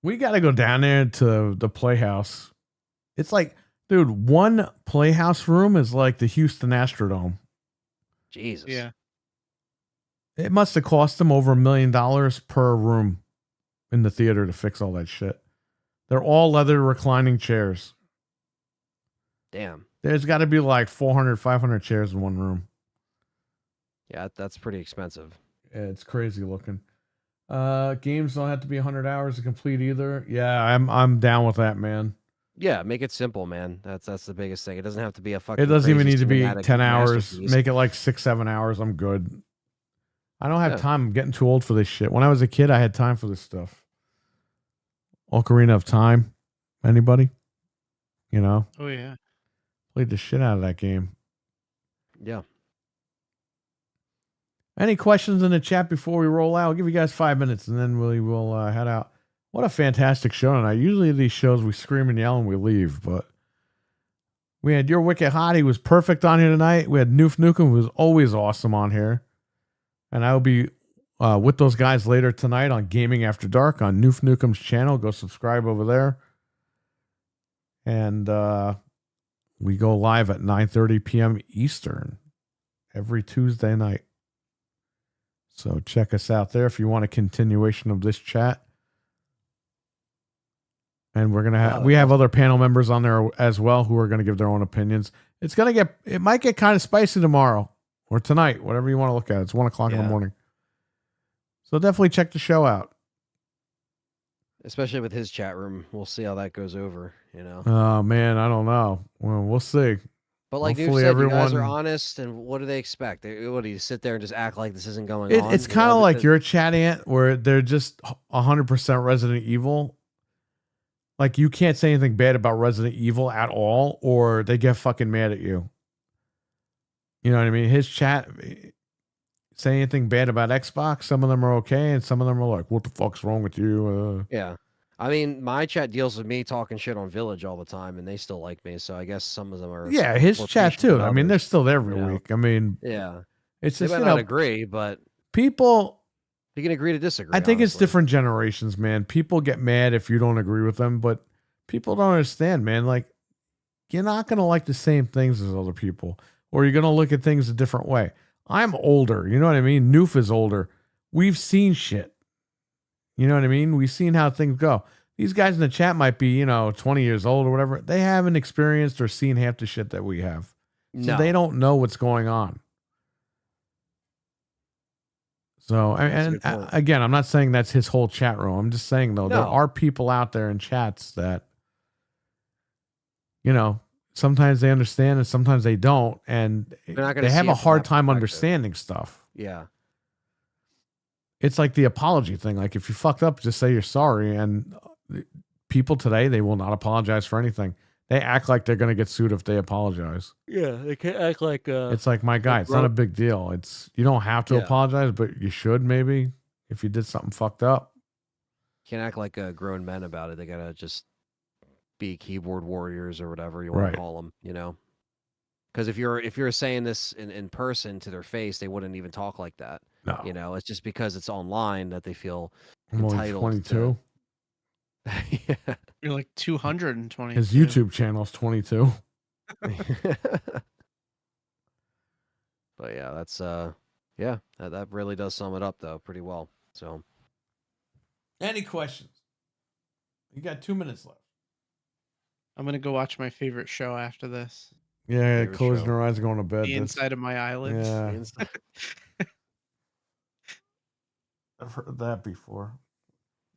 We got to go down there to the Playhouse. It's like, dude, one Playhouse room is like the Houston Astrodome. Jesus. Yeah. It must have cost them over $1 million per room in the theater to fix all that shit. They're all leather reclining chairs. Damn. There's got to be like 400, 500 chairs in one room. Yeah, that's pretty expensive. Yeah, it's crazy looking. Games don't have to be 100 hours to complete either. Yeah, I'm down with that, man. Yeah, make it simple, man. That's the biggest thing. It doesn't have to be a fucking. It doesn't even crazy need to be cinematic 10 hours. masterpiece. Make it like 6, 7 hours. I'm good. I don't have Yeah. time. I'm getting too old for this shit. When I was a kid, I had time for this stuff. Ocarina of Time. Anybody? Oh yeah. Played the shit out of that game. Yeah. Any questions in the chat before we roll out? I'll give you guys 5 minutes and then we will head out. What a fantastic show tonight. Usually these shows we scream and yell and we leave, but we had Your Wicked Hottie was perfect on here tonight. We had Noof Nukem, who was always awesome on here. And I will be with those guys later tonight on Gaming After Dark on Noof Nukem's channel. Go subscribe over there. And we go live at 9:30 p.m. Eastern every Tuesday night. So check us out there if you want a continuation of this chat. And we're gonna have we have other panel members on there as well who are gonna give their own opinions. It might get kind of spicy tomorrow or tonight, whatever you want to look at. It's 1 o'clock in the Yeah. morning. So definitely check the show out. Especially with his chat room, we'll see how that goes over. Oh man, I don't know. Well, we'll see. But like you Hopefully said, you guys are everyone- honest, and what do they expect? What do you sit there and just act like this isn't going on? It's kind of like your chat, Ant, where they're just 100% Resident Evil. Like you can't say anything bad about Resident Evil at all, or they get fucking mad at you. You know what I mean? His chat, say anything bad about Xbox, some of them are okay, and some of them are like, "What the fuck's wrong with you?" Yeah. I mean, my chat deals with me talking shit on Village all the time, and they still like me. So I guess some of them are. Yeah, his more chat patient too. than I mean, they're others. still there every you know? week. I mean, Yeah. it's They just might not agree, but people. you can agree to disagree. I think it's honestly. different generations, man. People get mad if you don't agree with them, but people don't understand, man. Like, you're not going to like the same things as other people, or you're going to look at things a different way. I'm older. You know what I mean? Noof is older. We've seen shit. You know what I mean? We've seen how things go. These guys in the chat might be, 20 years old or whatever. They haven't experienced or seen half the shit that we have. So No. they don't know what's going on. So, That's a and good point. again, I'm not saying that's his whole chat room. I'm just saying though, there No. are people out there in chats that, you know, sometimes they understand and sometimes they don't, and not gonna they have see a it from hard that time perspective. understanding stuff. Yeah. It's like the apology thing. Like if you fucked up, just say you're sorry. And people today, they will not apologize for anything. They act like they're going to get sued if they apologize. Yeah, they can't act like It's like, my guy, it's not a big deal. You don't have to Yeah. apologize, but you should maybe if you did something fucked up. can't act like grown men about it. They gotta just be keyboard warriors or whatever you want Right. to call them. You know, because if you're saying this in person to their face, they wouldn't even talk like that. No. You know, it's just because it's online that they feel I'm only entitled 22. Yeah. You're like 220. His YouTube channel's 22. But yeah, that's yeah, that really does sum it up though pretty well. So Any questions? You got 2 minutes left. I'm gonna go watch my favorite show after this. Yeah, Favorite closing show. your eyes, going to bed. The That's- inside of my eyelids. Yeah, I've heard that before.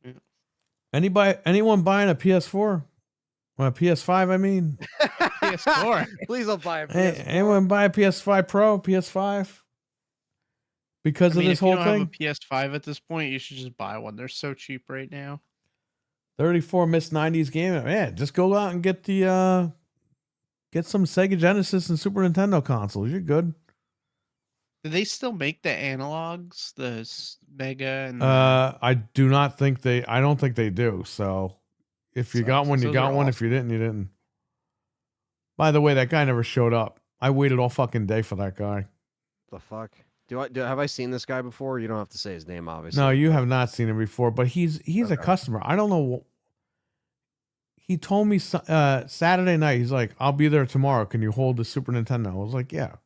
Yeah. Anyone buying a PS4? Well, a PS5, I mean. PS4. Please don't buy a Hey, anyone buy a PS5 Pro, PS5? Because I mean, of this if you whole don't thing? have a PS5 at this point, you should just buy one. They're so cheap right now. 34 missed 90s game. Yeah, just go out and get the get some Sega Genesis and Super Nintendo consoles. You're good. Do they still make the analogs, the Mega and I do not think I don't think they do. So if you got Sucks, one, you those got are one. If you didn't, you didn't. By the way, that guy never showed up. I waited all fucking day for that guy. The fuck? Have I seen this guy before? You don't have to say his name, obviously. No, you have not seen him before, but he's a Okay. customer. I don't know. He told me Saturday night. He's like, "I'll be there tomorrow. Can you hold the Super Nintendo?" I was like, "Yeah."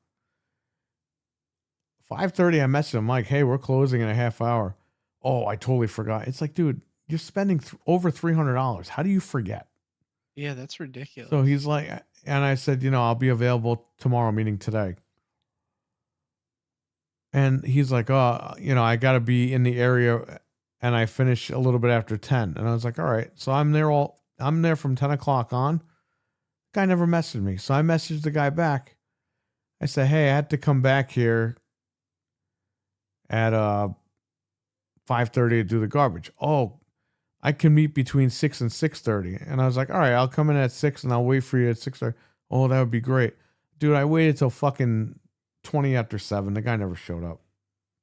5:30. I messaged him like, "Hey, we're closing in a half hour." Oh, I totally forgot. It's like, dude, you're spending over $300. How do you forget? yeah, that's ridiculous. So he's like, and I said, I'll be available tomorrow, meaning today. And he's like, oh, I got to be in the area, and I finish a little bit after 10. And I was like, all right. So I'm there from 10 o'clock on. Guy never messaged me. So I messaged the guy back. I said, hey, I had to come back here at 5:30 to do the garbage. Oh, I can meet between 6 and 6:30. And I was like, all right, I'll come in at 6 and I'll wait for you at 6:30. Oh, that would be great. Dude, I waited till fucking 20 after 7. The guy never showed up.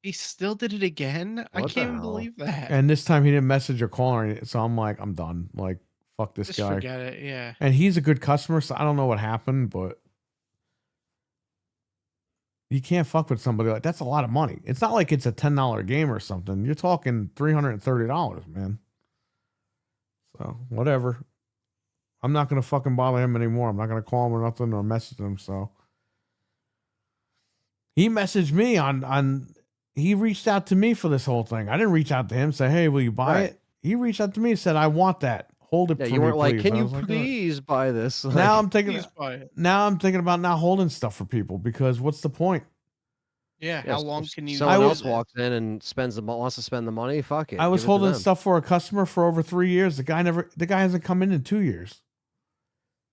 he still did it again. I What the can't even hell? believe that. And this time he didn't message or call or anything. So I'm like, I'm done. Like, fuck this Just guy. forget it. Yeah. And he's a good customer, so I don't know what happened, but you can't fuck with somebody like that's a lot of money. It's not like it's a $10 game or something. You're talking $330, man. So whatever. I'm not gonna fucking bother him anymore. I'm not gonna call him or nothing or message him. So he messaged me on he reached out to me for this whole thing. I didn't reach out to him, say, hey, will you buy Right. it? He reached out to me and said, I want that. Hold it Yeah, for you me, weren't like, please. can I you was like, "All right." please buy this? Now I'm thinking Please buy it. now I'm thinking about not holding stuff for people because what's the point? Yeah. Yeah, How long can you? Someone I else was- walks in and wants to spend the money. Fuck it. I was give it to holding them. stuff for a customer for over 3 years. The guy hasn't come in 2 years.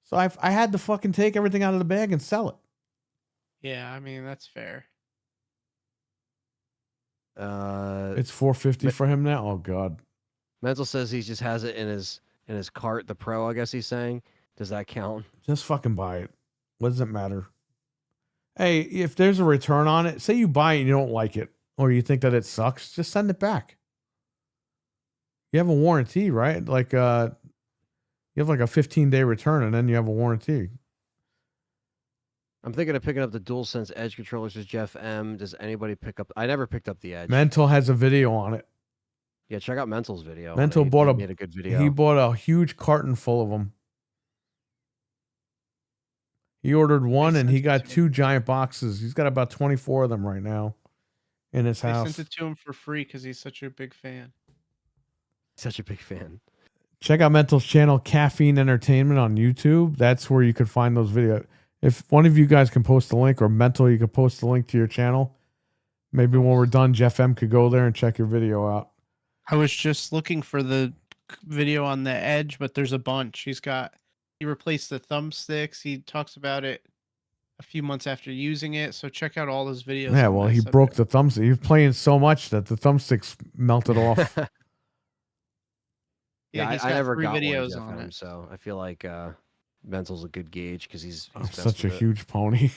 So I had to fucking take everything out of the bag and sell it. Yeah, I mean that's fair. It's $450 for him now. Oh God. Mental says he just has it in his cart, the Pro. I guess he's saying. Does that count? Just fucking buy it. What does it matter? Hey, if there's a return on it, say you buy it and you don't like it, or you think that it sucks, just send it back. You have a warranty, right? Like you have like a 15-day return and then you have a warranty. I'm thinking of picking up the DualSense Edge controllers. Says Jeff M. Does anybody pick up? I never picked up the Edge. Mental has a video on it. Yeah, check out Mental's video. Mental He bought made a good video. He bought a huge carton full of them. He ordered one and he got 2 giant boxes. He's got about 24 of them right now in his I house. sent it to him for free because he's such a big fan. Such a big fan. Check out Mental's channel, Caffeine Entertainment, on YouTube. That's where you could find those videos. If one of you guys can post a link, or Mental, you could post a link to your channel. Maybe when we're done, Jeff M could go there and check your video out. I was just looking for the video on the Edge, but there's a bunch. He replaced the thumbsticks. He talks about it a few months after using it. So check out all those videos. Yeah, on well, that he subject. broke the thumbstick. He was playing so much that the thumbsticks melted off. Yeah, I he's got never 3 got videos one of on Jeff it. So I feel like Mental's a good gauge because he's I'm messed such a with it. huge pony.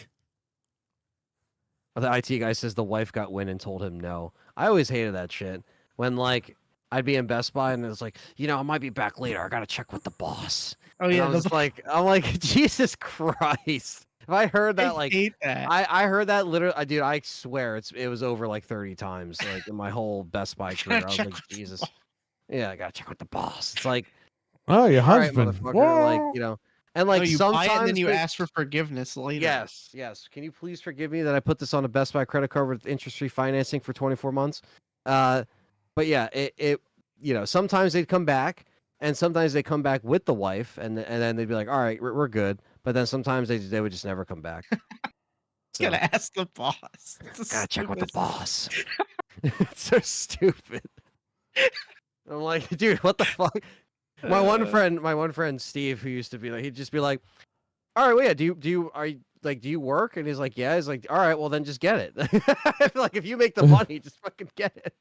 The IT guy says the wife got wind and told him no. I always hated that shit. When like I'd be in Best Buy and it's like, I might be back later. I gotta check with the boss. Oh And yeah, I'm like, Jesus Christ. If I heard that, I hate that. I heard that literally, dude, I swear it was over like 30 times, like in my whole Best Buy career. I was Check like, with the Jesus. boss. Yeah, I gotta check with the boss. It's like, Oh, your all right, husband. motherfucker, like, and like No, you sometimes buy it and then you they- ask for forgiveness later. Yes. Can you please forgive me that I put this on a Best Buy credit card with interest-free financing for 24 months? But yeah, it sometimes they'd come back, and sometimes they come back with the wife, and then they'd be like, all right, we're good. But then sometimes they would just never come back. So, Gotta ask the boss. gotta check with the boss. It's so stupid. I'm like, dude, what the fuck? My one friend Steve, who used to be like, he'd just be like, all right, well, yeah, do you work? And he's like, yeah. He's like, all right, well then just get it. Like if you make the money, just fucking get it.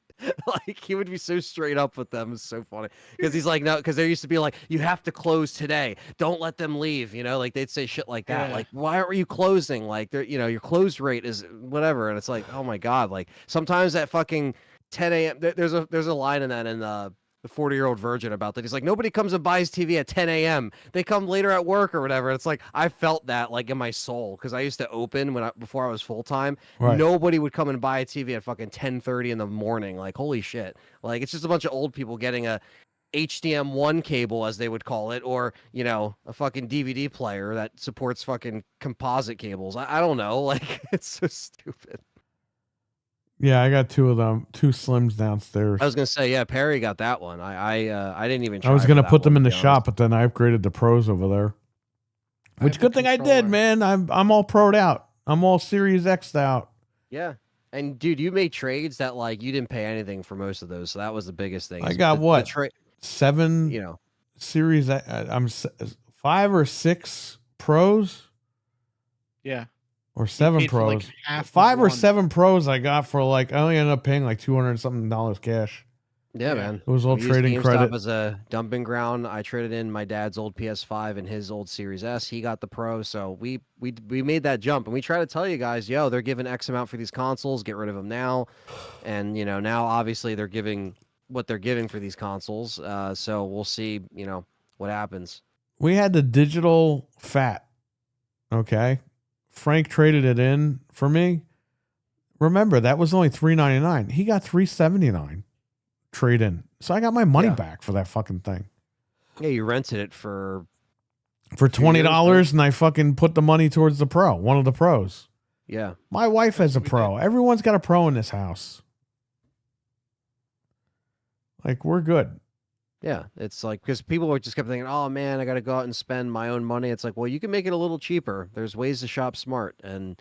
Like he would be so straight up with them. It's so funny because he's like, no, because there used to be like, you have to close today. Don't let them leave. Like they'd say shit like that. Yeah. Like, why aren't you closing? Like, your close rate is whatever. And it's like, oh my god. Like sometimes at fucking 10 a.m. There's a line in that in the 40-year-old virgin about that. He's like, nobody comes and buys TV at 10 a.m. They come later at work or whatever. It's like I felt that like in my soul because I used to open before I was full time. Right. Nobody would come and buy a TV at fucking 10:30 in the morning. Like holy shit! Like it's just a bunch of old people getting a HDM1 cable, as they would call it, or a fucking DVD player that supports fucking composite cables. I don't know. Like it's so stupid. Yeah, I got 2 of them, 2 Slims downstairs. I was gonna say, yeah, Perry got that one. I didn't even. I was try gonna for that put them one, in to the be shop, honest. but then I upgraded the pros over there. Which have good the thing I did, controller. man. I'm all pro'd out. I'm all Series X'd out. Yeah, and dude, you made trades that like you didn't pay anything for most of those, so that was the biggest thing. I is got the what? trade. 7 Series. I'm 5 or 6 pros Yeah. or 7 paid for, pros. like, half of 5 or one. 7 pros I got for like I only ended up paying like $200 something cash. Yeah, Yeah. man. It was all We used trading GameStop credit. as a dumping ground. I traded in my dad's old PS5 and his old Series S. He got the Pro, so we made that jump. And we try to tell you guys, yo, they're giving X amount for these consoles. Get rid of them now. And now obviously they're giving what they're giving for these consoles. So we'll see. What happens. We had the digital fat. Okay. Frank traded it in for me. Remember, that was only $399. He got $379 trade in. So I got my money Yeah. back for that fucking thing. Yeah, you rented it for $20 and I fucking put the money towards the pro, one of the pros. yeah. My wife has a what we pro. Everyone's got a pro in this house. Like we're good. Yeah, it's like because people were just kept thinking, "Oh man, I got to go out and spend my own money." It's like, well, you can make it a little cheaper. There's ways to shop smart, and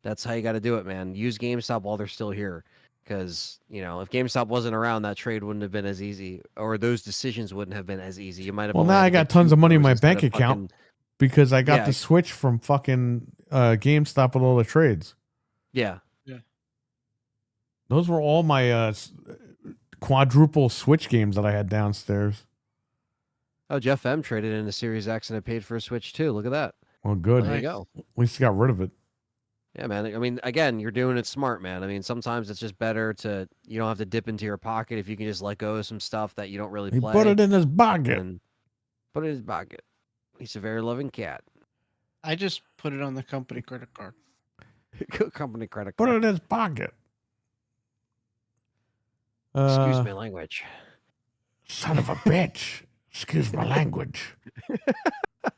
that's how you got to do it, man. Use GameStop while they're still here, because if GameStop wasn't around, that trade wouldn't have been as easy, or those decisions wouldn't have been as easy. You might have. Well, only now had I to got get tons 2 of money in pros my instead bank of account fucking- because I got Yeah. the switch from fucking GameStop with all the trades. Yeah, Those were all my quadruple Switch games that I had downstairs. Oh, Jeff M traded in a Series X and it paid for a Switch too. Look at that. Well, good. There you Nice. go. At least I got rid of it. Yeah, man. I mean, again, you're doing it smart, man. I mean, sometimes it's just better you don't have to dip into your pocket if you can just let go of some stuff that you don't really He play. put it in his pocket. and put it in his pocket. He's a very loving cat. I just put it on the company credit card. Company credit Put card. it in his pocket. Excuse my language. Son of a bitch. Excuse my language.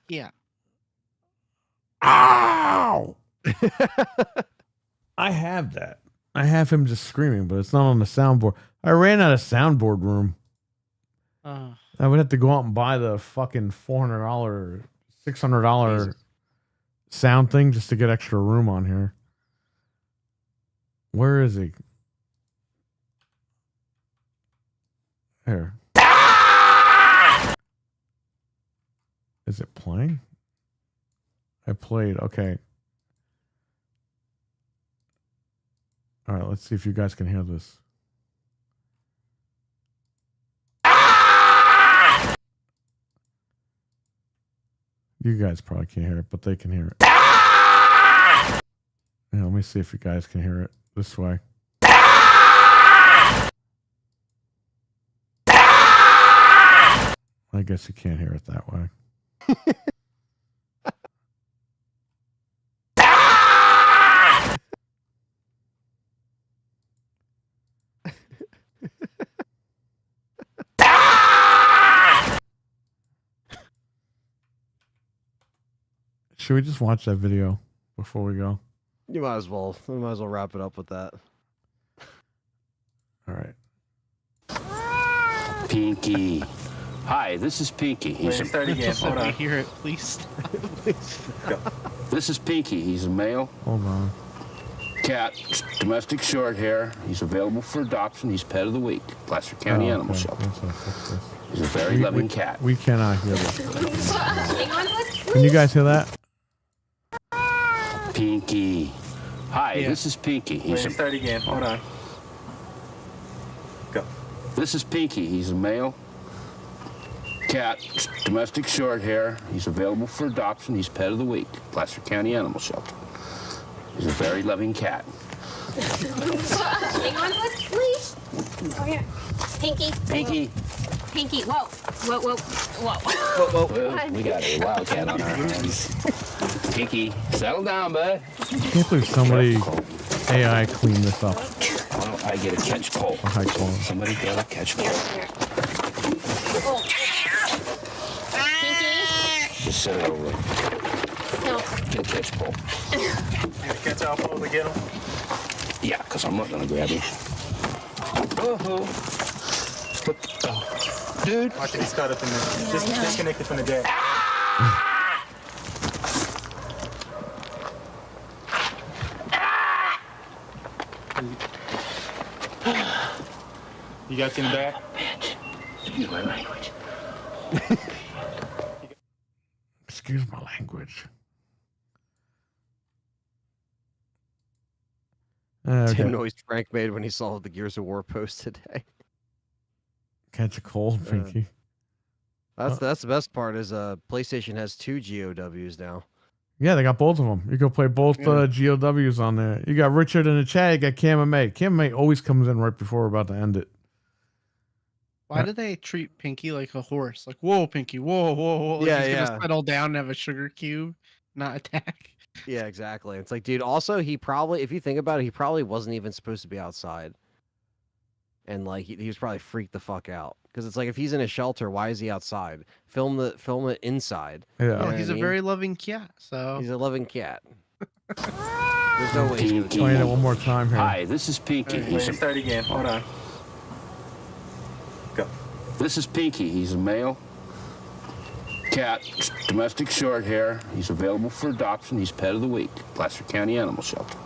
Yeah. Ow! I have that. I have him just screaming, but it's not on the soundboard. I ran out of soundboard room. I would have to go out and buy the fucking $400, $600 Jesus. sound thing just to get extra room on here. Where is he? Here. Is it playing? I played. Okay. All right. Let's see if you guys can hear this. You guys probably can't hear it, but they can hear it. Yeah, let me see if you guys can hear it this way. I guess you can't hear it that way. Should we just watch that video before we go? You might as well. We might as well wrap it up with that. All right. Pinky. Hi, this is Pinky. He's Just let me hear it, please. This is Pinky. He's a male Hold on. cat, domestic short hair. He's available for adoption. He's pet of the week, Placer County Animal okay. Shelter. Let's fix this. He's a very loving cat. We cannot hear this. Can you guys hear that? Pinky. Hi, Yeah. this is Pinky. He's a, Start again. Hold on. Go. this is Pinky. He's a male cat, domestic short hair. He's available for adoption. He's pet of the week, Placer County Animal Shelter. He's a very loving cat. Hang on to us, please. Oh, here. Pinky. Pinky. Pinky. Whoa. Whoa, whoa, whoa. Well, we got a wildcat on our hands. Pinky, settle down, bud. I can't believe somebody AI cleaned this up. Why don't I get a catch pole? A high quality. Somebody get a catch pole. Oh. Pinky. Just set it over. No. Get a catch pole. Catch all four to get him. Yeah, because I'm not going to grab you. Oh, dude. Watch it. He's caught up in this. Just disconnected from the jack. You got him back? Excuse my language. Excuse my language. Same Okay. noise Frank made when he saw the Gears of War post today. Catch a cold, Pinky. That's the best part is PlayStation has 2 GOWs now. Yeah, they got both of them. You can play both GOWs on there. You got Richard in the chat. You got Cam and May. Cam and May always comes in right before we're about to end it. Why do they treat Pinky like a horse? Like, whoa, Pinky, whoa, whoa, whoa. Like Yeah, he's yeah. gonna settle down and have a sugar cube, not attack. Yeah, exactly. It's like, dude, also he probably, if you think about it, he probably wasn't even supposed to be outside. And like he was probably freaked the fuck out. Because it's like if he's in a shelter, why is he outside? Film it inside. Yeah. You know Well, what he's I a mean? very loving cat, so He's a loving cat. There's no way he's gonna Pinky. Playing it one more time here. Hi, this is Pinky. He's a, Start again. Hold on. Go. this is Pinky. He's a male cat, domestic short hair. He's available for adoption. He's pet of the week, Placer County Animal Shelter.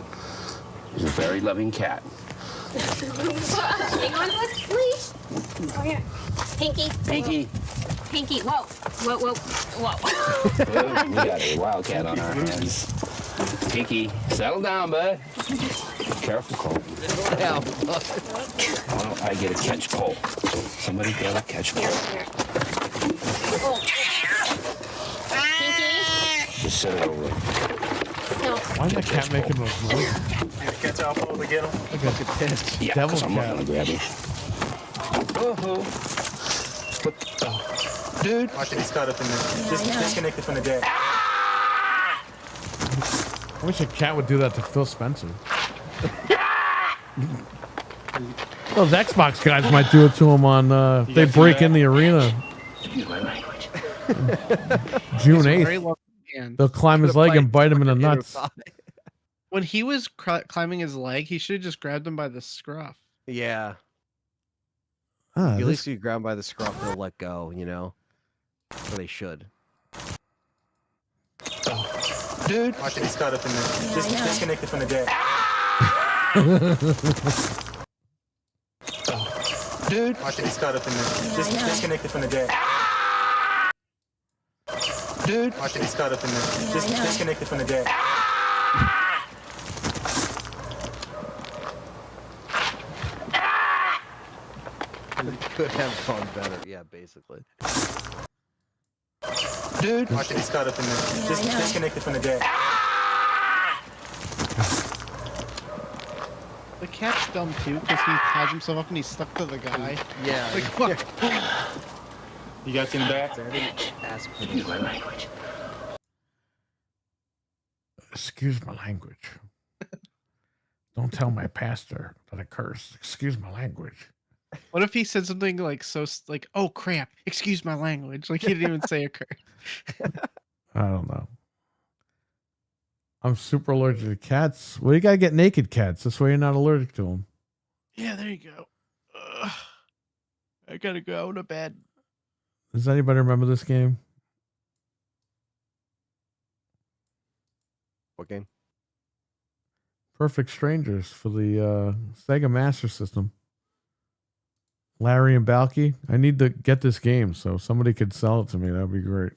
He's a very loving cat. Hang on to us, please. Oh, here. Pinky. Pinky. Pinky. Whoa. Whoa, whoa, whoa. Well, we got a wildcat on our hands. Pinky, settle down, bud. Careful, Cole. Yeah. Why don't I get a catch pole? Somebody get a catch pole. Oh. Pinky. Just set it over. No. Why is that cat making those noises? Catch all four to get him. Look at this. Yeah, Devil because I'm not cat. going to grab you. Oh, dude. Watch it. He's caught up in this. Just disconnected from the jack. I wish a cat would do that to Phil Spencer. Those Xbox guys might do it to him on. They guys break see in the arena Excuse my language. June he's a very 8th. loving man. They'll climb his leg and bite him in the nuts. When he was climbing his leg, he should have just grabbed him by the scruff. Yeah. Ah, At this- least you grab him by the scruff, they'll let go, you know? Or they should. Dude. Watch it. He's caught up in this. Just disconnected from the jack. Dude. Watch it, he's caught up in this. Disconnected from the deck. Dude. Watch it, he's caught up in this. Disconnected from the deck. Could have gone better. Yeah, basically. Dude. Watch it, he's caught up in this. Disconnected from the deck. The cat's dumb too because he ties himself up and he's stuck to the guy. Yeah. Like what? You got him back? I didn't ask for this. language. Excuse my language. Don't tell my pastor that I curse. Excuse my language. What if he said something like like, oh crap, excuse my language. Like he didn't even say a curse. I don't know. I'm super allergic to cats. Well, you gotta get naked cats. This way you're not allergic to them. Yeah, there you go. I gotta go to bed. Does anybody remember this game? What game? Perfect Strangers for the Sega Master System. Larry and Balky. I need to get this game, so if somebody could sell it to me, that would be great.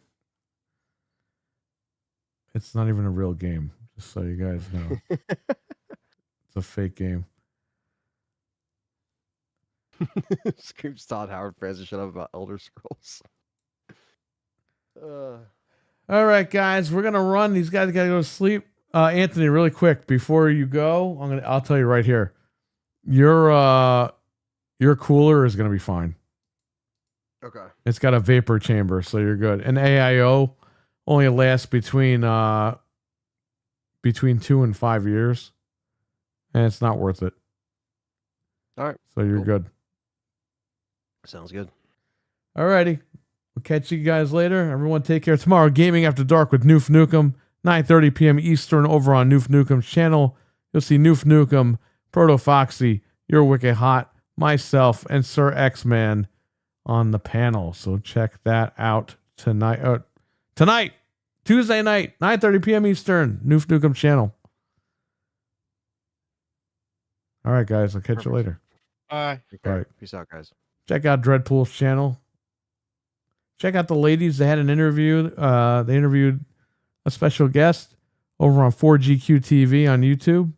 It's not even a real game, just so you guys know. It's a fake game. Screams Todd Howard fans to shut up about Elder Scrolls. All right, guys, we're gonna run. These guys gotta go to sleep. Anthony, really quick before you go, I'll tell you right here. Your cooler is gonna be fine. Okay. It's got a vapor chamber, so you're good. And AIO only lasts between 2 and 5 years, and it's not worth it. All right. So you're Cool. good. Sounds good. All righty. We'll catch you guys later. Everyone take care. Tomorrow, Gaming After Dark with Noof Nukem, 9:30 p.m. Eastern over on Noof Nukem's channel. You'll see Noof Nukem, Proto Foxy, You're Wicked Hot, myself, and Sir X-Man on the panel. So check that out tonight. Tonight, Tuesday night, 9:30 p.m. Eastern, Noof Nukem's channel. All right, guys. I'll catch you later. Bye. Okay. All right. Peace out, guys. Check out Dreadpool's channel. Check out the ladies. They had an interview. They interviewed a special guest over on 4GQ TV on YouTube.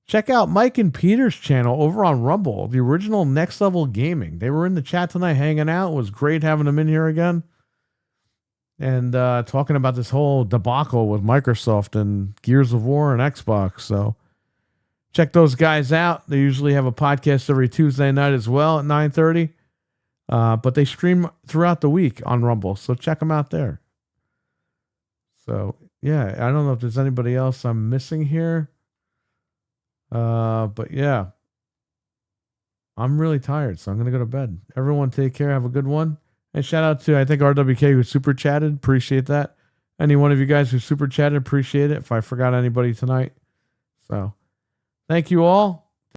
Check out Mike and Peter's channel over on Rumble, the original Next Level Gaming. They were in the chat tonight hanging out. It was great having them in here again. And talking about this whole debacle with Microsoft and Gears of War and Xbox. So check those guys out. They usually have a podcast every Tuesday night as well at 9:30. But they stream throughout the week on Rumble. So check them out there. So, yeah, I don't know if there's anybody else I'm missing here. But yeah, I'm really tired, so I'm going to go to bed. Everyone take care. Have a good one. And shout out to, I think, RWK who super chatted. Appreciate that. Any one of you guys who super chatted, appreciate it. If I forgot anybody tonight. So thank you all.